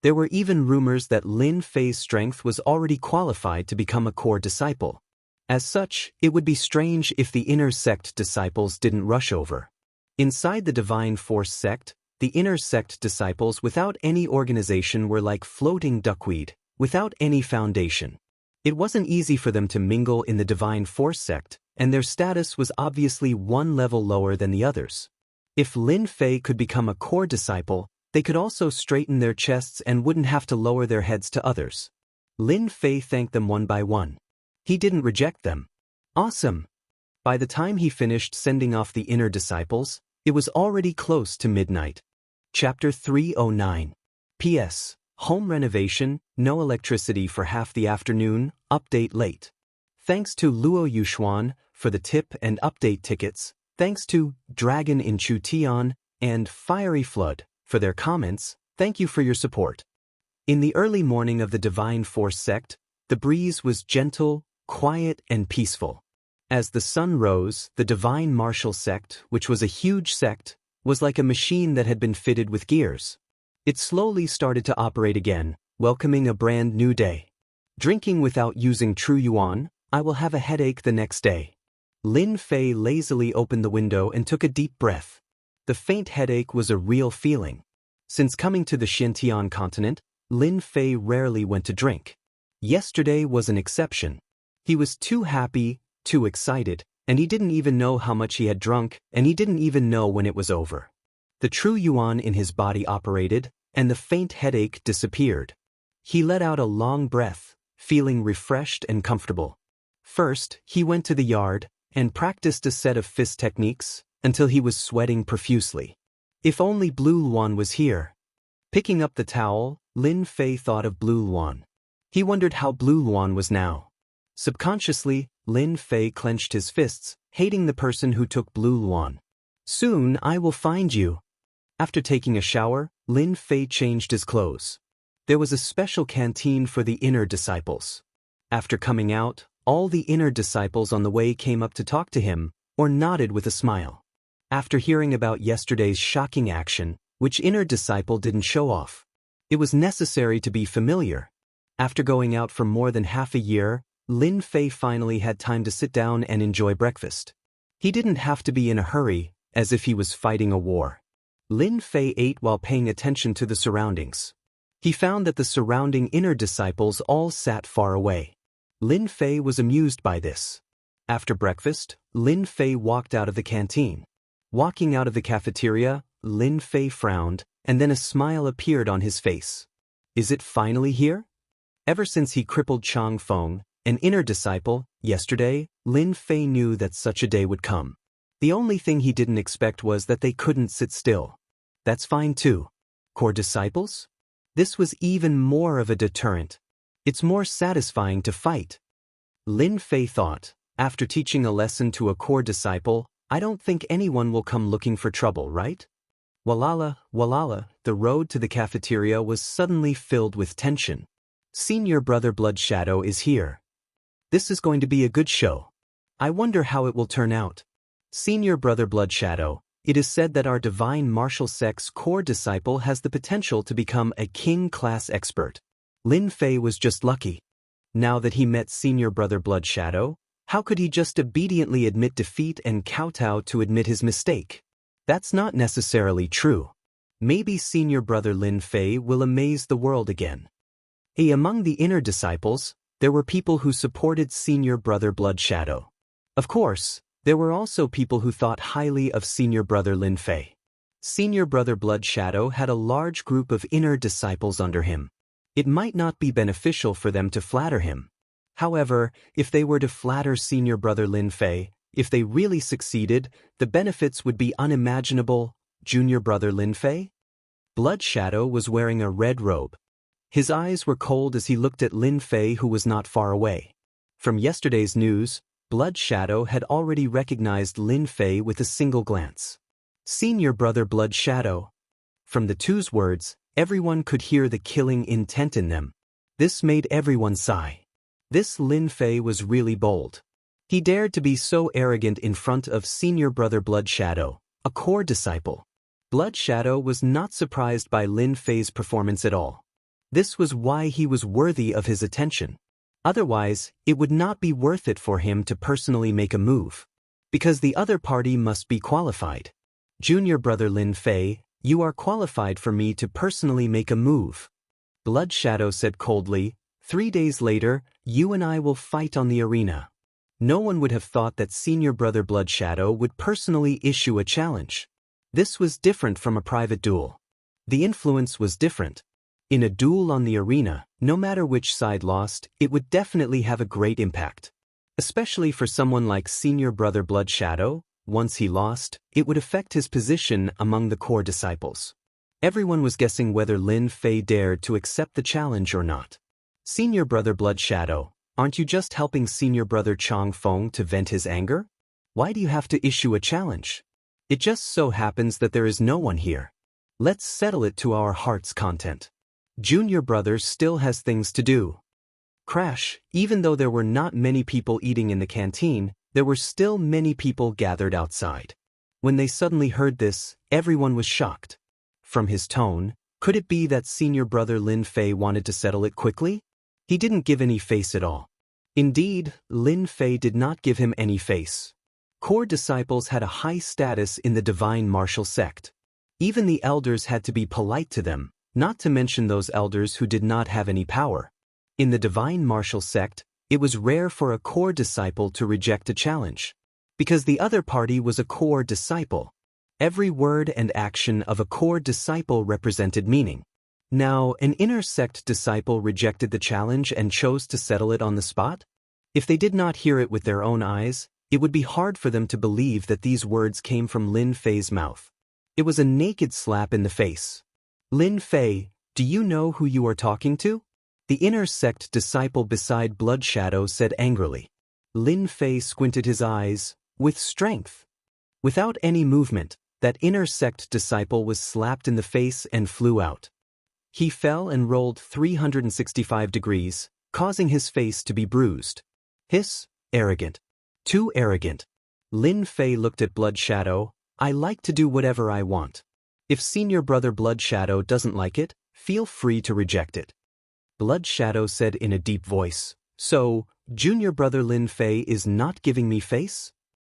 Speaker 1: There were even rumors that Lin Fei's strength was already qualified to become a core disciple. As such, it would be strange if the inner sect disciples didn't rush over. Inside the Divine Force sect, the inner sect disciples without any organization were like floating duckweed, without any foundation. It wasn't easy for them to mingle in the Divine Force sect, and their status was obviously one level lower than the others. If Lin Fei could become a core disciple, they could also straighten their chests and wouldn't have to lower their heads to others. Lin Fei thanked them one by one. He didn't reject them. Awesome! By the time he finished sending off the inner disciples, it was already close to midnight. Chapter 309. P.S. Home renovation, no electricity for half the afternoon, update late. Thanks to Luo Yuxuan for the tip and update tickets, thanks to Dragon in Chutian and Fiery Flood for their comments, thank you for your support. In the early morning of the Divine Force sect, the breeze was gentle, quiet, and peaceful. As the sun rose, the Divine Martial sect, which was a huge sect, was like a machine that had been fitted with gears. It slowly started to operate again, welcoming a brand new day. Drinking without using true yuan, I will have a headache the next day. Lin Fei lazily opened the window and took a deep breath. The faint headache was a real feeling. Since coming to the Xintian continent, Lin Fei rarely went to drink. Yesterday was an exception. He was too happy, too excited, and he didn't even know how much he had drunk, and he didn't even know when it was over. The true yuan in his body operated, and the faint headache disappeared. He let out a long breath, feeling refreshed and comfortable. First, he went to the yard and practiced a set of fist techniques until he was sweating profusely. If only Blue Luan was here. Picking up the towel, Lin Fei thought of Blue Luan. He wondered how Blue Luan was now. Subconsciously, Lin Fei clenched his fists, hating the person who took Blue Luan. Soon I will find you. After taking a shower, Lin Fei changed his clothes. There was a special canteen for the inner disciples. After coming out, all the inner disciples on the way came up to talk to him, or nodded with a smile. After hearing about yesterday's shocking action, which inner disciple didn't show off? It was necessary to be familiar. After going out for more than half a year, Lin Fei finally had time to sit down and enjoy breakfast. He didn't have to be in a hurry, as if he was fighting a war. Lin Fei ate while paying attention to the surroundings. He found that the surrounding inner disciples all sat far away. Lin Fei was amused by this. After breakfast, Lin Fei walked out of the canteen. Walking out of the cafeteria, Lin Fei frowned, and then a smile appeared on his face. Is it finally here? Ever since he crippled Chang Feng, an inner disciple, yesterday, Lin Fei knew that such a day would come. The only thing he didn't expect was that they couldn't sit still. That's fine too. Core disciples? This was even more of a deterrent. It's more satisfying to fight. Lin Fei thought, after teaching a lesson to a core disciple, I don't think anyone will come looking for trouble, right? Walala, walala, the road to the cafeteria was suddenly filled with tension. Senior Brother Blood Shadow is here. This is going to be a good show. I wonder how it will turn out. Senior Brother Blood Shadow, it is said that our Divine Martial Sect's core disciple has the potential to become a king-class expert. Lin Fei was just lucky. Now that he met Senior Brother Blood Shadow, how could he just obediently admit defeat and kowtow to admit his mistake? That's not necessarily true. Maybe Senior Brother Lin Fei will amaze the world again. Among the inner disciples, there were people who supported Senior Brother Blood Shadow. Of course, there were also people who thought highly of Senior Brother Lin Fei. Senior Brother Blood Shadow had a large group of inner disciples under him. It might not be beneficial for them to flatter him. However, if they were to flatter Senior Brother Lin Fei, if they really succeeded, the benefits would be unimaginable. Junior Brother Lin Fei? Blood Shadow was wearing a red robe. His eyes were cold as he looked at Lin Fei, who was not far away. From yesterday's news, Blood Shadow had already recognized Lin Fei with a single glance. Senior Brother Blood Shadow. From the two's words, everyone could hear the killing intent in them. This made everyone sigh. This Lin Fei was really bold. He dared to be so arrogant in front of Senior Brother Blood Shadow, a core disciple. Blood Shadow was not surprised by Lin Fei's performance at all. This was why he was worthy of his attention. Otherwise, it would not be worth it for him to personally make a move. Because the other party must be qualified. Junior Brother Lin Fei, you are qualified for me to personally make a move. Blood Shadow said coldly, 3 days later, you and I will fight on the arena. No one would have thought that Senior Brother Blood Shadow would personally issue a challenge. This was different from a private duel. The influence was different. In a duel on the arena, no matter which side lost, it would definitely have a great impact. Especially for someone like Senior Brother Blood Shadow, once he lost, it would affect his position among the core disciples. Everyone was guessing whether Lin Fei dared to accept the challenge or not. Senior Brother Blood Shadow, aren't you just helping Senior Brother Chang Feng to vent his anger? Why do you have to issue a challenge? It just so happens that there is no one here. Let's settle it to our heart's content. Junior Brother still has things to do. Crash, even though there were not many people eating in the canteen, there were still many people gathered outside. When they suddenly heard this, everyone was shocked. From his tone, could it be that Senior Brother Lin Fei wanted to settle it quickly? He didn't give any face at all. Indeed, Lin Fei did not give him any face. Core disciples had a high status in the divine martial sect. Even the elders had to be polite to them, not to mention those elders who did not have any power. In the divine martial sect, it was rare for a core disciple to reject a challenge. Because the other party was a core disciple. Every word and action of a core disciple represented meaning. Now, an inner sect disciple rejected the challenge and chose to settle it on the spot? If they did not hear it with their own eyes, it would be hard for them to believe that these words came from Lin Fei's mouth. It was a naked slap in the face. Lin Fei, do you know who you are talking to? The inner sect disciple beside Blood Shadow said angrily. Lin Fei squinted his eyes, with strength. Without any movement, that inner sect disciple was slapped in the face and flew out. He fell and rolled 365 degrees, causing his face to be bruised. Hiss, arrogant. Too arrogant. Lin Fei looked at Blood Shadow. I like to do whatever I want. If Senior Brother Blood Shadow doesn't like it, feel free to reject it. Blood Shadow said in a deep voice, so, Junior Brother Lin Fei is not giving me face?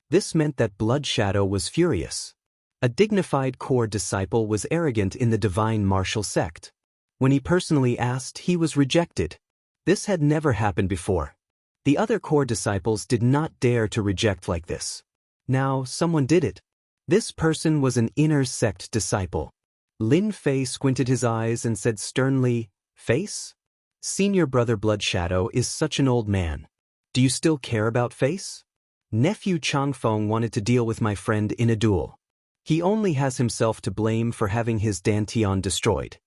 Speaker 1: This meant that Blood Shadow was furious. A dignified core disciple was arrogant in the divine martial sect. When he personally asked, he was rejected. This had never happened before. The other core disciples did not dare to reject like this. Now, someone did it. This person was an inner sect disciple. Lin Fei squinted his eyes and said sternly, face? Senior Brother Blood Shadow is such an old man. Do you still care about face? Nephew Chang Feng wanted to deal with my friend in a duel. He only has himself to blame for having his Dantian destroyed.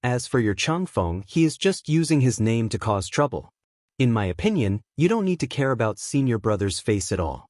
Speaker 1: As for your Chang Feng, he is just using his name to cause trouble. In my opinion, you don't need to care about Senior Brother's face at all.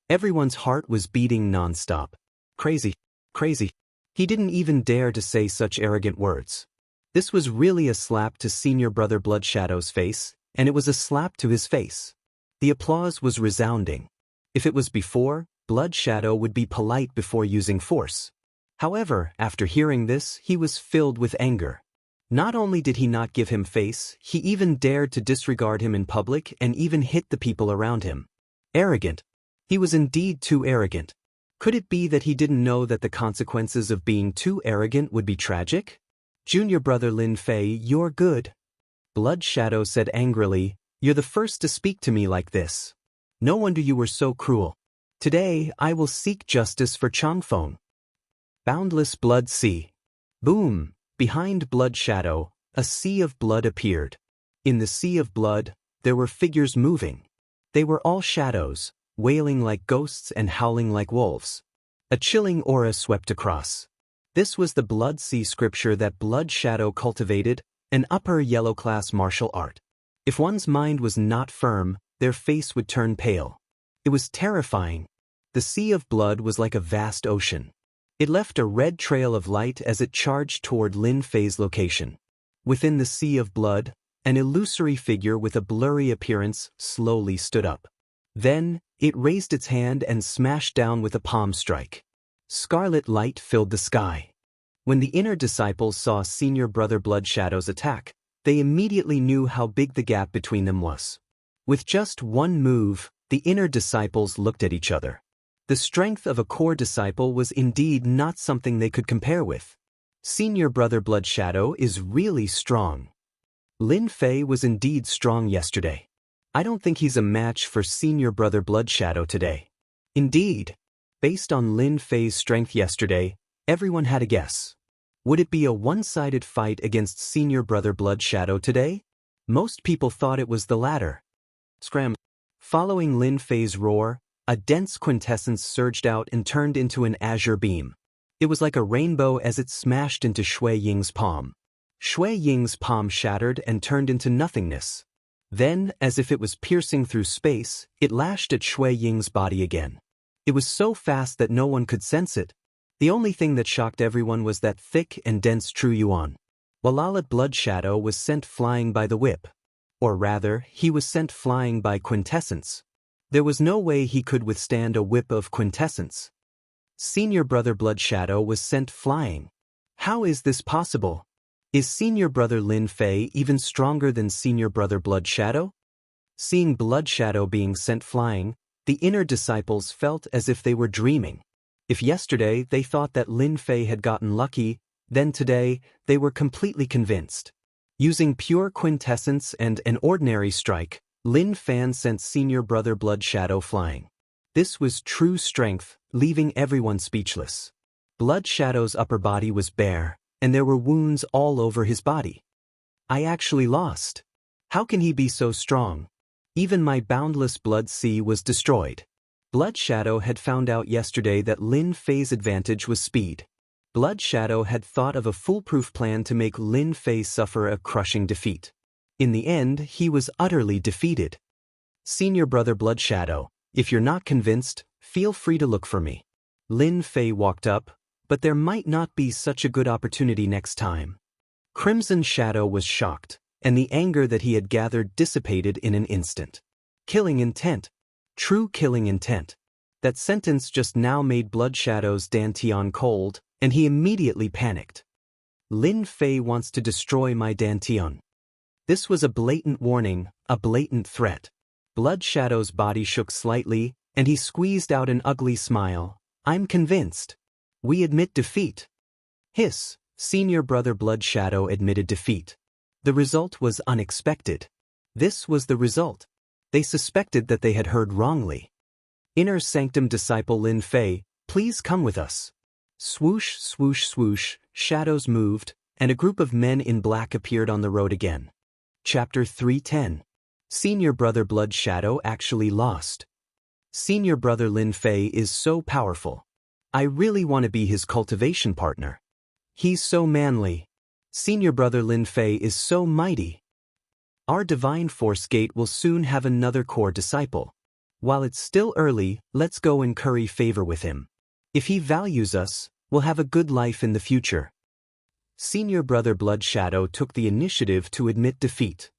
Speaker 1: Everyone's heart was beating non-stop. Crazy, crazy. He didn't even dare to say such arrogant words. This was really a slap to Senior Brother Blood Shadow's face, and it was a slap to his face. The applause was resounding. If it was before, Blood Shadow would be polite before using force. However, after hearing this, he was filled with anger. Not only did he not give him face, he even dared to disregard him in public and even hit the people around him. Arrogant. He was indeed too arrogant. Could it be that he didn't know that the consequences of being too arrogant would be tragic? Junior Brother Lin Fei, you're good. Blood Shadow said angrily, you're the first to speak to me like this. No wonder you were so cruel. Today, I will seek justice for Chang Feng. Boundless Blood Sea. Boom! Behind Blood Shadow, a sea of blood appeared. In the sea of blood, there were figures moving. They were all shadows, wailing like ghosts and howling like wolves. A chilling aura swept across. This was the Blood Sea scripture that Blood Shadow cultivated, an upper yellow class martial art. If one's mind was not firm, their face would turn pale. It was terrifying. The sea of blood was like a vast ocean. It left a red trail of light as it charged toward Lin Fei's location. Within the sea of blood, an illusory figure with a blurry appearance slowly stood up. Then, it raised its hand and smashed down with a palm strike. Scarlet light filled the sky. When the inner disciples saw Senior Brother Blood Shadow's attack, they immediately knew how big the gap between them was. With just one move, the inner disciples looked at each other. The strength of a core disciple was indeed not something they could compare with. Senior Brother Blood Shadow is really strong. Lin Fei was indeed strong yesterday. I don't think he's a match for Senior Brother Blood Shadow today. Indeed, based on Lin Fei's strength yesterday, everyone had a guess. Would it be a one-sided fight against Senior Brother Blood Shadow today? Most people thought it was the latter. Scram. Following Lin Fei's roar, a dense quintessence surged out and turned into an azure beam. It was like a rainbow as it smashed into Shui Ying's palm. Shui Ying's palm shattered and turned into nothingness. Then, as if it was piercing through space, it lashed at Shui Ying's body again. It was so fast that no one could sense it. The only thing that shocked everyone was that thick and dense True Yuan. Walalat Blood Shadow was sent flying by the whip. Or rather, he was sent flying by quintessence. There was no way he could withstand a whip of quintessence. Senior Brother Blood Shadow was sent flying. How is this possible? Is Senior Brother Lin Fei even stronger than Senior Brother Blood Shadow? Seeing Blood Shadow being sent flying, the inner disciples felt as if they were dreaming. If yesterday they thought that Lin Fei had gotten lucky, then today they were completely convinced. Using pure quintessence and an ordinary strike, Lin Fan sent Senior Brother Blood Shadow flying. This was true strength, leaving everyone speechless. Blood Shadow's upper body was bare, and there were wounds all over his body. I actually lost. How can he be so strong? Even my boundless blood sea was destroyed. Blood Shadow had found out yesterday that Lin Fei's advantage was speed. Blood Shadow had thought of a foolproof plan to make Lin Fei suffer a crushing defeat. In the end, he was utterly defeated. Senior Brother Blood Shadow, if you're not convinced, feel free to look for me. Lin Fei walked up, but there might not be such a good opportunity next time. Crimson Shadow was shocked, and the anger that he had gathered dissipated in an instant. Killing intent. True killing intent. That sentence just now made Blood Shadow's dantian cold, and he immediately panicked. Lin Fei wants to destroy my dantian. This was a blatant warning, a blatant threat. Blood Shadow's body shook slightly, and he squeezed out an ugly smile. I'm convinced. We admit defeat. Hiss, Senior Brother Blood Shadow admitted defeat. The result was unexpected. This was the result. They suspected that they had heard wrongly. Inner Sanctum Disciple Lin Fei, please come with us. Swoosh, swoosh, swoosh, shadows moved, and a group of men in black appeared on the road again. Chapter 310. Senior Brother Blood Shadow actually lost. Senior Brother Lin Fei is so powerful. I really want to be his cultivation partner. He's so manly. Senior Brother Lin Fei is so mighty. Our Divine Force Gate will soon have another core disciple. While it's still early, let's go and curry favor with him. If he values us, we'll have a good life in the future. Senior Brother Blood Shadow took the initiative to admit defeat.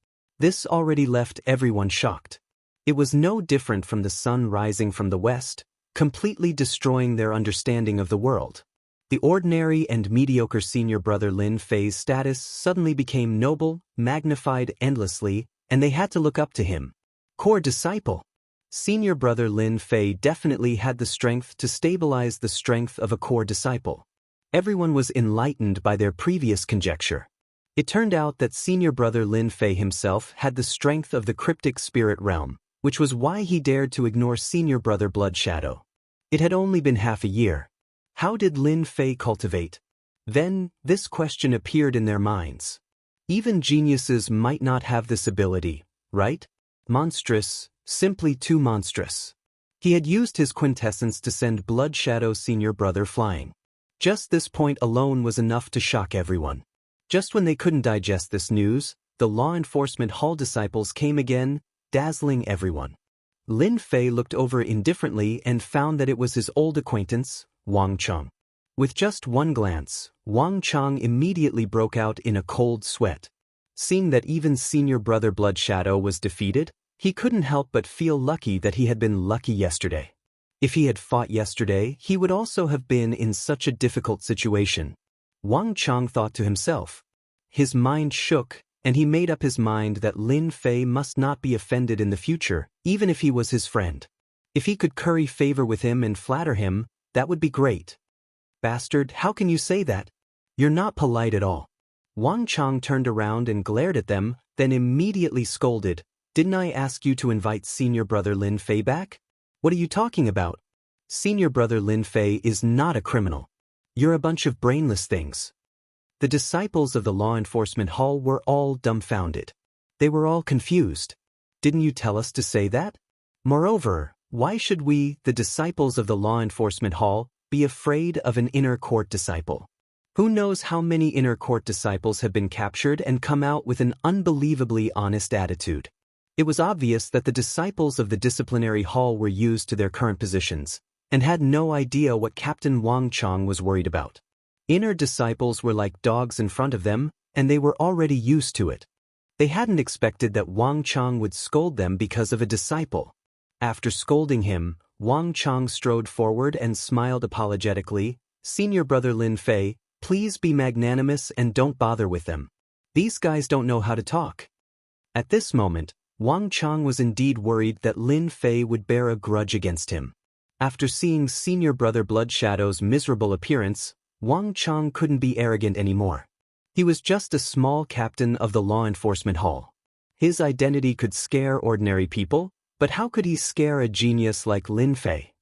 Speaker 1: This already left everyone shocked. It was no different from the sun rising from the west, completely destroying their understanding of the world. The ordinary and mediocre Senior Brother Lin Fei's status suddenly became noble, magnified endlessly, and they had to look up to him. Core disciple. Senior Brother Lin Fei definitely had the strength to stabilize the strength of a core disciple. Everyone was enlightened by their previous conjecture. It turned out that Senior Brother Lin Fei himself had the strength of the cryptic spirit realm, which was why he dared to ignore Senior Brother Blood Shadow. It had only been half a year. How did Lin Fei cultivate? Then, this question appeared in their minds. Even geniuses might not have this ability, right? Monstrous, simply too monstrous. He had used his quintessence to send Blood Shadow Senior Brother flying. Just this point alone was enough to shock everyone. Just when they couldn't digest this news, the law enforcement hall disciples came again, dazzling everyone. Lin Fei looked over indifferently and found that it was his old acquaintance, Wang Cheng. With just one glance, Wang Cheng immediately broke out in a cold sweat. Seeing that even Senior Brother Blood Shadow was defeated, he couldn't help but feel lucky that he had been lucky yesterday. If he had fought yesterday, he would also have been in such a difficult situation. Wang Cheng thought to himself. His mind shook, and he made up his mind that Lin Fei must not be offended in the future, even if he was his friend. If he could curry favor with him and flatter him, that would be great. Bastard, how can you say that? You're not polite at all. Wang Cheng turned around and glared at them, then immediately scolded. Didn't I ask you to invite Senior Brother Lin Fei back? What are you talking about? Senior Brother Lin Fei is not a criminal. You're a bunch of brainless things. The disciples of the law enforcement hall were all dumbfounded. They were all confused. Didn't you tell us to say that? Moreover, why should we, the disciples of the law enforcement hall, be afraid of an inner court disciple. Who knows how many inner court disciples have been captured and come out with an unbelievably honest attitude. It was obvious that the disciples of the disciplinary hall were used to their current positions, and had no idea what Captain Wang Chang was worried about. Inner disciples were like dogs in front of them, and they were already used to it. They hadn't expected that Wang Chang would scold them because of a disciple. After scolding him, Wang Chang strode forward and smiled apologetically. "Senior brother Lin Fei, please be magnanimous and don't bother with them. These guys don't know how to talk." At this moment, Wang Chang was indeed worried that Lin Fei would bear a grudge against him. After seeing senior brother Bloodshadow's miserable appearance, Wang Chang couldn't be arrogant anymore. He was just a small captain of the law enforcement hall. His identity could scare ordinary people, but how could he scare a genius like Lin Fei?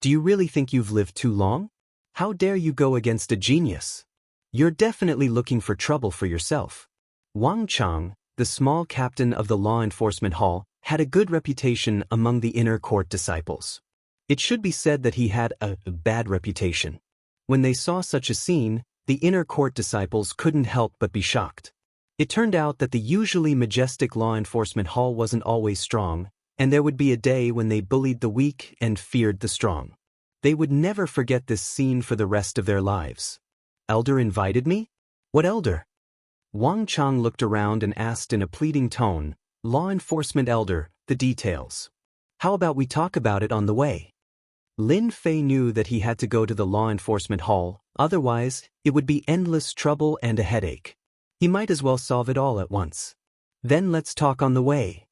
Speaker 1: Do you really think you've lived too long? How dare you go against a genius? You're definitely looking for trouble for yourself. Wang Chang, the small captain of the law enforcement hall, had a good reputation among the inner court disciples. It should be said that he had a bad reputation. When they saw such a scene, the inner court disciples couldn't help but be shocked. It turned out that the usually majestic law enforcement hall wasn't always strong, and there would be a day when they bullied the weak and feared the strong. They would never forget this scene for the rest of their lives. "Elder invited me? What elder?" Wang Chang looked around and asked in a pleading tone, "Law enforcement elder, the details. How about we talk about it on the way?" Lin Fei knew that he had to go to the law enforcement hall, otherwise, it would be endless trouble and a headache. He might as well solve it all at once. "Then let's talk on the way."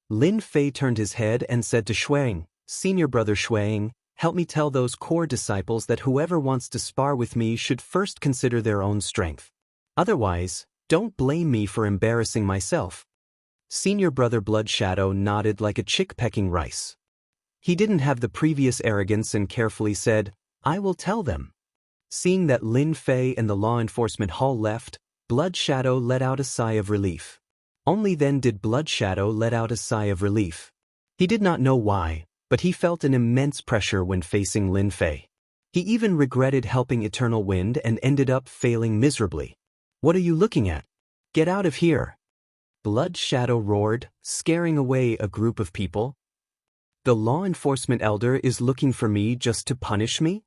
Speaker 1: Lin Fei turned his head and said to Shuang, "Senior brother Shuang, help me tell those core disciples that whoever wants to spar with me should first consider their own strength. Otherwise, don't blame me for embarrassing myself." Senior brother Bloodshadow nodded like a chick pecking rice. He didn't have the previous arrogance and carefully said, "I will tell them." Seeing that Lin Fei and the law enforcement hall left, Bloodshadow let out a sigh of relief. Only then did Bloodshadow let out a sigh of relief. He did not know why, but he felt an immense pressure when facing Lin Fei. He even regretted helping Eternal Wind and ended up failing miserably. "What are you looking at? Get out of here!" Bloodshadow roared, scaring away a group of people. "The law enforcement elder is looking for me just to punish me?"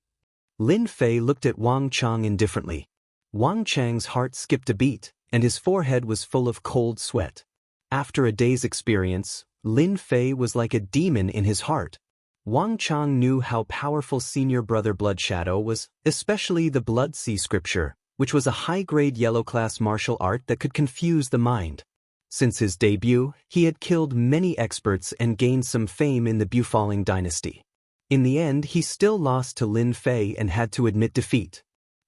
Speaker 1: Lin Fei looked at Wang Chang indifferently. Wang Chang's heart skipped a beat, and his forehead was full of cold sweat. After a day's experience, Lin Fei was like a demon in his heart. Wang Chang knew how powerful senior brother Bloodshadow was, especially the Blood Sea scripture, which was a high-grade yellow-class martial art that could confuse the mind. Since his debut, he had killed many experts and gained some fame in the Bufalling dynasty. In the end, he still lost to Lin Fei and had to admit defeat.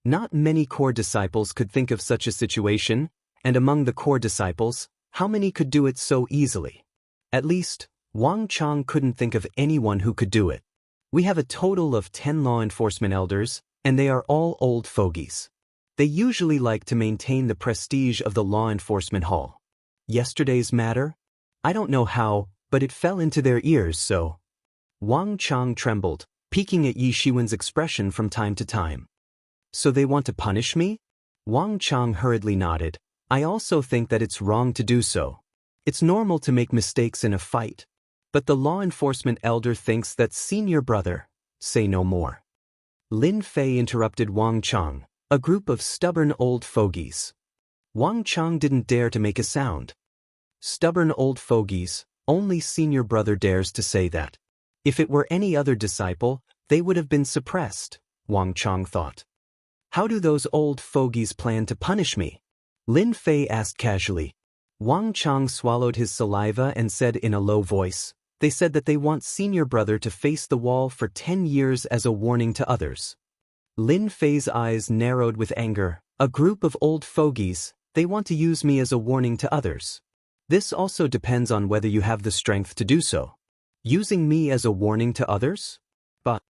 Speaker 1: Not many core disciples could think of such a situation, and among the core disciples, how many could do it so easily? At least, Wang Chang couldn't think of anyone who could do it. "We have a total of 10 law enforcement elders, and they are all old fogies. They usually like to maintain the prestige of the law enforcement hall. Yesterday's matter? I don't know how, but it fell into their ears, so." Wang Chang trembled, peeking at Yi Shiwen's expression from time to time. "So they want to punish me?" Wang Chang hurriedly nodded. "I also think that it's wrong to do so. It's normal to make mistakes in a fight. But the law enforcement elder thinks that senior brother." "Say no more." Lin Fei interrupted Wang Chang, "A group of stubborn old fogies." Wang Chang didn't dare to make a sound. Stubborn old fogies, only senior brother dares to say that. If it were any other disciple, they would have been suppressed, Wang Chang thought. "How do those old fogies plan to punish me?" Lin Fei asked casually. Wang Chang swallowed his saliva and said in a low voice, "They said that they want senior brother to face the wall for 10 years as a warning to others." Lin Fei's eyes narrowed with anger. "A group of old fogies, they want to use me as a warning to others. This also depends on whether you have the strength to do so. Using me as a warning to others?" But,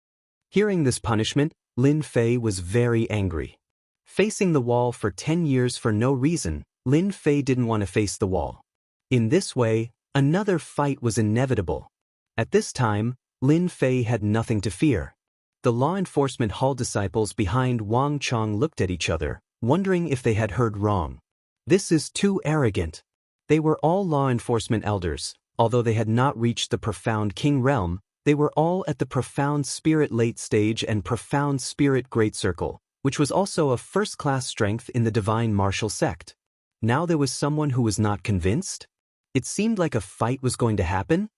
Speaker 1: hearing this punishment, Lin Fei was very angry. Facing the wall for 10 years for no reason, Lin Fei didn't want to face the wall. In this way, another fight was inevitable. At this time, Lin Fei had nothing to fear. The law enforcement hall disciples behind Wang Chong looked at each other, wondering if they had heard wrong. This is too arrogant. They were all law enforcement elders. Although they had not reached the profound king realm, they were all at the profound spirit late stage and profound spirit great circle, which was also a first-class strength in the divine martial sect. Now there was someone who was not convinced? It seemed like a fight was going to happen.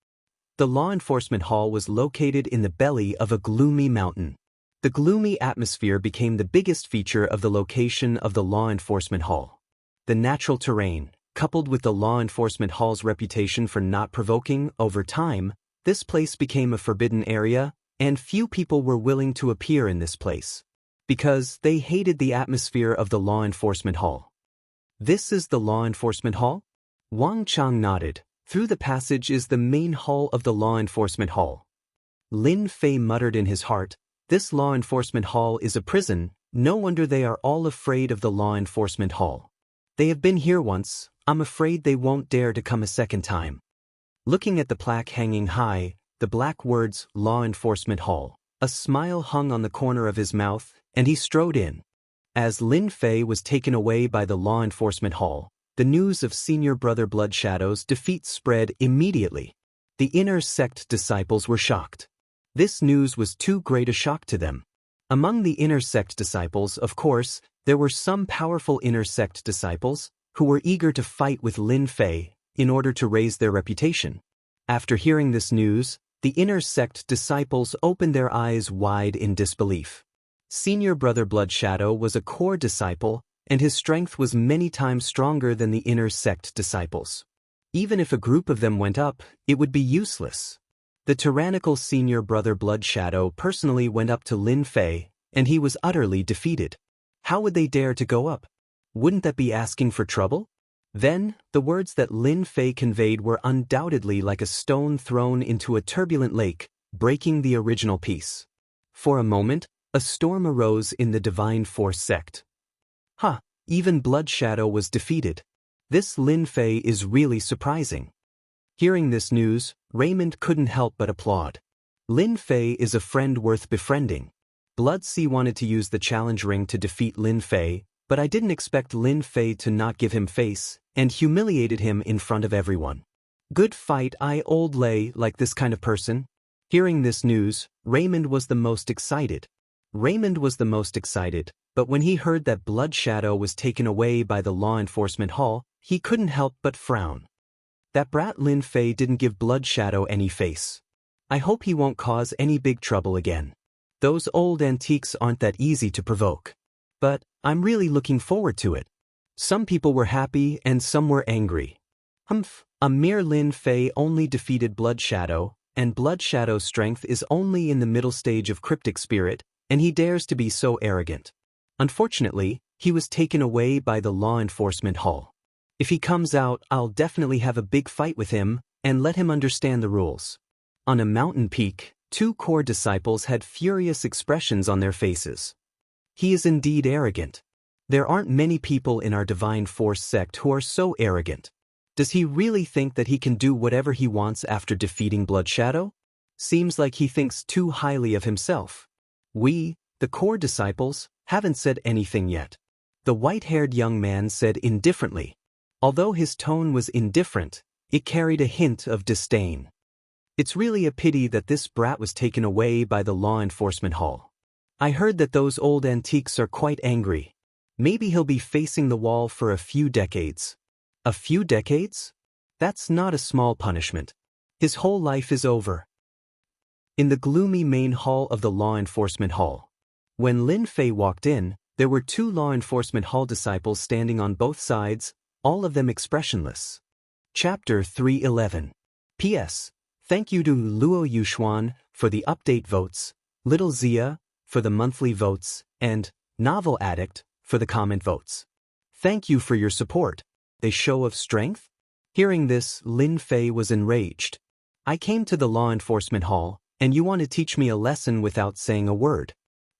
Speaker 1: The law enforcement hall was located in the belly of a gloomy mountain. The gloomy atmosphere became the biggest feature of the location of the law enforcement hall. The natural terrain, coupled with the law enforcement hall's reputation for not provoking, over time, this place became a forbidden area, and few people were willing to appear in this place, because they hated the atmosphere of the law enforcement hall. This is the law enforcement hall? Wang Chang nodded. Through the passage is the main hall of the law enforcement hall. Lin Fei muttered in his heart, this law enforcement hall is a prison, no wonder they are all afraid of the law enforcement hall. They have been here once, I'm afraid they won't dare to come a second time. Looking at the plaque hanging high, the black words, Law Enforcement Hall, a smile hung on the corner of his mouth, and he strode in. As Lin Fei was taken away by the Law Enforcement Hall, the news of Senior Brother Bloodshadow's defeat spread immediately. The inner sect disciples were shocked. This news was too great a shock to them. Among the inner sect disciples, of course, there were some powerful inner sect disciples who were eager to fight with Lin Fei in order to raise their reputation. After hearing this news, the inner sect disciples opened their eyes wide in disbelief. Senior Brother Bloodshadow was a core disciple, and his strength was many times stronger than the inner sect disciples. Even if a group of them went up, it would be useless. The tyrannical Senior Brother Bloodshadow personally went up to Lin Fei, and he was utterly defeated. How would they dare to go up? Wouldn't that be asking for trouble? Then, the words that Lin Fei conveyed were undoubtedly like a stone thrown into a turbulent lake, breaking the original peace. For a moment, a storm arose in the Divine Force sect. Even Bloodshadow was defeated. This Lin Fei is really surprising. Hearing this news, Raymond couldn't help but applaud. Lin Fei is a friend worth befriending. Bloodsea wanted to use the challenge ring to defeat Lin Fei, but I didn't expect Lin Fei to not give him face, and humiliated him in front of everyone. Good fight, old Lei like this kind of person. Hearing this news, Raymond was the most excited. But when he heard that Bloodshadow was taken away by the Law Enforcement Hall, he couldn't help but frown. That brat Lin Fei didn't give Bloodshadow any face. I hope he won't cause any big trouble again. Those old antiques aren't that easy to provoke. But I'm really looking forward to it. Some people were happy and some were angry. A mere Lin Fei only defeated Bloodshadow, and Bloodshadow's strength is only in the middle stage of cryptic spirit, and he dares to be so arrogant. Unfortunately, he was taken away by the Law Enforcement Hall. If he comes out, I'll definitely have a big fight with him, and let him understand the rules. On a mountain peak, two core disciples had furious expressions on their faces. He is indeed arrogant. There aren't many people in our Divine Force sect who are so arrogant. Does he really think that he can do whatever he wants after defeating Bloodshadow? Seems like he thinks too highly of himself. We, the core disciples, haven't said anything yet. The white-haired young man said indifferently. Although his tone was indifferent, it carried a hint of disdain. It's really a pity that this brat was taken away by the Law Enforcement Hall. I heard that those old antiques are quite angry. Maybe he'll be facing the wall for a few decades. A few decades? That's not a small punishment. His whole life is over. In the gloomy main hall of the Law Enforcement Hall. When Lin Fei walked in, there were two Law Enforcement Hall disciples standing on both sides, all of them expressionless. Chapter 311. P.S. Thank you to Luo Yuxuan for the update votes, Little Zia for the monthly votes, and Novel Addict for the comment votes. Thank you for your support. A show of strength? Hearing this, Lin Fei was enraged. I came to the Law Enforcement Hall, and you want to teach me a lesson without saying a word.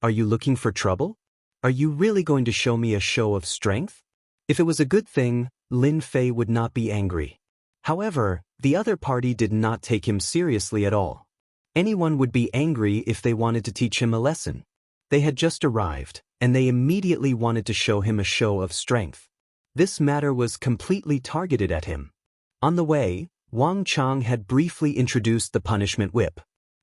Speaker 1: Are you looking for trouble? Are you really going to show me a show of strength? If it was a good thing, Lin Fei would not be angry. However, the other party did not take him seriously at all. Anyone would be angry if they wanted to teach him a lesson. They had just arrived, and they immediately wanted to show him a show of strength. This matter was completely targeted at him. On the way, Wang Chang had briefly introduced the punishment whip.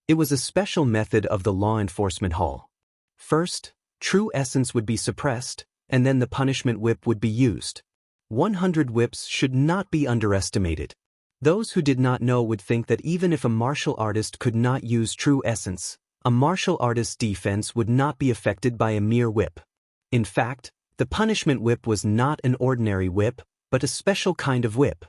Speaker 1: It was a special method of the law enforcement hall. First, true essence would be suppressed, and then the punishment whip would be used. 100 whips should not be underestimated. Those who did not know would think that even if a martial artist could not use true essence, a martial artist's defense would not be affected by a mere whip. In fact, the punishment whip was not an ordinary whip, but a special kind of whip.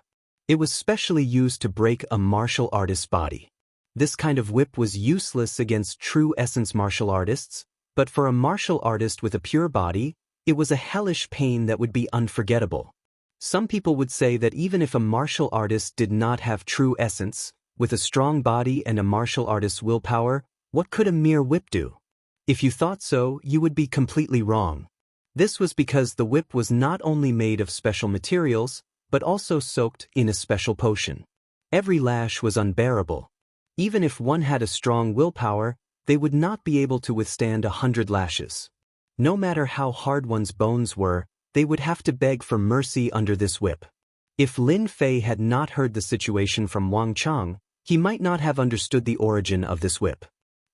Speaker 1: It was specially used to break a martial artist's body. This kind of whip was useless against true essence martial artists, but for a martial artist with a pure body, it was a hellish pain that would be unforgettable. Some people would say that even if a martial artist did not have true essence, with a strong body and a martial artist's willpower, what could a mere whip do? If you thought so, you would be completely wrong. This was because the whip was not only made of special materials, but also soaked in a special potion. Every lash was unbearable. Even if one had a strong willpower, they would not be able to withstand 100 lashes. No matter how hard one's bones were, they would have to beg for mercy under this whip. If Lin Fei had not heard the situation from Wang Chang, he might not have understood the origin of this whip.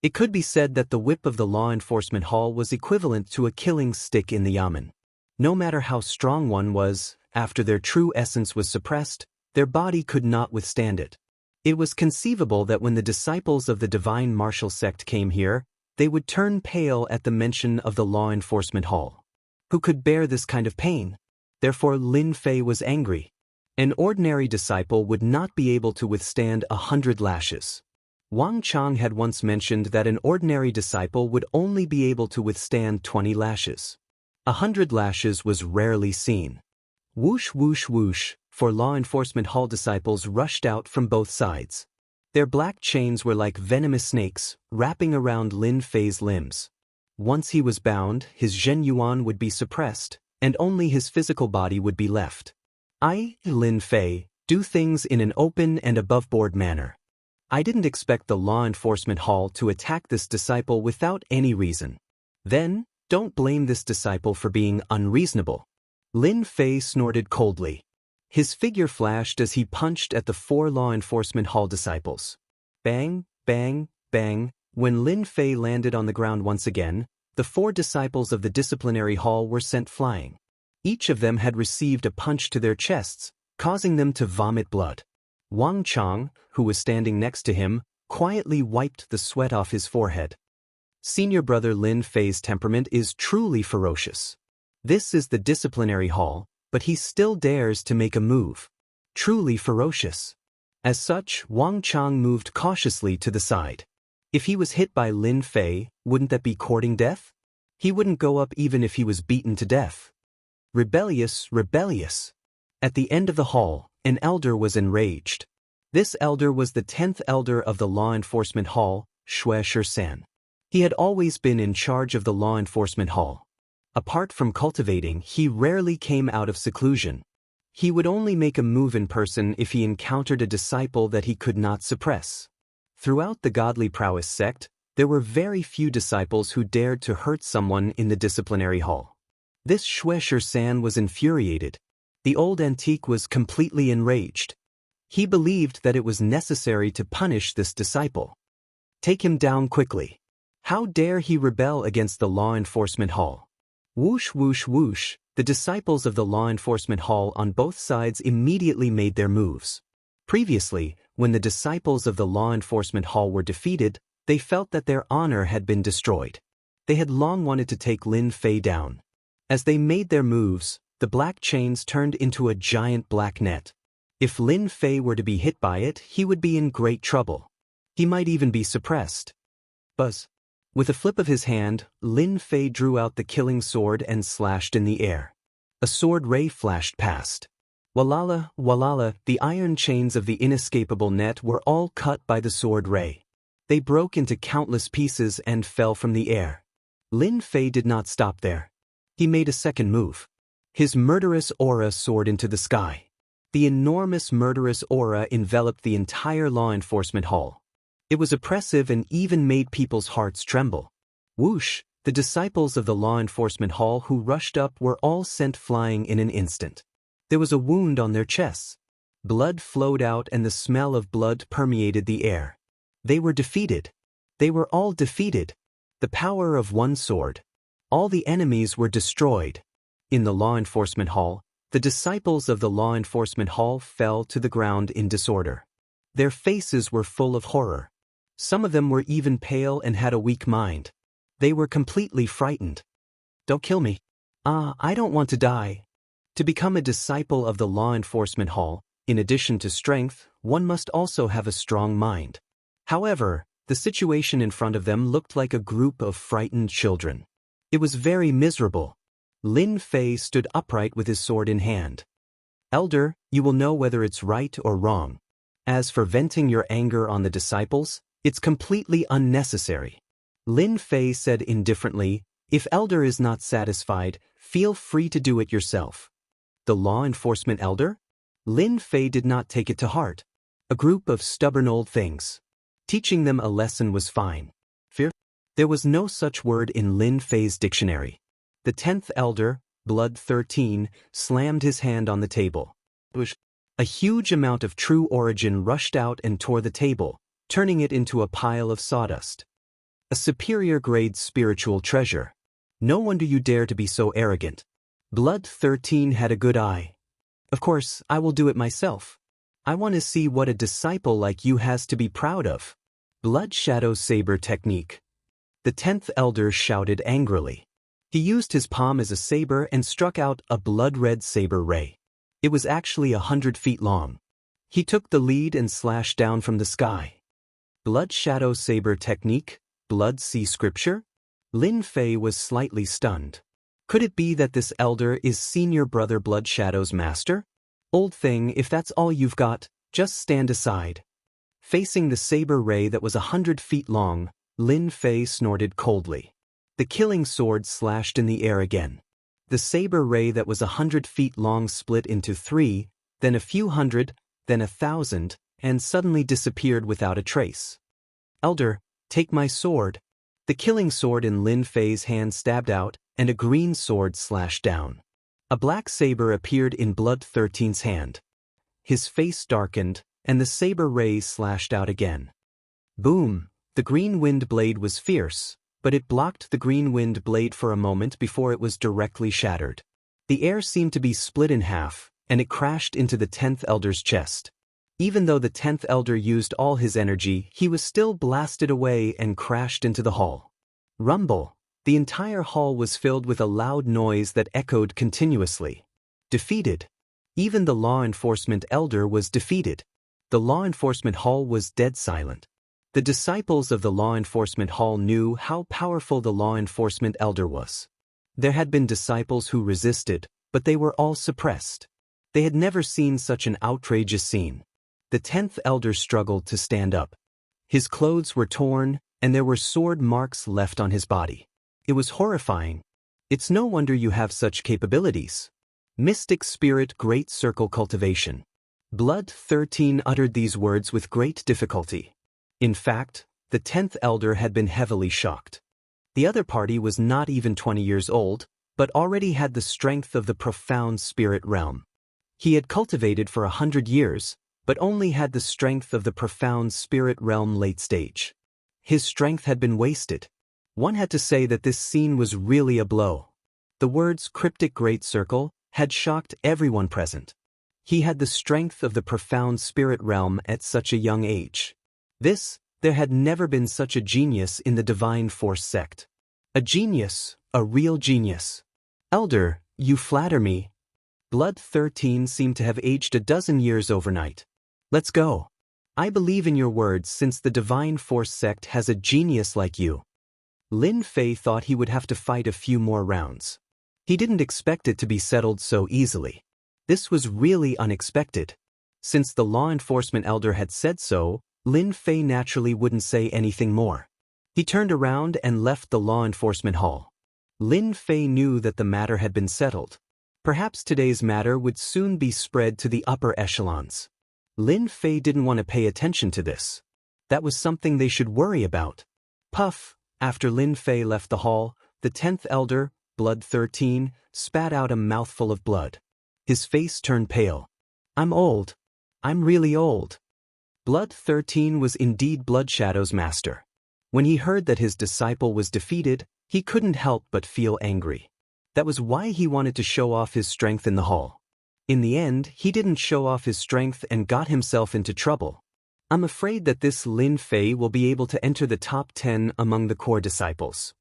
Speaker 1: It could be said that the whip of the law enforcement hall was equivalent to a killing stick in the yamen. No matter how strong one was, after their true essence was suppressed, their body could not withstand it. It was conceivable that when the disciples of the divine martial sect came here, they would turn pale at the mention of the law enforcement hall. Who could bear this kind of pain? Therefore Lin Fei was angry. An ordinary disciple would not be able to withstand 100 lashes. Wang Chang had once mentioned that an ordinary disciple would only be able to withstand 20 lashes. 100 lashes was rarely seen. Whoosh whoosh whoosh, for law enforcement hall disciples rushed out from both sides. Their black chains were like venomous snakes, wrapping around Lin Fei's limbs. Once he was bound, his Zhen Yuan would be suppressed, and only his physical body would be left. Lin Fei, do things in an open and above-board manner. I didn't expect the law enforcement hall to attack this disciple without any reason. Then, don't blame this disciple for being unreasonable. Lin Fei snorted coldly. His figure flashed as he punched at the 4 law enforcement hall disciples. Bang, bang, bang. When Lin Fei landed on the ground once again, the 4 disciples of the disciplinary hall were sent flying. Each of them had received a punch to their chests, causing them to vomit blood. Wang Chang, who was standing next to him, quietly wiped the sweat off his forehead. Senior brother Lin Fei's temperament is truly ferocious. This is the disciplinary hall, but he still dares to make a move. Truly ferocious. As such, Wang Chang moved cautiously to the side. If he was hit by Lin Fei, wouldn't that be courting death? He wouldn't go up even if he was beaten to death. Rebellious, rebellious. At the end of the hall, an elder was enraged. This elder was the 10th elder of the law enforcement hall, Xue Shisan. He had always been in charge of the law enforcement hall. Apart from cultivating, he rarely came out of seclusion. He would only make a move in person if he encountered a disciple that he could not suppress. Throughout the godly prowess sect, there were very few disciples who dared to hurt someone in the disciplinary hall. This Xue Shisan was infuriated. The old antique was completely enraged. He believed that it was necessary to punish this disciple. Take him down quickly. How dare he rebel against the law enforcement hall? Whoosh whoosh whoosh, the disciples of the law enforcement hall on both sides immediately made their moves. Previously, when the disciples of the law enforcement hall were defeated, they felt that their honor had been destroyed. They had long wanted to take Lin Fei down. As they made their moves, the black chains turned into a giant black net. If Lin Fei were to be hit by it, he would be in great trouble. He might even be suppressed. Buzz. With a flip of his hand, Lin Fei drew out the killing sword and slashed in the air. A sword ray flashed past. Walala, walala, the iron chains of the inescapable net were all cut by the sword ray. They broke into countless pieces and fell from the air. Lin Fei did not stop there. He made a second move. His murderous aura soared into the sky. The enormous murderous aura enveloped the entire law enforcement hall. It was oppressive and even made people's hearts tremble. Whoosh, the disciples of the law enforcement hall who rushed up were all sent flying in an instant. There was a wound on their chests. Blood flowed out and the smell of blood permeated the air. They were defeated. They were all defeated. The power of one sword. All the enemies were destroyed. In the law enforcement hall, the disciples of the law enforcement hall fell to the ground in disorder. Their faces were full of horror. Some of them were even pale and had a weak mind. They were completely frightened. Don't kill me. I don't want to die. To become a disciple of the law enforcement hall, in addition to strength, one must also have a strong mind. However, the situation in front of them looked like a group of frightened children. It was very miserable. Lin Fei stood upright with his sword in hand. Elder, you will know whether it's right or wrong. As for venting your anger on the disciples, it's completely unnecessary. Lin Fei said indifferently, if Elder is not satisfied, feel free to do it yourself. The law enforcement elder? Lin Fei did not take it to heart. A group of stubborn old things. Teaching them a lesson was fine. Fear? There was no such word in Lin Fei's dictionary. The 10th elder, Blood 13, slammed his hand on the table. A huge amount of true origin rushed out and tore the table, turning it into a pile of sawdust. A superior grade spiritual treasure. No wonder you dare to be so arrogant. Blood 13 had a good eye. Of course, I will do it myself. I want to see what a disciple like you has to be proud of. Blood Shadow Saber Technique. The 10th elder shouted angrily. He used his palm as a saber and struck out a blood-red saber ray. It was actually 100 feet long. He took the lead and slashed down from the sky. Blood Shadow Saber Technique? Blood Sea Scripture? Lin Fei was slightly stunned. Could it be that this elder is senior brother Blood Shadow's master? Old thing, if that's all you've got, just stand aside. Facing the saber ray that was 100 feet long, Lin Fei snorted coldly. The killing sword slashed in the air again. The saber ray that was 100 feet long split into 3, then a few hundred, then 1,000, and suddenly disappeared without a trace. Elder, take my sword. The killing sword in Lin Fei's hand stabbed out, and a green sword slashed down. A black saber appeared in Blood 13's hand. His face darkened, and the saber ray slashed out again. Boom! The green wind blade was fierce, but it blocked the green wind blade for a moment before it was directly shattered. The air seemed to be split in half, and it crashed into the 10th elder's chest. Even though the 10th elder used all his energy, he was still blasted away and crashed into the hall. Rumble! The entire hall was filled with a loud noise that echoed continuously. Defeated. Even the law enforcement elder was defeated. The law enforcement hall was dead silent. The disciples of the law enforcement hall knew how powerful the law enforcement elder was. There had been disciples who resisted, but they were all suppressed. They had never seen such an outrageous scene. The 10th elder struggled to stand up. His clothes were torn, and there were sword marks left on his body. It was horrifying. It's no wonder you have such capabilities. Mystic Spirit Great Circle Cultivation. Blood 13 uttered these words with great difficulty. In fact, the 10th elder had been heavily shocked. The other party was not even 20 years old, but already had the strength of the profound spirit realm. He had cultivated for 100 years, but only had the strength of the profound spirit realm late stage. His strength had been wasted. One had to say that this scene was really a blow. The words cryptic great circle had shocked everyone present. He had the strength of the profound spirit realm at such a young age. There had never been such a genius in the Divine Force sect. A genius, a real genius. Elder, you flatter me. Blood 13 seemed to have aged a dozen years overnight. Let's go. I believe in your words since the Divine Force sect has a genius like you. Lin Fei thought he would have to fight a few more rounds. He didn't expect it to be settled so easily. This was really unexpected. Since the law enforcement elder had said so, Lin Fei naturally wouldn't say anything more. He turned around and left the law enforcement hall. Lin Fei knew that the matter had been settled. Perhaps today's matter would soon be spread to the upper echelons. Lin Fei didn't want to pay attention to this. That was something they should worry about. Puff, after Lin Fei left the hall, the 10th elder, Blood 13, spat out a mouthful of blood. His face turned pale. I'm old. I'm really old. Blood 13 was indeed Bloodshadow's master. When he heard that his disciple was defeated, he couldn't help but feel angry. That was why he wanted to show off his strength in the hall. In the end, he didn't show off his strength and got himself into trouble. I'm afraid that this Lin Fei will be able to enter the top 10 among the core disciples.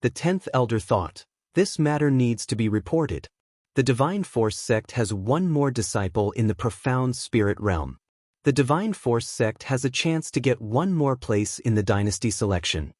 Speaker 1: The 10th elder thought, this matter needs to be reported. The Divine Force sect has one more disciple in the profound spirit realm. The Divine Force sect has a chance to get one more place in the dynasty selection.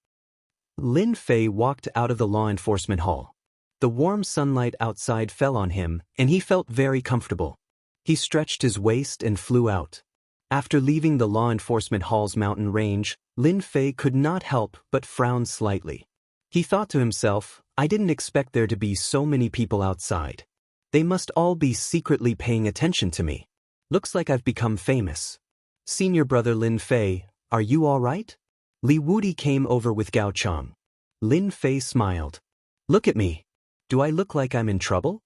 Speaker 1: Lin Fei walked out of the law enforcement hall. The warm sunlight outside fell on him, and he felt very comfortable. He stretched his waist and flew out. After leaving the law enforcement hall's mountain range, Lin Fei could not help but frown slightly. He thought to himself, I didn't expect there to be so many people outside. They must all be secretly paying attention to me. Looks like I've become famous. Senior brother Lin Fei, are you all right? Li Wudi came over with Gao Chang. Lin Fei smiled. Look at me. Do I look like I'm in trouble?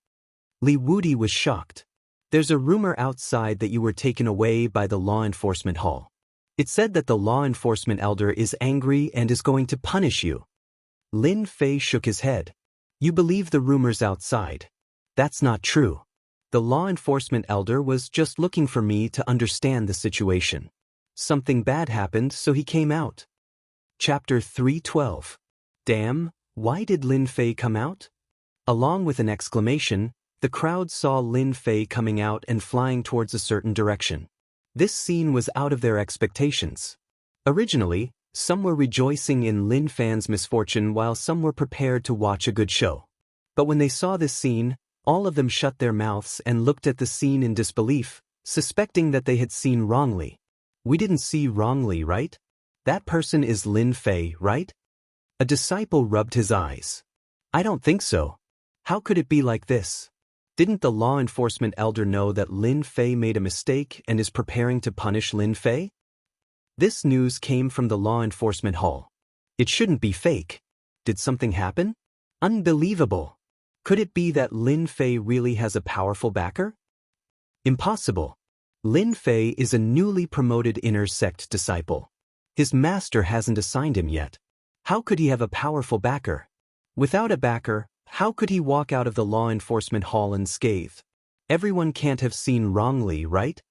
Speaker 1: Li Wudi was shocked. There's a rumor outside that you were taken away by the law enforcement hall. It said that the law enforcement elder is angry and is going to punish you. Lin Fei shook his head. You believe the rumors outside. That's not true. The law enforcement elder was just looking for me to understand the situation. Something bad happened, so he came out. Chapter 312. Damn, why did Lin Fei come out? Along with an exclamation, the crowd saw Lin Fei coming out and flying towards a certain direction. This scene was out of their expectations. Originally, some were rejoicing in Lin Fei's misfortune while some were prepared to watch a good show. But when they saw this scene, all of them shut their mouths and looked at the scene in disbelief, suspecting that they had seen wrongly. We didn't see wrongly, right? That person is Lin Fei, right? A disciple rubbed his eyes. I don't think so. How could it be like this? Didn't the law enforcement elder know that Lin Fei made a mistake and is preparing to punish Lin Fei? This news came from the law enforcement hall. It shouldn't be fake. Did something happen? Unbelievable. Could it be that Lin Fei really has a powerful backer? Impossible. Lin Fei is a newly promoted inner sect disciple. His master hasn't assigned him yet. How could he have a powerful backer? Without a backer, how could he walk out of the law enforcement hall unscathed? Everyone can't have seen wrongly, right?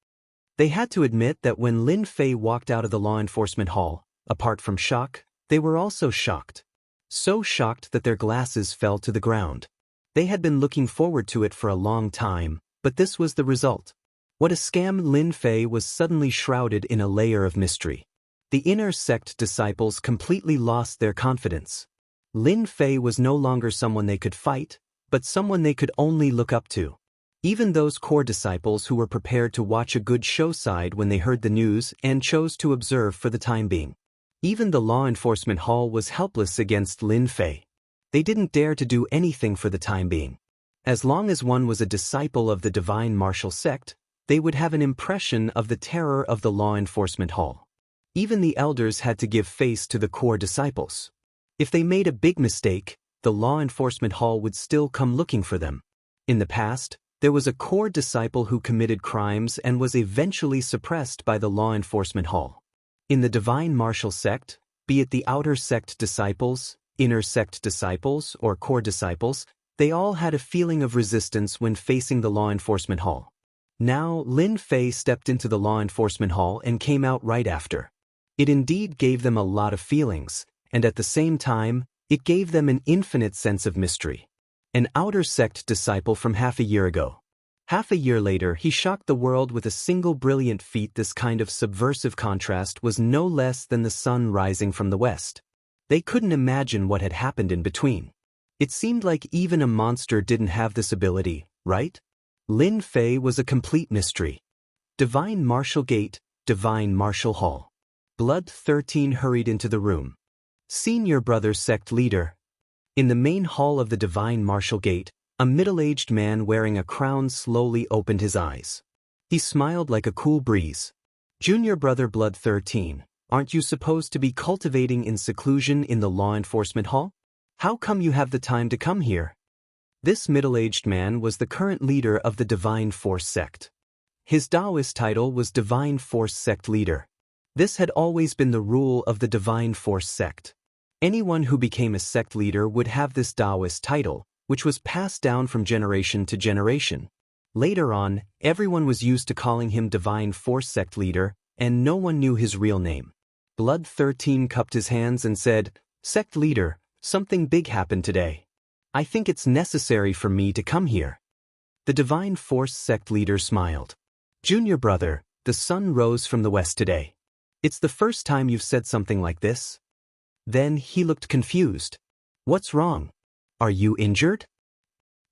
Speaker 1: They had to admit that when Lin Fei walked out of the law enforcement hall, apart from shock, they were also shocked. So shocked that their glasses fell to the ground. They had been looking forward to it for a long time, but this was the result. What a scam! Lin Fei was suddenly shrouded in a layer of mystery. The inner sect disciples completely lost their confidence. Lin Fei was no longer someone they could fight, but someone they could only look up to. Even those core disciples who were prepared to watch a good show sighed when they heard the news and chose to observe for the time being. Even the law enforcement hall was helpless against Lin Fei. They didn't dare to do anything for the time being. As long as one was a disciple of the Divine Martial sect, they would have an impression of the terror of the law enforcement hall. Even the elders had to give face to the core disciples. If they made a big mistake, the law enforcement hall would still come looking for them. In the past, there was a core disciple who committed crimes and was eventually suppressed by the law enforcement hall. In the Divine Martial sect, be it the outer sect disciples, inner sect disciples, or core disciples, they all had a feeling of resistance when facing the law enforcement hall. Now, Lin Fei stepped into the law enforcement hall and came out right after. It indeed gave them a lot of feelings, and at the same time, it gave them an infinite sense of mystery. An outer sect disciple from half a year ago. Half a year later, he shocked the world with a single brilliant feat. This kind of subversive contrast was no less than the sun rising from the west. They couldn't imagine what had happened in between. It seemed like even a monster didn't have this ability, right? Lin Fei was a complete mystery. Divine Martial Gate, Divine Martial Hall. Blood 13 hurried into the room. Senior brother sect leader. In the main hall of the Divine Martial Gate, a middle-aged man wearing a crown slowly opened his eyes. He smiled like a cool breeze. Junior brother Blood 13. Aren't you supposed to be cultivating in seclusion in the law enforcement hall? How come you have the time to come here? This middle-aged man was the current leader of the Divine Force sect. His Taoist title was Divine Force Sect Leader. This had always been the rule of the Divine Force sect. Anyone who became a sect leader would have this Taoist title, which was passed down from generation to generation. Later on, everyone was used to calling him Divine Force Sect Leader, and no one knew his real name. Blood 13 cupped his hands and said, "Sect Leader, something big happened today. I think it's necessary for me to come here." The Divine Force Sect Leader smiled. "Junior brother, the sun rose from the west today. It's the first time you've said something like this." Then he looked confused. "What's wrong? Are you injured?"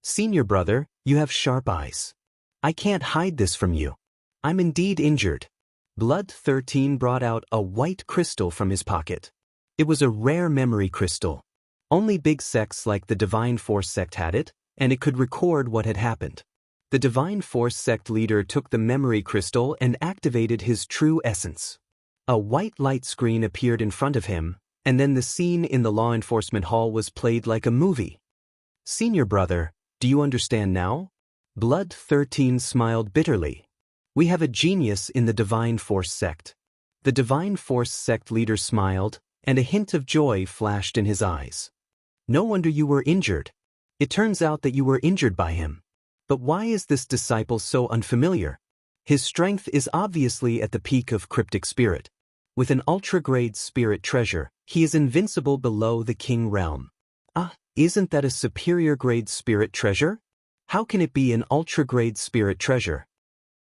Speaker 1: "Senior brother, you have sharp eyes. I can't hide this from you. I'm indeed injured." Blood 13 brought out a white crystal from his pocket. It was a rare memory crystal. Only big sects like the Divine Force sect had it, and it could record what had happened. The Divine Force sect leader took the memory crystal and activated his true essence. A white light screen appeared in front of him, and then the scene in the law enforcement hall was played like a movie. "Senior brother, do you understand now?" Blood 13 smiled bitterly. "We have a genius in the Divine Force sect." The Divine Force sect leader smiled, and a hint of joy flashed in his eyes. "No wonder you were injured. It turns out that you were injured by him. But why is this disciple so unfamiliar? His strength is obviously at the peak of cryptic spirit. With an ultra-grade spirit treasure, he is invincible below the king realm. Ah, isn't that a superior grade spirit treasure? How can it be an ultra-grade spirit treasure?"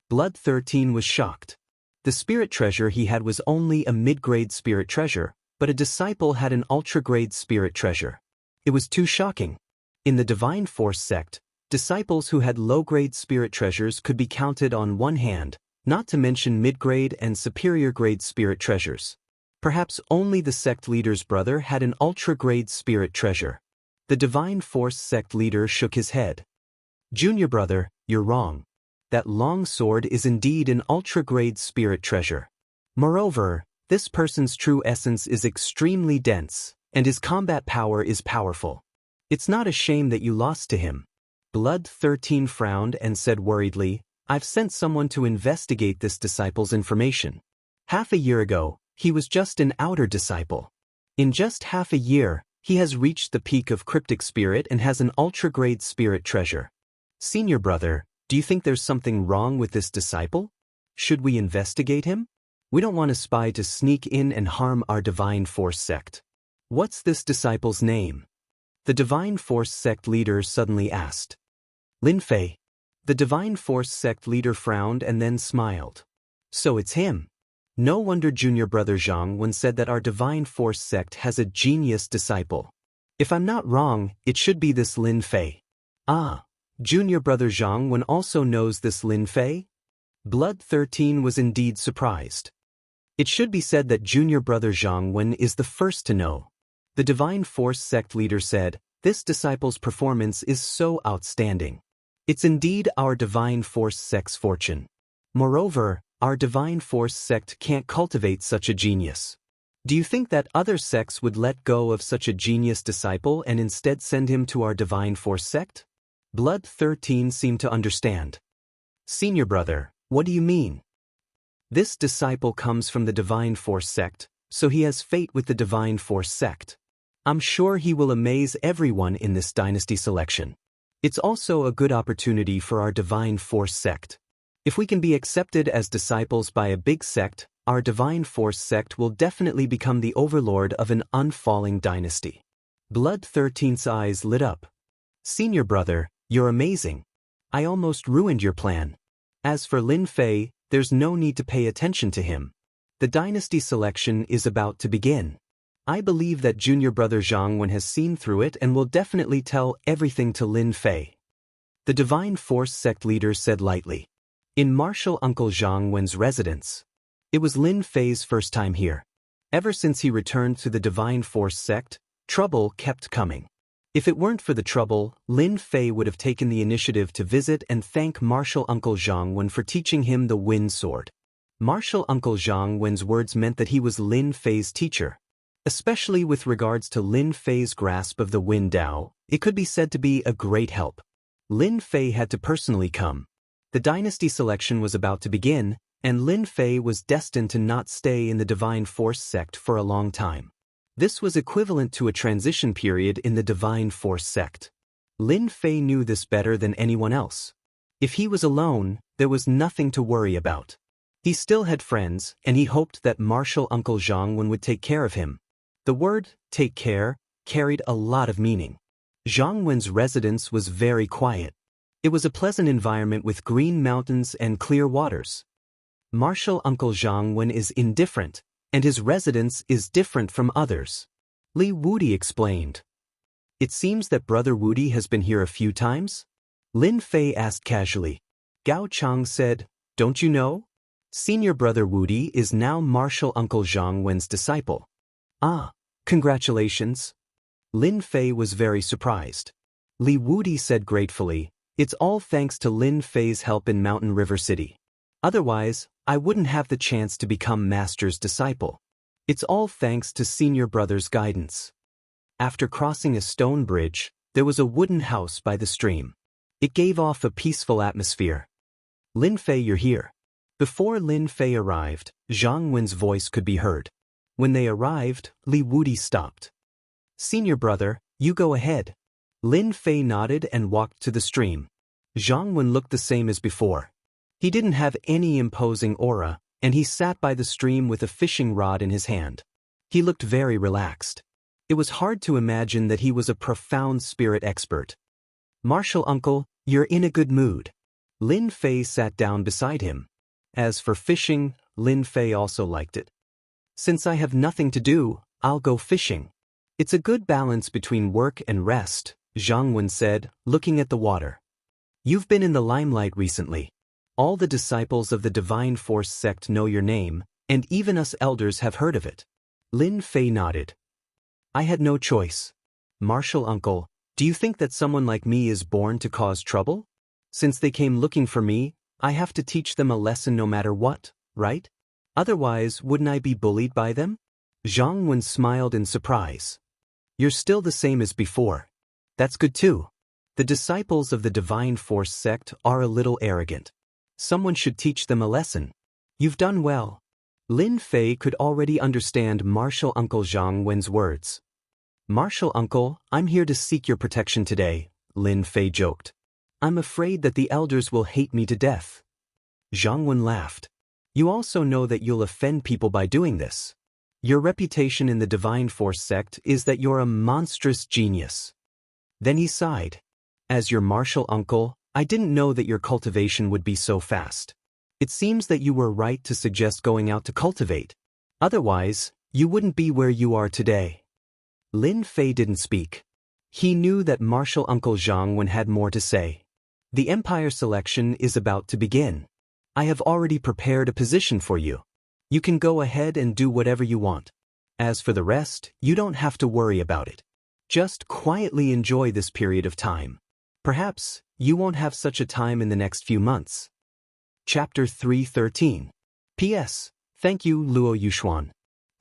Speaker 1: Blood 13 was shocked. The spirit treasure he had was only a mid-grade spirit treasure, but a disciple had an ultra-grade spirit treasure. It was too shocking. In the Divine Force sect, disciples who had low-grade spirit treasures could be counted on one hand, not to mention mid-grade and superior-grade spirit treasures. Perhaps only the sect leader's brother had an ultra-grade spirit treasure. The Divine Force sect leader shook his head. "Junior brother, you're wrong. That long sword is indeed an ultra-grade spirit treasure. Moreover, this person's true essence is extremely dense, and his combat power is powerful. It's not a shame that you lost to him." Blood 13 frowned and said worriedly, "I've sent someone to investigate this disciple's information. Half a year ago, he was just an outer disciple. In just half a year, he has reached the peak of cryptic spirit and has an ultra-grade spirit treasure. Senior brother, do you think there's something wrong with this disciple? Should we investigate him? We don't want a spy to sneak in and harm our Divine Force sect." "What's this disciple's name?" the Divine Force sect leader suddenly asked. "Lin Fei." The Divine Force sect leader frowned and then smiled. "So it's him. No wonder Junior Brother Xianxia said that our Divine Force sect has a genius disciple. If I'm not wrong, it should be this Lin Fei." "Ah, Junior Brother Xianxia also knows this Lin Fei?" Blood 13 was indeed surprised. It should be said that Junior Brother Xianxia is the first to know. The Divine Force sect leader said, "This disciple's performance is so outstanding. It's indeed our Divine Force sect's fortune. Moreover, our Divine Force sect can't cultivate such a genius. Do you think that other sects would let go of such a genius disciple and instead send him to our Divine Force sect?" Blood 13 seemed to understand. "Senior brother, what do you mean?" "This disciple comes from the Divine Force sect, so he has fate with the Divine Force sect. I'm sure he will amaze everyone in this dynasty selection. It's also a good opportunity for our Divine Force sect. If we can be accepted as disciples by a big sect, our Divine Force sect will definitely become the overlord of an unfalling dynasty." Blood 13's eyes lit up. "Senior brother, you're amazing. I almost ruined your plan. As for Lin Fei, there's no need to pay attention to him. The dynasty selection is about to begin. I believe that Junior Brother Xianxia has seen through it and will definitely tell everything to Lin Fei." The Divine Force sect leader said lightly. In Martial Uncle Xianxia's residence. It was Lin Fei's first time here. Ever since he returned to the Divine Force sect, trouble kept coming. If it weren't for the trouble, Lin Fei would have taken the initiative to visit and thank Martial Uncle Xianxia for teaching him the Wind Sword. Martial Uncle Zhang Wen's words meant that he was Lin Fei's teacher. Especially with regards to Lin Fei's grasp of the Wind Dao, it could be said to be a great help. Lin Fei had to personally come. The dynasty selection was about to begin, and Lin Fei was destined to not stay in the Divine Force sect for a long time. This was equivalent to a transition period in the Divine Force sect. Lin Fei knew this better than anyone else. If he was alone, there was nothing to worry about. He still had friends, and he hoped that Martial Uncle Zhang Wen would take care of him. The word, take care, carried a lot of meaning. Zhang Wen's residence was very quiet. It was a pleasant environment with green mountains and clear waters. Martial Uncle Zhang Wen is indifferent, and his residence is different from others. Li Wudi explained. It seems that Brother Wudi has been here a few times? Lin Fei asked casually. Gao Chang said, don't you know? Senior Brother Wudi is now Martial Uncle Zhang Wen's disciple. Ah, congratulations. Lin Fei was very surprised. Li Wudi said gratefully, it's all thanks to Lin Fei's help in Mountain River City. Otherwise, I wouldn't have the chance to become Master's disciple. It's all thanks to Senior Brother's guidance. After crossing a stone bridge, there was a wooden house by the stream. It gave off a peaceful atmosphere. Lin Fei, you're here. Before Lin Fei arrived, Zhang Wen's voice could be heard. When they arrived, Li Wudi stopped. Senior Brother, you go ahead. Lin Fei nodded and walked to the stream. Zhang Wen looked the same as before. He didn't have any imposing aura, and he sat by the stream with a fishing rod in his hand. He looked very relaxed. It was hard to imagine that he was a profound spirit expert. Martial Uncle, you're in a good mood. Lin Fei sat down beside him. As for fishing, Lin Fei also liked it. Since I have nothing to do, I'll go fishing. It's a good balance between work and rest, Zhang Wen said, looking at the water. You've been in the limelight recently. All the disciples of the Divine Force sect know your name, and even us elders have heard of it. Lin Fei nodded. I had no choice. Martial Uncle, do you think that someone like me is born to cause trouble? Since they came looking for me, I have to teach them a lesson no matter what, right? Otherwise, wouldn't I be bullied by them? Zhang Wen smiled in surprise. You're still the same as before. That's good too. The disciples of the Divine Force sect are a little arrogant. Someone should teach them a lesson. You've done well. Lin Fei could already understand Martial Uncle Zhang Wen's words. Martial Uncle, I'm here to seek your protection today, Lin Fei joked. I'm afraid that the elders will hate me to death. Zhang Wen laughed. You also know that you'll offend people by doing this. Your reputation in the Divine Force sect is that you're a monstrous genius. Then he sighed. As your martial uncle, I didn't know that your cultivation would be so fast. It seems that you were right to suggest going out to cultivate. Otherwise, you wouldn't be where you are today. Lin Fei didn't speak. He knew that Martial Uncle Zhang Wen had more to say. The Empire selection is about to begin. I have already prepared a position for you. You can go ahead and do whatever you want. As for the rest, you don't have to worry about it. Just quietly enjoy this period of time. Perhaps you won't have such a time in the next few months. Chapter 313. P.S. Thank you, Luo Yuxuan.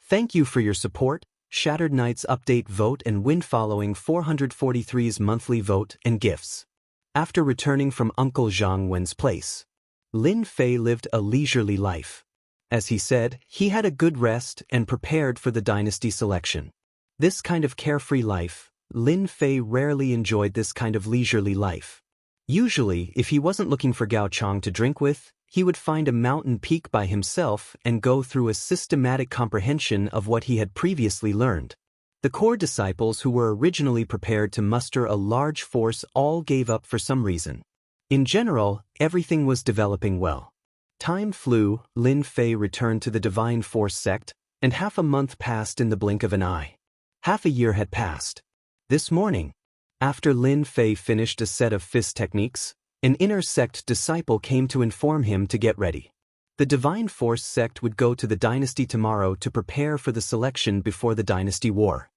Speaker 1: Thank you for your support. Shattered Knights update vote and win following 443's monthly vote and gifts. After returning from Uncle Zhang Wen's place, Lin Fei lived a leisurely life. As he said, he had a good rest and prepared for the dynasty selection. This kind of carefree life, Lin Fei rarely enjoyed this kind of leisurely life. Usually, if he wasn't looking for Gao Chang to drink with, he would find a mountain peak by himself and go through a systematic comprehension of what he had previously learned. The core disciples who were originally prepared to muster a large force all gave up for some reason. In general, everything was developing well. Time flew, Lin Fei returned to the Divine Force sect, and half a month passed in the blink of an eye. Half a year had passed. This morning, after Lin Fei finished a set of fist techniques, an inner sect disciple came to inform him to get ready. The Divine Force sect would go to the dynasty tomorrow to prepare for the selection before the dynasty war.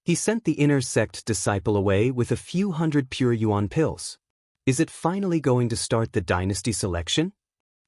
Speaker 1: He sent the inner sect disciple away with a few hundred pure yuan pills. Is it finally going to start the dynasty selection?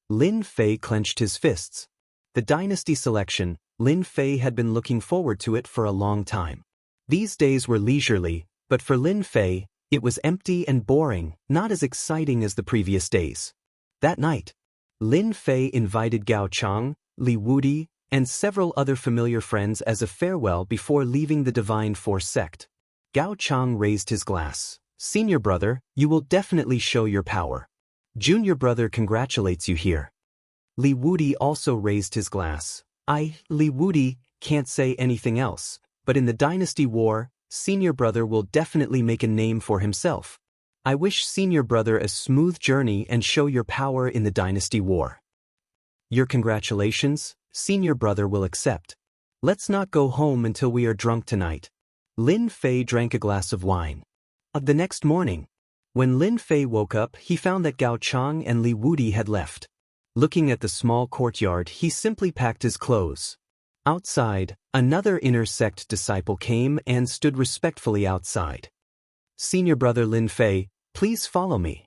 Speaker 1: Lin Fei clenched his fists. The dynasty selection, Lin Fei had been looking forward to it for a long time. These days were leisurely, but for Lin Fei, it was empty and boring, not as exciting as the previous days. That night, Lin Fei invited Gao Chang, Li Wudi, and several other familiar friends as a farewell before leaving the Divine Force sect. Gao Chang raised his glass. "Senior brother, you will definitely show your power. Junior brother congratulates you here." Li Wudi also raised his glass. Li Wudi, can't say anything else, but in the dynasty war, senior brother will definitely make a name for himself. I wish senior brother a smooth journey and show your power in the dynasty war. Your congratulations, senior brother will accept. Let's not go home until we are drunk tonight. Lin Fei drank a glass of wine. The next morning, when Lin Fei woke up, he found that Gao Chang and Li Wudi had left. Looking at the small courtyard, he simply packed his clothes. Outside, another inner sect disciple came and stood respectfully outside. "Senior brother Lin Fei, please follow me."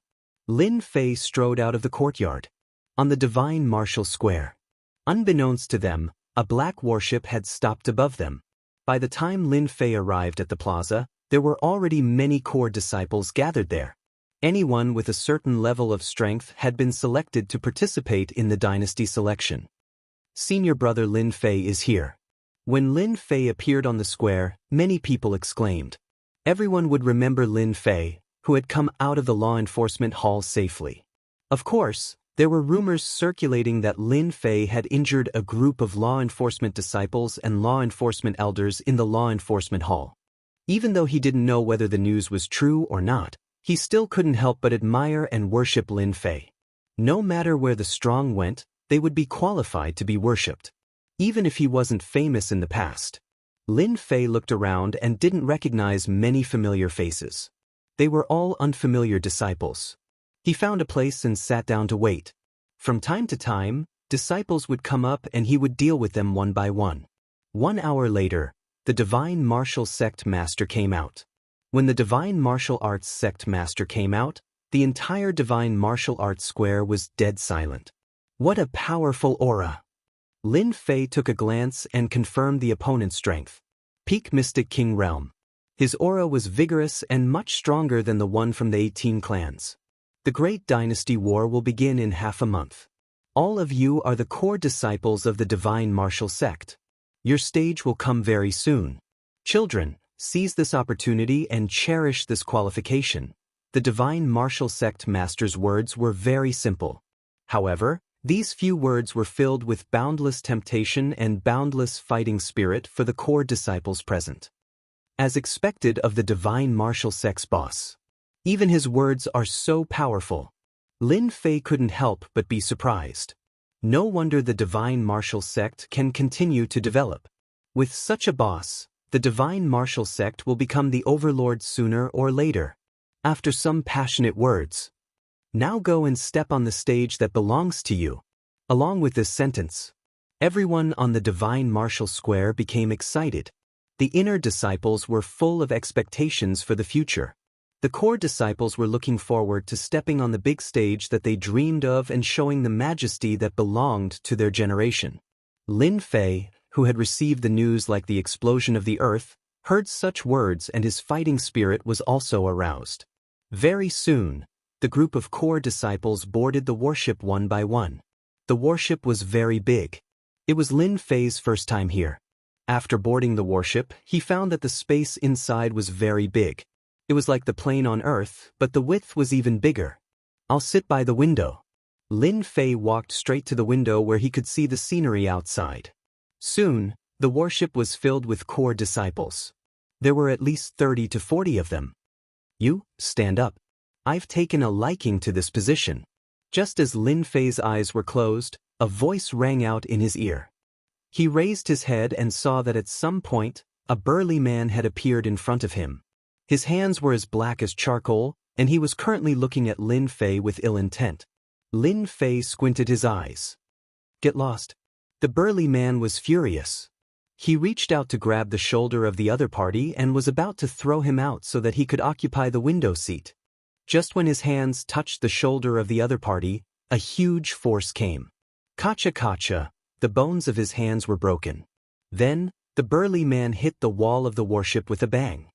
Speaker 1: Lin Fei strode out of the courtyard. On the Divine Martial Square, unbeknownst to them, a black warship had stopped above them. By the time Lin Fei arrived at the plaza, there were already many core disciples gathered there. Anyone with a certain level of strength had been selected to participate in the dynasty selection. Senior brother Lin Fei is here. When Lin Fei appeared on the square, many people exclaimed. Everyone would remember Lin Fei, who had come out of the law enforcement hall safely. Of course, there were rumors circulating that Lin Fei had injured a group of law enforcement disciples and law enforcement elders in the law enforcement hall. Even though he didn't know whether the news was true or not, he still couldn't help but admire and worship Lin Fei. No matter where the strong went, they would be qualified to be worshipped. Even if he wasn't famous in the past. Lin Fei looked around and didn't recognize many familiar faces. They were all unfamiliar disciples. He found a place and sat down to wait. From time to time, disciples would come up and he would deal with them one by one. 1 hour later, the Divine Martial Sect Master came out. When the Divine Martial Arts Sect Master came out, the entire Divine Martial Arts Square was dead silent. What a powerful aura! Lin Fei took a glance and confirmed the opponent's strength. Peak Mystic King Realm. His aura was vigorous and much stronger than the one from the 18 clans. The Great Dynasty War will begin in half a month. All of you are the core disciples of the Divine Martial Sect. Your stage will come very soon. Children, seize this opportunity and cherish this qualification. The Divine Martial Sect Master's words were very simple. However, these few words were filled with boundless temptation and boundless fighting spirit for the core disciples present. As expected of the Divine Martial Sect's boss. Even his words are so powerful. Lin Fei couldn't help but be surprised. No wonder the Divine Martial Sect can continue to develop. With such a boss, the Divine Martial Sect will become the overlord sooner or later. After some passionate words. Now go and step on the stage that belongs to you. Along with this sentence, everyone on the Divine Martial Square became excited. The inner disciples were full of expectations for the future. The core disciples were looking forward to stepping on the big stage that they dreamed of and showing the majesty that belonged to their generation. Lin Fei, who had received the news like the explosion of the earth, heard such words and his fighting spirit was also aroused. Very soon, the group of core disciples boarded the warship one by one. The warship was very big. It was Lin Fei's first time here. After boarding the warship, he found that the space inside was very big. It was like the plane on Earth, but the width was even bigger. I'll sit by the window. Lin Fei walked straight to the window where he could see the scenery outside. Soon, the warship was filled with core disciples. There were at least 30 to 40 of them. You, stand up. I've taken a liking to this position. Just as Lin Fei's eyes were closed, a voice rang out in his ear. He raised his head and saw that at some point, a burly man had appeared in front of him. His hands were as black as charcoal, and he was currently looking at Lin Fei with ill intent. Lin Fei squinted his eyes. Get lost. The burly man was furious. He reached out to grab the shoulder of the other party and was about to throw him out so that he could occupy the window seat. Just when his hands touched the shoulder of the other party, a huge force came. Kacha kacha, The bones of his hands were broken. Then, the burly man hit the wall of the warship with a bang.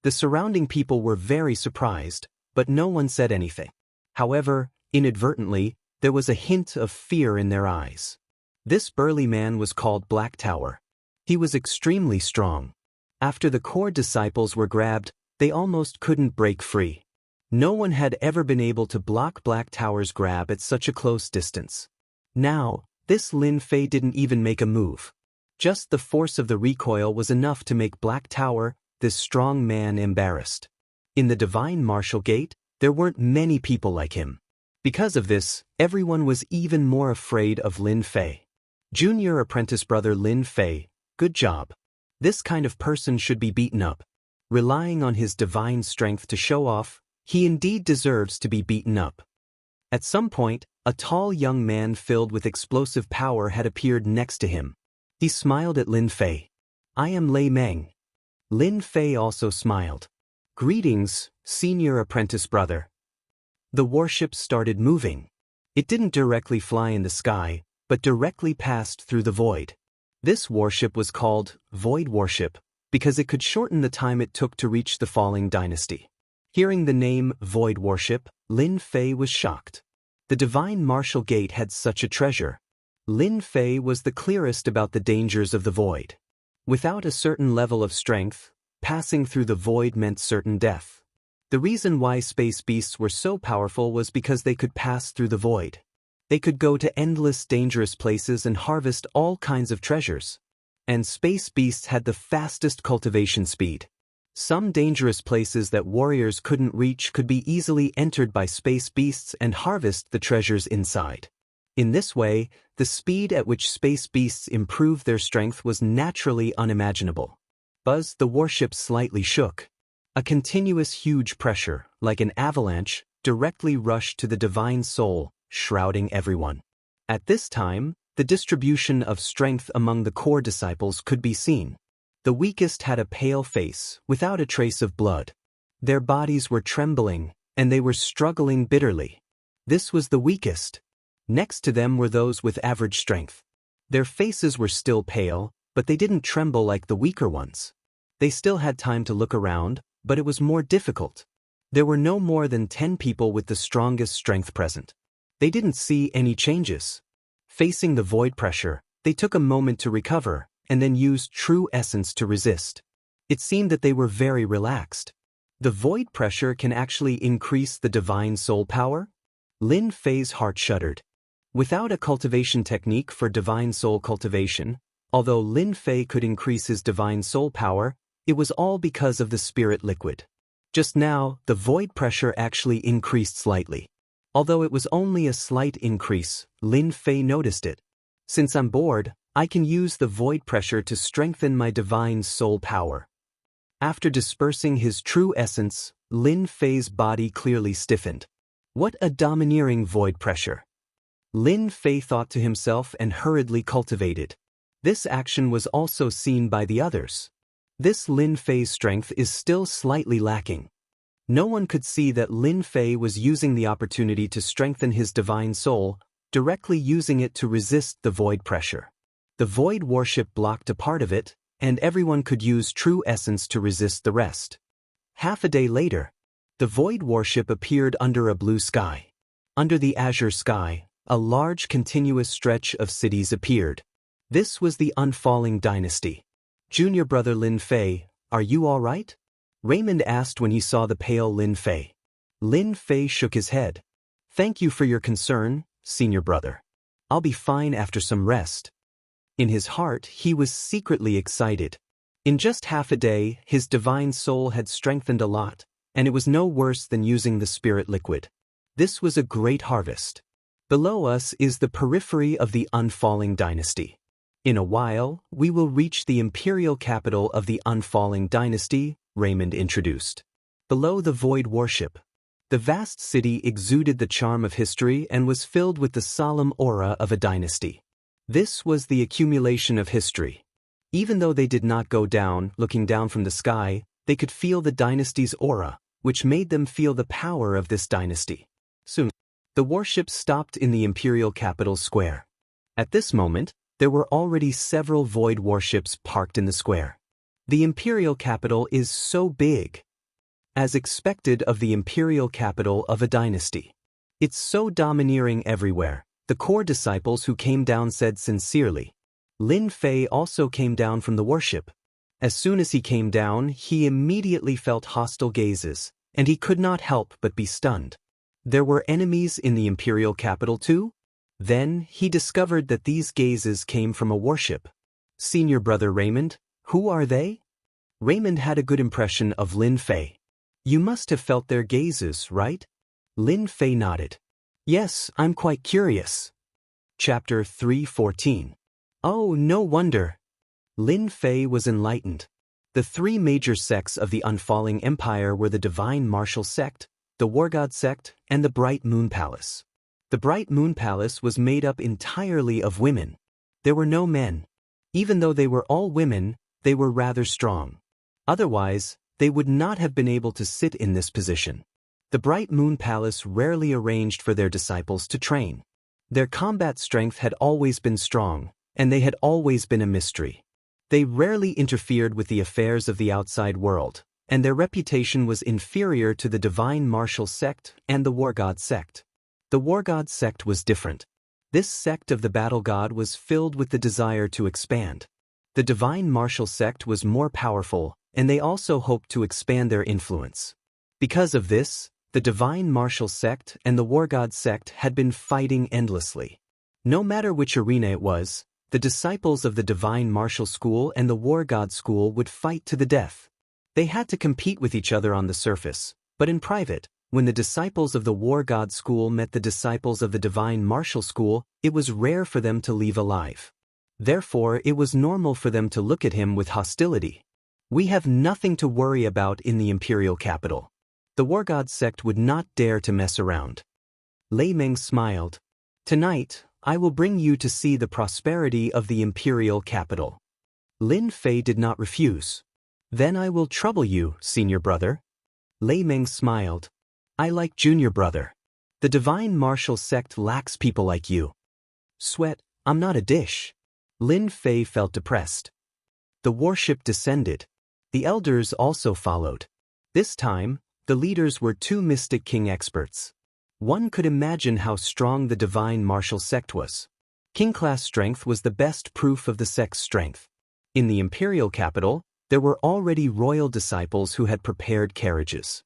Speaker 1: The surrounding people were very surprised, but no one said anything. However, inadvertently, there was a hint of fear in their eyes. This burly man was called Black Tower. He was extremely strong. After the core disciples were grabbed, they almost couldn't break free. No one had ever been able to block Black Tower's grab at such a close distance. Now, this Lin Fei didn't even make a move. Just the force of the recoil was enough to make Black Tower, this strong man, embarrassed. In the Divine Martial Gate, there weren't many people like him. Because of this, everyone was even more afraid of Lin Fei. Junior apprentice brother Lin Fei, good job. This kind of person should be beaten up. Relying on his divine strength to show off, he indeed deserves to be beaten up. At some point, a tall young man filled with explosive power had appeared next to him. He smiled at Lin Fei. I am Lei Meng. Lin Fei also smiled. Greetings, senior apprentice brother. The warship started moving. It didn't directly fly in the sky, but directly passed through the void. This warship was called Void Warship because it could shorten the time it took to reach the falling dynasty. Hearing the name Void Warship, Lin Fei was shocked. The Divine Martial Gate had such a treasure. Lin Fei was the clearest about the dangers of the void. Without a certain level of strength, passing through the void meant certain death. The reason why space beasts were so powerful was because they could pass through the void. They could go to endless dangerous places and harvest all kinds of treasures. And space beasts had the fastest cultivation speed. Some dangerous places that warriors couldn't reach could be easily entered by space beasts and harvest the treasures inside. In this way, the speed at which space beasts improved their strength was naturally unimaginable. Buzz, the warship slightly shook. A continuous huge pressure, like an avalanche, directly rushed to the divine soul, shrouding everyone. At this time, the distribution of strength among the core disciples could be seen. The weakest had a pale face, without a trace of blood. Their bodies were trembling, and they were struggling bitterly. This was the weakest. Next to them were those with average strength. Their faces were still pale, but they didn't tremble like the weaker ones. They still had time to look around, but it was more difficult. There were no more than 10 people with the strongest strength present. They didn't see any changes. Facing the void pressure, they took a moment to recover, and then used true essence to resist. It seemed that they were very relaxed. The void pressure can actually increase the divine soul power? Lin Fei's heart shuddered. Without a cultivation technique for divine soul cultivation, although Lin Fei could increase his divine soul power, it was all because of the spirit liquid. Just now, the void pressure actually increased slightly. Although it was only a slight increase, Lin Fei noticed it. Since I'm bored, I can use the void pressure to strengthen my divine soul power. After dispersing his true essence, Lin Fei's body clearly stiffened. What a domineering void pressure! Lin Fei thought to himself and hurriedly cultivated. This action was also seen by the others. This Lin Fei's strength is still slightly lacking. No one could see that Lin Fei was using the opportunity to strengthen his divine soul, directly using it to resist the void pressure. The void warship blocked a part of it, and everyone could use true essence to resist the rest. Half a day later, the void warship appeared under a blue sky. Under the azure sky, a large continuous stretch of cities appeared. This was the unfalling dynasty. Junior brother Lin Fei, are you all right? Raymond asked when he saw the pale Lin Fei. Lin Fei shook his head. Thank you for your concern, senior brother. I'll be fine after some rest. In his heart, he was secretly excited. In just half a day, his divine soul had strengthened a lot, and it was no worse than using the spirit liquid. This was a great harvest. Below us is the periphery of the unfalling dynasty. In a while, we will reach the imperial capital of the unfalling dynasty, Raymond introduced. Below the void warship, the vast city exuded the charm of history and was filled with the solemn aura of a dynasty. This was the accumulation of history. Even though they did not go down, looking down from the sky, they could feel the dynasty's aura, which made them feel the power of this dynasty. Soon, the warship stopped in the imperial capital square. At this moment, there were already several void warships parked in the square. The imperial capital is so big. As expected of the imperial capital of a dynasty. It's so domineering everywhere, the core disciples who came down said sincerely. Lin Fei also came down from the warship. As soon as he came down, he immediately felt hostile gazes, and he could not help but be stunned. There were enemies in the imperial capital too? Then, he discovered that these gazes came from a warship. Senior brother Raymond, who are they? Raymond had a good impression of Lin Fei. You must have felt their gazes, right? Lin Fei nodded. Yes, I'm quite curious. Chapter 3:14. Oh, no wonder. Lin Fei was enlightened. The three major sects of the unfalling empire were the Divine Martial Sect, the War God Sect, and the Bright Moon Palace. The Bright Moon Palace was made up entirely of women. There were no men. Even though they were all women, they were rather strong. Otherwise, they would not have been able to sit in this position. The Bright Moon Palace rarely arranged for their disciples to train. Their combat strength had always been strong, and they had always been a mystery. They rarely interfered with the affairs of the outside world, and their reputation was inferior to the Divine Martial Sect and the War God Sect. The War God Sect was different. This sect of the Battle God was filled with the desire to expand. The Divine Martial Sect was more powerful, and they also hoped to expand their influence. Because of this, the Divine Martial Sect and the War God Sect had been fighting endlessly. No matter which arena it was, the disciples of the Divine Martial School and the War God School would fight to the death. They had to compete with each other on the surface, but in private, when the disciples of the War God School met the disciples of the Divine Martial School, it was rare for them to leave alive. Therefore, it was normal for them to look at him with hostility. We have nothing to worry about in the imperial capital. The War God Sect would not dare to mess around. Lei Meng smiled. Tonight, I will bring you to see the prosperity of the imperial capital. Lin Fei did not refuse. Then I will trouble you, senior brother. Lei Meng smiled. I like junior brother. The Divine Martial Sect lacks people like you. Sweat, I'm not a dish. Lin Fei felt depressed. The warship descended. The elders also followed. This time, the leaders were two Mystic King experts. One could imagine how strong the Divine Martial Sect was. King-class strength was the best proof of the sect's strength. In the imperial capital, there were already royal disciples who had prepared carriages.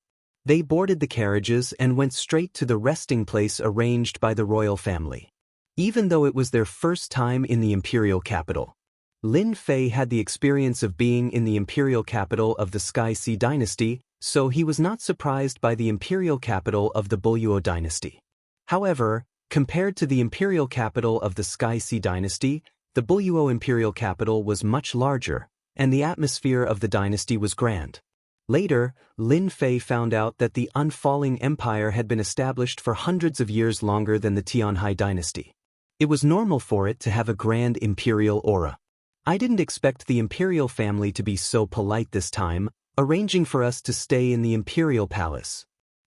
Speaker 1: They boarded the carriages and went straight to the resting place arranged by the royal family. Even though it was their first time in the imperial capital, Lin Fei had the experience of being in the imperial capital of the Sky Sea dynasty, so he was not surprised by the imperial capital of the Buyuo dynasty. However, compared to the imperial capital of the Sky Sea dynasty, the Buyuo imperial capital was much larger, and the atmosphere of the dynasty was grand. Later, Lin Fei found out that the unfalling empire had been established for hundreds of years longer than the Tianhai dynasty. It was normal for it to have a grand imperial aura. I didn't expect the imperial family to be so polite this time, arranging for us to stay in the imperial palace.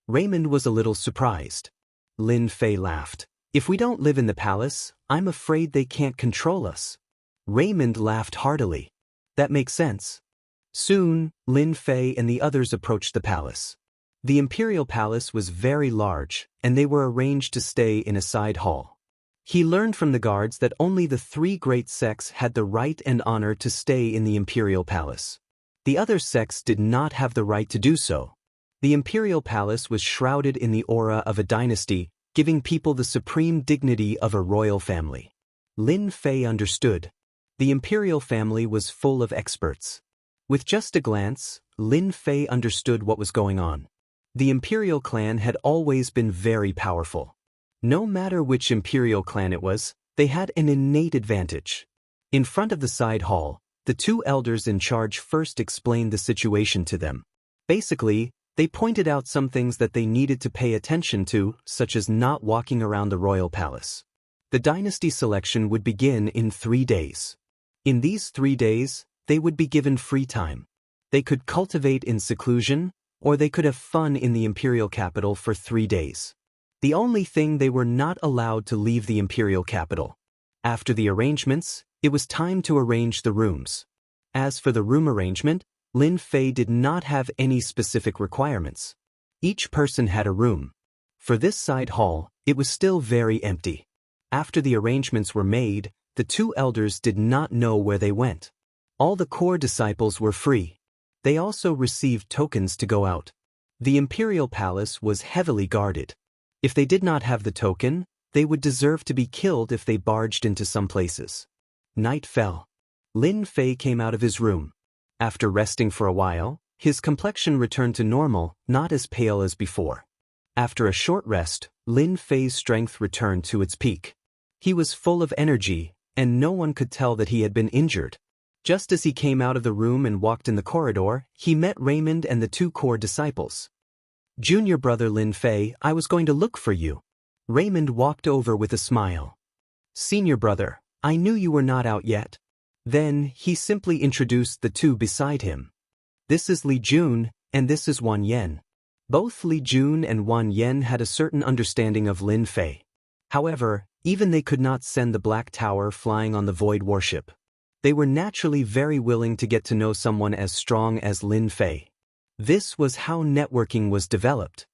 Speaker 1: Raymond was a little surprised. Lin Fei laughed. If we don't live in the palace, I'm afraid they can't control us. Raymond laughed heartily. That makes sense. Soon, Lin Fei and the others approached the palace. The imperial palace was very large, and they were arranged to stay in a side hall. He learned from the guards that only the three great sects had the right and honor to stay in the imperial palace. The other sects did not have the right to do so. The imperial palace was shrouded in the aura of a dynasty, giving people the supreme dignity of a royal family. Lin Fei understood. The imperial family was full of experts. With just a glance, Lin Fei understood what was going on. The imperial clan had always been very powerful. No matter which imperial clan it was, they had an innate advantage. In front of the side hall, the two elders in charge first explained the situation to them. Basically, they pointed out some things that they needed to pay attention to, such as not walking around the royal palace. The dynasty selection would begin in 3 days. In these 3 days, they would be given free time. They could cultivate in seclusion, or they could have fun in the imperial capital for 3 days. The only thing they were not allowed to leave the imperial capital. After the arrangements, It was time to arrange the rooms. As for the room arrangement, Lin Fei did not have any specific requirements. Each person had a room. For this side hall, it was still very empty. After the arrangements were made, the two elders did not know where they went. All the core disciples were free. They also received tokens to go out. The imperial palace was heavily guarded. If they did not have the token, they would deserve to be killed if they barged into some places. Night fell. Lin Fei came out of his room. After resting for a while, his complexion returned to normal, not as pale as before. After a short rest, Lin Fei's strength returned to its peak. He was full of energy, and no one could tell that he had been injured. Just as he came out of the room and walked in the corridor, he met Raymond and the two core disciples. "Junior brother Lin Fei, I was going to look for you." Raymond walked over with a smile. "Senior brother, I knew you were not out yet." Then, he simply introduced the two beside him. "This is Li Jun, and this is Wan Yen." Both Li Jun and Wan Yen had a certain understanding of Lin Fei. However, even they could not send the Black Tower flying on the Void Warship. They were naturally very willing to get to know someone as strong as Lin Fei. This was how networking was developed.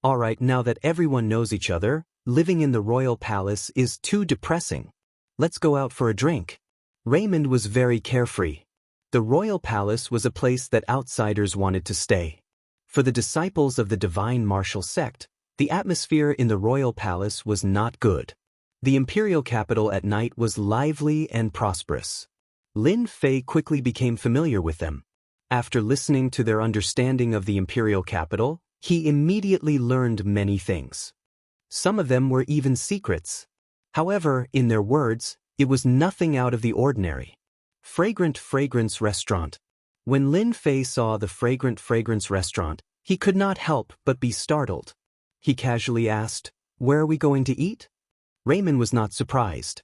Speaker 1: Alright, now that everyone knows each other, living in the royal palace is too depressing. Let's go out for a drink. Raymond was very carefree. The royal palace was a place that outsiders wanted to stay. For the disciples of the divine martial sect, the atmosphere in the royal palace was not good. The imperial capital at night was lively and prosperous. Lin Fei quickly became familiar with them. After listening to their understanding of the imperial capital, he immediately learned many things. Some of them were even secrets. However, in their words, it was nothing out of the ordinary. Fragrant Fragrance Restaurant. When Lin Fei saw the Fragrant Fragrance Restaurant, he could not help but be startled. He casually asked, "Where are we going to eat?" Raymond was not surprised.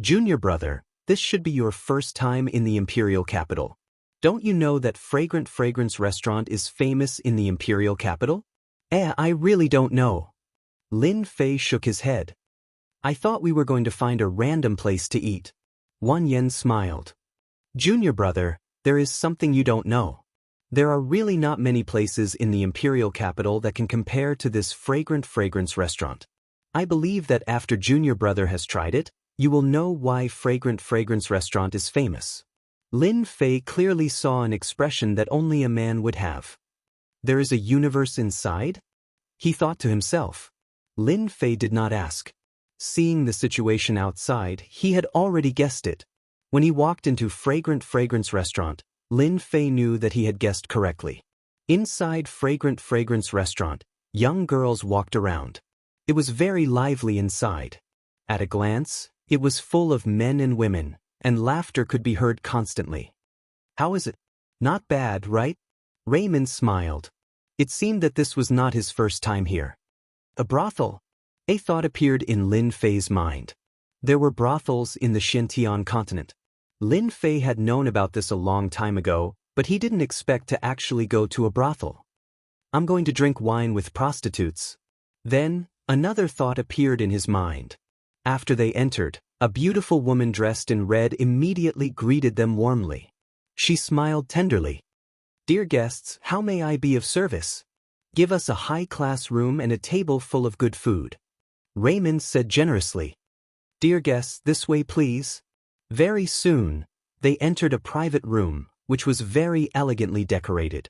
Speaker 1: "Junior brother, this should be your first time in the imperial capital. Don't you know that Fragrant Fragrance Restaurant is famous in the imperial capital?" I really don't know." Lin Fei shook his head. "I thought we were going to find a random place to eat." Wan Yen smiled. "Junior brother, there is something you don't know. There are really not many places in the imperial capital that can compare to this Fragrant Fragrance Restaurant. I believe that after Junior brother has tried it, you will know why Fragrant Fragrance Restaurant is famous." Lin Fei clearly saw an expression that only a man would have. "There is a universe inside?" he thought to himself. Lin Fei did not ask. Seeing the situation outside, he had already guessed it. When he walked into Fragrant Fragrance Restaurant, Lin Fei knew that he had guessed correctly. Inside Fragrant Fragrance Restaurant, young girls walked around. It was very lively inside. At a glance, it was full of men and women, and laughter could be heard constantly. "How is it? Not bad, right?" Raymond smiled. It seemed that this was not his first time here. A brothel? A thought appeared in Lin Fei's mind. There were brothels in the Xianxia continent. Lin Fei had known about this a long time ago, but he didn't expect to actually go to a brothel. "I'm going to drink wine with prostitutes." Then, another thought appeared in his mind. After they entered, a beautiful woman dressed in red immediately greeted them warmly. She smiled tenderly. "Dear guests, how may I be of service? Give us a high-class room and a table full of good food." Raymond said generously. "Dear guests, this way please." Very soon, they entered a private room, which was very elegantly decorated.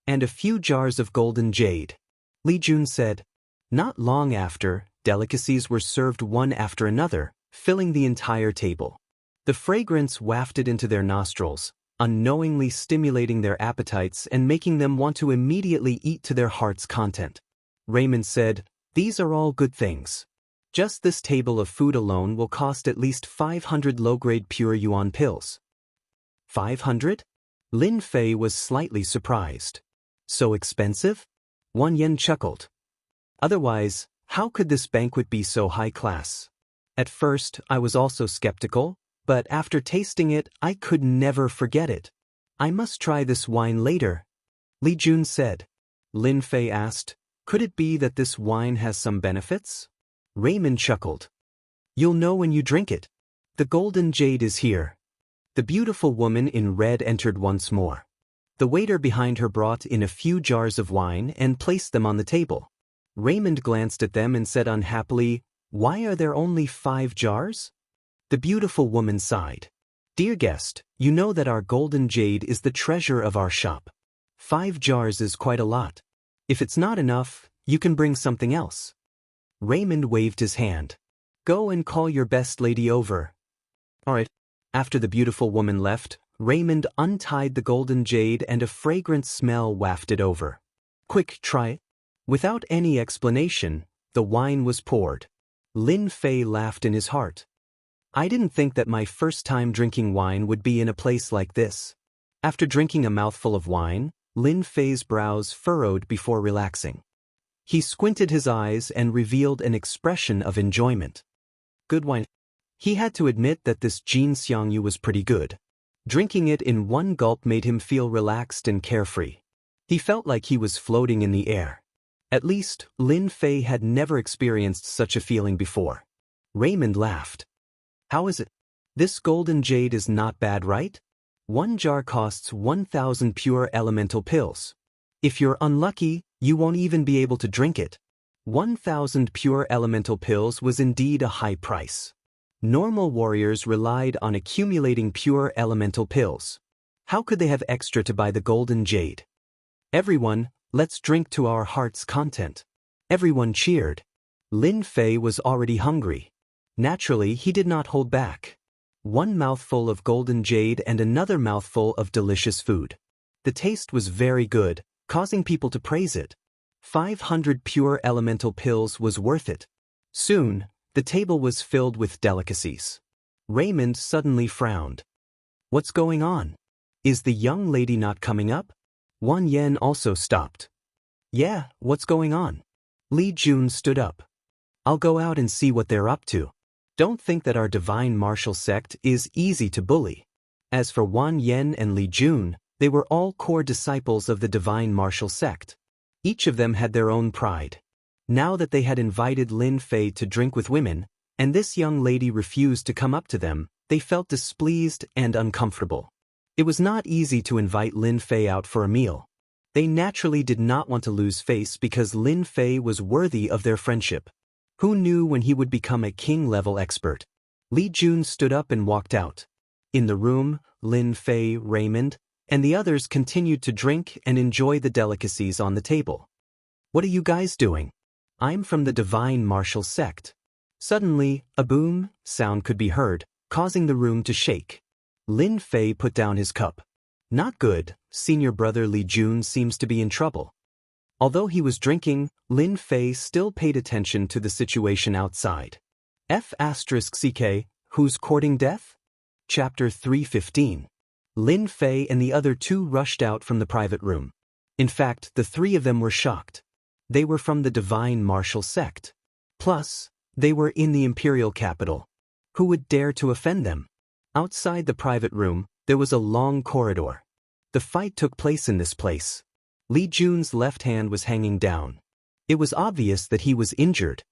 Speaker 1: "And a few jars of golden jade," Li Jun said. Not long after, delicacies were served one after another, filling the entire table. The fragrance wafted into their nostrils, unknowingly stimulating their appetites and making them want to immediately eat to their heart's content. Raymond said, "These are all good things. Just this table of food alone will cost at least 500 low-grade pure yuan pills." 500? Lin Fei was slightly surprised. "So expensive?" Wan Yen chuckled. "Otherwise, how could this banquet be so high class? At first, I was also skeptical, but after tasting it, I could never forget it. I must try this wine later," Li Jun said. Lin Fei asked, "Could it be that this wine has some benefits?" Raymond chuckled. "You'll know when you drink it." The golden jade is here. The beautiful woman in red entered once more. The waiter behind her brought in a few jars of wine and placed them on the table. Raymond glanced at them and said unhappily, "Why are there only 5 jars?" The beautiful woman sighed. "Dear guest, you know that our golden jade is the treasure of our shop. 5 jars is quite a lot. If it's not enough, you can bring something else." Raymond waved his hand. "Go and call your best lady over." "All right." After the beautiful woman left, Raymond untied the golden jade and a fragrant smell wafted over. "Quick, try it." Without any explanation, the wine was poured. Lin Fei laughed in his heart. "I didn't think that my first time drinking wine would be in a place like this." After drinking a mouthful of wine, Lin Fei's brows furrowed before relaxing. He squinted his eyes and revealed an expression of enjoyment. Good wine. He had to admit that this Xianxia was pretty good. Drinking it in one gulp made him feel relaxed and carefree. He felt like he was floating in the air. At least, Lin Fei had never experienced such a feeling before. Raymond laughed. "How is it? This golden jade is not bad, right? 1 jar costs 1,000 pure elemental pills. If you're unlucky, you won't even be able to drink it." 1,000 pure elemental pills was indeed a high price. Normal warriors relied on accumulating pure elemental pills. How could they have extra to buy the golden jade? "Everyone, let's drink to our heart's content." Everyone cheered. Lin Fei was already hungry. Naturally, he did not hold back. 1 mouthful of golden jade and another mouthful of delicious food. The taste was very good, causing people to praise it. 500 pure elemental pills was worth it. Soon, the table was filled with delicacies. Raymond suddenly frowned. "What's going on? Is the young lady not coming up?" Wang Yan also stopped. "Yeah, what's going on?" Li Jun stood up. "I'll go out and see what they're up to." Don't think that our divine martial sect is easy to bully. As for Wang Yan and Li Jun, they were all core disciples of the divine martial sect. Each of them had their own pride. Now that they had invited Lin Fei to drink with women, and this young lady refused to come up to them, they felt displeased and uncomfortable. It was not easy to invite Lin Fei out for a meal. They naturally did not want to lose face because Lin Fei was worthy of their friendship. Who knew when he would become a king-level expert? Li Jun stood up and walked out. In the room, Lin Fei, Raymond, and the others continued to drink and enjoy the delicacies on the table. "What are you guys doing?" "I'm from the divine martial sect." Suddenly, a boom sound could be heard, causing the room to shake. Lin Fei put down his cup. "Not good, senior brother Li Jun seems to be in trouble." Although he was drinking, Lin Fei still paid attention to the situation outside. F***CK, who's courting death? Chapter 315. Lin Fei and the other 2 rushed out from the private room. In fact, the 3 of them were shocked. They were from the divine martial sect. Plus, they were in the imperial capital. Who would dare to offend them? Outside the private room, there was a long corridor. The fight took place in this place. Li Jun's left hand was hanging down. It was obvious that he was injured.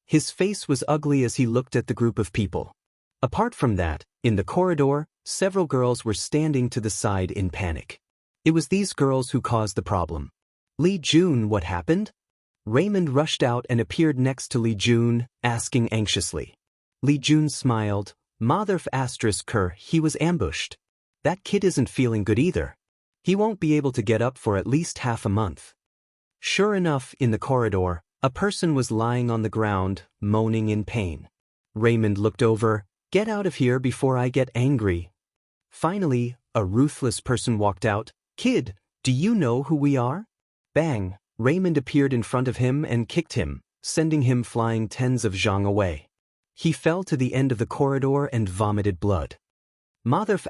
Speaker 1: His face was ugly as he looked at the group of people. Apart from that, in the corridor, several girls were standing to the side in panic. It was these girls who caused the problem. "Li Jun, what happened?" Raymond rushed out and appeared next to Li Jun, asking anxiously. Li Jun smiled. Mother***, he was ambushed. That kid isn't feeling good either. He won't be able to get up for at least half a month. Sure enough, in the corridor, a person was lying on the ground, moaning in pain. Raymond looked over. "Get out of here before I get angry." Finally, a ruthless person walked out. "Kid, do you know who we are?" Bang! Raymond appeared in front of him and kicked him, sending him flying tens of zhang away. He fell to the end of the corridor and vomited blood. Mother***,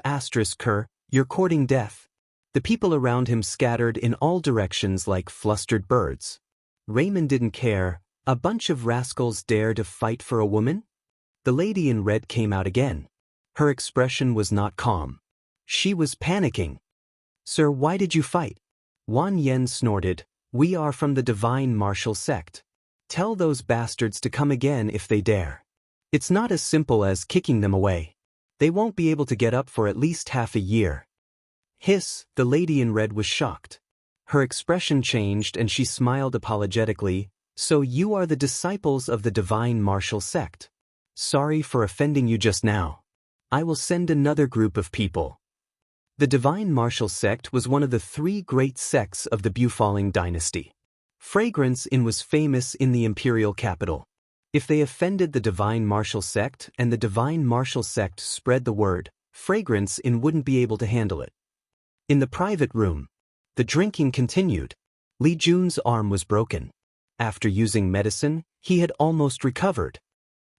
Speaker 1: you're courting death. The people around him scattered in all directions like flustered birds. Raymond didn't care. A bunch of rascals dare to fight for a woman? The lady in red came out again. Her expression was not calm. She was panicking. "Sir, why did you fight?" Wang Yan snorted. "We are from the divine martial sect. Tell those bastards to come again if they dare." It's not as simple as kicking them away. They won't be able to get up for at least half a year. Hiss, the lady in red was shocked. Her expression changed and she smiled apologetically. So you are the disciples of the Divine Martial Sect. Sorry for offending you just now. I will send another group of people. The Divine Martial Sect was one of the 3 great sects of the Bufalling dynasty. Fragrance Inn was famous in the imperial capital. If they offended the Divine Martial Sect and the Divine Martial Sect spread the word, Fragrance Inn wouldn't be able to handle it. In the private room, the drinking continued. Li Jun's arm was broken. After using medicine, he had almost recovered.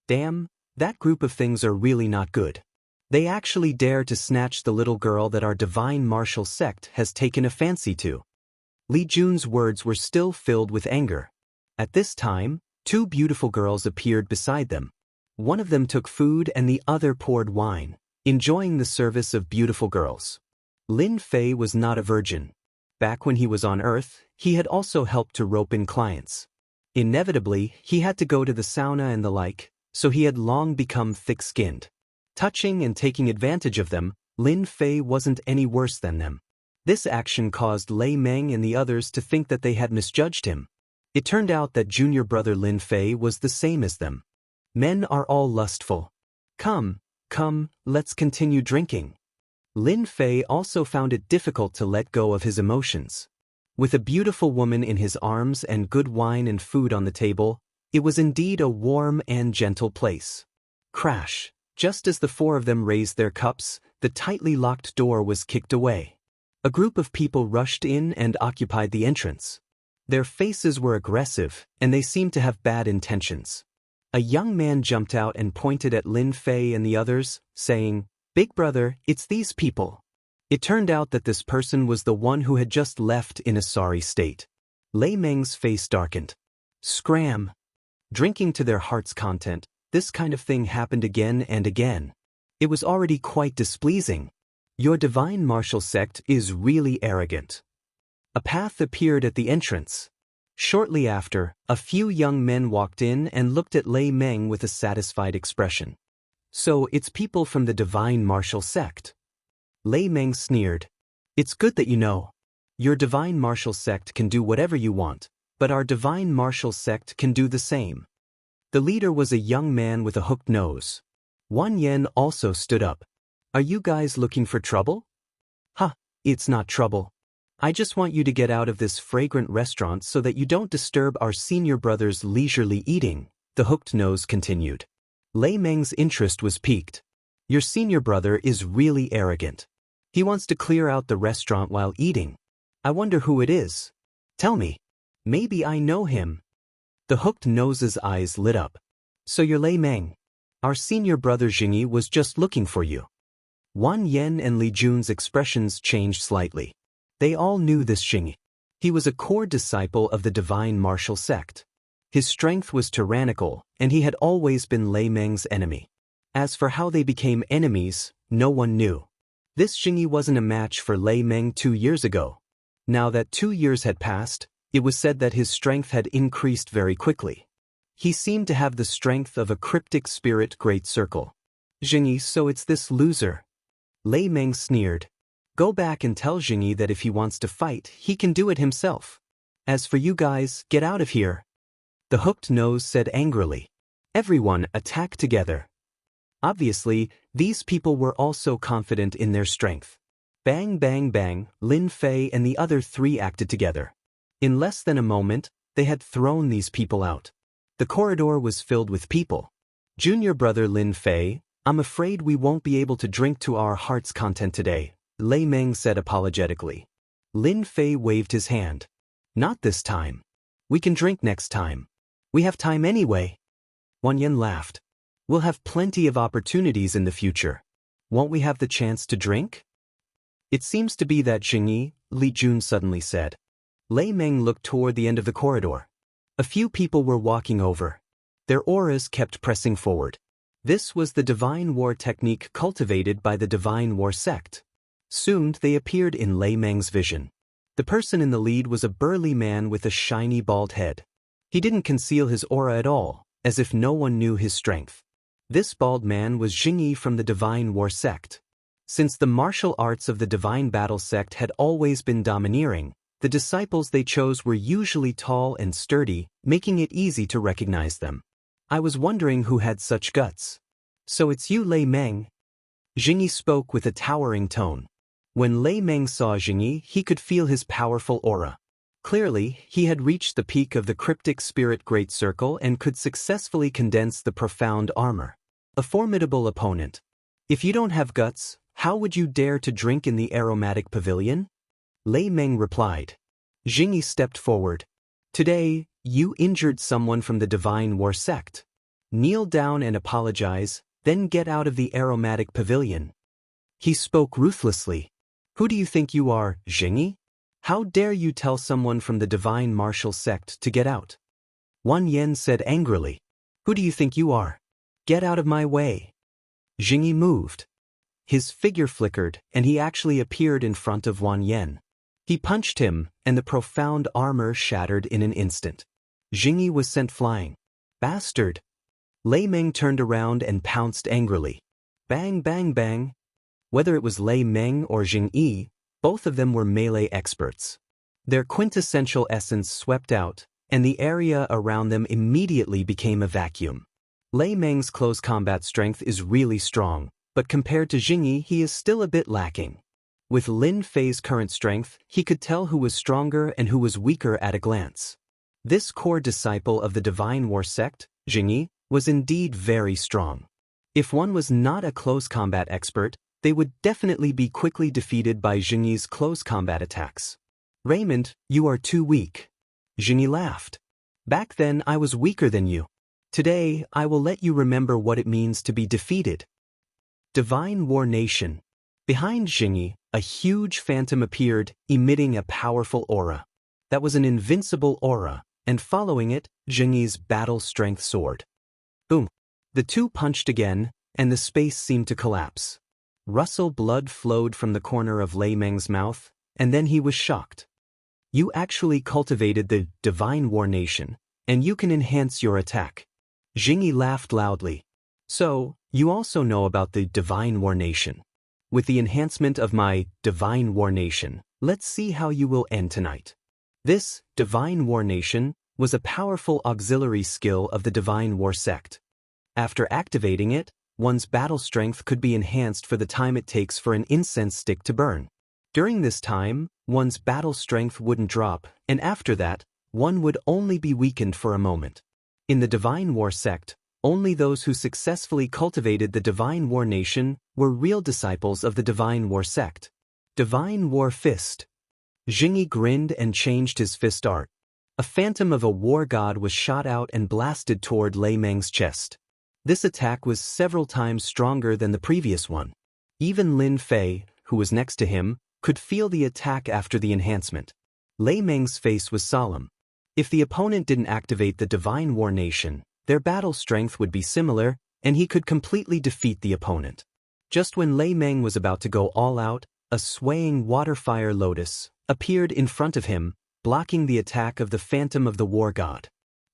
Speaker 1: Damn, that group of things are really not good. They actually dare to snatch the little girl that our Divine Martial Sect has taken a fancy to. Li Jun's words were still filled with anger. At this time, 2 beautiful girls appeared beside them. One of them took food and the other poured wine, enjoying the service of beautiful girls. Lin Fei was not a virgin. Back when he was on Earth, he had also helped to rope in clients. Inevitably, he had to go to the sauna and the like, so he had long become thick-skinned. Touching and taking advantage of them, Lin Fei wasn't any worse than them. This action caused Lei Meng and the others to think that they had misjudged him. It turned out that junior brother Lin Fei was the same as them. Men are all lustful. Come, let's continue drinking. Lin Fei also found it difficult to let go of his emotions. With a beautiful woman in his arms and good wine and food on the table, it was indeed a warm and gentle place. Crash! Just as the 4 of them raised their cups, the tightly locked door was kicked away. A group of people rushed in and occupied the entrance. Their faces were aggressive, and they seemed to have bad intentions. A young man jumped out and pointed at Lin Fei and the others, saying, "Big brother, it's these people." It turned out that this person was the one who had just left in a sorry state. Lei Meng's face darkened. Scram! Drinking to their heart's content, this kind of thing happened again and again. It was already quite displeasing. Your Divine Martial Sect is really arrogant. A path appeared at the entrance. Shortly after, a few young men walked in and looked at Lei Meng with a satisfied expression. So it's people from the Divine Martial Sect. Lei Meng sneered. It's good that you know. Your Divine Martial Sect can do whatever you want, but our Divine Martial Sect can do the same. The leader was a young man with a hooked nose. Wan Yen also stood up. Are you guys looking for trouble? Ha, it's not trouble. I just want you to get out of this fragrant restaurant so that you don't disturb our senior brother's leisurely eating, the hooked nose continued. Lei Meng's interest was piqued. Your senior brother is really arrogant. He wants to clear out the restaurant while eating. I wonder who it is. Tell me. Maybe I know him. The hooked nose's eyes lit up. So you're Lei Meng. Our senior brother Xingyi was just looking for you. Wan Yen and Li Jun's expressions changed slightly. They all knew this Xingyi. He was a core disciple of the Divine Martial Sect. His strength was tyrannical, and he had always been Lei Meng's enemy. As for how they became enemies, no one knew. This Xingyi wasn't a match for Lei Meng 2 years ago. Now that 2 years had passed, it was said that his strength had increased very quickly. He seemed to have the strength of a cryptic spirit great circle. Xingyi, so it's this loser. Lei Meng sneered. Go back and tell Xingyi that if he wants to fight, he can do it himself. As for you guys, get out of here. The hooked nose said angrily. Everyone attack together. Obviously, these people were also confident in their strength. Bang bang bang, Lin Fei and the other 3 acted together. In less than a moment, they had thrown these people out. The corridor was filled with people. Junior brother Lin Fei, I'm afraid we won't be able to drink to our heart's content today, Lei Meng said apologetically. Lin Fei waved his hand. Not this time. We can drink next time. We have time anyway. Wan Yen laughed. We'll have plenty of opportunities in the future. Won't we have the chance to drink? It seems to be that Xingyi, Li Jun suddenly said. Lei Meng looked toward the end of the corridor. A few people were walking over. Their auras kept pressing forward. This was the divine war technique cultivated by the Divine War sect. Soon they appeared in Lei Meng's vision. The person in the lead was a burly man with a shiny bald head. He didn't conceal his aura at all, as if no one knew his strength. This bald man was Jingyi from the Divine War sect. Since the martial arts of the Divine Battle sect had always been domineering, the disciples they chose were usually tall and sturdy, making it easy to recognize them. I was wondering who had such guts. So it's you, Lei Meng? Jingyi spoke with a towering tone. When Lei Meng saw Jingyi, he could feel his powerful aura. Clearly, he had reached the peak of the cryptic spirit great circle and could successfully condense the profound armor. A formidable opponent. If you don't have guts, how would you dare to drink in the aromatic pavilion? Lei Meng replied. Jingyi stepped forward. Today, you injured someone from the Divine War sect. Kneel down and apologize, then get out of the aromatic pavilion. He spoke ruthlessly. Who do you think you are, Jingyi? How dare you tell someone from the Divine Martial sect to get out? Wang Yan said angrily. Who do you think you are? Get out of my way. Jingyi moved. His figure flickered, and he actually appeared in front of Wang Yan. He punched him, and the profound armor shattered in an instant. Jingyi was sent flying. Bastard! Lei Meng turned around and pounced angrily. Bang, bang, bang. Whether it was Lei Meng or Jingyi, both of them were melee experts. Their quintessential essence swept out, and the area around them immediately became a vacuum. Lei Meng's close combat strength is really strong, but compared to Jingyi, he is still a bit lacking. With Lin Fei's current strength, he could tell who was stronger and who was weaker at a glance. This core disciple of the Divine War sect, Jingyi, was indeed very strong. If one was not a close combat expert, they would definitely be quickly defeated by Jingyi's close combat attacks. Raymond, you are too weak. Jingyi laughed. Back then I was weaker than you. Today I will let you remember what it means to be defeated. Divine War Nation. Behind Jingyi, a huge phantom appeared, emitting a powerful aura. That was an invincible aura, and following it, Jingyi's battle-strength sword. Boom! The two punched again, and the space seemed to collapse. Russell blood flowed from the corner of Lei Meng's mouth, and then he was shocked. You actually cultivated the Divine War Nation, and you can enhance your attack. Jingyi laughed loudly. So, you also know about the Divine War Nation. With the enhancement of my Divine War Nation, let's see how you will end tonight. This Divine War Nation was a powerful auxiliary skill of the Divine War sect. After activating it, one's battle strength could be enhanced for the time it takes for an incense stick to burn. During this time, one's battle strength wouldn't drop, and after that, one would only be weakened for a moment. In the Divine War sect, only those who successfully cultivated the Divine War Nation were real disciples of the Divine War sect. Divine War Fist. Jingyi grinned and changed his fist art. A phantom of a war god was shot out and blasted toward Lei Meng's chest. This attack was several times stronger than the previous one. Even Lin Fei, who was next to him, could feel the attack after the enhancement. Lei Meng's face was solemn. If the opponent didn't activate the Divine War Nation, their battle strength would be similar, and he could completely defeat the opponent. Just when Lei Meng was about to go all out, a swaying water-fire lotus appeared in front of him, blocking the attack of the phantom of the war god.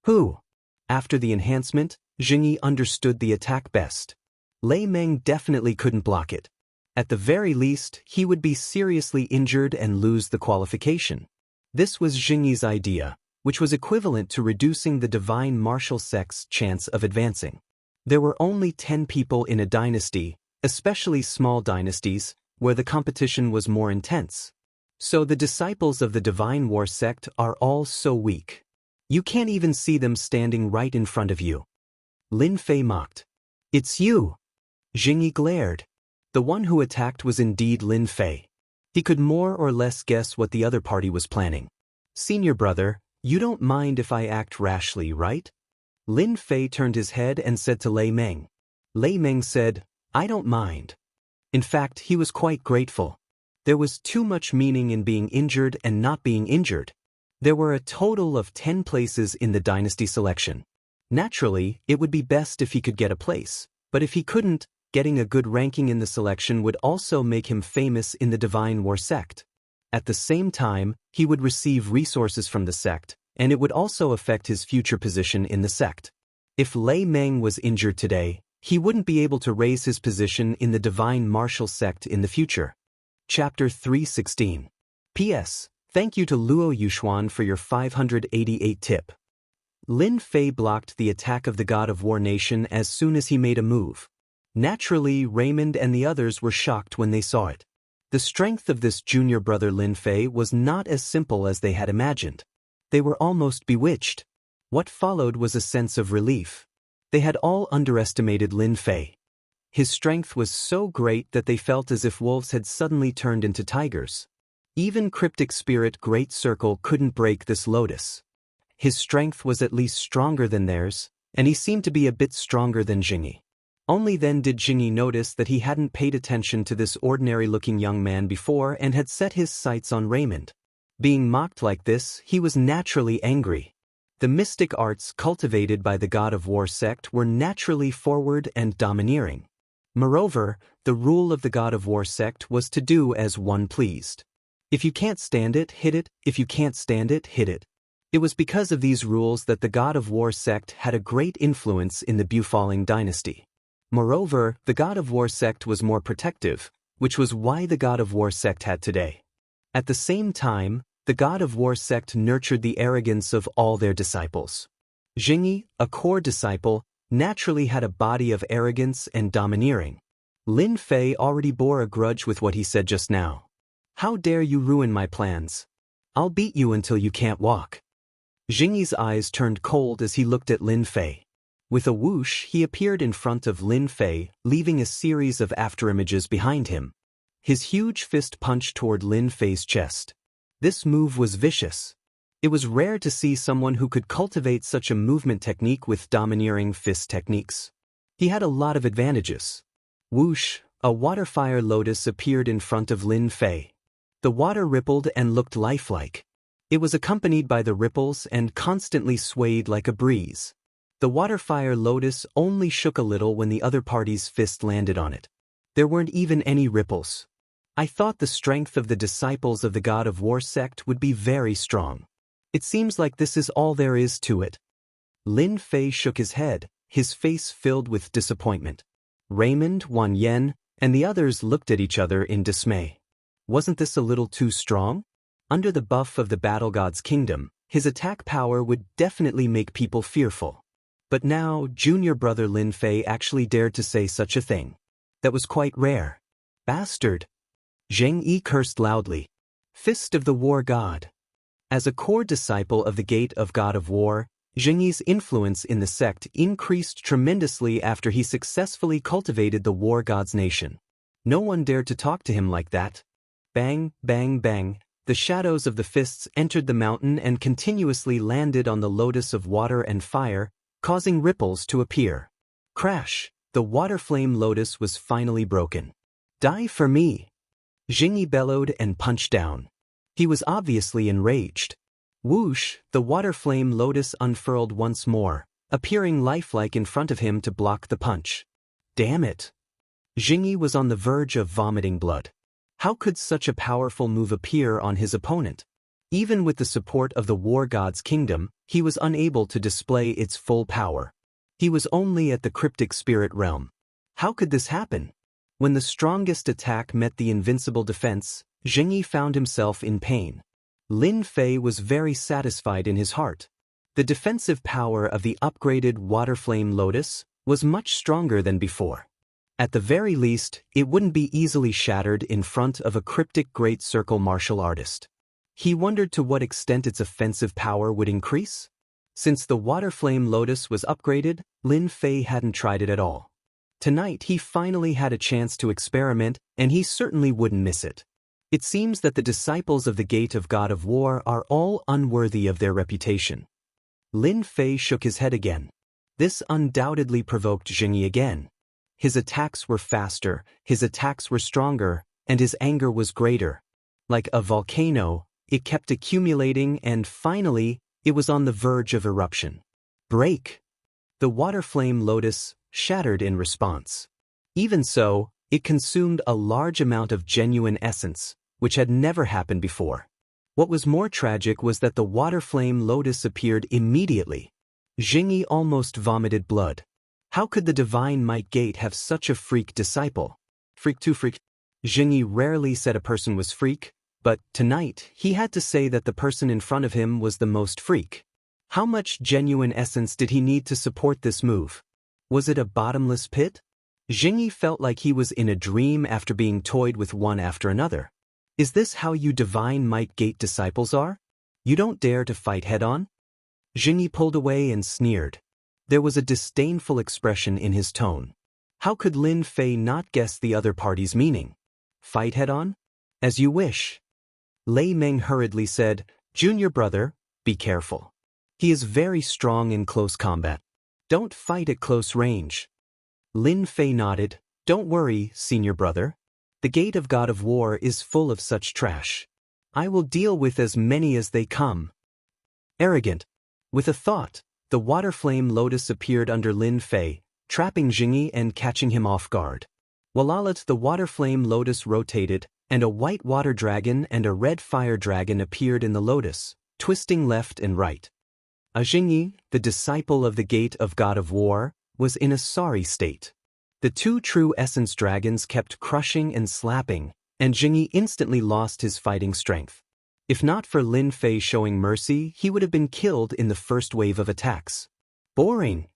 Speaker 1: Who? After the enhancement, Jingyi understood the attack best. Lei Meng definitely couldn't block it. At the very least, he would be seriously injured and lose the qualification. This was Jingyi's idea, which was equivalent to reducing the Divine Martial sect's chance of advancing. There were only 10 people in a dynasty, especially small dynasties, where the competition was more intense. So the disciples of the Divine War sect are all so weak. You can't even see them standing right in front of you. Lin Fei mocked. It's you! Jingyi glared. The one who attacked was indeed Lin Fei. He could more or less guess what the other party was planning. Senior brother, you don't mind if I act rashly, right? Lin Fei turned his head and said to Lei Meng. Lei Meng said, I don't mind. In fact, he was quite grateful. There was too much meaning in being injured and not being injured. There were a total of 10 places in the dynasty selection. Naturally, it would be best if he could get a place, but if he couldn't, getting a good ranking in the selection would also make him famous in the Divine War sect. At the same time, he would receive resources from the sect, and it would also affect his future position in the sect. If Lei Meng was injured today, He wouldn't be able to raise his position in the divine martial sect in the future. Chapter 316. P.S. Thank you to Luo Yuxuan for your 588 tip. Lin Fei blocked the attack of the God of War nation as soon as he made a move. Naturally, Raymond and the others were shocked when they saw it. The strength of this junior brother Lin Fei was not as simple as they had imagined. They were almost bewitched. What followed was a sense of relief. They had all underestimated Lin Fei. His strength was so great that they felt as if wolves had suddenly turned into tigers. Even Cryptic Spirit Great Circle couldn't break this lotus. His strength was at least stronger than theirs, and he seemed to be a bit stronger than Jingyi. Only then did Jingyi notice that he hadn't paid attention to this ordinary-looking young man before and had set his sights on Raymond. Being mocked like this, he was naturally angry. The mystic arts cultivated by the God of War sect were naturally forward and domineering. Moreover, the rule of the God of War sect was to do as one pleased. If you can't stand it, hit it. If you can't stand it, hit it. It was because of these rules that the God of War sect had a great influence in the Bufalling dynasty. Moreover, the God of War sect was more protective, which was why the God of War sect had today. At the same time, the God of War sect nurtured the arrogance of all their disciples. Jingyi, a core disciple, naturally had a body of arrogance and domineering. Lin Fei already bore a grudge with what he said just now. How dare you ruin my plans? I'll beat you until you can't walk. Jingyi's eyes turned cold as he looked at Lin Fei. With a whoosh, he appeared in front of Lin Fei, leaving a series of afterimages behind him. His huge fist punched toward Lin Fei's chest. This move was vicious. It was rare to see someone who could cultivate such a movement technique with domineering fist techniques. He had a lot of advantages. Whoosh, a water-fire lotus appeared in front of Lin Fei. The water rippled and looked lifelike. It was accompanied by the ripples and constantly swayed like a breeze. The water-fire lotus only shook a little when the other party's fist landed on it. There weren't even any ripples. I thought the strength of the disciples of the God of War sect would be very strong. It seems like this is all there is to it. Lin Fei shook his head, his face filled with disappointment. Raymond, Wan Yen, and the others looked at each other in dismay. Wasn't this a little too strong? Under the buff of the Battle God's kingdom, his attack power would definitely make people fearful. But now, junior brother Lin Fei actually dared to say such a thing. That was quite rare. Bastard! Zheng Yi cursed loudly. Fist of the War God. As a core disciple of the Gate of God of War, Zheng Yi's influence in the sect increased tremendously after he successfully cultivated the War God's nation. No one dared to talk to him like that. Bang, bang, bang, the shadows of the fists entered the mountain and continuously landed on the lotus of water and fire, causing ripples to appear. Crash! The water flame lotus was finally broken. Die for me! Jingyi bellowed and punched down. He was obviously enraged. Whoosh! The water flame lotus unfurled once more, appearing lifelike in front of him to block the punch. Damn it! Jingyi was on the verge of vomiting blood. How could such a powerful move appear on his opponent? Even with the support of the War God's kingdom, he was unable to display its full power. He was only at the cryptic spirit realm. How could this happen? When the strongest attack met the invincible defense, Jingyi found himself in pain. Lin Fei was very satisfied in his heart. The defensive power of the upgraded Water Flame Lotus was much stronger than before. At the very least, it wouldn't be easily shattered in front of a cryptic Great Circle martial artist. He wondered to what extent its offensive power would increase. Since the Water Flame Lotus was upgraded, Lin Fei hadn't tried it at all. Tonight he finally had a chance to experiment, and he certainly wouldn't miss it. It seems that the disciples of the Gate of God of War are all unworthy of their reputation. Lin Fei shook his head again. This undoubtedly provoked Jingyi again. His attacks were faster, his attacks were stronger, and his anger was greater. Like a volcano, it kept accumulating and finally, it was on the verge of eruption. Break! The water flame lotus shattered in response. Even so, it consumed a large amount of genuine essence, which had never happened before. What was more tragic was that the water flame lotus appeared immediately. Jingyi almost vomited blood. How could the Divine Might Gate have such a freak disciple? Freak to freak. Jingyi rarely said a person was freak, but tonight he had to say that the person in front of him was the most freak. How much genuine essence did he need to support this move? Was it a bottomless pit? Jingyi felt like he was in a dream after being toyed with one after another. Is this how you Divine Might Gate disciples are? You don't dare to fight head-on? Jingyi pulled away and sneered. There was a disdainful expression in his tone. How could Lin Fei not guess the other party's meaning? Fight head-on? As you wish. Lei Meng hurriedly said, Junior brother, be careful. He is very strong in close combat. Don't fight at close range. Lin Fei nodded. Don't worry, senior brother. The gate of God of War is full of such trash. I will deal with as many as they come. Arrogant. With a thought, the water flame lotus appeared under Lin Fei, trapping Jingyi and catching him off guard. While the water flame lotus rotated, and a white water dragon and a red fire dragon appeared in the lotus, twisting left and right. Jingyi, the disciple of the gate of God of War, was in a sorry state. The two true essence dragons kept crushing and slapping, and Jingyi instantly lost his fighting strength. If not for Lin Fei showing mercy, he would have been killed in the first wave of attacks. Boring.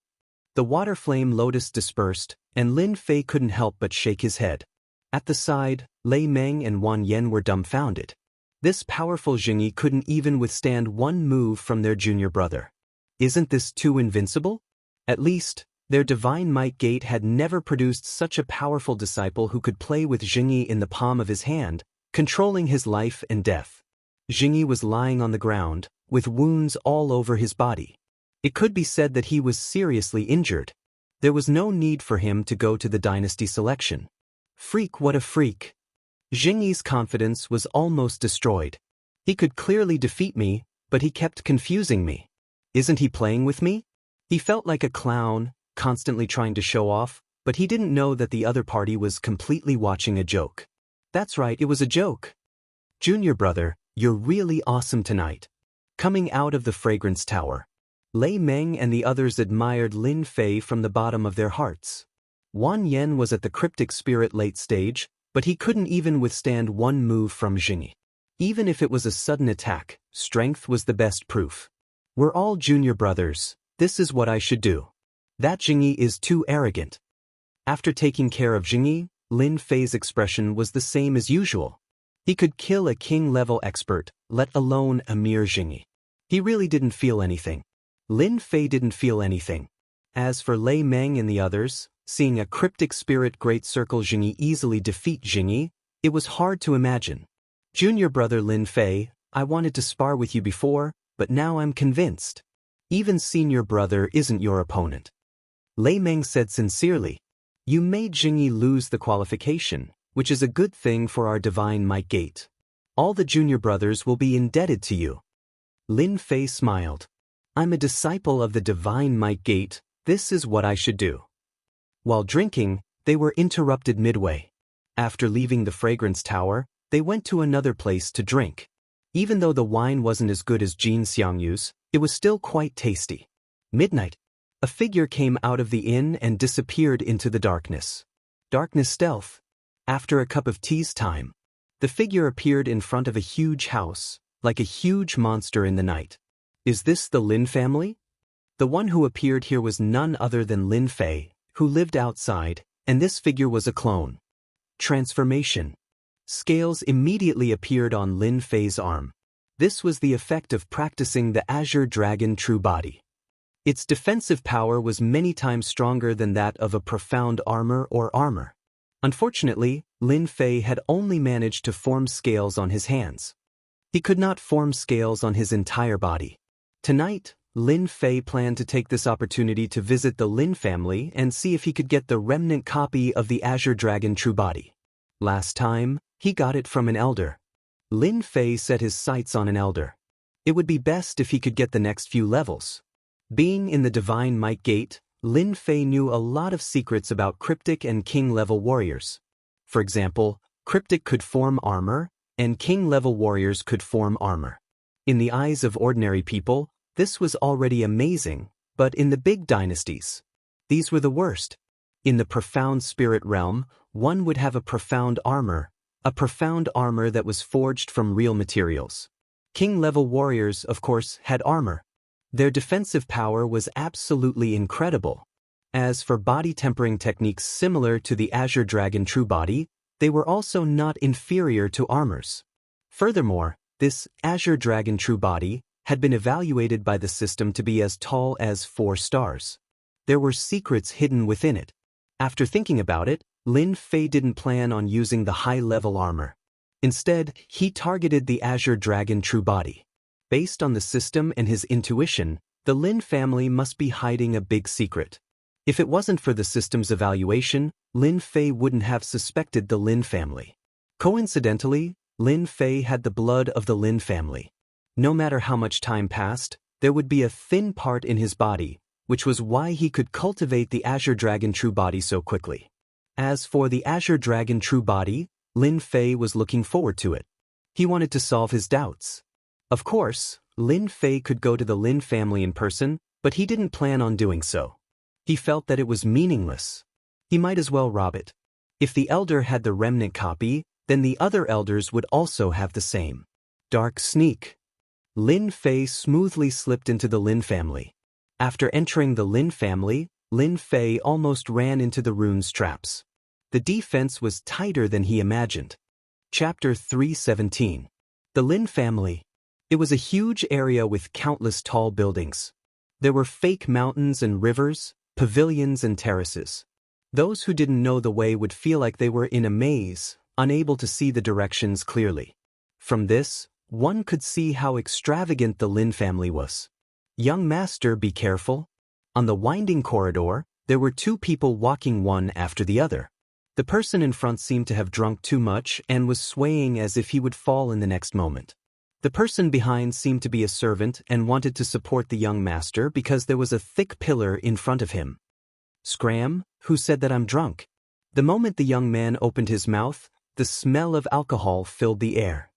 Speaker 1: The water flame lotus dispersed, and Lin Fei couldn't help but shake his head. At the side, Lei Meng and Wan Yen were dumbfounded. This powerful Jingyi couldn't even withstand one move from their junior brother. Isn't this too invincible? At least, their Divine Might Gate had never produced such a powerful disciple who could play with Jingyi in the palm of his hand, controlling his life and death. Jingyi was lying on the ground, with wounds all over his body. It could be said that he was seriously injured. There was no need for him to go to the dynasty selection. Freak, what a freak. Jingyi's confidence was almost destroyed. He could clearly defeat me, but he kept confusing me. Isn't he playing with me? He felt like a clown, constantly trying to show off, but he didn't know that the other party was completely watching a joke. That's right, it was a joke. Junior brother, you're really awesome tonight. Coming out of the fragrance tower, Lei Meng and the others admired Lin Fei from the bottom of their hearts. Wan Yen was at the cryptic spirit late stage, but he couldn't even withstand one move from Jingyi. Even if it was a sudden attack, strength was the best proof. We're all junior brothers, this is what I should do. That Jingyi is too arrogant. After taking care of Jingyi, Lin Fei's expression was the same as usual. He could kill a king-level expert, let alone a mere Jingyi. He really didn't feel anything. Lin Fei didn't feel anything. As for Lei Meng and the others, seeing a cryptic spirit great circle Jingyi easily defeat Jingyi, it was hard to imagine. Junior brother Lin Fei, I wanted to spar with you before, but now I'm convinced. Even senior brother isn't your opponent. Lei Meng said sincerely. You made Jingyi lose the qualification, which is a good thing for our Divine Might Gate. All the junior brothers will be indebted to you. Lin Fei smiled. I'm a disciple of the Divine Might Gate, this is what I should do. While drinking, they were interrupted midway. After leaving the fragrance tower, they went to another place to drink. Even though the wine wasn't as good as Xianxia's, it was still quite tasty. Midnight. A figure came out of the inn and disappeared into the darkness. Darkness stealth. After a cup of tea's time, the figure appeared in front of a huge house, like a huge monster in the night. Is this the Lin family? The one who appeared here was none other than Lin Fei, who lived outside, and this figure was a clone. Transformation. Scales immediately appeared on Lin Fei's arm. This was the effect of practicing the Azure Dragon True Body. Its defensive power was many times stronger than that of a profound armor or armor. Unfortunately, Lin Fei had only managed to form scales on his hands. He could not form scales on his entire body. Tonight, Lin Fei planned to take this opportunity to visit the Lin family and see if he could get the remnant copy of the Azure Dragon True Body. Last time, he got it from an elder. Lin Fei set his sights on an elder. It would be best if he could get the next few levels. Being in the Divine Might Gate, Lin Fei knew a lot of secrets about cryptic and king-level warriors. For example, cryptic could form armor, and king-level warriors could form armor. In the eyes of ordinary people, this was already amazing, but in the big dynasties, These were the worst. In the profound spirit realm, one would have a profound armor that was forged from real materials. King-level warriors, of course, had armor. Their defensive power was absolutely incredible. As for body tempering techniques similar to the Azure Dragon True Body, they were also not inferior to armors. Furthermore, this Azure Dragon True Body had been evaluated by the system to be as tall as 4 stars. There were secrets hidden within it. After thinking about it, Lin Fei didn't plan on using the high-level armor. Instead, he targeted the Azure Dragon True Body. Based on the system and his intuition, the Lin family must be hiding a big secret. If it wasn't for the system's evaluation, Lin Fei wouldn't have suspected the Lin family. Coincidentally, Lin Fei had the blood of the Lin family. No matter how much time passed, there would be a thin part in his body, which was why he could cultivate the Azure Dragon True Body so quickly. As for the Azure Dragon True Body, Lin Fei was looking forward to it. He wanted to solve his doubts. Of course, Lin Fei could go to the Lin family in person, but he didn't plan on doing so. He felt that it was meaningless. He might as well rob it. If the elder had the remnant copy, then the other elders would also have the same. Dark sneak. Lin Fei smoothly slipped into the Lin family. After entering the Lin family, Lin Fei almost ran into the rune's traps. The defense was tighter than he imagined. Chapter 317. The Lin family. It was a huge area with countless tall buildings. There were fake mountains and rivers, pavilions and terraces. Those who didn't know the way would feel like they were in a maze, unable to see the directions clearly. From this, one could see how extravagant the Lin family was. Young master, be careful. On the winding corridor, there were 2 people walking one after the other. The person in front seemed to have drunk too much and was swaying as if he would fall in the next moment. The person behind seemed to be a servant and wanted to support the young master because there was a thick pillar in front of him. Scram, who said that I'm drunk? The moment the young man opened his mouth, the smell of alcohol filled the air.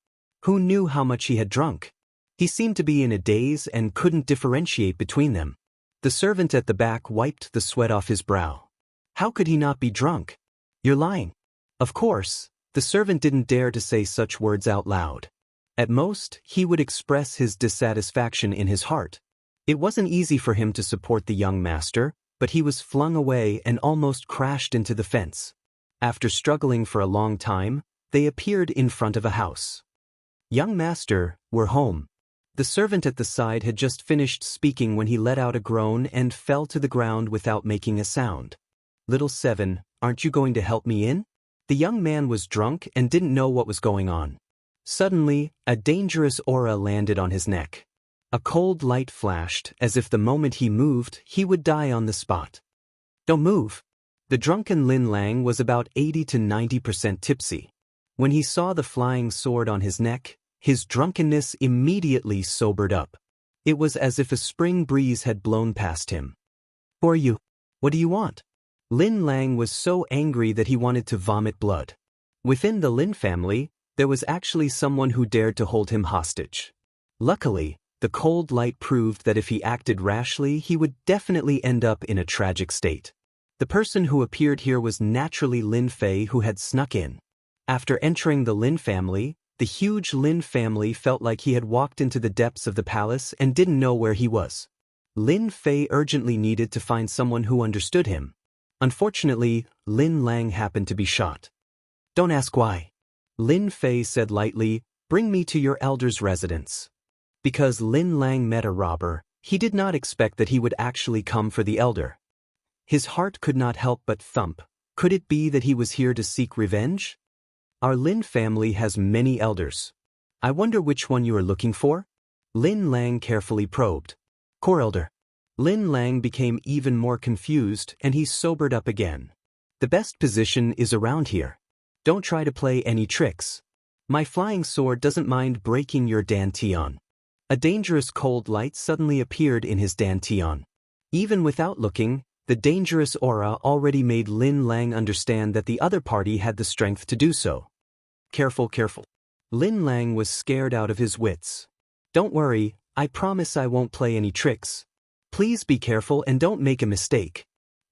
Speaker 1: Who knew how much he had drunk? He seemed to be in a daze and couldn't differentiate between them. The servant at the back wiped the sweat off his brow. How could he not be drunk? You're lying. Of course, the servant didn't dare to say such words out loud. At most, he would express his dissatisfaction in his heart. It wasn't easy for him to support the young master, but he was flung away and almost crashed into the fence. After struggling for a long time, they appeared in front of a house. Young master, we're home. The servant at the side had just finished speaking when he let out a groan and fell to the ground without making a sound. Little Seven, aren't you going to help me in? The young man was drunk and didn't know what was going on. Suddenly, a dangerous aura landed on his neck. A cold light flashed, as if the moment he moved, he would die on the spot. Don't move. The drunken Lin Lang was about 80 to 90% tipsy. When he saw the flying sword on his neck, his drunkenness immediately sobered up. It was as if a spring breeze had blown past him. Who are you? What do you want? Lin Lang was so angry that he wanted to vomit blood. Within the Lin family, there was actually someone who dared to hold him hostage. Luckily, the cold light proved that if he acted rashly, he would definitely end up in a tragic state. The person who appeared here was naturally Lin Fei, who had snuck in. After entering the Lin family, the huge Lin family felt like he had walked into the depths of the palace and didn't know where he was. Lin Fei urgently needed to find someone who understood him. Unfortunately, Lin Lang happened to be shot. Don't ask why. Lin Fei said lightly, bring me to your elder's residence. Because Lin Lang met a robber, he did not expect that he would actually come for the elder. His heart could not help but thump. Could it be that he was here to seek revenge? Our Lin family has many elders. I wonder which one you are looking for? Lin Lang carefully probed. Core elder. Lin Lang became even more confused and he sobered up again. The best position is around here. Don't try to play any tricks. My flying sword doesn't mind breaking your dantian. A dangerous cold light suddenly appeared in his dantian. Even without looking, the dangerous aura already made Lin Lang understand that the other party had the strength to do so. Careful, careful. Lin Lang was scared out of his wits. Don't worry, I promise I won't play any tricks. Please be careful and don't make a mistake.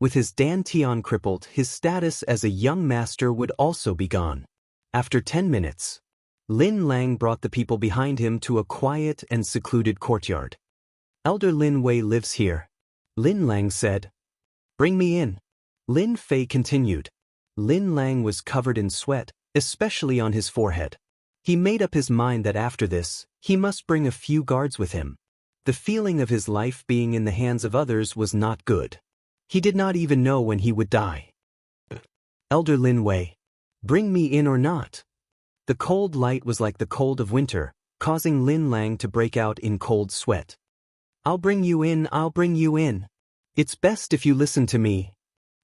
Speaker 1: With his dantian crippled, his status as a young master would also be gone. After 10 minutes, Lin Lang brought the people behind him to a quiet and secluded courtyard. Elder Lin Wei lives here, Lin Lang said. Bring me in. Lin Fei continued. Lin Lang was covered in sweat, especially on his forehead. He made up his mind that after this, he must bring a few guards with him. The feeling of his life being in the hands of others was not good. He did not even know when he would die. Elder Lin Wei, bring me in or not? The cold light was like the cold of winter, causing Lin Lang to break out in cold sweat. I'll bring you in, I'll bring you in. It's best if you listen to me.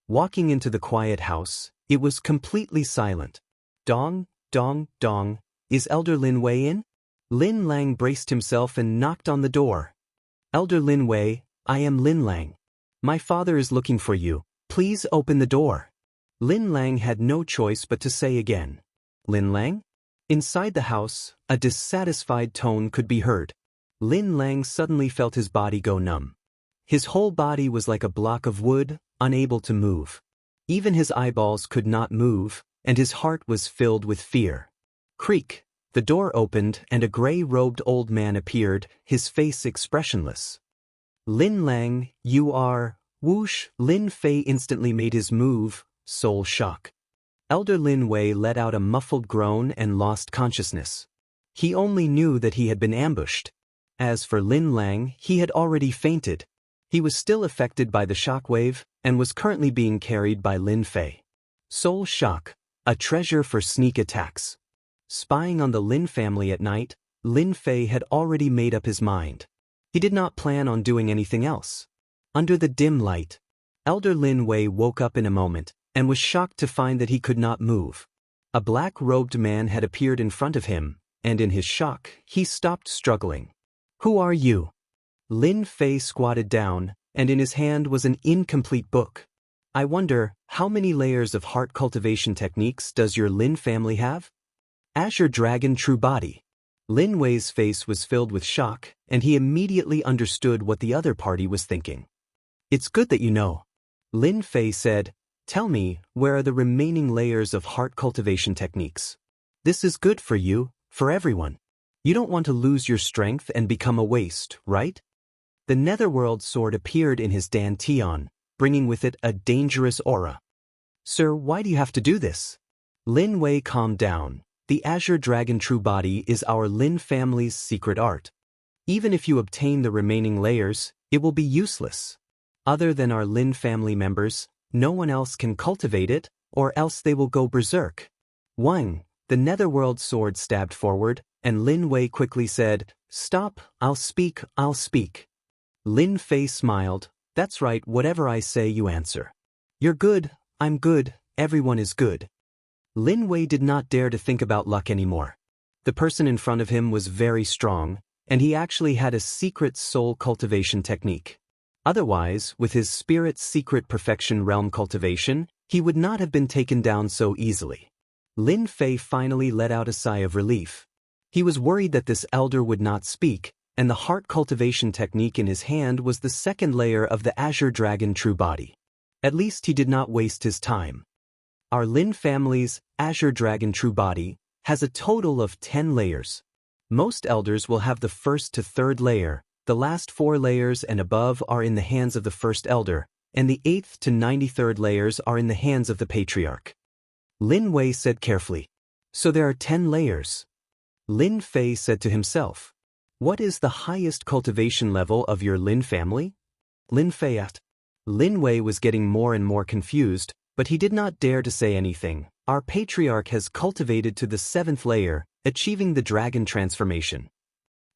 Speaker 1: Walking into the quiet house, it was completely silent. Dong, dong, dong, is Elder Lin Wei in? Lin Lang braced himself and knocked on the door. Elder Lin Wei, I am Lin Lang. My father is looking for you. Please open the door. Lin Lang had no choice but to say again. Lin Lang? Inside the house, a dissatisfied tone could be heard. Lin Lang suddenly felt his body go numb. His whole body was like a block of wood, unable to move. Even his eyeballs could not move, and his heart was filled with fear. Creak! The door opened and a gray-robed old man appeared, his face expressionless. Lin Lang, you are... Whoosh! Lin Fei instantly made his move, soul shock. Elder Lin Wei let out a muffled groan and lost consciousness. He only knew that he had been ambushed. As for Lin Lang, he had already fainted. He was still affected by the shockwave and was currently being carried by Lin Fei. Soul shock, a treasure for sneak attacks. Spying on the Lin family at night, Lin Fei had already made up his mind. He did not plan on doing anything else. Under the dim light, Elder Lin Wei woke up in a moment and was shocked to find that he could not move. A black-robed man had appeared in front of him, and in his shock, he stopped struggling. Who are you? Lin Fei squatted down, and in his hand was an incomplete book. I wonder, how many layers of heart cultivation techniques does your Lin family have? Azure Dragon True Body. Lin Wei's face was filled with shock, and he immediately understood what the other party was thinking. It's good that you know. Lin Fei said, tell me, where are the remaining layers of heart cultivation techniques? This is good for you, for everyone. You don't want to lose your strength and become a waste, right? The Netherworld sword appeared in his dantian, bringing with it a dangerous aura. Sir, why do you have to do this? Lin Wei calmed down. The Azure Dragon True Body is our Lin family's secret art. Even if you obtain the remaining layers, it will be useless. Other than our Lin family members, no one else can cultivate it, or else they will go berserk. Wang, the Netherworld sword stabbed forward, and Lin Wei quickly said, Stop, I'll speak, I'll speak. Lin Fei smiled, that's right, whatever I say you answer. You're good, I'm good, everyone is good. Lin Wei did not dare to think about luck anymore. The person in front of him was very strong, and he actually had a secret soul cultivation technique. Otherwise, with his spirit's secret perfection realm cultivation, he would not have been taken down so easily. Lin Fei finally let out a sigh of relief. He was worried that this elder would not speak, and the heart cultivation technique in his hand was the second layer of the Azure Dragon True Body. At least he did not waste his time. Our Lin family's Azure Dragon True Body has a total of 10 layers. Most elders will have the first to third layer, the last 4 layers and above are in the hands of the first elder, and the 8th to 93rd layers are in the hands of the patriarch. Lin Wei said carefully, so there are 10 layers. Lin Fei said to himself, what is the highest cultivation level of your Lin family? Lin Fei asked. Lin Wei was getting more and more confused, but he did not dare to say anything. Our patriarch has cultivated to the 7th layer, achieving the dragon transformation.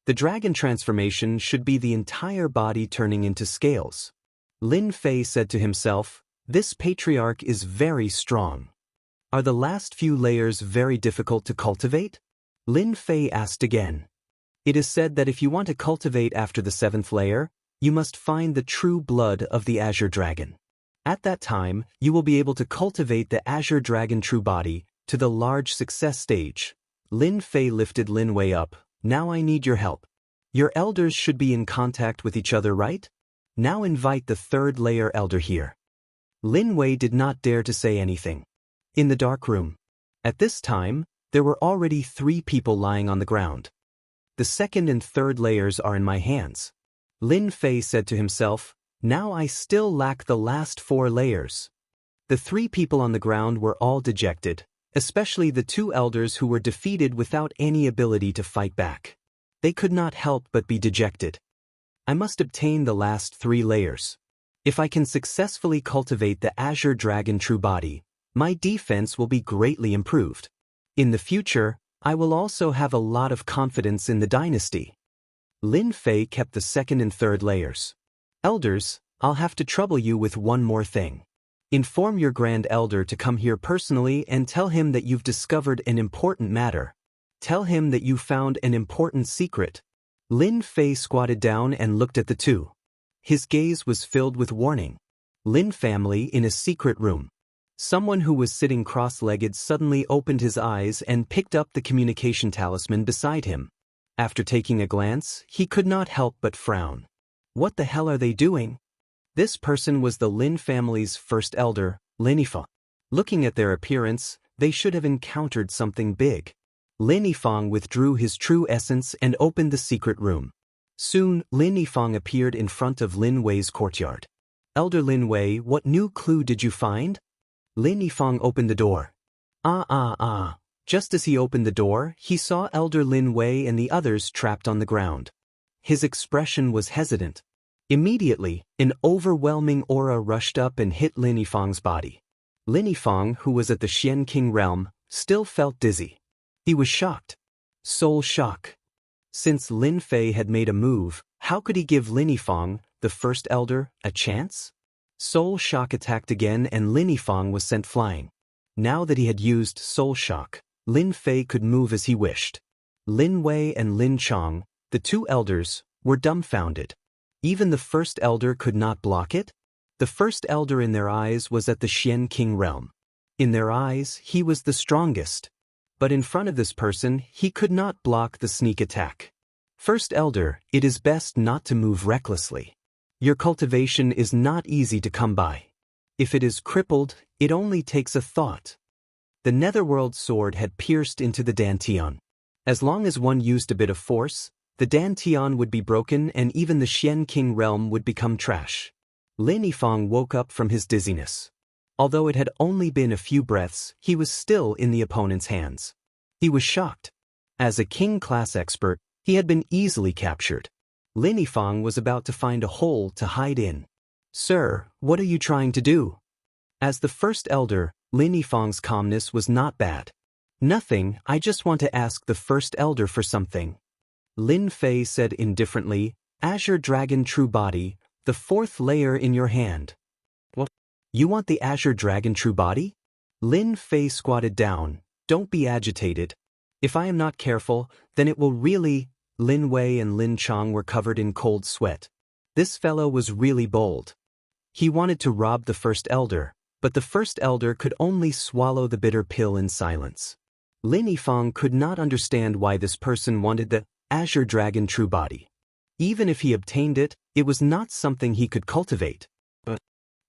Speaker 1: The dragon transformation should be the entire body turning into scales. Lin Fei said to himself, this patriarch is very strong. Are the last few layers very difficult to cultivate? Lin Fei asked again. It is said that if you want to cultivate after the 7th layer, you must find the true blood of the Azure Dragon. At that time, you will be able to cultivate the Azure Dragon True Body to the large success stage. Lin Fei lifted Lin Wei up. Now I need your help. Your elders should be in contact with each other, right? Now invite the 3rd layer elder here. Lin Wei did not dare to say anything. In the dark room. At this time, there were already 3 people lying on the ground. The second and third layers are in my hands. Lin Fei said to himself, now I still lack the last 4 layers. The 3 people on the ground were all dejected, especially the 2 elders who were defeated without any ability to fight back. They could not help but be dejected. I must obtain the last 3 layers. If I can successfully cultivate the Azure Dragon True Body, my defense will be greatly improved. In the future, I will also have a lot of confidence in the dynasty. Lin Fei kept the second and third layers. Elders, I'll have to trouble you with one more thing. Inform your Grand Elder to come here personally and tell him that you've discovered an important matter. Tell him that you found an important secret. Lin Fei squatted down and looked at the 2. His gaze was filled with warning. Lin family in a secret room. Someone who was sitting cross-legged suddenly opened his eyes and picked up the communication talisman beside him. After taking a glance, he could not help but frown. What the hell are they doing? This person was the Lin family's first elder, Lin Yifeng. Looking at their appearance, they should have encountered something big. Lin Yifeng withdrew his true essence and opened the secret room. Soon, Lin Yifeng appeared in front of Lin Wei's courtyard. Elder Lin Wei, what new clue did you find? Lin Yifeng opened the door. Just as he opened the door, he saw Elder Lin Wei and the others trapped on the ground. His expression was hesitant. Immediately, an overwhelming aura rushed up and hit Lin Yifeng's body. Lin Yifeng, who was at the Xianxia realm, still felt dizzy. He was shocked. Soul shock. Since Lin Fei had made a move, how could he give Lin Yifeng, the first elder, a chance? Soul shock attacked again and Lin Yifeng was sent flying. Now that he had used soul shock, Lin Fei could move as he wished. Lin Wei and Lin Chong, the 2 elders, were dumbfounded. Even the first elder could not block it? The first elder in their eyes was at the Xianxia realm. In their eyes, he was the strongest. But in front of this person, he could not block the sneak attack. First elder, it is best not to move recklessly. Your cultivation is not easy to come by. If it is crippled, it only takes a thought. The netherworld sword had pierced into the dantian. As long as one used a bit of force, the dantian would be broken and even the Xianxia realm would become trash. Lin Yifeng woke up from his dizziness. Although it had only been a few breaths, he was still in the opponent's hands. He was shocked. As a king-class expert, he had been easily captured. Lin Yifeng was about to find a hole to hide in. Sir, what are you trying to do? As the first elder, Lin Yifeng's calmness was not bad. Nothing, I just want to ask the first elder for something. Lin Fei said indifferently, Azure Dragon True Body, the 4th layer in your hand. What? You want the Azure Dragon True Body? Lin Fei squatted down. Don't be agitated. If I am not careful, then it will really... Lin Wei and Lin Chong were covered in cold sweat. This fellow was really bold. He wanted to rob the first elder, but the first elder could only swallow the bitter pill in silence. Lin Yifeng could not understand why this person wanted the Azure Dragon True Body. Even if he obtained it, it was not something he could cultivate. But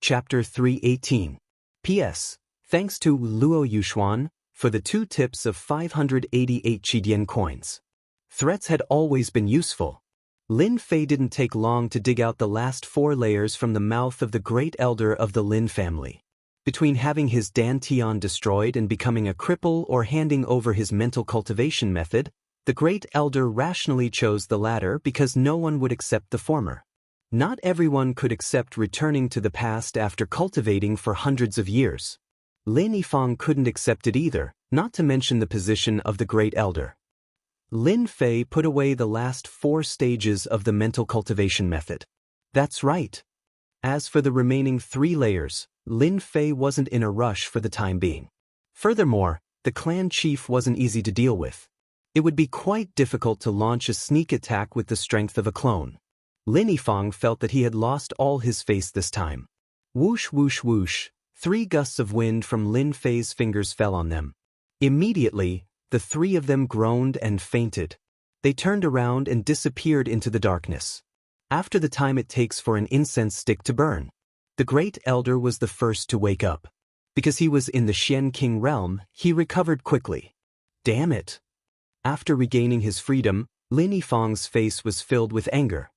Speaker 1: Chapter 318. P.S. Thanks to Luo Yuxuan for the 2 tips of 588 Qidian coins. Threats had always been useful. Lin Fei didn't take long to dig out the last 4 layers from the mouth of the great elder of the Lin family. Between having his dantian destroyed and becoming a cripple or handing over his mental cultivation method, the great elder rationally chose the latter because no one would accept the former. Not everyone could accept returning to the past after cultivating for hundreds of years. Lin Yifeng couldn't accept it either, not to mention the position of the great elder. Lin Fei put away the last 4 stages of the mental cultivation method. That's right. As for the remaining 3 layers, Lin Fei wasn't in a rush for the time being. Furthermore, the clan chief wasn't easy to deal with. It would be quite difficult to launch a sneak attack with the strength of a clone. Lin Yifeng felt that he had lost all his face this time. Whoosh whoosh whoosh, 3 gusts of wind from Lin Fei's fingers fell on them. Immediately, the 3 of them groaned and fainted. They turned around and disappeared into the darkness. After the time it takes for an incense stick to burn. The Great Elder was the first to wake up. Because he was in the Xian King realm, he recovered quickly. Damn it! After regaining his freedom, Lin Yifang's face was filled with anger.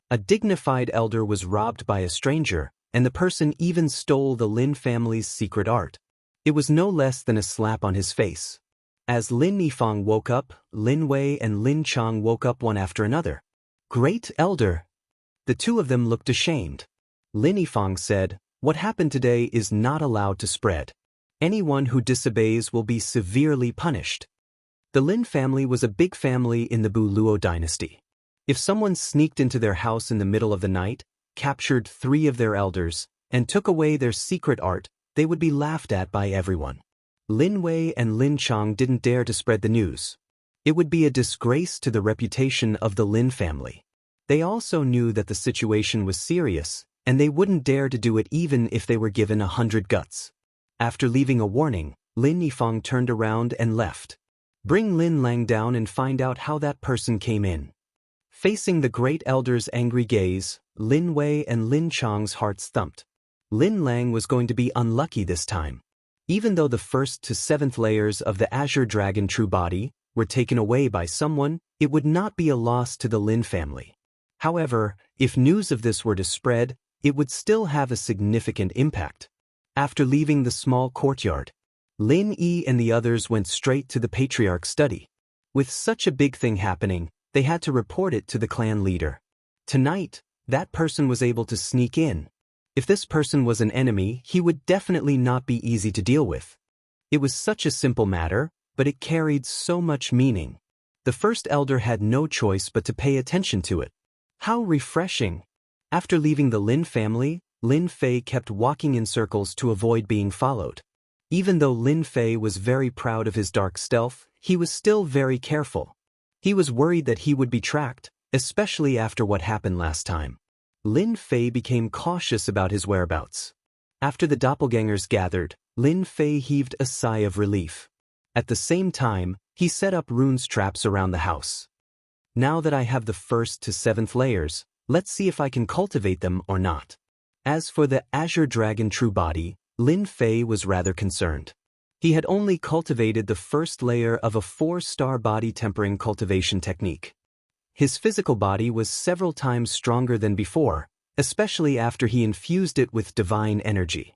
Speaker 1: A dignified elder was robbed by a stranger, and the person even stole the Lin family's secret art. It was no less than a slap on his face. As Lin Yifang woke up, Lin Wei and Lin Chang woke up one after another. Great Elder! The two of them looked ashamed. Lin Yifang said, "What happened today is not allowed to spread. Anyone who disobeys will be severely punished." The Lin family was a big family in the Bu Luo dynasty. If someone sneaked into their house in the middle of the night, captured 3 of their elders, and took away their secret art, they would be laughed at by everyone. Lin Wei and Lin Chang didn't dare to spread the news. It would be a disgrace to the reputation of the Lin family. They also knew that the situation was serious, and they wouldn't dare to do it even if they were given 100 guts. After leaving a warning, Lin Yifang turned around and left. Bring Lin Lang down and find out how that person came in. Facing the Great Elder's angry gaze, Lin Wei and Lin Chang's hearts thumped. Lin Lang was going to be unlucky this time. Even though the 1st to 7th layers of the Azure Dragon True Body were taken away by someone, it would not be a loss to the Lin family. However, if news of this were to spread, it would still have a significant impact. After leaving the small courtyard, Lin Yi and the others went straight to the Patriarch's study. With such a big thing happening, they had to report it to the clan leader. Tonight, that person was able to sneak in. If this person was an enemy, he would definitely not be easy to deal with. It was such a simple matter, but it carried so much meaning. The first elder had no choice but to pay attention to it. How refreshing! After leaving the Lin family, Lin Fei kept walking in circles to avoid being followed. Even though Lin Fei was very proud of his dark stealth, he was still very careful. He was worried that he would be tracked, especially after what happened last time. Lin Fei became cautious about his whereabouts. After the doppelgangers gathered, Lin Fei heaved a sigh of relief. At the same time, he set up runes traps around the house. Now that I have the 1st to 7th layers, let's see if I can cultivate them or not. As for the Azure Dragon True Body, Lin Fei was rather concerned. He had only cultivated the 1st layer of a 4-star body tempering cultivation technique. His physical body was several times stronger than before, especially after he infused it with divine energy.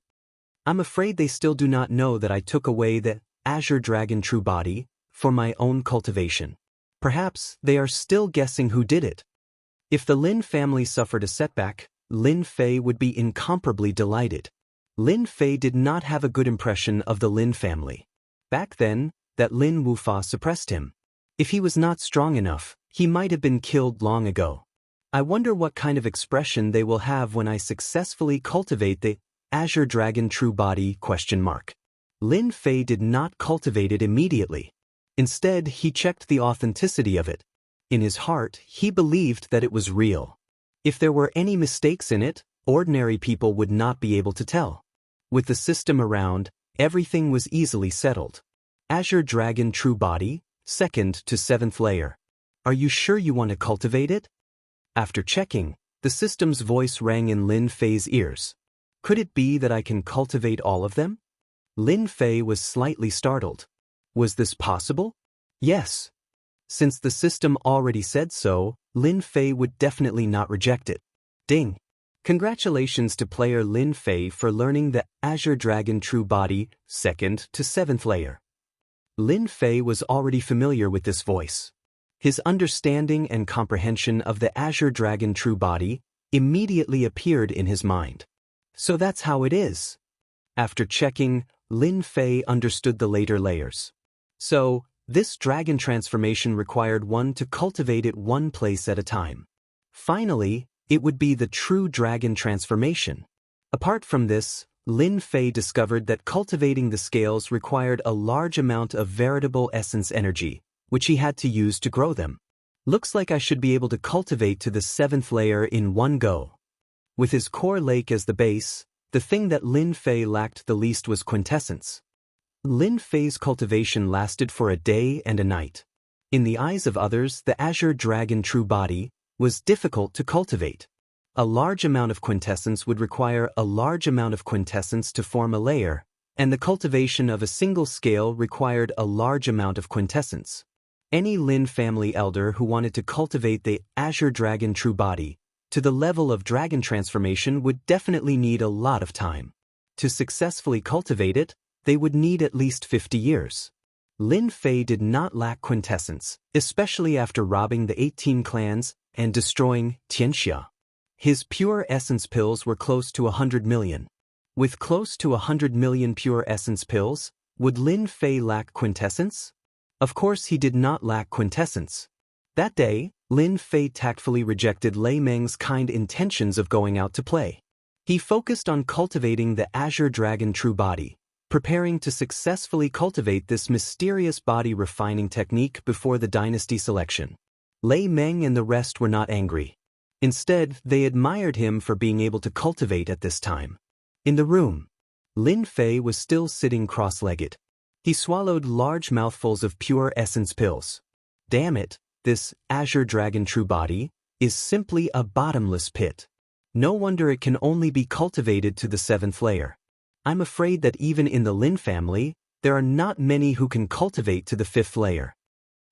Speaker 1: I'm afraid they still do not know that I took away the Azure Dragon True Body for my own cultivation. Perhaps they are still guessing who did it. If the Lin family suffered a setback, Lin Fei would be incomparably delighted. Lin Fei did not have a good impression of the Lin family. Back then, that Lin Wufa suppressed him. If he was not strong enough, he might have been killed long ago. I wonder what kind of expression they will have when I successfully cultivate the Azure Dragon True Body ? Lin Fei did not cultivate it immediately. Instead, he checked the authenticity of it. In his heart, he believed that it was real. If there were any mistakes in it, ordinary people would not be able to tell. With the system around, everything was easily settled. Azure Dragon True Body, 2nd to 7th layer. Are you sure you want to cultivate it? After checking, the system's voice rang in Lin Fei's ears. Could it be that I can cultivate all of them? Lin Fei was slightly startled. Was this possible? Yes. Since the system already said so, Lin Fei would definitely not reject it. Ding! Congratulations to player Lin Fei for learning the Azure Dragon True Body, 2nd to 7th layer. Lin Fei was already familiar with this voice. His understanding and comprehension of the Azure Dragon True Body immediately appeared in his mind. So that's how it is. After checking, Lin Fei understood the later layers. So, this dragon transformation required one to cultivate it one place at a time. Finally, it would be the true dragon transformation. Apart from this, Lin Fei discovered that cultivating the scales required a large amount of veritable essence energy, which he had to use to grow them. Looks like I should be able to cultivate to the 7th layer in one go. With his core lake as the base, the thing that Lin Fei lacked the least was quintessence. Lin Fei's cultivation lasted for a day and a night. In the eyes of others, the Azure Dragon True Body was difficult to cultivate. A large amount of quintessence would require a large amount of quintessence to form a layer, and the cultivation of a single scale required a large amount of quintessence. Any Lin family elder who wanted to cultivate the Azure Dragon True Body to the level of dragon transformation would definitely need a lot of time. To successfully cultivate it, they would need at least 50 years. Lin Fei did not lack quintessence, especially after robbing the 18 clans and destroying Xianxia. His pure essence pills were close to 100 million. With close to 100 million pure essence pills, would Lin Fei lack quintessence? Of course he did not lack quintessence. That day, Lin Fei tactfully rejected Lei Meng's kind intentions of going out to play. He focused on cultivating the Azure Dragon True Body, preparing to successfully cultivate this mysterious body refining technique before the dynasty selection. Lei Meng and the rest were not angry. Instead, they admired him for being able to cultivate at this time. In the room, Lin Fei was still sitting cross-legged. He swallowed large mouthfuls of pure essence pills. Damn it, this Azure Dragon True Body is simply a bottomless pit. No wonder it can only be cultivated to the 7th layer. I'm afraid that even in the Lin family, there are not many who can cultivate to the 5th layer.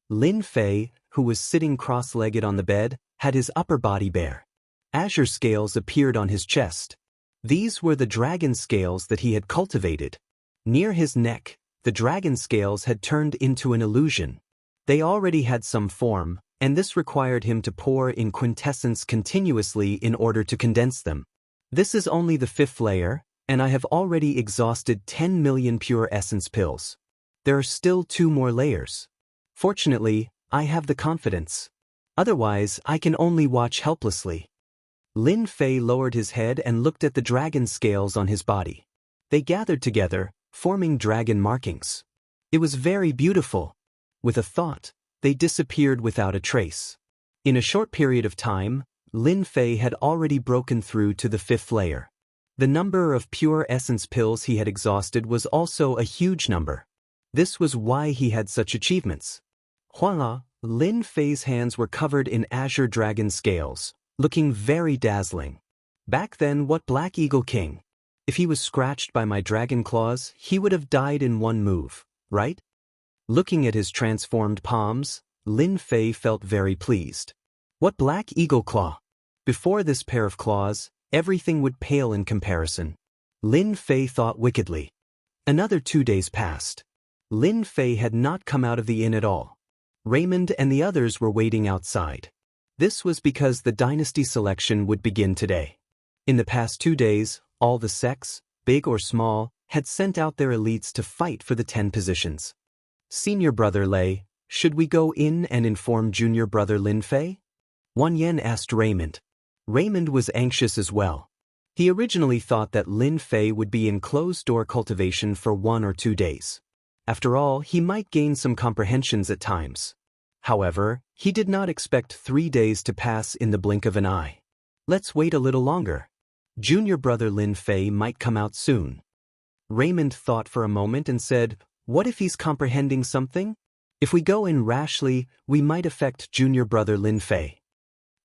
Speaker 1: Lin Fei, who was sitting cross-legged on the bed, had his upper body bare. Azure scales appeared on his chest. These were the dragon scales that he had cultivated. Near his neck, the dragon scales had turned into an illusion. They already had some form, and this required him to pour in quintessence continuously in order to condense them. This is only the 5th layer, and I have already exhausted 10 million pure essence pills. There are still 2 more layers. Fortunately, I have the confidence. Otherwise, I can only watch helplessly. Lin Fei lowered his head and looked at the dragon scales on his body. They gathered together, forming dragon markings. It was very beautiful. With a thought, they disappeared without a trace. In a short period of time, Lin Fei had already broken through to the 5th layer. The number of pure essence pills he had exhausted was also a huge number. This was why he had such achievements. Voila, Lin Fei's hands were covered in Azure Dragon scales, looking very dazzling. Back then, what Black Eagle King? If he was scratched by my dragon claws, he would have died in one move, right? Looking at his transformed palms, Lin Fei felt very pleased. What Black Eagle Claw? Before this pair of claws, everything would pale in comparison. Lin Fei thought wickedly. Another 2 days passed. Lin Fei had not come out of the inn at all. Raymond and the others were waiting outside. This was because the dynasty selection would begin today. In the past 2 days, all the sects, big or small, had sent out their elites to fight for the 10 positions. Senior brother Lei, should we go in and inform junior brother Lin Fei? Wan Yen asked Raymond. Raymond was anxious as well. He originally thought that Lin Fei would be in closed-door cultivation for 1 or 2 days. After all, he might gain some comprehensions at times. However, he did not expect 3 days to pass in the blink of an eye. Let's wait a little longer. Junior brother Lin Fei might come out soon. Raymond thought for a moment and said, what if he's comprehending something? If we go in rashly, we might affect junior brother Lin Fei.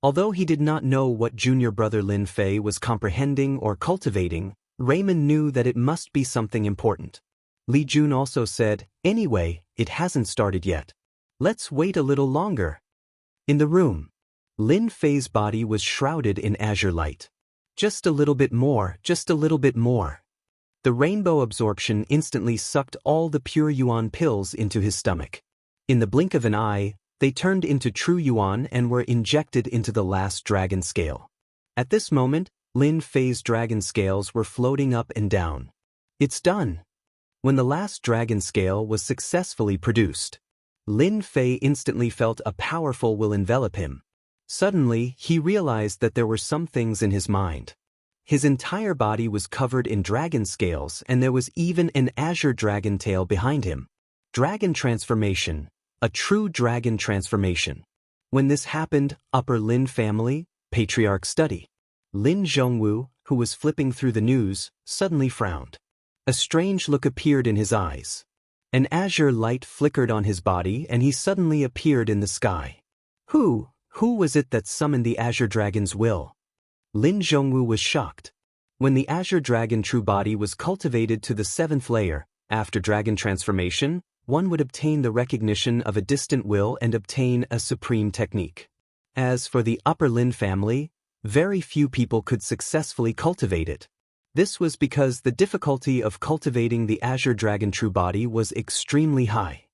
Speaker 1: Although he did not know what junior brother Lin Fei was comprehending or cultivating, Raymond knew that it must be something important. Li Jun also said, anyway, it hasn't started yet. Let's wait a little longer. In the room, Lin Fei's body was shrouded in azure light. Just a little bit more, just a little bit more. The rainbow absorption instantly sucked all the pure yuan pills into his stomach. In the blink of an eye, they turned into true yuan and were injected into the last dragon scale. At this moment, Lin Fei's dragon scales were floating up and down. It's done. When the last dragon scale was successfully produced, Lin Fei instantly felt a powerful will envelop him. Suddenly, he realized that there were some things in his mind. His entire body was covered in dragon scales and there was even an azure dragon tail behind him. Dragon transformation, a true dragon transformation. When this happened, Upper Lin family, patriarch study. Lin Zhongwu, who was flipping through the news, suddenly frowned. A strange look appeared in his eyes. An azure light flickered on his body and he suddenly appeared in the sky. Who was it that summoned the azure dragon's will? Lin Zhongwu was shocked. When the Azure Dragon true body was cultivated to the 7th layer, after dragon transformation, one would obtain the recognition of a distant will and obtain a supreme technique. As for the upper Lin family, very few people could successfully cultivate it. This was because the difficulty of cultivating the Azure Dragon true body was extremely high.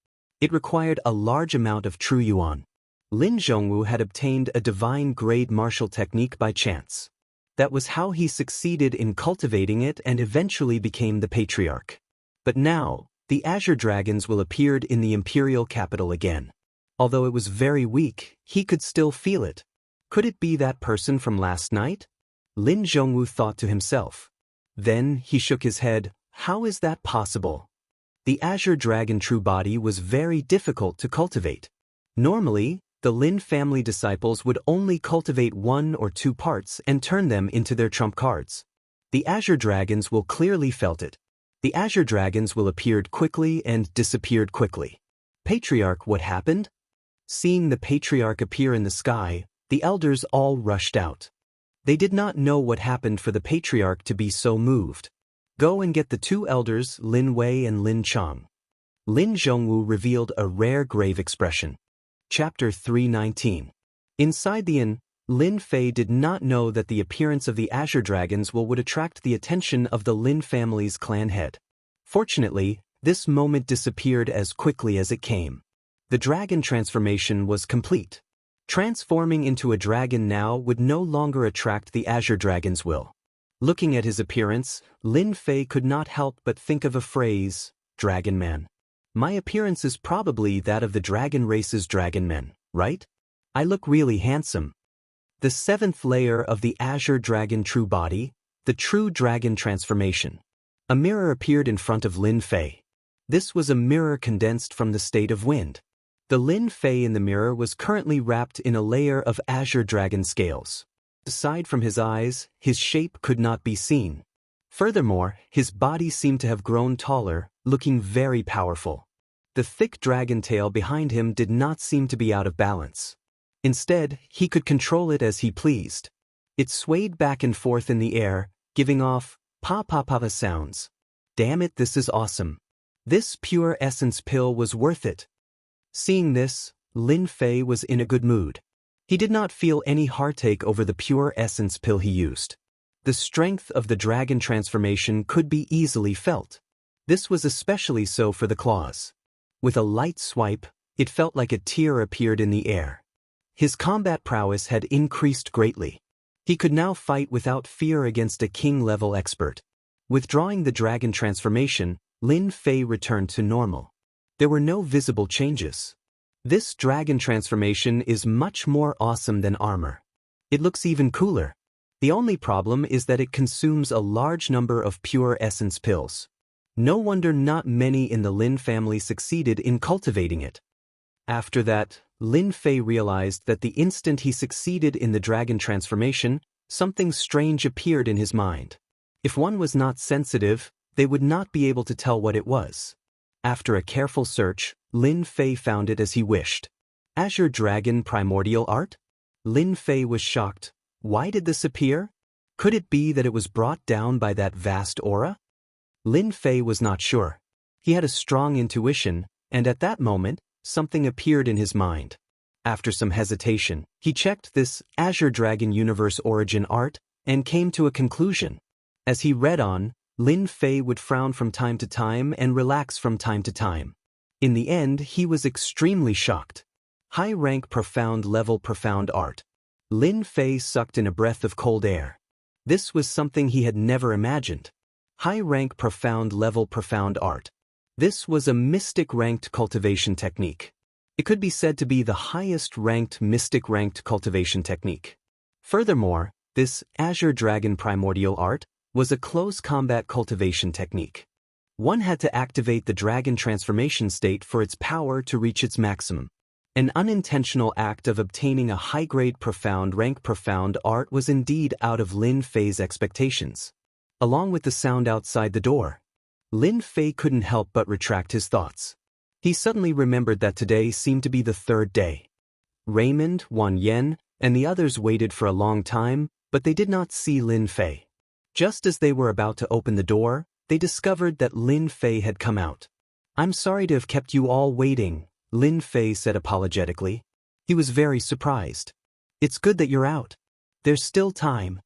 Speaker 1: It required a large amount of true yuan. Lin Zhongwu had obtained a divine grade martial technique by chance. That was how he succeeded in cultivating it and eventually became the patriarch. But now, the Azure Dragons will appear in the imperial capital again. Although it was very weak, he could still feel it. Could it be that person from last night? Lin Zhongwu thought to himself. Then he shook his head. How is that possible? The Azure Dragon true body was very difficult to cultivate. Normally, the Lin family disciples would only cultivate 1 or 2 parts and turn them into their trump cards. The Azure Dragons will clearly felt it. The Azure Dragons will appeared quickly and disappeared quickly. Patriarch, what happened? Seeing the Patriarch appear in the sky, the elders all rushed out. They did not know what happened for the Patriarch to be so moved. Go and get the 2 elders, Lin Wei and Lin Chang. Lin Zhongwu revealed a rare grave expression. Chapter 319. Inside the inn, Lin Fei did not know that the appearance of the Azure Dragons would attract the attention of the Lin family's clan head. Fortunately, this moment disappeared as quickly as it came. The dragon transformation was complete. Transforming into a dragon now would no longer attract the Azure Dragon's will. Looking at his appearance, Lin Fei could not help but think of a phrase, Dragon Man. My appearance is probably that of the dragon race's dragon men, right? I look really handsome. The 7th layer of the Azure Dragon true body, the true dragon transformation. A mirror appeared in front of Lin Fei. This was a mirror condensed from the state of wind. The Lin Fei in the mirror was currently wrapped in a layer of Azure Dragon scales. Aside from his eyes, his shape could not be seen. Furthermore, his body seemed to have grown taller, looking very powerful. The thick dragon tail behind him did not seem to be out of balance. Instead, he could control it as he pleased. It swayed back and forth in the air, giving off pa-pa-pa sounds. Damn it, this is awesome. This pure essence pill was worth it. Seeing this, Lin Fei was in a good mood. He did not feel any heartache over the pure essence pill he used. The strength of the dragon transformation could be easily felt. This was especially so for the claws. With a light swipe, it felt like a tear appeared in the air. His combat prowess had increased greatly. He could now fight without fear against a king-level expert. Withdrawing the dragon transformation, Lin Fei returned to normal. There were no visible changes. This dragon transformation is much more awesome than armor. It looks even cooler. The only problem is that it consumes a large number of pure essence pills. No wonder not many in the Lin family succeeded in cultivating it. After that, Lin Fei realized that the instant he succeeded in the dragon transformation, something strange appeared in his mind. If one was not sensitive, they would not be able to tell what it was. After a careful search, Lin Fei found it as he wished. Azure Dragon Primordial Art? Lin Fei was shocked. Why did this appear? Could it be that it was brought down by that vast aura? Lin Fei was not sure. He had a strong intuition, and at that moment, something appeared in his mind. After some hesitation, he checked this Azure Dragon Universe Origin art and came to a conclusion. As he read on, Lin Fei would frown from time to time and relax from time to time. In the end, he was extremely shocked. High-rank profound level profound art. Lin Fei sucked in a breath of cold air. This was something he had never imagined. High-rank profound level profound art. This was a mystic-ranked cultivation technique. It could be said to be the highest-ranked mystic-ranked cultivation technique. Furthermore, this Azure Dragon Primordial Art was a close combat cultivation technique. One had to activate the dragon transformation state for its power to reach its maximum. An unintentional act of obtaining a high-grade profound rank profound art was indeed out of Lin Fei's expectations. Along with the sound outside the door, Lin Fei couldn't help but retract his thoughts. He suddenly remembered that today seemed to be the 3rd day. Raymond, Wan Yen, and the others waited for a long time, but they did not see Lin Fei. Just as they were about to open the door, they discovered that Lin Fei had come out. "I'm sorry to have kept you all waiting," Lin Fei said apologetically. He was very surprised. "It's good that you're out. There's still time,"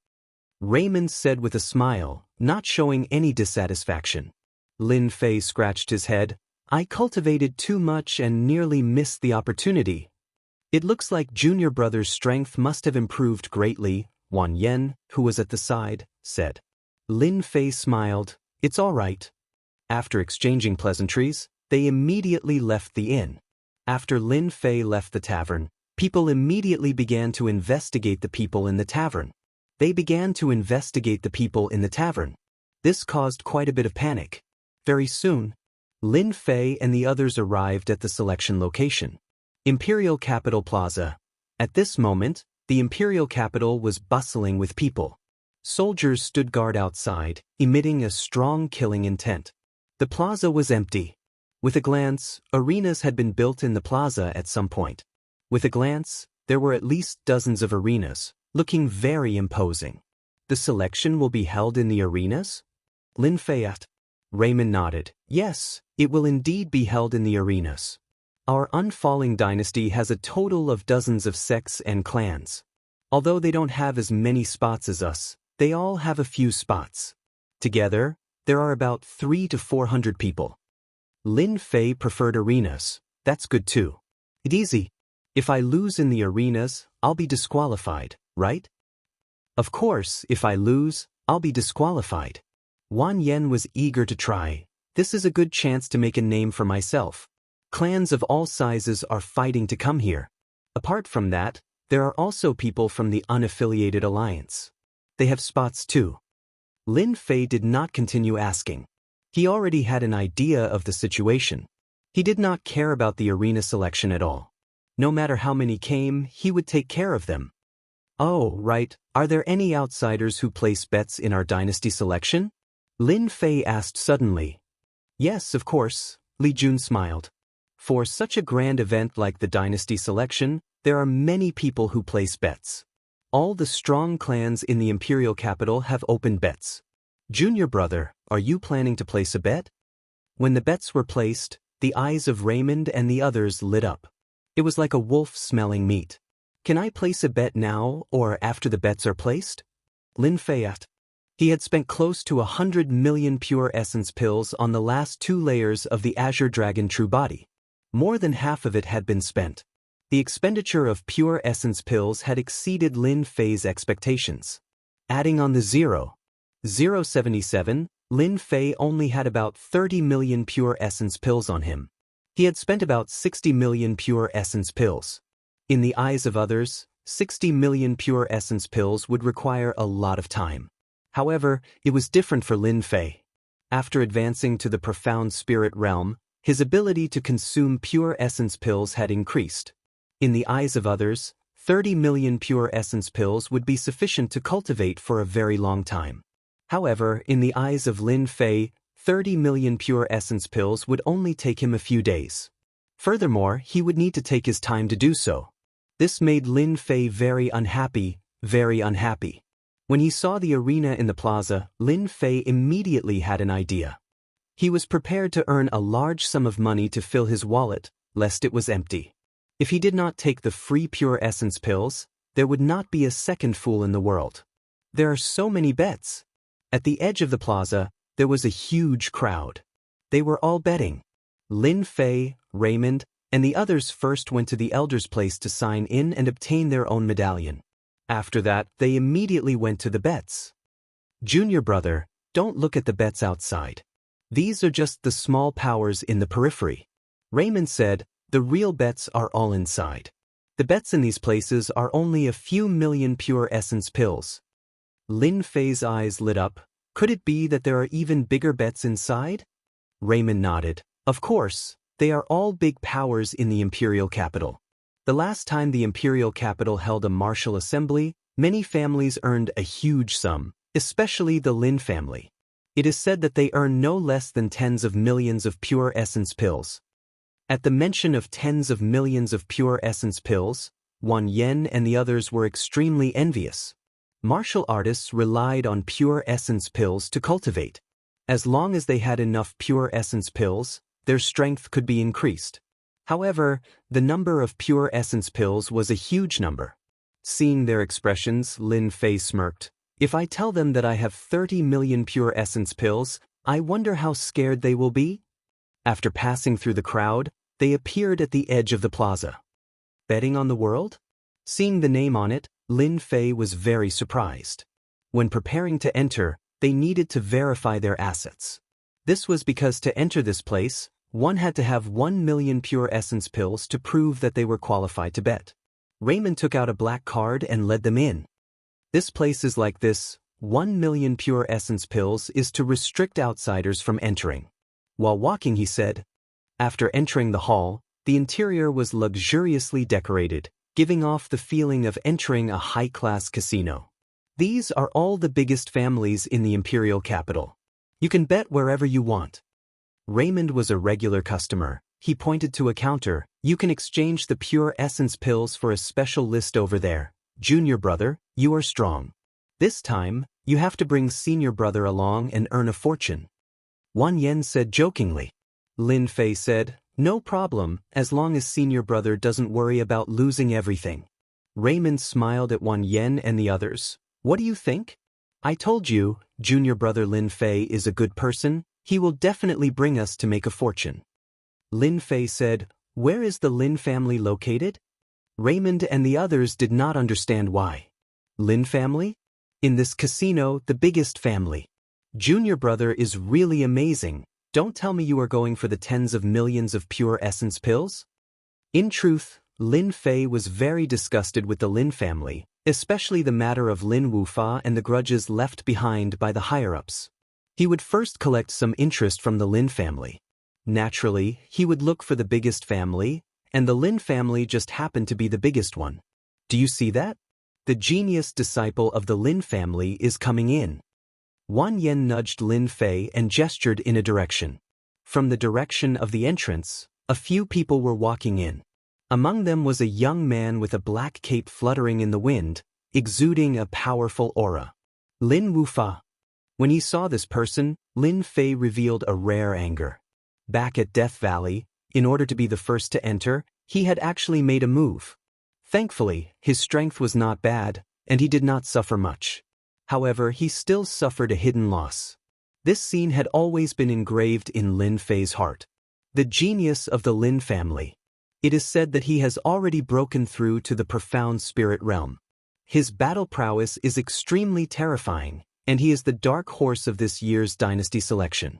Speaker 1: Raymond said with a smile, not showing any dissatisfaction. Lin Fei scratched his head. "I cultivated too much and nearly missed the opportunity." "It looks like Junior Brother's strength must have improved greatly," Wan Yen, who was at the side, said. Lin Fei smiled. "It's all right." After exchanging pleasantries, they immediately left the inn. After Lin Fei left the tavern, people immediately began to investigate the people in the tavern. They began to investigate the people in the tavern. This caused quite a bit of panic. Very soon, Lin Fei and the others arrived at the selection location, Imperial Capital Plaza. At this moment, the Imperial Capital was bustling with people. Soldiers stood guard outside, emitting a strong killing intent. The plaza was empty. With a glance, arenas had been built in the plaza at some point. With a glance, there were at least dozens of arenas, looking very imposing. "The selection will be held in the arenas?" Lin Fei asked. Raymond nodded. "Yes, it will indeed be held in the arenas. Our unfalling dynasty has a total of dozens of sects and clans. Although they don't have as many spots as us, they all have a few spots. Together, there are about 300 to 400 people." Lin Fei preferred arenas. "That's good too. It's easy. If I lose in the arenas, I'll be disqualified, right?" "Of course, if I lose, I'll be disqualified." Wan Yen was eager to try. "This is a good chance to make a name for myself. Clans of all sizes are fighting to come here. Apart from that, there are also people from the unaffiliated alliance. They have spots too." Lin Fei did not continue asking. He already had an idea of the situation. He did not care about the arena selection at all. No matter how many came, he would take care of them. "Oh, right. Are there any outsiders who place bets in our dynasty selection?" Lin Fei asked suddenly. "Yes, of course," Li Jun smiled. "For such a grand event like the dynasty selection, there are many people who place bets. All the strong clans in the imperial capital have opened bets. Junior Brother, are you planning to place a bet?" When the bets were placed, the eyes of Raymond and the others lit up. It was like a wolf smelling meat. "Can I place a bet now or after the bets are placed?" Lin Fei asked. He had spent close to 100 million pure essence pills on the last 2 layers of the Azure Dragon True Body. More than half of it had been spent. The expenditure of pure essence pills had exceeded Lin Fei's expectations. Adding on the 0.077, Lin Fei only had about 30 million pure essence pills on him. He had spent about 60 million pure essence pills. In the eyes of others, 60 million pure essence pills would require a lot of time. However, it was different for Lin Fei. After advancing to the profound spirit realm, his ability to consume pure essence pills had increased. In the eyes of others, 30 million pure essence pills would be sufficient to cultivate for a very long time. However, in the eyes of Lin Fei, 30 million pure essence pills would only take him a few days. Furthermore, he would need to take his time to do so. This made Lin Fei very unhappy, very unhappy. When he saw the arena in the plaza, Lin Fei immediately had an idea. He was prepared to earn a large sum of money to fill his wallet, lest it was empty. If he did not take the free pure essence pills, there would not be a second fool in the world. There are so many bets. At the edge of the plaza, there was a huge crowd. They were all betting. Lin Fei, Raymond, and the others first went to the elder's place to sign in and obtain their own medallion. After that, they immediately went to the bets. Junior Brother, don't look at the bets outside. These are just the small powers in the periphery. Raymond said, the real bets are all inside. The bets in these places are only a few million pure essence pills. Lin Fei's eyes lit up. Could it be that there are even bigger bets inside? Raymond nodded. Of course, they are all big powers in the imperial capital. The last time the imperial capital held a martial assembly, many families earned a huge sum, especially the Lin family. It is said that they earn no less than tens of millions of pure essence pills. At the mention of tens of millions of pure essence pills, Wan Yen and the others were extremely envious. Martial artists relied on pure essence pills to cultivate. As long as they had enough pure essence pills, their strength could be increased. However, the number of pure essence pills was a huge number. Seeing their expressions, Lin Fei smirked. If I tell them that I have 30 million pure essence pills, I wonder how scared they will be? After passing through the crowd, they appeared at the edge of the plaza. Betting on the world? Seeing the name on it, Lin Fei was very surprised. When preparing to enter, they needed to verify their assets. This was because to enter this place, one had to have 1 million pure essence pills to prove that they were qualified to bet. Raymond took out a black card and led them in. This place is like this: 1 million pure essence pills is to restrict outsiders from entering. While walking, he said. After entering the hall, the interior was luxuriously decorated, giving off the feeling of entering a high-class casino. These are all the biggest families in the imperial capital. You can bet wherever you want. Raymond was a regular customer. He pointed to a counter. You can exchange the pure essence pills for a special list over there. Junior brother, you are strong. This time, you have to bring senior brother along and earn a fortune. Wang Yan said jokingly. Lin Fei said, no problem, as long as senior brother doesn't worry about losing everything. Raymond smiled at Wang Yan and the others. What do you think? I told you, junior brother Lin Fei is a good person. He will definitely bring us to make a fortune. Lin Fei said, where is the Lin family located? Raymond and the others did not understand why. Lin family? In this casino, the biggest family. Junior brother is really amazing. Don't tell me you are going for the tens of millions of pure essence pills? In truth, Lin Fei was very disgusted with the Lin family, especially the matter of Lin Wufa and the grudges left behind by the higher-ups. He would first collect some interest from the Lin family. Naturally, he would look for the biggest family, and the Lin family just happened to be the biggest one. Do you see that? The genius disciple of the Lin family is coming in. Wang Yan nudged Lin Fei and gestured in a direction. From the direction of the entrance, a few people were walking in. Among them was a young man with a black cape fluttering in the wind, exuding a powerful aura. Lin Wufa. When he saw this person, Lin Fei revealed a rare anger. Back at Death Valley, in order to be the first to enter, he had actually made a move. Thankfully, his strength was not bad, and he did not suffer much. However, he still suffered a hidden loss. This scene had always been engraved in Lin Fei's heart. The genius of the Lin family. It is said that he has already broken through to the profound spirit realm. His battle prowess is extremely terrifying, and he is the dark horse of this year's dynasty selection.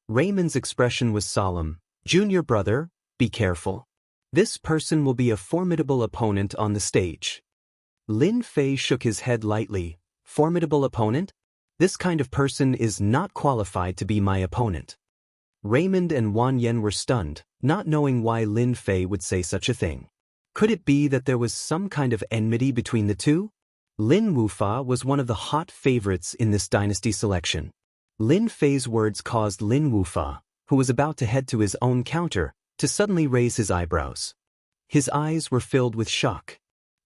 Speaker 1: Raymond's expression was solemn. Junior brother, be careful. This person will be a formidable opponent on the stage. Lin Fei shook his head lightly. Formidable opponent? This kind of person is not qualified to be my opponent. Raymond and Wang Yan were stunned, not knowing why Lin Fei would say such a thing. Could it be that there was some kind of enmity between the two? Lin Wufa was one of the hot favorites in this dynasty selection. Lin Fei's words caused Lin Wufa, who was about to head to his own counter, to suddenly raise his eyebrows. His eyes were filled with shock.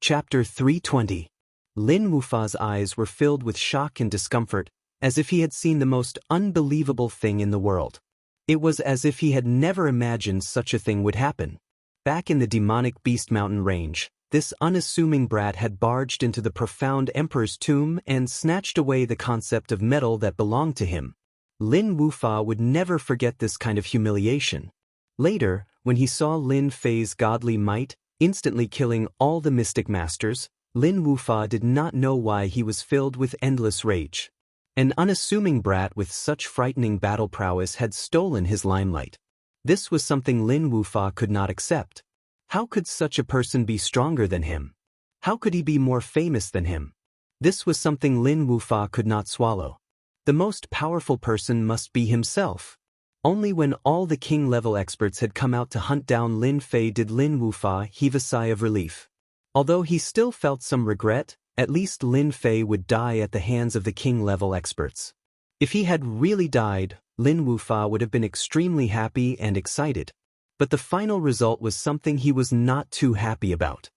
Speaker 1: Chapter 320. Lin Wufa's eyes were filled with shock and discomfort, as if he had seen the most unbelievable thing in the world. It was as if he had never imagined such a thing would happen. Back in the demonic Beast Mountain range, this unassuming brat had barged into the profound emperor's tomb and snatched away the concept of metal that belonged to him. Lin Wufa would never forget this kind of humiliation. Later, when he saw Lin Fei's godly might, instantly killing all the mystic masters, Lin Wufa did not know why he was filled with endless rage. An unassuming brat with such frightening battle prowess had stolen his limelight. This was something Lin Wufa could not accept. How could such a person be stronger than him? How could he be more famous than him? This was something Lin Wufa could not swallow. The most powerful person must be himself. Only when all the king-level experts had come out to hunt down Lin Fei did Lin Wufa heave a sigh of relief. Although he still felt some regret, at least Lin Fei would die at the hands of the king-level experts. If he had really died, Lin Wufa would have been extremely happy and excited. But the final result was something he was not too happy about.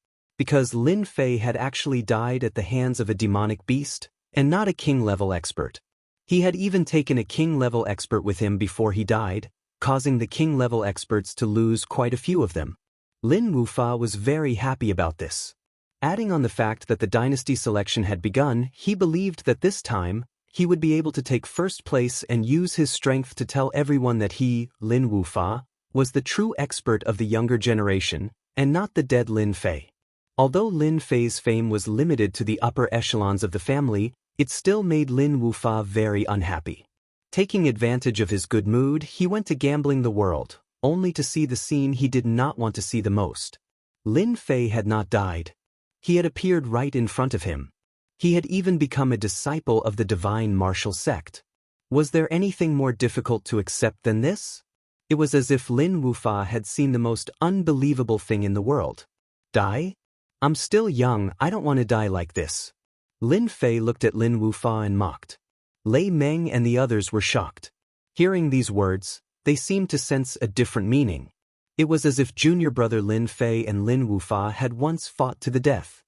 Speaker 1: because Lin Fei had actually died at the hands of a demonic beast, and not a king-level expert. He had even taken a king-level expert with him before he died, causing the king-level experts to lose quite a few of them. Lin Wufa was very happy about this. Adding on the fact that the dynasty selection had begun, he believed that this time, he would be able to take first place and use his strength to tell everyone that he, Lin Wufa, was the true expert of the younger generation, and not the dead Lin Fei. Although Lin Fei's fame was limited to the upper echelons of the family, it still made Lin Wufa very unhappy. Taking advantage of his good mood, he went to gambling the world, only to see the scene he did not want to see the most. Lin Fei had not died. He had appeared right in front of him. He had even become a disciple of the divine martial sect. Was there anything more difficult to accept than this? It was as if Lin Wufa had seen the most unbelievable thing in the world. Die? I'm still young, I don't want to die like this. Lin Fei looked at Lin Wufa and mocked. Lei Meng and the others were shocked. Hearing these words, they seemed to sense a different meaning. It was as if junior brother Lin Fei and Lin Wufa had once fought to the death.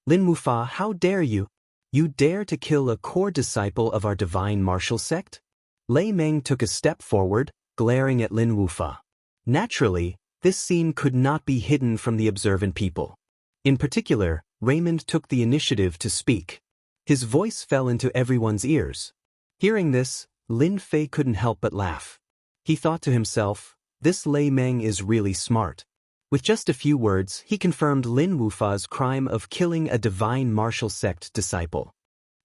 Speaker 1: Lin Wufa, how dare you? You dare to kill a core disciple of our divine martial sect? Lei Meng took a step forward, glaring at Lin Wufa. Naturally, this scene could not be hidden from the observant people. In particular, Raymond took the initiative to speak. His voice fell into everyone's ears. Hearing this, Lin Fei couldn't help but laugh. He thought to himself, this Lei Meng is really smart. With just a few words, he confirmed Lin Wufa's crime of killing a divine martial sect disciple.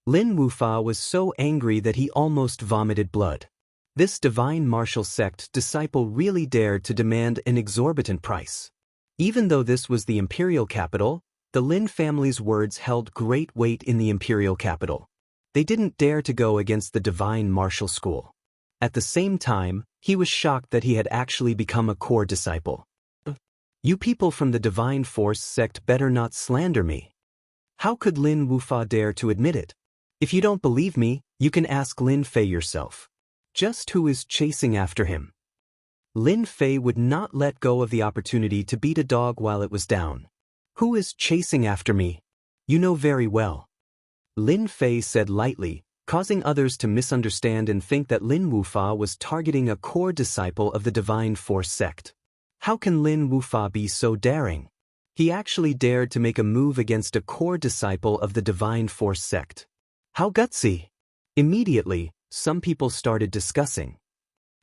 Speaker 1: Lin Wufa was so angry that he almost vomited blood. This divine martial sect disciple really dared to demand an exorbitant price. Even though this was the imperial capital, the Lin family's words held great weight in the imperial capital. They didn't dare to go against the divine martial school. At the same time, he was shocked that he had actually become a core disciple. You people from the Divine Force sect better not slander me. How could Lin Wufa dare to admit it? If you don't believe me, you can ask Lin Fei yourself. Just who is chasing after him? Lin Fei would not let go of the opportunity to beat a dog while it was down. Who is chasing after me? You know very well. Lin Fei said lightly, causing others to misunderstand and think that Lin Wufa was targeting a core disciple of the Divine Force sect. How can Lin Wufa be so daring? He actually dared to make a move against a core disciple of the Divine Force sect. How gutsy! Immediately, some people started discussing.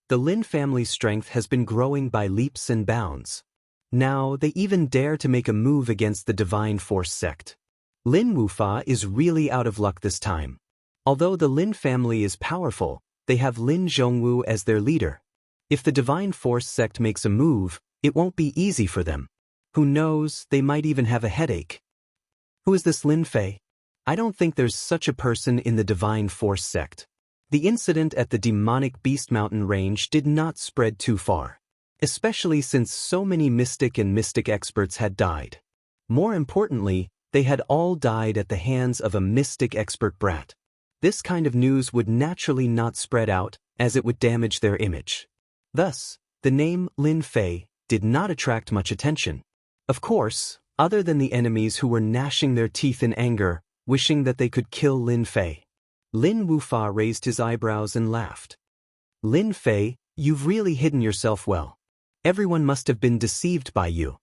Speaker 1: The Lin family's strength has been growing by leaps and bounds. Now, they even dare to make a move against the Divine Force sect. Lin Wufa is really out of luck this time. Although the Lin family is powerful, they have Lin Zhongwu as their leader. If the Divine Force sect makes a move, it won't be easy for them. Who knows, they might even have a headache. Who is this Lin Fei? I don't think there's such a person in the Divine Force sect. The incident at the demonic Beast Mountain range did not spread too far, especially since so many mystic and mystic experts had died. More importantly, they had all died at the hands of a mystic expert brat. This kind of news would naturally not spread out, as it would damage their image. Thus, the name Lin Fei did not attract much attention. Of course, other than the enemies who were gnashing their teeth in anger, wishing that they could kill Lin Fei. Lin Wufa raised his eyebrows and laughed. Lin Fei, you've really hidden yourself well. Everyone must have been deceived by you.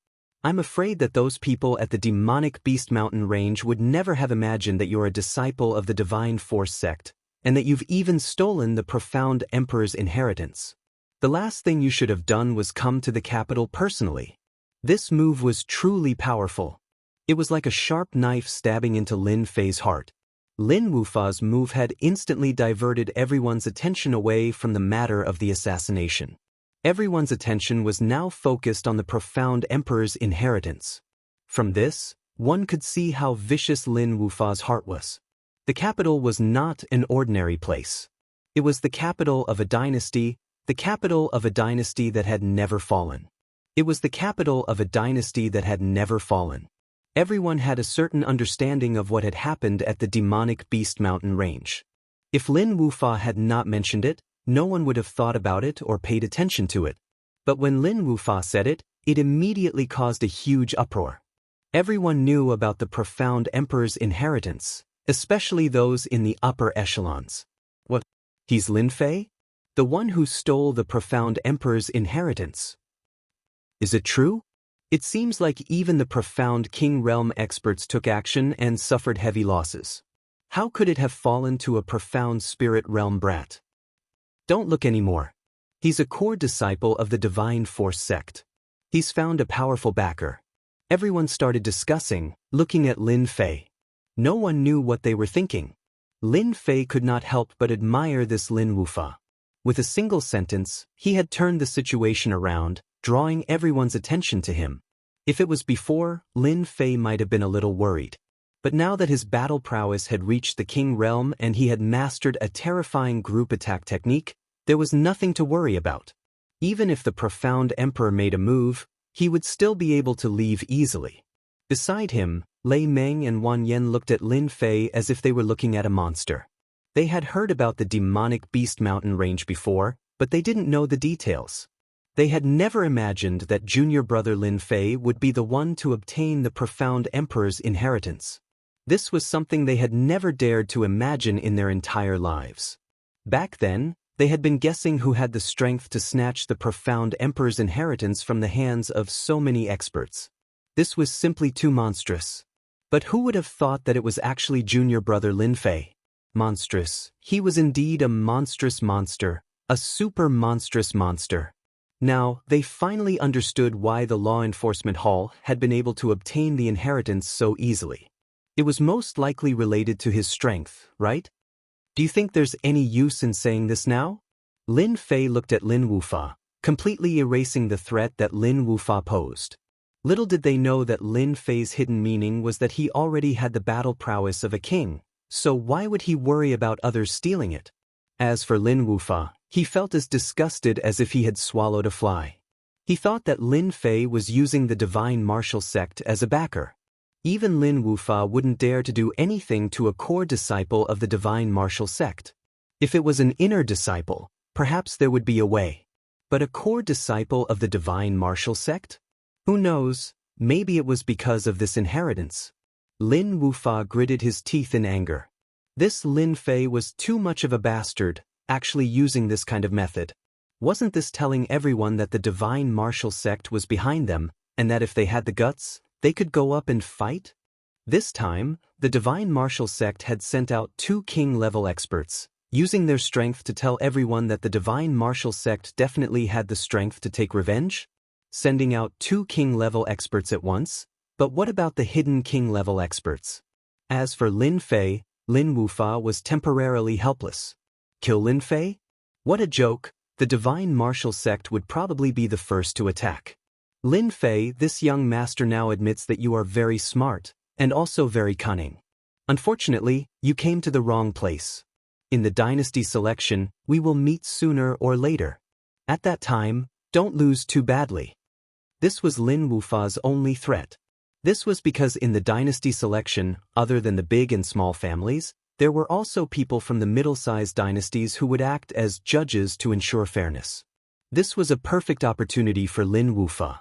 Speaker 1: I'm afraid that those people at the demonic Beast Mountain range would never have imagined that you're a disciple of the Divine Force sect, and that you've even stolen the profound Emperor's inheritance. The last thing you should have done was come to the capital personally. This move was truly powerful. It was like a sharp knife stabbing into Lin Fei's heart. Lin Wufa's move had instantly diverted everyone's attention away from the matter of the assassination. Everyone's attention was now focused on the profound Emperor's inheritance. From this, one could see how vicious Lin Wufa's heart was. The capital was not an ordinary place. It was the capital of a dynasty, the capital of a dynasty that had never fallen. It was the capital of a dynasty that had never fallen. Everyone had a certain understanding of what had happened at the demonic Beast Mountain range. If Lin Wufa had not mentioned it, no one would have thought about it or paid attention to it. But when Lin Wufa said it, it immediately caused a huge uproar. Everyone knew about the profound emperor's inheritance, especially those in the upper echelons. What? He's Lin Fei? The one who stole the profound emperor's inheritance. Is it true? It seems like even the profound king realm experts took action and suffered heavy losses. How could it have fallen to a profound spirit realm brat? Don't look anymore. He's a core disciple of the Divine Force sect. He's found a powerful backer. Everyone started discussing, looking at Lin Fei. No one knew what they were thinking. Lin Fei could not help but admire this Lin Wufa. With a single sentence, he had turned the situation around, drawing everyone's attention to him. If it was before, Lin Fei might have been a little worried. But now that his battle prowess had reached the king realm and he had mastered a terrifying group attack technique, there was nothing to worry about. Even if the profound emperor made a move, he would still be able to leave easily. Beside him, Lei Meng and Wan Yen looked at Lin Fei as if they were looking at a monster. They had heard about the demonic beast mountain range before, but they didn't know the details. They had never imagined that junior brother Lin Fei would be the one to obtain the profound emperor's inheritance. This was something they had never dared to imagine in their entire lives. Back then, they had been guessing who had the strength to snatch the profound emperor's inheritance from the hands of so many experts. This was simply too monstrous. But who would have thought that it was actually junior brother Lin Fei? Monstrous. He was indeed a monstrous monster, a super monstrous monster. Now, they finally understood why the law enforcement hall had been able to obtain the inheritance so easily. It was most likely related to his strength, right? Do you think there's any use in saying this now? Lin Fei looked at Lin Wufa, completely erasing the threat that Lin Wufa posed. Little did they know that Lin Fei's hidden meaning was that he already had the battle prowess of a king, so why would he worry about others stealing it? As for Lin Wufa, he felt as disgusted as if he had swallowed a fly. He thought that Lin Fei was using the Divine Martial sect as a backer. Even Lin Wufa wouldn't dare to do anything to a core disciple of the Divine Martial sect. If it was an inner disciple, perhaps there would be a way. But a core disciple of the Divine Martial sect? Who knows, maybe it was because of this inheritance. Lin Wufa gritted his teeth in anger. This Lin Fei was too much of a bastard, actually using this kind of method. Wasn't this telling everyone that the Divine Martial sect was behind them, and that if they had the guts, they could go up and fight? This time, the Divine Martial sect had sent out 2 king-level experts, using their strength to tell everyone that the Divine Martial sect definitely had the strength to take revenge? Sending out 2 king-level experts at once? But what about the hidden king-level experts? As for Lin Fei, Lin Wufa was temporarily helpless. Kill Lin Fei? What a joke, the Divine Martial sect would probably be the first to attack. Lin Fei, this young master now admits that you are very smart, and also very cunning. Unfortunately, you came to the wrong place. In the dynasty selection, we will meet sooner or later. At that time, don't lose too badly. This was Lin Wufa's only threat. This was because in the dynasty selection, other than the big and small families, there were also people from the middle-sized dynasties who would act as judges to ensure fairness. This was a perfect opportunity for Lin Wufa.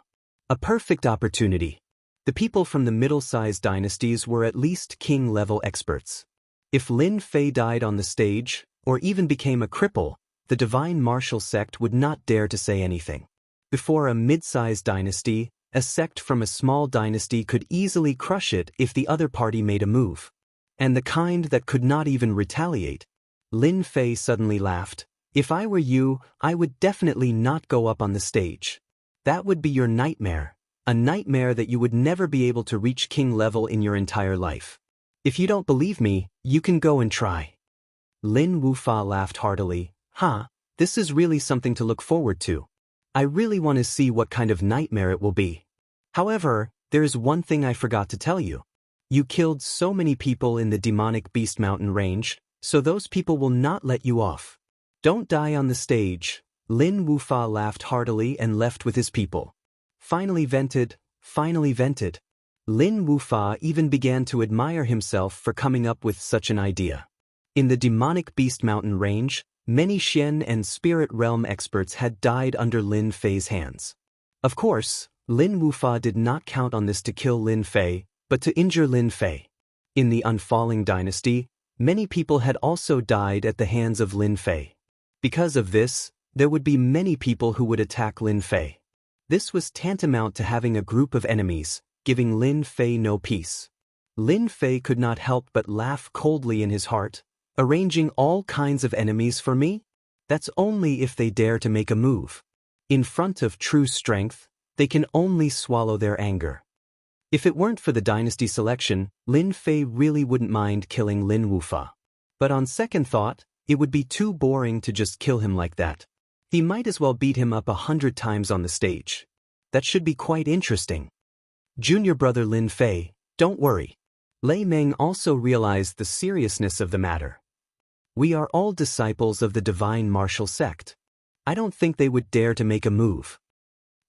Speaker 1: A perfect opportunity. The people from the middle-sized dynasties were at least king-level experts. If Lin Fei died on the stage, or even became a cripple, the Divine Martial sect would not dare to say anything. Before a mid-sized dynasty, a sect from a small dynasty could easily crush it if the other party made a move. And the kind that could not even retaliate. Lin Fei suddenly laughed. If I were you, I would definitely not go up on the stage. That would be your nightmare. A nightmare that you would never be able to reach king level in your entire life. If you don't believe me, you can go and try. Lin Wufa laughed heartily. This is really something to look forward to. I really want to see what kind of nightmare it will be. However, there is one thing I forgot to tell you. You killed so many people in the demonic beast mountain range, so those people will not let you off. Don't die on the stage. Lin Wufa laughed heartily and left with his people. Finally vented. Lin Wufa even began to admire himself for coming up with such an idea. In the demonic beast mountain range, many Xian and spirit realm experts had died under Lin Fei's hands. Of course, Lin Wufa did not count on this to kill Lin Fei, but to injure Lin Fei. In the unfalling dynasty, many people had also died at the hands of Lin Fei. Because of this, there would be many people who would attack Lin Fei. This was tantamount to having a group of enemies, giving Lin Fei no peace. Lin Fei could not help but laugh coldly in his heart. Arranging all kinds of enemies for me? That's only if they dare to make a move. In front of true strength, they can only swallow their anger. If it weren't for the dynasty selection, Lin Fei really wouldn't mind killing Lin Wufa. But on second thought, it would be too boring to just kill him like that. He might as well beat him up 100 times on the stage. That should be quite interesting. Junior brother Lin Fei, don't worry. Lei Meng also realized the seriousness of the matter. We are all disciples of the divine martial sect. I don't think they would dare to make a move.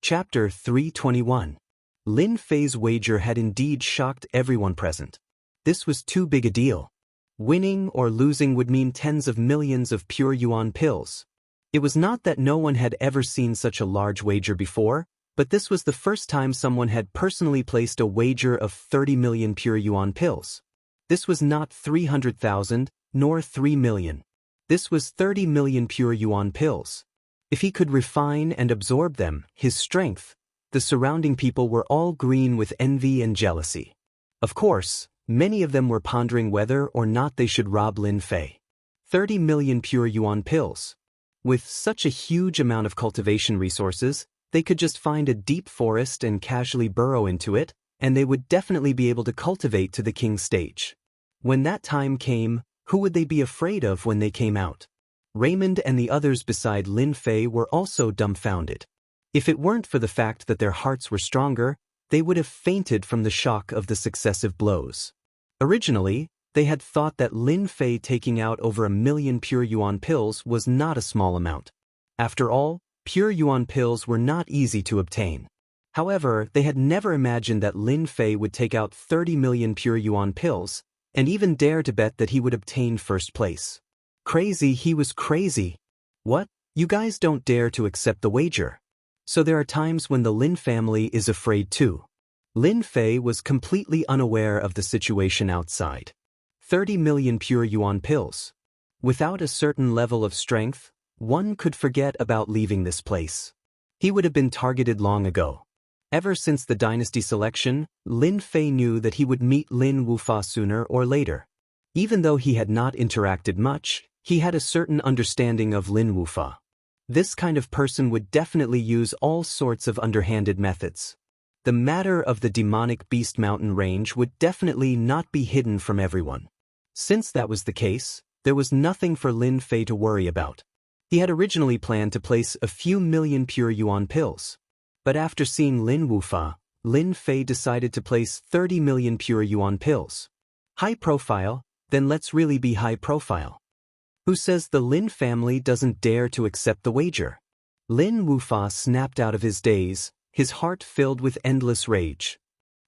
Speaker 1: Chapter 321. Lin Fei's wager had indeed shocked everyone present. This was too big a deal. Winning or losing would mean tens of millions of pure yuan pills. It was not that no one had ever seen such a large wager before, but this was the first time someone had personally placed a wager of 30 million pure yuan pills. This was not 300,000, nor 3 million. This was 30 million pure yuan pills. If he could refine and absorb them, his strength, the surrounding people were all green with envy and jealousy. Of course, many of them were pondering whether or not they should rob Lin Fei. 30 million pure yuan pills. With such a huge amount of cultivation resources, they could just find a deep forest and casually burrow into it, and they would definitely be able to cultivate to the king's stage. When that time came, who would they be afraid of when they came out? Raymond and the others beside Lin Fei were also dumbfounded. If it weren't for the fact that their hearts were stronger, they would have fainted from the shock of the successive blows. Originally, they had thought that Lin Fei taking out over 1 million pure yuan pills was not a small amount. After all, pure yuan pills were not easy to obtain. However, they had never imagined that Lin Fei would take out 30 million pure yuan pills, and even dare to bet that he would obtain first place. Crazy, he was crazy. What? You guys don't dare to accept the wager. So there are times when the Lin family is afraid too. Lin Fei was completely unaware of the situation outside. 30 million pure yuan pills. Without a certain level of strength, one could forget about leaving this place. He would have been targeted long ago. Ever since the dynasty selection, Lin Fei knew that he would meet Lin Wufa sooner or later. Even though he had not interacted much, he had a certain understanding of Lin Wufa. This kind of person would definitely use all sorts of underhanded methods. The matter of the demonic beast mountain range would definitely not be hidden from everyone. Since that was the case, there was nothing for Lin Fei to worry about. He had originally planned to place a few million pure yuan pills. But after seeing Lin Wufa, Lin Fei decided to place 30 million pure yuan pills. High profile? Then let's really be high profile. Who says the Lin family doesn't dare to accept the wager? Lin Wufa snapped out of his daze, his heart filled with endless rage.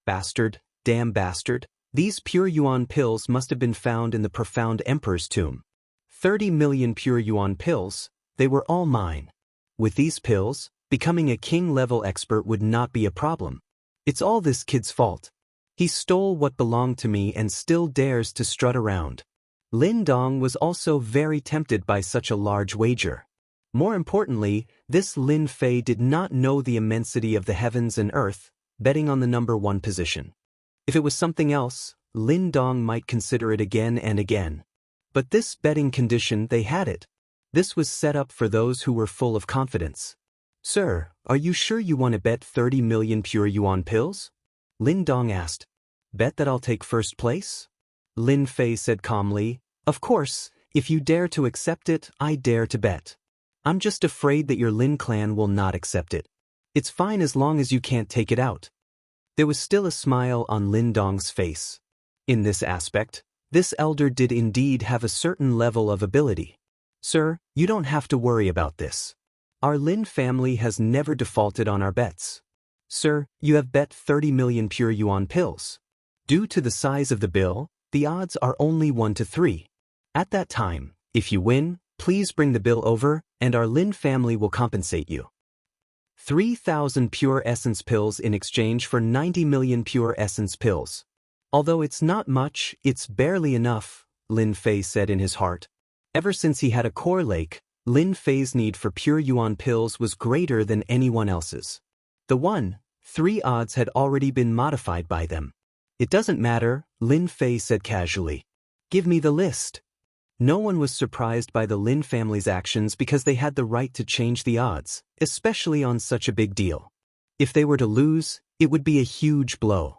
Speaker 1: Bastard, damn bastard, these pure yuan pills must have been found in the profound emperor's tomb. 30 million pure yuan pills, they were all mine. With these pills, becoming a king-level expert would not be a problem. It's all this kid's fault. He stole what belonged to me and still dares to strut around. Lin Dong was also very tempted by such a large wager. More importantly, this Lin Fei did not know the immensity of the heavens and earth, betting on the number 1 position. If it was something else, Lin Dong might consider it again and again. But this betting condition, they had it. This was set up for those who were full of confidence. Sir, are you sure you want to bet 30 million pure yuan pills? Lin Dong asked. Bet that I'll take first place? Lin Fei said calmly, of course, if you dare to accept it, I dare to bet. I'm just afraid that your Lin clan will not accept it. It's fine as long as you can't take it out. There was still a smile on Lin Dong's face. In this aspect, this elder did indeed have a certain level of ability. Sir, you don't have to worry about this. Our Lin family has never defaulted on our bets. Sir, you have bet 30 million pure yuan pills. Due to the size of the bill, the odds are only 1 to 3. At that time, if you win, please bring the bill over, and our Lin family will compensate you. 3,000 pure essence pills in exchange for 90 million pure essence pills. Although it's not much, it's barely enough, Lin Fei said in his heart. Ever since he had a core lake, Lin Fei's need for pure yuan pills was greater than anyone else's. The 1-3 odds had already been modified by them. It doesn't matter, Lin Fei said casually. Give me the list. No one was surprised by the Lin family's actions because they had the right to change the odds, especially on such a big deal. If they were to lose, it would be a huge blow.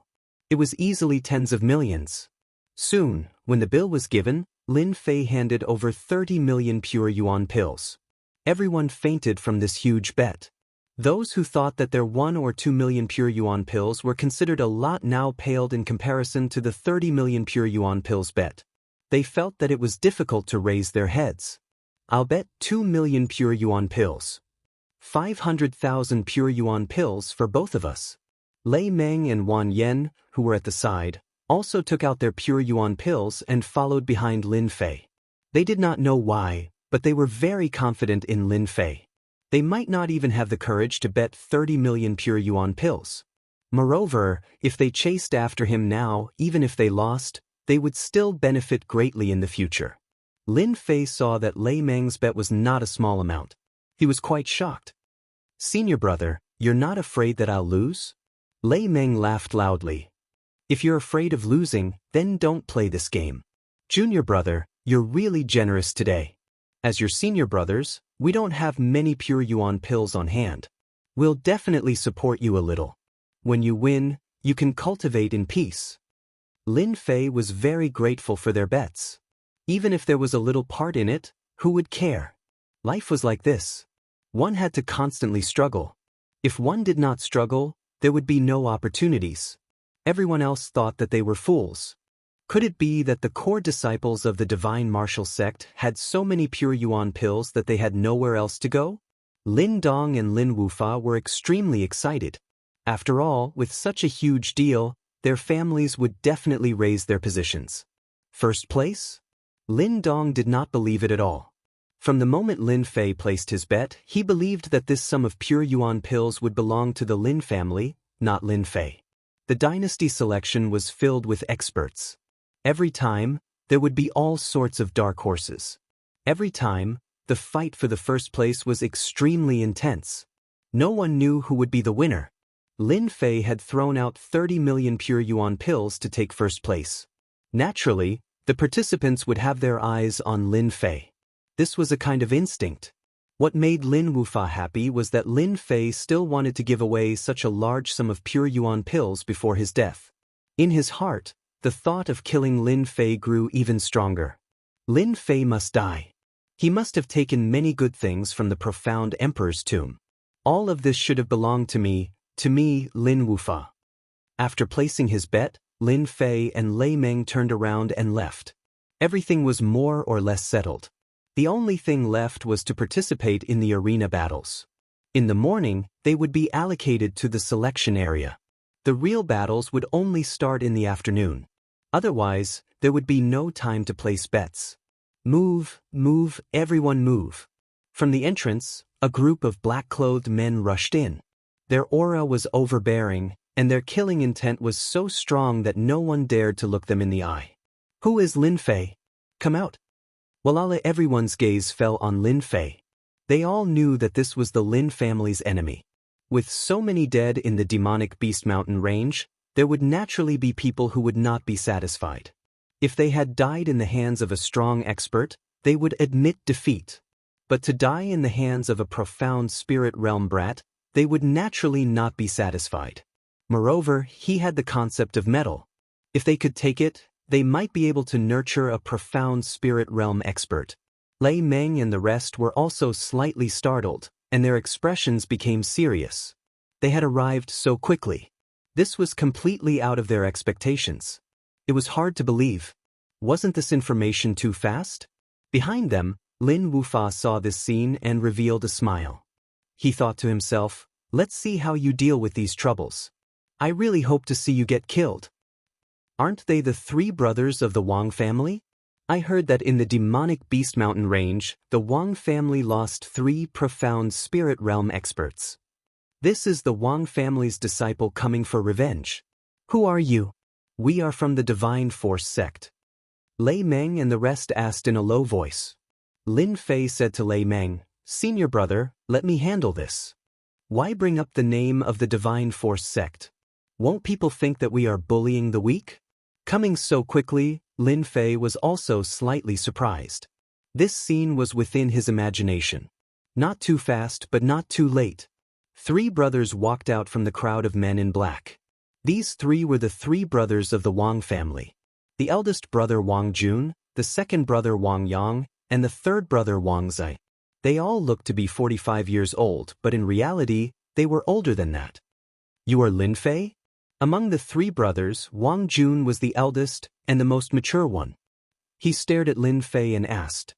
Speaker 1: It was easily tens of millions. Soon, when the bill was given, Lin Fei handed over 30 million pure yuan pills. Everyone fainted from this huge bet. Those who thought that their 1 or 2 million pure yuan pills were considered a lot now paled in comparison to the 30 million pure yuan pills bet. They felt that it was difficult to raise their heads. I'll bet 2 million pure yuan pills. 500,000 pure yuan pills for both of us. Lei Meng and Wan Yen, who were at the side, also took out their pure yuan pills and followed behind Lin Fei. They did not know why, but they were very confident in Lin Fei. They might not even have the courage to bet 30 million pure yuan pills. Moreover, if they chased after him now, even if they lost, they would still benefit greatly in the future. Lin Fei saw that Lei Meng's bet was not a small amount. He was quite shocked. Senior brother, you're not afraid that I'll lose? Lei Meng laughed loudly. If you're afraid of losing, then don't play this game. Junior brother, you're really generous today. As your senior brothers, we don't have many pure yuan pills on hand. We'll definitely support you a little. When you win, you can cultivate in peace. Lin Fei was very grateful for their bets. Even if there was a little part in it, who would care? Life was like this. One had to constantly struggle. If one did not struggle, there would be no opportunities. Everyone else thought that they were fools. Could it be that the core disciples of the divine martial sect had so many pure yuan pills that they had nowhere else to go? Lin Dong and Lin Wufa were extremely excited. After all, with such a huge deal, their families would definitely raise their positions. First place? Lin Dong did not believe it at all. From the moment Lin Fei placed his bet, he believed that this sum of pure yuan pills would belong to the Lin family, not Lin Fei. The dynasty selection was filled with experts. Every time, there would be all sorts of dark horses. Every time, the fight for the first place was extremely intense. No one knew who would be the winner. Lin Fei had thrown out 30 million pure yuan pills to take first place. Naturally, the participants would have their eyes on Lin Fei. This was a kind of instinct. What made Lin Wufa happy was that Lin Fei still wanted to give away such a large sum of pure yuan pills before his death. In his heart, the thought of killing Lin Fei grew even stronger. Lin Fei must die. He must have taken many good things from the profound emperor's tomb. All of this should have belonged to me, Lin Wufa. After placing his bet, Lin Fei and Lei Meng turned around and left. Everything was more or less settled. The only thing left was to participate in the arena battles. In the morning, they would be allocated to the selection area. The real battles would only start in the afternoon. Otherwise, there would be no time to place bets. Move, move, everyone move. From the entrance, a group of black-clothed men rushed in. Their aura was overbearing, and their killing intent was so strong that no one dared to look them in the eye. Who is Lin Fei? Come out. Walala, everyone's gaze fell on Lin Fei. They all knew that this was the Lin family's enemy. With so many dead in the demonic Beast Mountain range, there would naturally be people who would not be satisfied. If they had died in the hands of a strong expert, they would admit defeat. But to die in the hands of a profound spirit realm brat, they would naturally not be satisfied. Moreover, he had the concept of metal. If they could take it, they might be able to nurture a profound spirit realm expert. Lei Meng and the rest were also slightly startled, and their expressions became serious. They had arrived so quickly. This was completely out of their expectations. It was hard to believe. Wasn't this information too fast? Behind them, Lin Wufa saw this scene and revealed a smile. He thought to himself, let's see how you deal with these troubles. I really hope to see you get killed. Aren't they the three brothers of the Wang family? I heard that in the demonic Beast Mountain range, the Wang family lost 3 profound spirit realm experts. This is the Wang family's disciple coming for revenge. Who are you? We are from the Divine Force sect. Lei Meng and the rest asked in a low voice. Lin Fei said to Lei Meng, Senior brother, let me handle this. Why bring up the name of the Divine Force sect? Won't people think that we are bullying the weak? Coming so quickly, Lin Fei was also slightly surprised. This scene was within his imagination. Not too fast but not too late. 3 brothers walked out from the crowd of men in black. These 3 were the 3 brothers of the Wang family. The eldest brother Wang Jun, the second brother Wang Yang, and the third brother Wang Zai. They all looked to be 45 years old, but in reality, they were older than that. You are Lin Fei? Among the 3 brothers, Wang Jun was the eldest and the most mature one. He stared at Lin Fei and asked,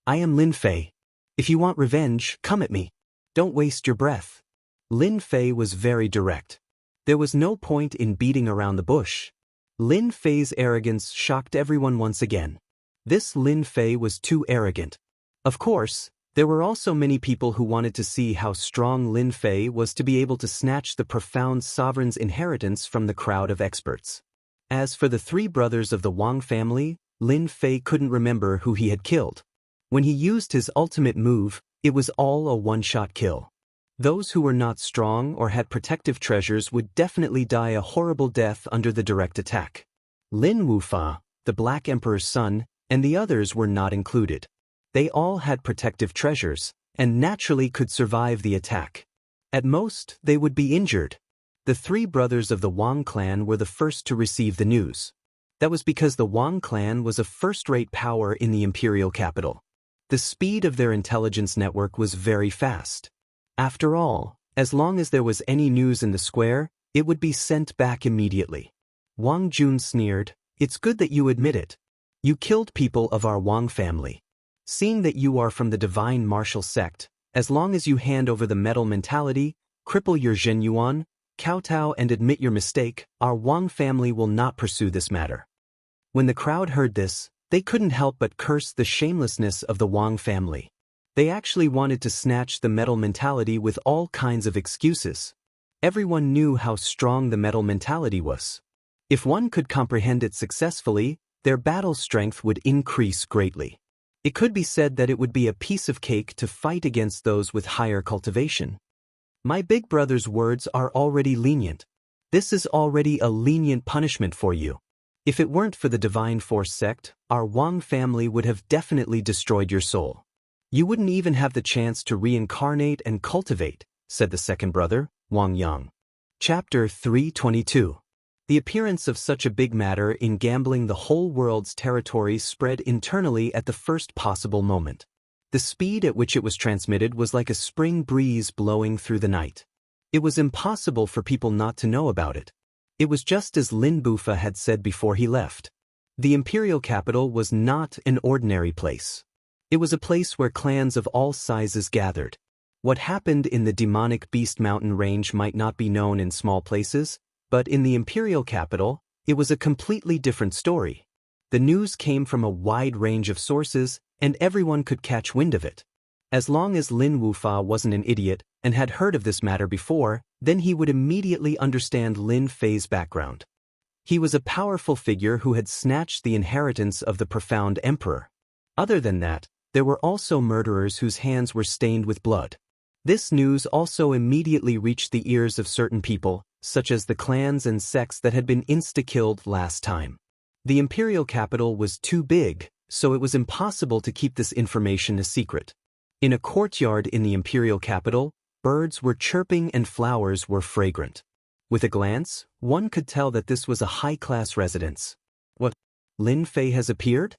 Speaker 1: I am Lin Fei. If you want revenge, come at me. Don't waste your breath. Lin Fei was very direct. There was no point in beating around the bush. Lin Fei's arrogance shocked everyone once again. This Lin Fei was too arrogant. Of course, there were also many people who wanted to see how strong Lin Fei was to be able to snatch the profound sovereign's inheritance from the crowd of experts. As for the 3 brothers of the Wang family, Lin Fei couldn't remember who he had killed. When he used his ultimate move, it was all a one-shot kill. Those who were not strong or had protective treasures would definitely die a horrible death under the direct attack. Lin Wufa, the Black Emperor's son, and the others were not included. They all had protective treasures, and naturally could survive the attack. At most, they would be injured. The 3 brothers of the Wang clan were the first to receive the news. That was because the Wang clan was a first-rate power in the imperial capital. The speed of their intelligence network was very fast. After all, as long as there was any news in the square, it would be sent back immediately. Wang Jun sneered, It's good that you admit it. You killed people of our Wang family. Seeing that you are from the Divine Martial sect, as long as you hand over the metal mentality, cripple your Zhenyuan, kowtow and admit your mistake, our Wang family will not pursue this matter. When the crowd heard this, they couldn't help but curse the shamelessness of the Wang family. They actually wanted to snatch the metal mentality with all kinds of excuses. Everyone knew how strong the metal mentality was. If one could comprehend it successfully, their battle strength would increase greatly. It could be said that it would be a piece of cake to fight against those with higher cultivation. My big brother's words are already lenient. This is already a lenient punishment for you. If it weren't for the Divine Force sect, our Wang family would have definitely destroyed your soul. You wouldn't even have the chance to reincarnate and cultivate, said the second brother, Wang Yang. Chapter 322. The appearance of such a big matter in gambling the whole world's territory spread internally at the first possible moment. The speed at which it was transmitted was like a spring breeze blowing through the night. It was impossible for people not to know about it. It was just as Lin Bufa had said before he left. The imperial capital was not an ordinary place. It was a place where clans of all sizes gathered. What happened in the demonic Beast Mountain range might not be known in small places, but in the imperial capital, it was a completely different story. The news came from a wide range of sources, and everyone could catch wind of it. As long as Lin Wufa wasn't an idiot and had heard of this matter before, then he would immediately understand Lin Fei's background. He was a powerful figure who had snatched the inheritance of the profound emperor. Other than that, there were also murderers whose hands were stained with blood. This news also immediately reached the ears of certain people, such as the clans and sects that had been insta-killed last time. The imperial capital was too big, so it was impossible to keep this information a secret. In a courtyard in the imperial capital, birds were chirping and flowers were fragrant. With a glance, one could tell that this was a high-class residence. What? Lin Fei has appeared?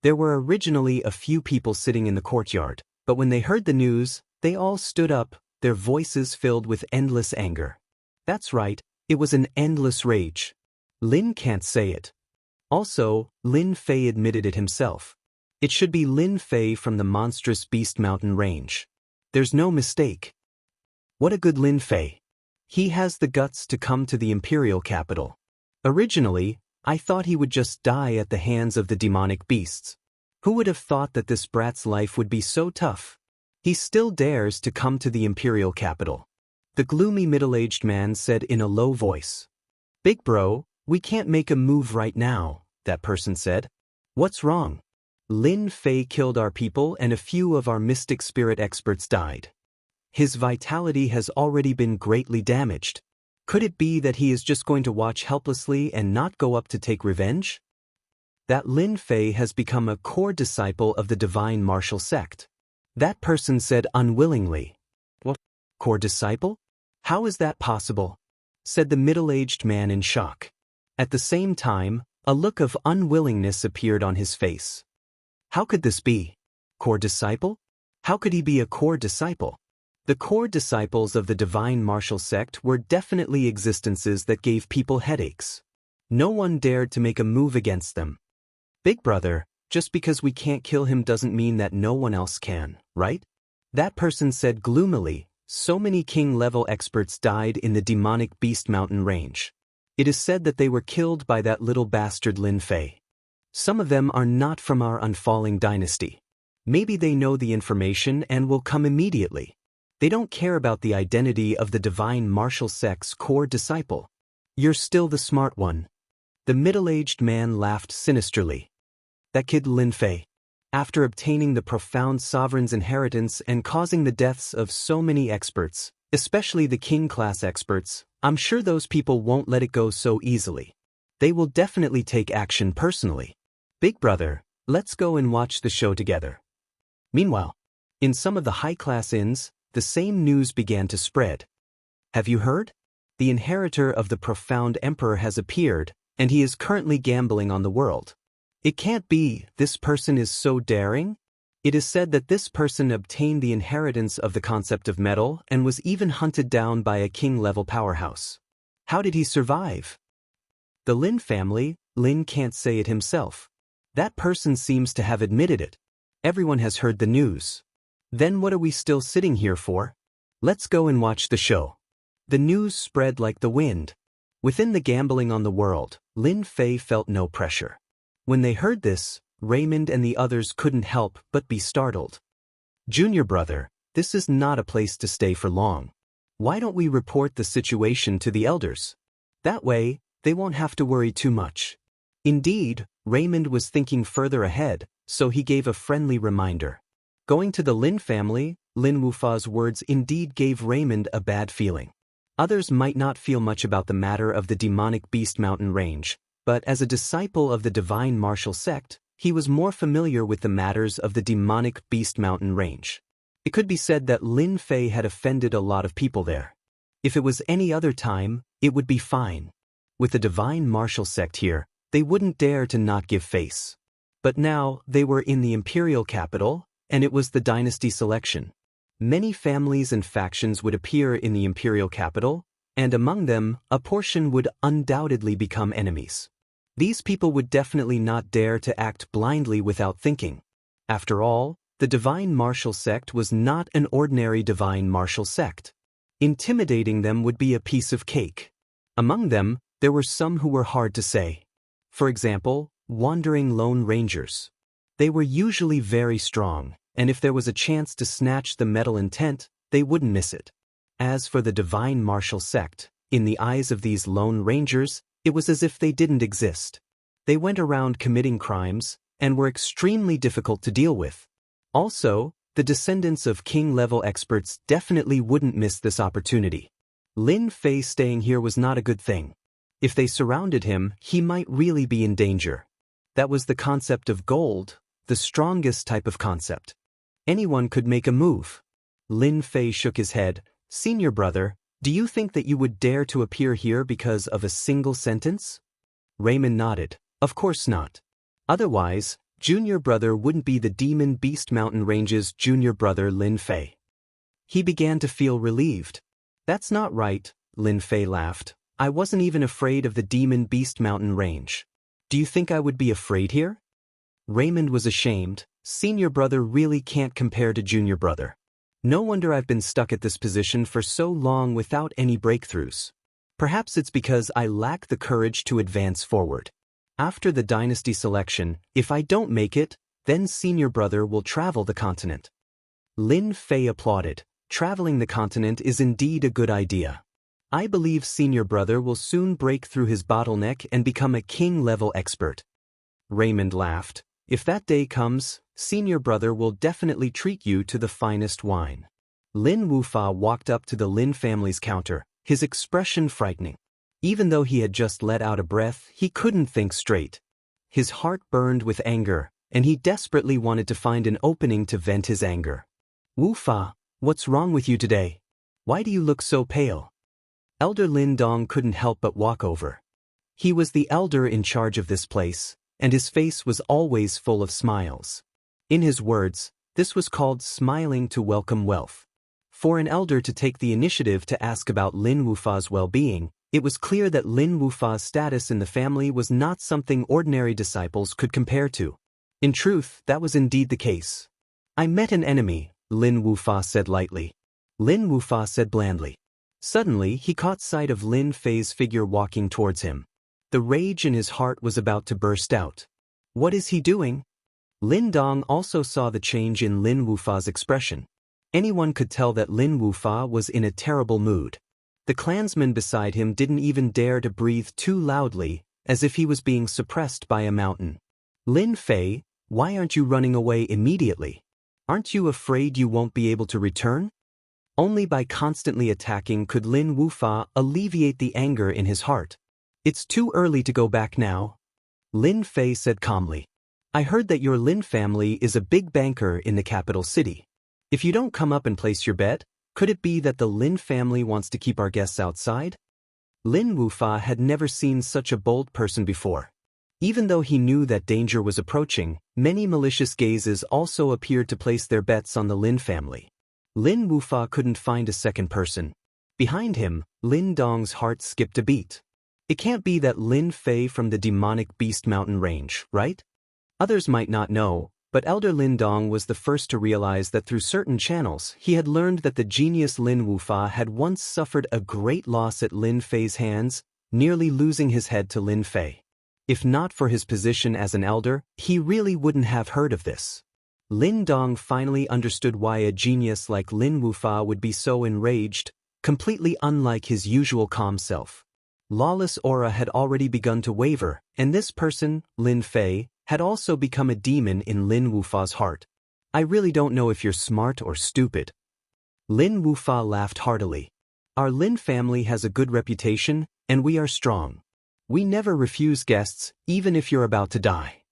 Speaker 1: There were originally a few people sitting in the courtyard, but when they heard the news, they all stood up, their voices filled with endless anger. That's right, it was an endless rage. Lin can't say it. Also, Lin Fei admitted it himself. It should be Lin Fei from the monstrous Beast Mountain range. There's no mistake. What a good Lin Fei. He has the guts to come to the imperial capital. Originally, I thought he would just die at the hands of the demonic beasts. Who would have thought that this brat's life would be so tough? He still dares to come to the imperial capital. The gloomy middle-aged man said in a low voice. Big bro, we can't make a move right now, that person said. What's wrong? Lin Fei killed our people and a few of our mystic spirit experts died. His vitality has already been greatly damaged. Could it be that he is just going to watch helplessly and not go up to take revenge? That Lin Fei has become a core disciple of the divine martial sect. That person said unwillingly. What? Core disciple? How is that possible? Said the middle-aged man in shock. At the same time, a look of unwillingness appeared on his face. How could this be? Core disciple? How could he be a core disciple? The core disciples of the divine martial sect were definitely existences that gave people headaches. No one dared to make a move against them. Big brother, just because we can't kill him doesn't mean that no one else can, right? That person said gloomily. So many king-level experts died in the demonic beast mountain range. It is said that they were killed by that little bastard Lin Fei. Some of them are not from our unfalling dynasty. Maybe they know the information and will come immediately. They don't care about the identity of the divine martial sect's core disciple. You're still the smart one. The middle-aged man laughed sinisterly. That kid Lin Fei. After obtaining the profound sovereign's inheritance and causing the deaths of so many experts, especially the king-class experts, I'm sure those people won't let it go so easily. They will definitely take action personally. Big brother, let's go and watch the show together. Meanwhile, in some of the high-class inns, the same news began to spread. Have you heard? The inheritor of the profound emperor has appeared, and he is currently gambling on the world. It can't be, this person is so daring? It is said that this person obtained the inheritance of the concept of metal and was even hunted down by a king-level powerhouse. How did he survive? The Lin family, Lin can't say it himself. That person seems to have admitted it. Everyone has heard the news. Then what are we still sitting here for? Let's go and watch the show. The news spread like the wind. Within the gambling on the world, Lin Fei felt no pressure. When they heard this, Raymond and the others couldn't help but be startled. Junior brother, this is not a place to stay for long. Why don't we report the situation to the elders? That way, they won't have to worry too much. Indeed, Raymond was thinking further ahead, so he gave a friendly reminder. Going to the Lin family, Lin Wufa's words indeed gave Raymond a bad feeling. Others might not feel much about the matter of the demonic beast mountain range, but as a disciple of the divine martial sect, he was more familiar with the matters of the demonic beast mountain range. It could be said that Lin Fei had offended a lot of people there. If it was any other time, it would be fine. With the divine martial sect here, they wouldn't dare to not give face. But now, they were in the imperial capital, and it was the dynasty selection. Many families and factions would appear in the imperial capital, and among them, a portion would undoubtedly become enemies. These people would definitely not dare to act blindly without thinking. After all, the divine martial sect was not an ordinary divine martial sect. Intimidating them would be a piece of cake. Among them, there were some who were hard to say. For example, wandering lone rangers. They were usually very strong, and if there was a chance to snatch the metal intent, they wouldn't miss it. As for the divine martial sect, in the eyes of these lone rangers, it was as if they didn't exist. They went around committing crimes, and were extremely difficult to deal with. Also, the descendants of king-level experts definitely wouldn't miss this opportunity. Lin Fei staying here was not a good thing. If they surrounded him, he might really be in danger. That was the concept of gold, the strongest type of concept. Anyone could make a move. Lin Fei shook his head. Senior brother, do you think that you would dare to appear here because of a single sentence? Raymond nodded. Of course not. Otherwise, junior brother wouldn't be the demon beast mountain range's junior brother Lin Fei. He began to feel relieved. That's not right, Lin Fei laughed. I wasn't even afraid of the demon beast mountain range. Do you think I would be afraid here? Raymond was ashamed. Senior brother really can't compare to junior brother. No wonder I've been stuck at this position for so long without any breakthroughs. Perhaps it's because I lack the courage to advance forward. After the dynasty selection, if I don't make it, then senior brother will travel the continent. Lin Fei applauded. Traveling the continent is indeed a good idea. I believe senior brother will soon break through his bottleneck and become a king-level expert. Raymond laughed. If that day comes, senior brother will definitely treat you to the finest wine. Lin Wufa walked up to the Lin family's counter, his expression frightening. Even though he had just let out a breath, he couldn't think straight. His heart burned with anger, and he desperately wanted to find an opening to vent his anger. Wufa, what's wrong with you today? Why do you look so pale? Elder Lin Dong couldn't help but walk over. He was the elder in charge of this place, and his face was always full of smiles. In his words, this was called smiling to welcome wealth. For an elder to take the initiative to ask about Lin Wufa's well-being, it was clear that Lin Wufa's status in the family was not something ordinary disciples could compare to. In truth, that was indeed the case. I met an enemy, Lin Wufa said lightly. Lin Wufa said blandly. Suddenly, he caught sight of Lin Fei's figure walking towards him. The rage in his heart was about to burst out. What is he doing? Lin Dong also saw the change in Lin Wufa's expression. Anyone could tell that Lin Wufa was in a terrible mood. The clansman beside him didn't even dare to breathe too loudly, as if he was being suppressed by a mountain. Lin Fei, why aren't you running away immediately? Aren't you afraid you won't be able to return? Only by constantly attacking could Lin Wufa alleviate the anger in his heart. It's too early to go back now. Lin Fei said calmly. I heard that your Lin family is a big banker in the capital city. If you don't come up and place your bet, could it be that the Lin family wants to keep our guests outside? Lin Wufa had never seen such a bold person before. Even though he knew that danger was approaching, many malicious gazes also appeared to place their bets on the Lin family. Lin Wufa couldn't find a second person. Behind him, Lin Dong's heart skipped a beat. It can't be that Lin Fei from the demonic Beast Mountain range, right? Others might not know, but Elder Lin Dong was the first to realize that through certain channels he had learned that the genius Lin Wufa had once suffered a great loss at Lin Fei's hands, nearly losing his head to Lin Fei. If not for his position as an elder, he really wouldn't have heard of this. Lin Dong finally understood why a genius like Lin Wufa would be so enraged, completely unlike his usual calm self. Lawless aura had already begun to waver, and this person, Lin Fei, had also become a demon in Lin Wufa's heart. I really don't know if you're smart or stupid. Lin Wufa laughed heartily. Our Lin family has a good reputation, and we are strong. We never refuse guests, even if you're about to die.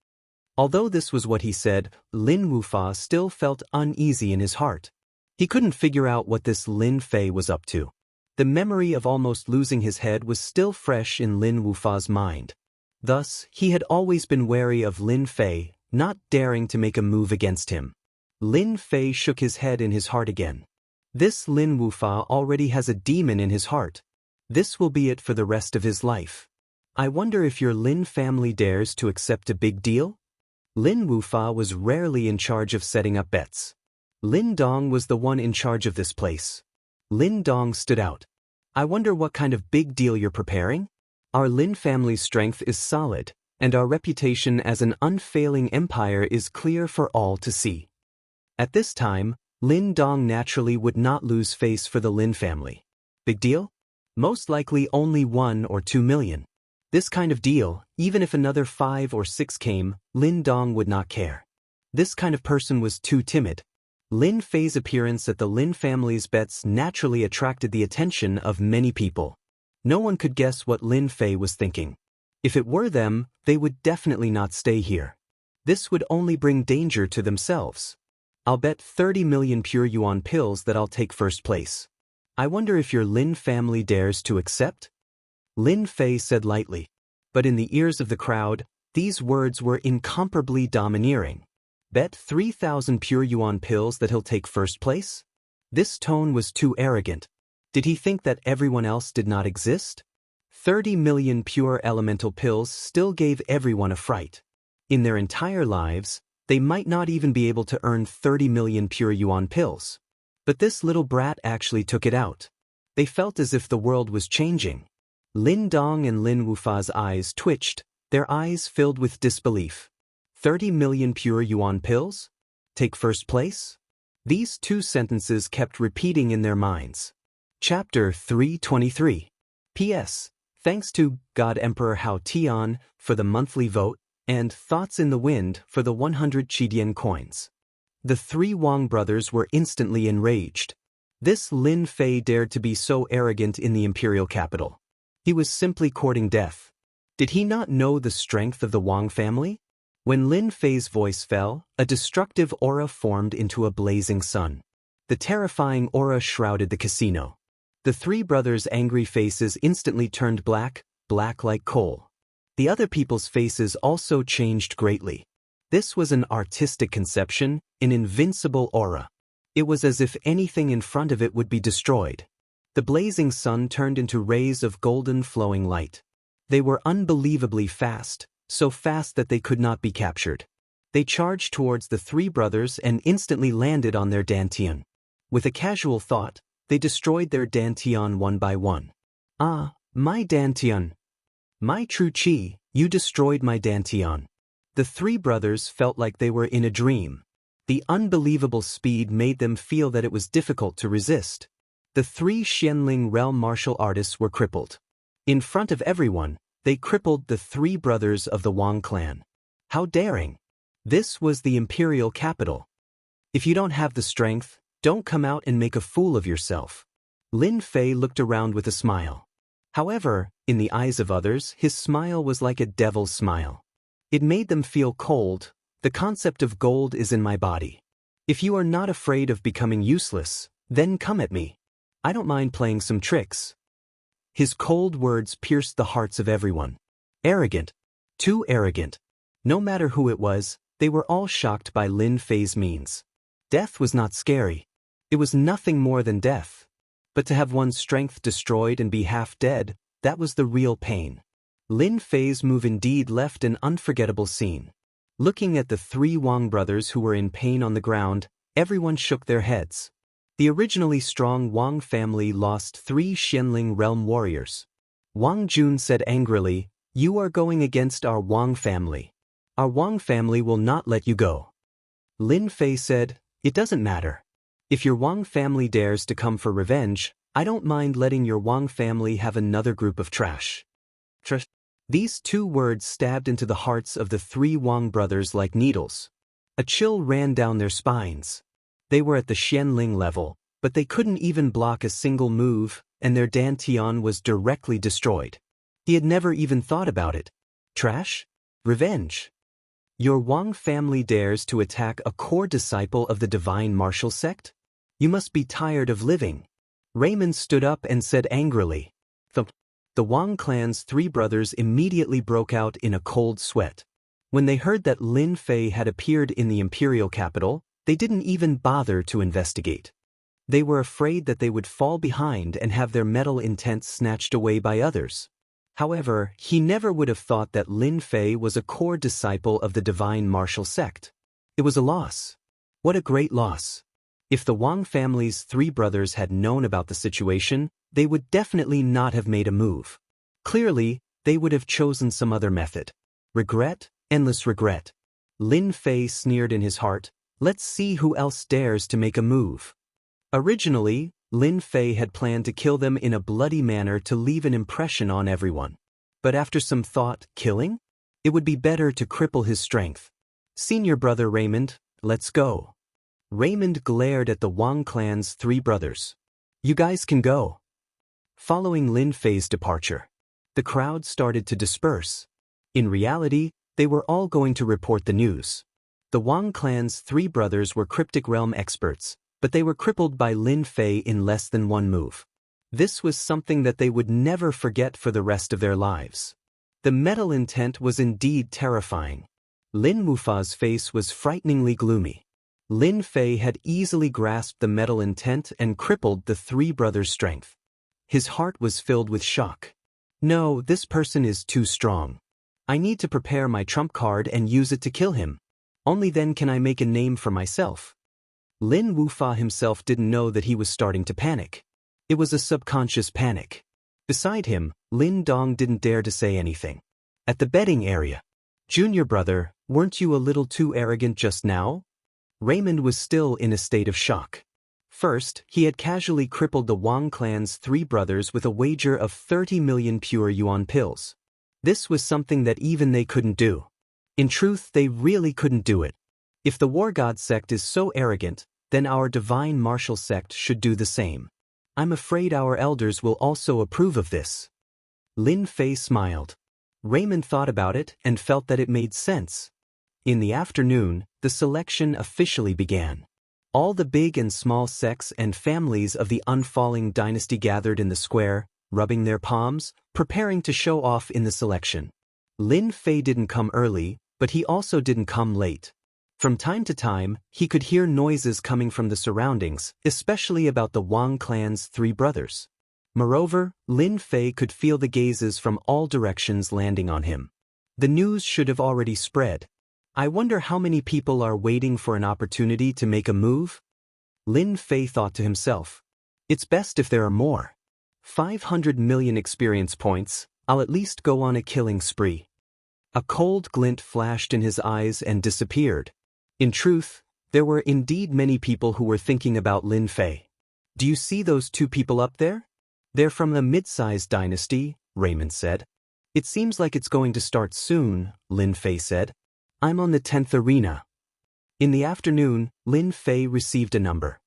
Speaker 1: Although this was what he said, Lin Wufa still felt uneasy in his heart. He couldn't figure out what this Lin Fei was up to. The memory of almost losing his head was still fresh in Lin Wufa's mind. Thus, he had always been wary of Lin Fei, not daring to make a move against him. Lin Fei shook his head in his heart again. This Lin Wufa already has a demon in his heart. This will be it for the rest of his life. I wonder if your Lin family dares to accept a big deal? Lin Wufa was rarely in charge of setting up bets. Lin Dong was the one in charge of this place. Lin Dong stood out. I wonder what kind of big deal you're preparing? Our Lin family's strength is solid, and our reputation as an unfailing empire is clear for all to see. At this time, Lin Dong naturally would not lose face for the Lin family. Big deal? Most likely only 1 or 2 million. This kind of deal, even if another 5 or 6 came, Lin Dong would not care. This kind of person was too timid. Lin Fei's appearance at the Lin family's bets naturally attracted the attention of many people. No one could guess what Lin Fei was thinking. If it were them, they would definitely not stay here. This would only bring danger to themselves. I'll bet 30 million pure yuan pills that I'll take first place. I wonder if your Lin family dares to accept? Lin Fei said lightly. But in the ears of the crowd, these words were incomparably domineering. Bet 3,000 pure yuan pills that he'll take first place? This tone was too arrogant. Did he think that everyone else did not exist? 30 million pure elemental pills still gave everyone a fright. In their entire lives, they might not even be able to earn 30 million pure yuan pills. But this little brat actually took it out. They felt as if the world was changing. Lin Dong and Lin Wufa's eyes twitched, their eyes filled with disbelief. 30 million pure yuan pills? Take first place? These two sentences kept repeating in their minds. Chapter 323. P.S. Thanks to God Emperor Hao Tian for the monthly vote, and Thoughts in the Wind for the 100 Qidian coins. The three Wang brothers were instantly enraged. This Lin Fei dared to be so arrogant in the imperial capital. He was simply courting death. Did he not know the strength of the Wang family? When Lin Fei's voice fell, a destructive aura formed into a blazing sun. The terrifying aura shrouded the casino. The three brothers' angry faces instantly turned black, black like coal. The other people's faces also changed greatly. This was an artistic conception, an invincible aura. It was as if anything in front of it would be destroyed. The blazing sun turned into rays of golden flowing light. They were unbelievably fast, so fast that they could not be captured. They charged towards the three brothers and instantly landed on their dantian. With a casual thought, they destroyed their dantian one by one. Ah, my dantian! My true chi, you destroyed my dantian. The three brothers felt like they were in a dream. The unbelievable speed made them feel that it was difficult to resist. The three Xianling realm martial artists were crippled. In front of everyone, they crippled the three brothers of the Wang clan. How daring! This was the imperial capital. If you don't have the strength, don't come out and make a fool of yourself. Lin Fei looked around with a smile. However, in the eyes of others, his smile was like a devil's smile. It made them feel cold. The concept of gold is in my body. If you are not afraid of becoming useless, then come at me. I don't mind playing some tricks. His cold words pierced the hearts of everyone. Arrogant. Too arrogant. No matter who it was, they were all shocked by Lin Fei's means. Death was not scary. It was nothing more than death. But to have one's strength destroyed and be half dead, that was the real pain. Lin Fei's move indeed left an unforgettable scene. Looking at the three Wang brothers who were in pain on the ground, everyone shook their heads. The originally strong Wang family lost three Xianling realm warriors. Wang Jun said angrily, "You are going against our Wang family. Our Wang family will not let you go." Lin Fei said, "It doesn't matter. If your Wang family dares to come for revenge, I don't mind letting your Wang family have another group of trash." These two words stabbed into the hearts of the three Wang brothers like needles. A chill ran down their spines. They were at the Xianling level, but they couldn't even block a single move, and their dantian was directly destroyed. He had never even thought about it. Trash? Revenge. Your Wang family dares to attack a core disciple of the divine martial sect? You must be tired of living. Raymond stood up and said angrily. The Wang clan's three brothers immediately broke out in a cold sweat. When they heard that Lin Fei had appeared in the imperial capital, they didn't even bother to investigate. They were afraid that they would fall behind and have their metal intents snatched away by others. However, he never would have thought that Lin Fei was a core disciple of the divine martial sect. It was a loss. What a great loss. If the Wang family's three brothers had known about the situation, they would definitely not have made a move. Clearly, they would have chosen some other method. Regret, endless regret. Lin Fei sneered in his heart, "Let's see who else dares to make a move." Originally, Lin Fei had planned to kill them in a bloody manner to leave an impression on everyone. But after some thought, killing? It would be better to cripple his strength. "Senior brother Raymond, let's go." Raymond glared at the Wang clan's three brothers. "You guys can go." Following Lin Fei's departure, the crowd started to disperse. In reality, they were all going to report the news. The Wang clan's three brothers were cryptic realm experts, but they were crippled by Lin Fei in less than one move. This was something that they would never forget for the rest of their lives. The metal intent was indeed terrifying. Lin Mufa's face was frighteningly gloomy. Lin Fei had easily grasped the metal intent and crippled the three brothers' strength. His heart was filled with shock. "No, this person is too strong. I need to prepare my trump card and use it to kill him. Only then can I make a name for myself." Lin Wufa himself didn't know that he was starting to panic. It was a subconscious panic. Beside him, Lin Dong didn't dare to say anything. At the betting area, "Junior brother, weren't you a little too arrogant just now?" Raymond was still in a state of shock. First, he had casually crippled the Wang clan's 3 brothers with a wager of 30 million pure yuan pills. This was something that even they couldn't do. In truth, they really couldn't do it. If the War God sect is so arrogant, then our divine martial sect should do the same. I'm afraid our elders will also approve of this. Lin Fei smiled. Raymond thought about it and felt that it made sense. In the afternoon, the selection officially began. All the big and small sects and families of the unfalling dynasty gathered in the square, rubbing their palms, preparing to show off in the selection. Lin Fei didn't come early, but he also didn't come late. From time to time, he could hear noises coming from the surroundings, especially about the Wang clan's 3 brothers. Moreover, Lin Fei could feel the gazes from all directions landing on him. The news should have already spread. I wonder how many people are waiting for an opportunity to make a move? Lin Fei thought to himself. It's best if there are more. 500 million experience points, I'll at least go on a killing spree. A cold glint flashed in his eyes and disappeared. In truth, there were indeed many people who were thinking about Lin Fei. Do you see those 2 people up there? They're from the mid-sized dynasty, Raymond said. It seems like it's going to start soon, Lin Fei said. I'm on the 10th arena. In the afternoon, Lin Fei received a number.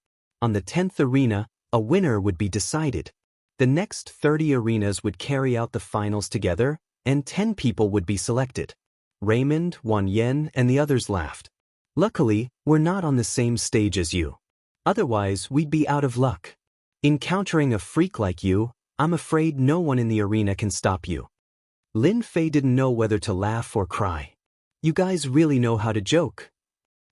Speaker 1: On the 10th arena, a winner would be decided. The next 30 arenas would carry out the finals together, and 10 people would be selected. Raymond, Wan Yen, and the others laughed. Luckily, we're not on the same stage as you. Otherwise, we'd be out of luck. Encountering a freak like you, I'm afraid no one in the arena can stop you. Lin Fei didn't know whether to laugh or cry. You guys really know how to joke.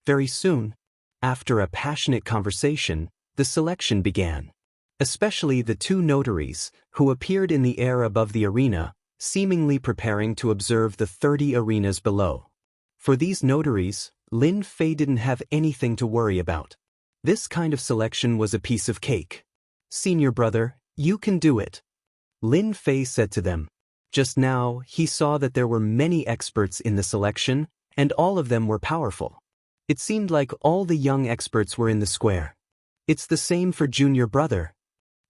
Speaker 1: Very soon, after a passionate conversation, the selection began. Especially the 2 notaries, who appeared in the air above the arena, seemingly preparing to observe the 30 arenas below. For these notaries, Lin Fei didn't have anything to worry about. This kind of selection was a piece of cake. Senior brother, you can do it. Lin Fei said to them. Just now, he saw that there were many experts in the selection, and all of them were powerful. It seemed like all the young experts were in the square. It's the same for junior brother.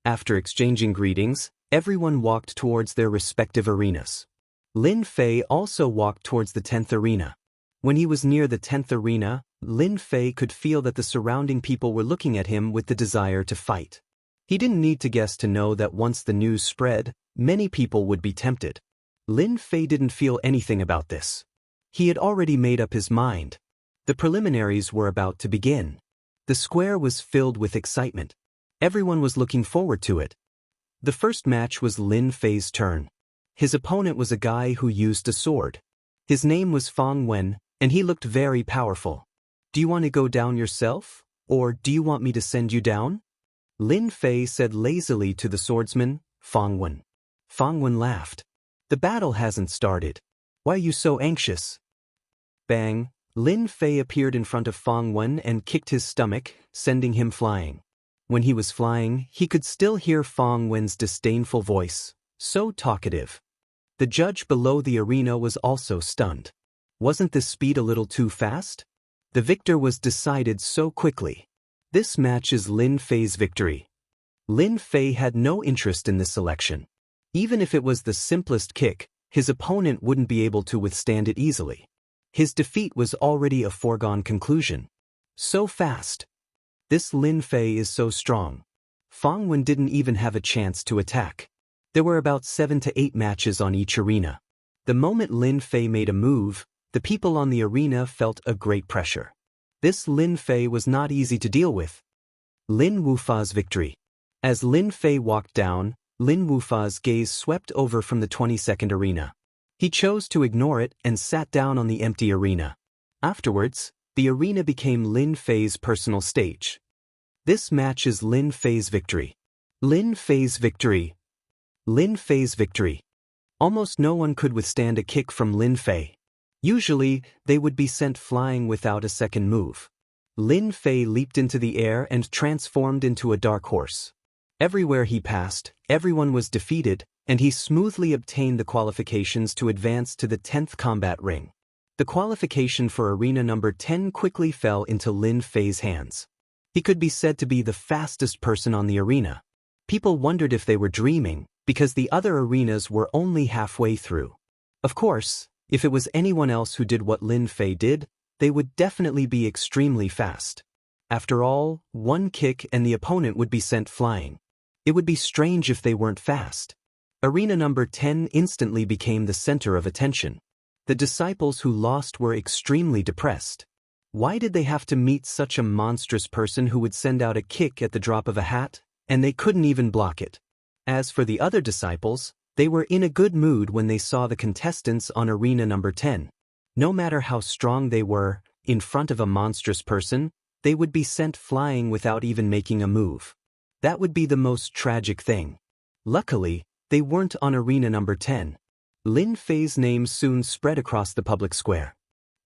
Speaker 1: After exchanging greetings, everyone walked towards their respective arenas. Lin Fei also walked towards the 10th arena. When he was near the 10th arena, Lin Fei could feel that the surrounding people were looking at him with the desire to fight. He didn't need to guess to know that once the news spread, many people would be tempted. Lin Fei didn't feel anything about this. He had already made up his mind. The preliminaries were about to begin. The square was filled with excitement. Everyone was looking forward to it. The first match was Lin Fei's turn. His opponent was a guy who used a sword. His name was Fang Wen, and he looked very powerful. Do you want to go down yourself, or do you want me to send you down? Lin Fei said lazily to the swordsman, Fang Wen. Fang Wen laughed. The battle hasn't started. Why are you so anxious? Bang! Lin Fei appeared in front of Fang Wen and kicked his stomach, sending him flying. When he was flying, he could still hear Fang Wen's disdainful voice, so talkative. The judge below the arena was also stunned. Wasn't this speed a little too fast? The victor was decided so quickly. This match is Lin Fei's victory. Lin Fei had no interest in this selection. Even if it was the simplest kick, his opponent wouldn't be able to withstand it easily. His defeat was already a foregone conclusion. So fast. This Lin Fei is so strong. Fang Wen didn't even have a chance to attack. There were about 7 to 8 matches on each arena. The moment Lin Fei made a move, the people on the arena felt a great pressure. This Lin Fei was not easy to deal with. Lin Wufa's victory. As Lin Fei walked down, Lin Wufa's gaze swept over from the 22nd arena. He chose to ignore it and sat down on the empty arena. Afterwards, the arena became Lin Fei's personal stage. This match is Lin Fei's victory. Lin Fei's victory. Lin Fei's victory. Almost no one could withstand a kick from Lin Fei. Usually, they would be sent flying without a second move. Lin Fei leaped into the air and transformed into a dark horse. Everywhere he passed, everyone was defeated, and he smoothly obtained the qualifications to advance to the 10th combat ring. The qualification for arena number 10 quickly fell into Lin Fei's hands. He could be said to be the fastest person on the arena. People wondered if they were dreaming, because the other arenas were only halfway through. Of course, if it was anyone else who did what Lin Fei did, they would definitely be extremely fast. After all, one kick and the opponent would be sent flying. It would be strange if they weren't fast. Arena number 10 instantly became the center of attention. The disciples who lost were extremely depressed. Why did they have to meet such a monstrous person who would send out a kick at the drop of a hat, and they couldn't even block it? As for the other disciples, they were in a good mood when they saw the contestants on arena number 10. No matter how strong they were, in front of a monstrous person, they would be sent flying without even making a move. That would be the most tragic thing. Luckily, they weren't on arena number 10. Lin Fei's name soon spread across the public square.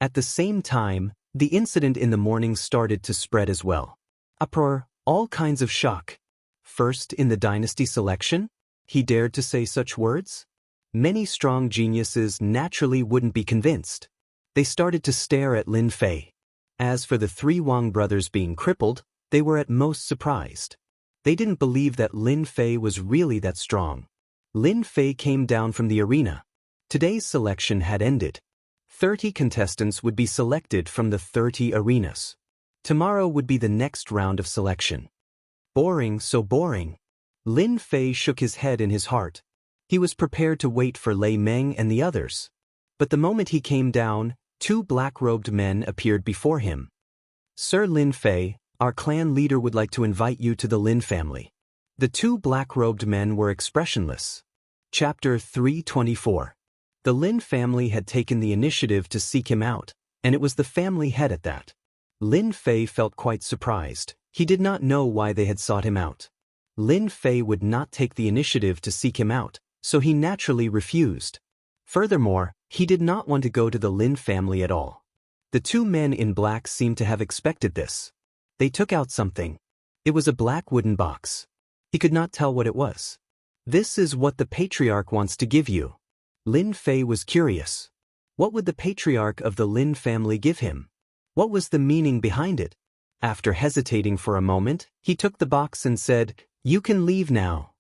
Speaker 1: At the same time, the incident in the morning started to spread as well. Uproar, all kinds of shock. First in the dynasty selection? He dared to say such words? Many strong geniuses naturally wouldn't be convinced. They started to stare at Lin Fei. As for the three Wang brothers being crippled, they were at most surprised. They didn't believe that Lin Fei was really that strong. Lin Fei came down from the arena. Today's selection had ended. 30 contestants would be selected from the 30 arenas. Tomorrow would be the next round of selection. Boring, so boring. Lin Fei shook his head in his heart. He was prepared to wait for Lei Meng and the others. But the moment he came down, two black-robed men appeared before him. Sir Lin Fei, our clan leader would like to invite you to the Lin family. The two black-robed men were expressionless. Chapter 324. The Lin family had taken the initiative to seek him out, and it was the family head at that. Lin Fei felt quite surprised. He did not know why they had sought him out. Lin Fei would not take the initiative to seek him out, so he naturally refused. Furthermore, he did not want to go to the Lin family at all. The two men in black seemed to have expected this. They took out something. It was a black wooden box. He could not tell what it was. This is what the patriarch wants to give you. Lin Fei was curious. What would the patriarch of the Lin family give him? What was the meaning behind it? After hesitating for a moment, he took the box and said, "You can leave now."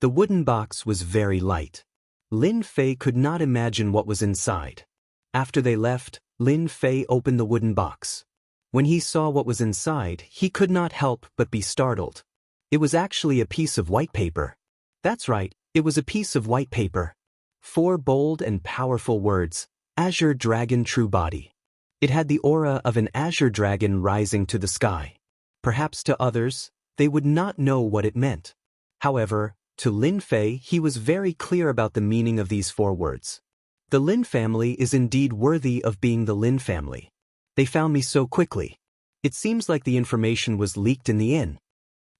Speaker 1: The wooden box was very light. Lin Fei could not imagine what was inside. After they left, Lin Fei opened the wooden box. When he saw what was inside, he could not help but be startled. It was actually a piece of white paper. That's right, it was a piece of white paper. 4 bold and powerful words, Azure Dragon True Body. It had the aura of an azure dragon rising to the sky. Perhaps to others, they would not know what it meant. However, to Lin Fei, he was very clear about the meaning of these 4 words. The Lin family is indeed worthy of being the Lin family. They found me so quickly. It seems like the information was leaked in the inn.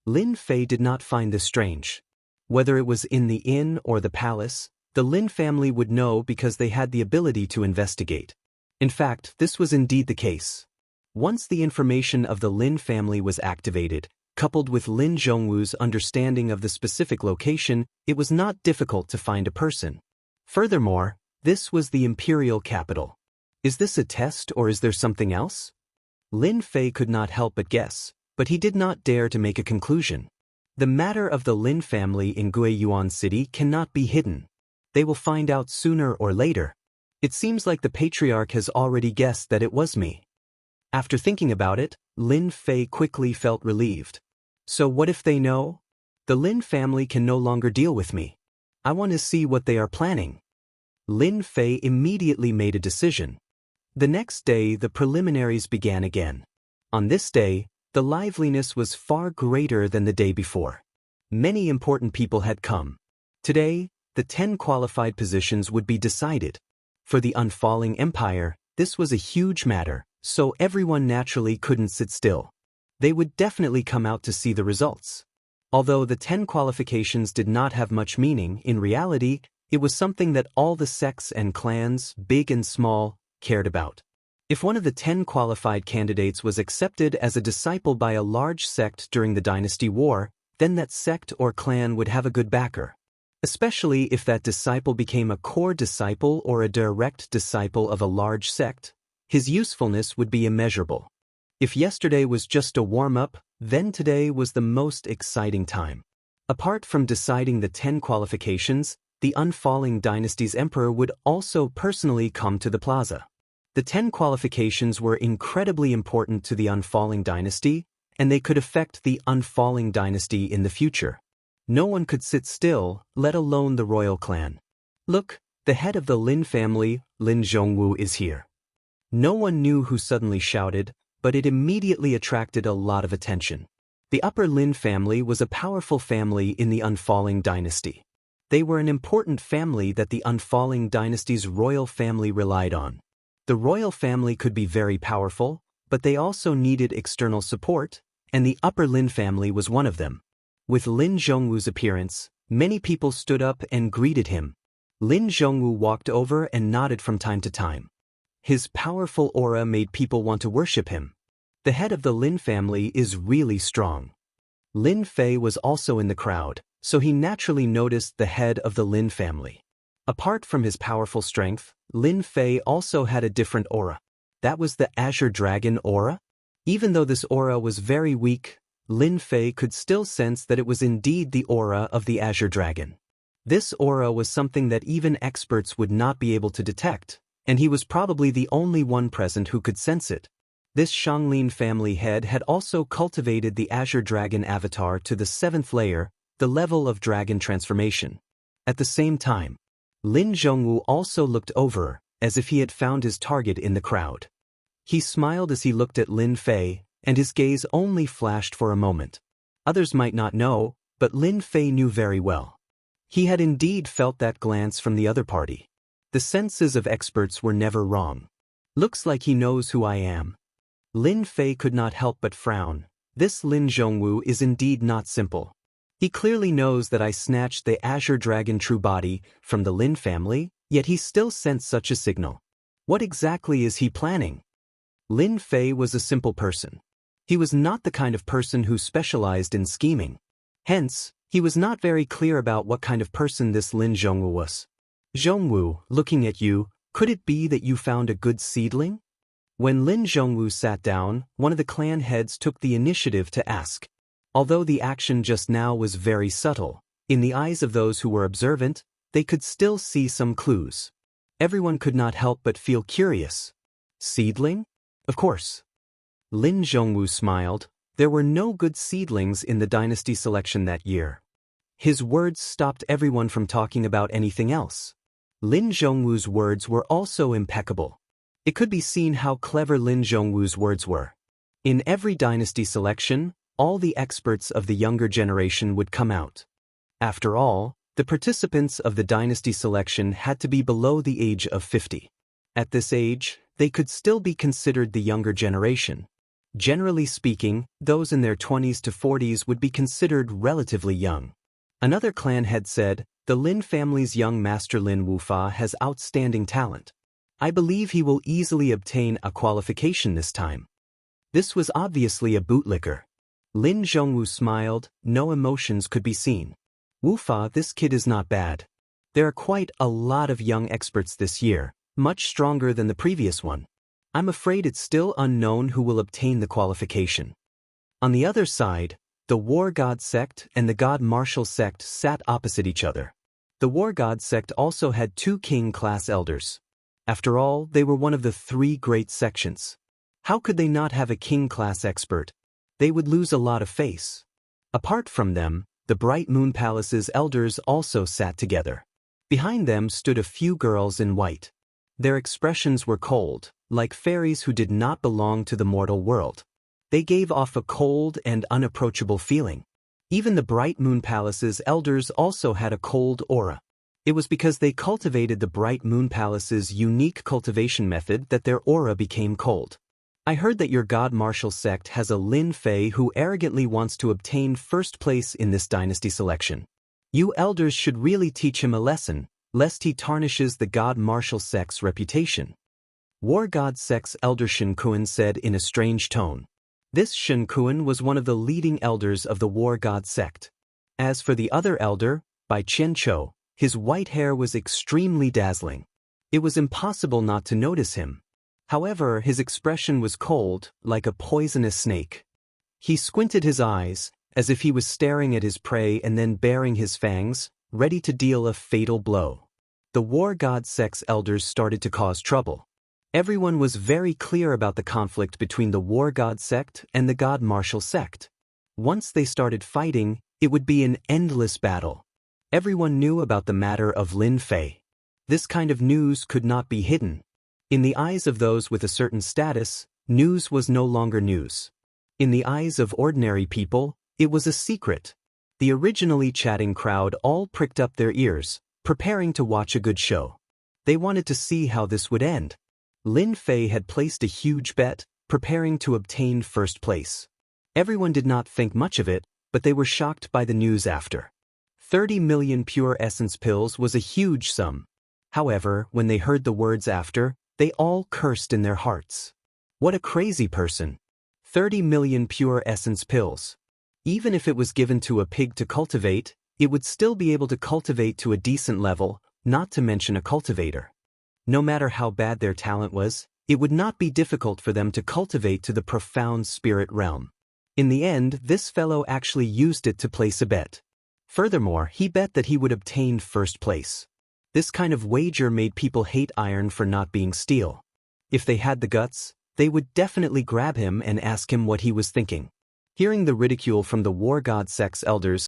Speaker 1: Lin Fei did not find this strange. Whether it was in the inn or the palace, the Lin family would know because they had the ability to investigate. In fact, this was indeed the case. Once the information of the Lin family was activated, coupled with Lin Zhongwu's understanding of the specific location, it was not difficult to find a person. Furthermore, this was the imperial capital. Is this a test or is there something else? Lin Fei could not help but guess, but he did not dare to make a conclusion. The matter of the Lin family in Guiyuan City cannot be hidden. They will find out sooner or later. It seems like the patriarch has already guessed that it was me. After thinking about it, Lin Fei quickly felt relieved. So what if they know? The Lin family can no longer deal with me. I want to see what they are planning. Lin Fei immediately made a decision. The next day, the preliminaries began again. On this day, the liveliness was far greater than the day before. Many important people had come. Today, the 10 qualified positions would be decided. For the unfalling empire, this was a huge matter, so everyone naturally couldn't sit still. They would definitely come out to see the results. Although the 10 qualifications did not have much meaning, in reality, it was something that all the sects and clans, big and small, cared about. If one of the 10 qualified candidates was accepted as a disciple by a large sect during the dynasty war, then that sect or clan would have a good backer. Especially if that disciple became a core disciple or a direct disciple of a large sect, His usefulness would be immeasurable. If yesterday was just a warm-up, then today was the most exciting time. Apart from deciding the 10 qualifications, the unfalling dynasty's emperor would also personally come to the plaza. The 10 qualifications were incredibly important to the unfalling dynasty, and they could affect the unfalling dynasty in the future. No one could sit still, let alone the royal clan. Look, the head of the Lin family, Lin Zhongwu, is here. No one knew who suddenly shouted, but it immediately attracted a lot of attention. The upper Lin family was a powerful family in the unfalling dynasty. They were an important family that the unfalling dynasty's royal family relied on. The royal family could be very powerful, but they also needed external support, and the upper Lin family was one of them. With Lin Zhongwu's appearance, many people stood up and greeted him. Lin Zhongwu walked over and nodded from time to time. His powerful aura made people want to worship him. The head of the Lin family is really strong. Lin Fei was also in the crowd, so he naturally noticed the head of the Lin family. Apart from his powerful strength, Lin Fei also had a different aura. That was the Azure Dragon aura? Even though this aura was very weak, Lin Fei could still sense that it was indeed the aura of the Azure Dragon. This aura was something that even experts would not be able to detect, and he was probably the only one present who could sense it. This Xianxia family head had also cultivated the Azure Dragon avatar to the 7th layer, the level of dragon transformation. At the same time, Lin Zhongwu also looked over, as if he had found his target in the crowd. He smiled as he looked at Lin Fei, and his gaze only flashed for a moment. Others might not know, but Lin Fei knew very well. He had indeed felt that glance from the other party. The senses of experts were never wrong. Looks like he knows who I am. Lin Fei could not help but frown. This Lin Zhongwu is indeed not simple. He clearly knows that I snatched the Azure Dragon true body from the Lin family, yet he still sent such a signal. What exactly is he planning? Lin Fei was a simple person. He was not the kind of person who specialized in scheming. Hence, he was not very clear about what kind of person this Lin Zhongwu was. Zhongwu, looking at you, could it be that you found a good seedling? When Lin Zhongwu sat down, one of the clan heads took the initiative to ask. Although the action just now was very subtle, in the eyes of those who were observant, they could still see some clues. Everyone could not help but feel curious. Seedling? Of course. Lin Zhongwu smiled. There were no good seedlings in the dynasty selection that year. His words stopped everyone from talking about anything else. Lin Zhongwu's words were also impeccable. It could be seen how clever Lin Zhongwu's words were. In every dynasty selection, all the experts of the younger generation would come out. After all, the participants of the dynasty selection had to be below the age of 50. At this age, they could still be considered the younger generation. Generally speaking, those in their 20s to 40s would be considered relatively young. Another clan head said, "The Lin family's young master Lin Wufa has outstanding talent. I believe he will easily obtain a qualification this time." This was obviously a bootlicker. Lin Zhongwu smiled, no emotions could be seen. "Wufa, this kid is not bad. There are quite a lot of young experts this year, much stronger than the previous one. I'm afraid it's still unknown who will obtain the qualification." On the other side, the War God sect and the God Martial sect sat opposite each other. The War God sect also had 2 king-class elders. After all, they were one of the 3 great sections. How could they not have a king-class expert? They would lose a lot of face. Apart from them, the Bright Moon Palace's elders also sat together. Behind them stood a few girls in white. Their expressions were cold, like fairies who did not belong to the mortal world. They gave off a cold and unapproachable feeling. Even the Bright Moon Palace's elders also had a cold aura. It was because they cultivated the Bright Moon Palace's unique cultivation method that their aura became cold. "I heard that your God Martial sect has a Lin Fei who arrogantly wants to obtain first place in this dynasty selection. You elders should really teach him a lesson, lest he tarnishes the God Martial sect's reputation." War God sect's elder Shenkuan said in a strange tone. This Shenkuan was one of the leading elders of the War God sect. As for the other elder, Bai Qianqiu, his white hair was extremely dazzling. It was impossible not to notice him. However, his expression was cold, like a poisonous snake. He squinted his eyes, as if he was staring at his prey and then baring his fangs, ready to deal a fatal blow. The war god sect's elders started to cause trouble. Everyone was very clear about the conflict between the war god sect and the god martial sect. Once they started fighting, it would be an endless battle. Everyone knew about the matter of Lin Fei. This kind of news could not be hidden. In the eyes of those with a certain status, news was no longer news. In the eyes of ordinary people, it was a secret. The originally chatting crowd all pricked up their ears, preparing to watch a good show. They wanted to see how this would end. Lin Fei had placed a huge bet, preparing to obtain first place. Everyone did not think much of it, but they were shocked by the news after. 30 million pure essence pills was a huge sum. However, when they heard the words after, they all cursed in their hearts. What a crazy person. 30 million pure essence pills. Even if it was given to a pig to cultivate, it would still be able to cultivate to a decent level, not to mention a cultivator. No matter how bad their talent was, it would not be difficult for them to cultivate to the profound spirit realm. In the end, this fellow actually used it to place a bet. Furthermore, he bet that he would obtain first place. This kind of wager made people hate iron for not being steel. If they had the guts, they would definitely grab him and ask him what he was thinking. Hearing the ridicule from the war god sect's elders,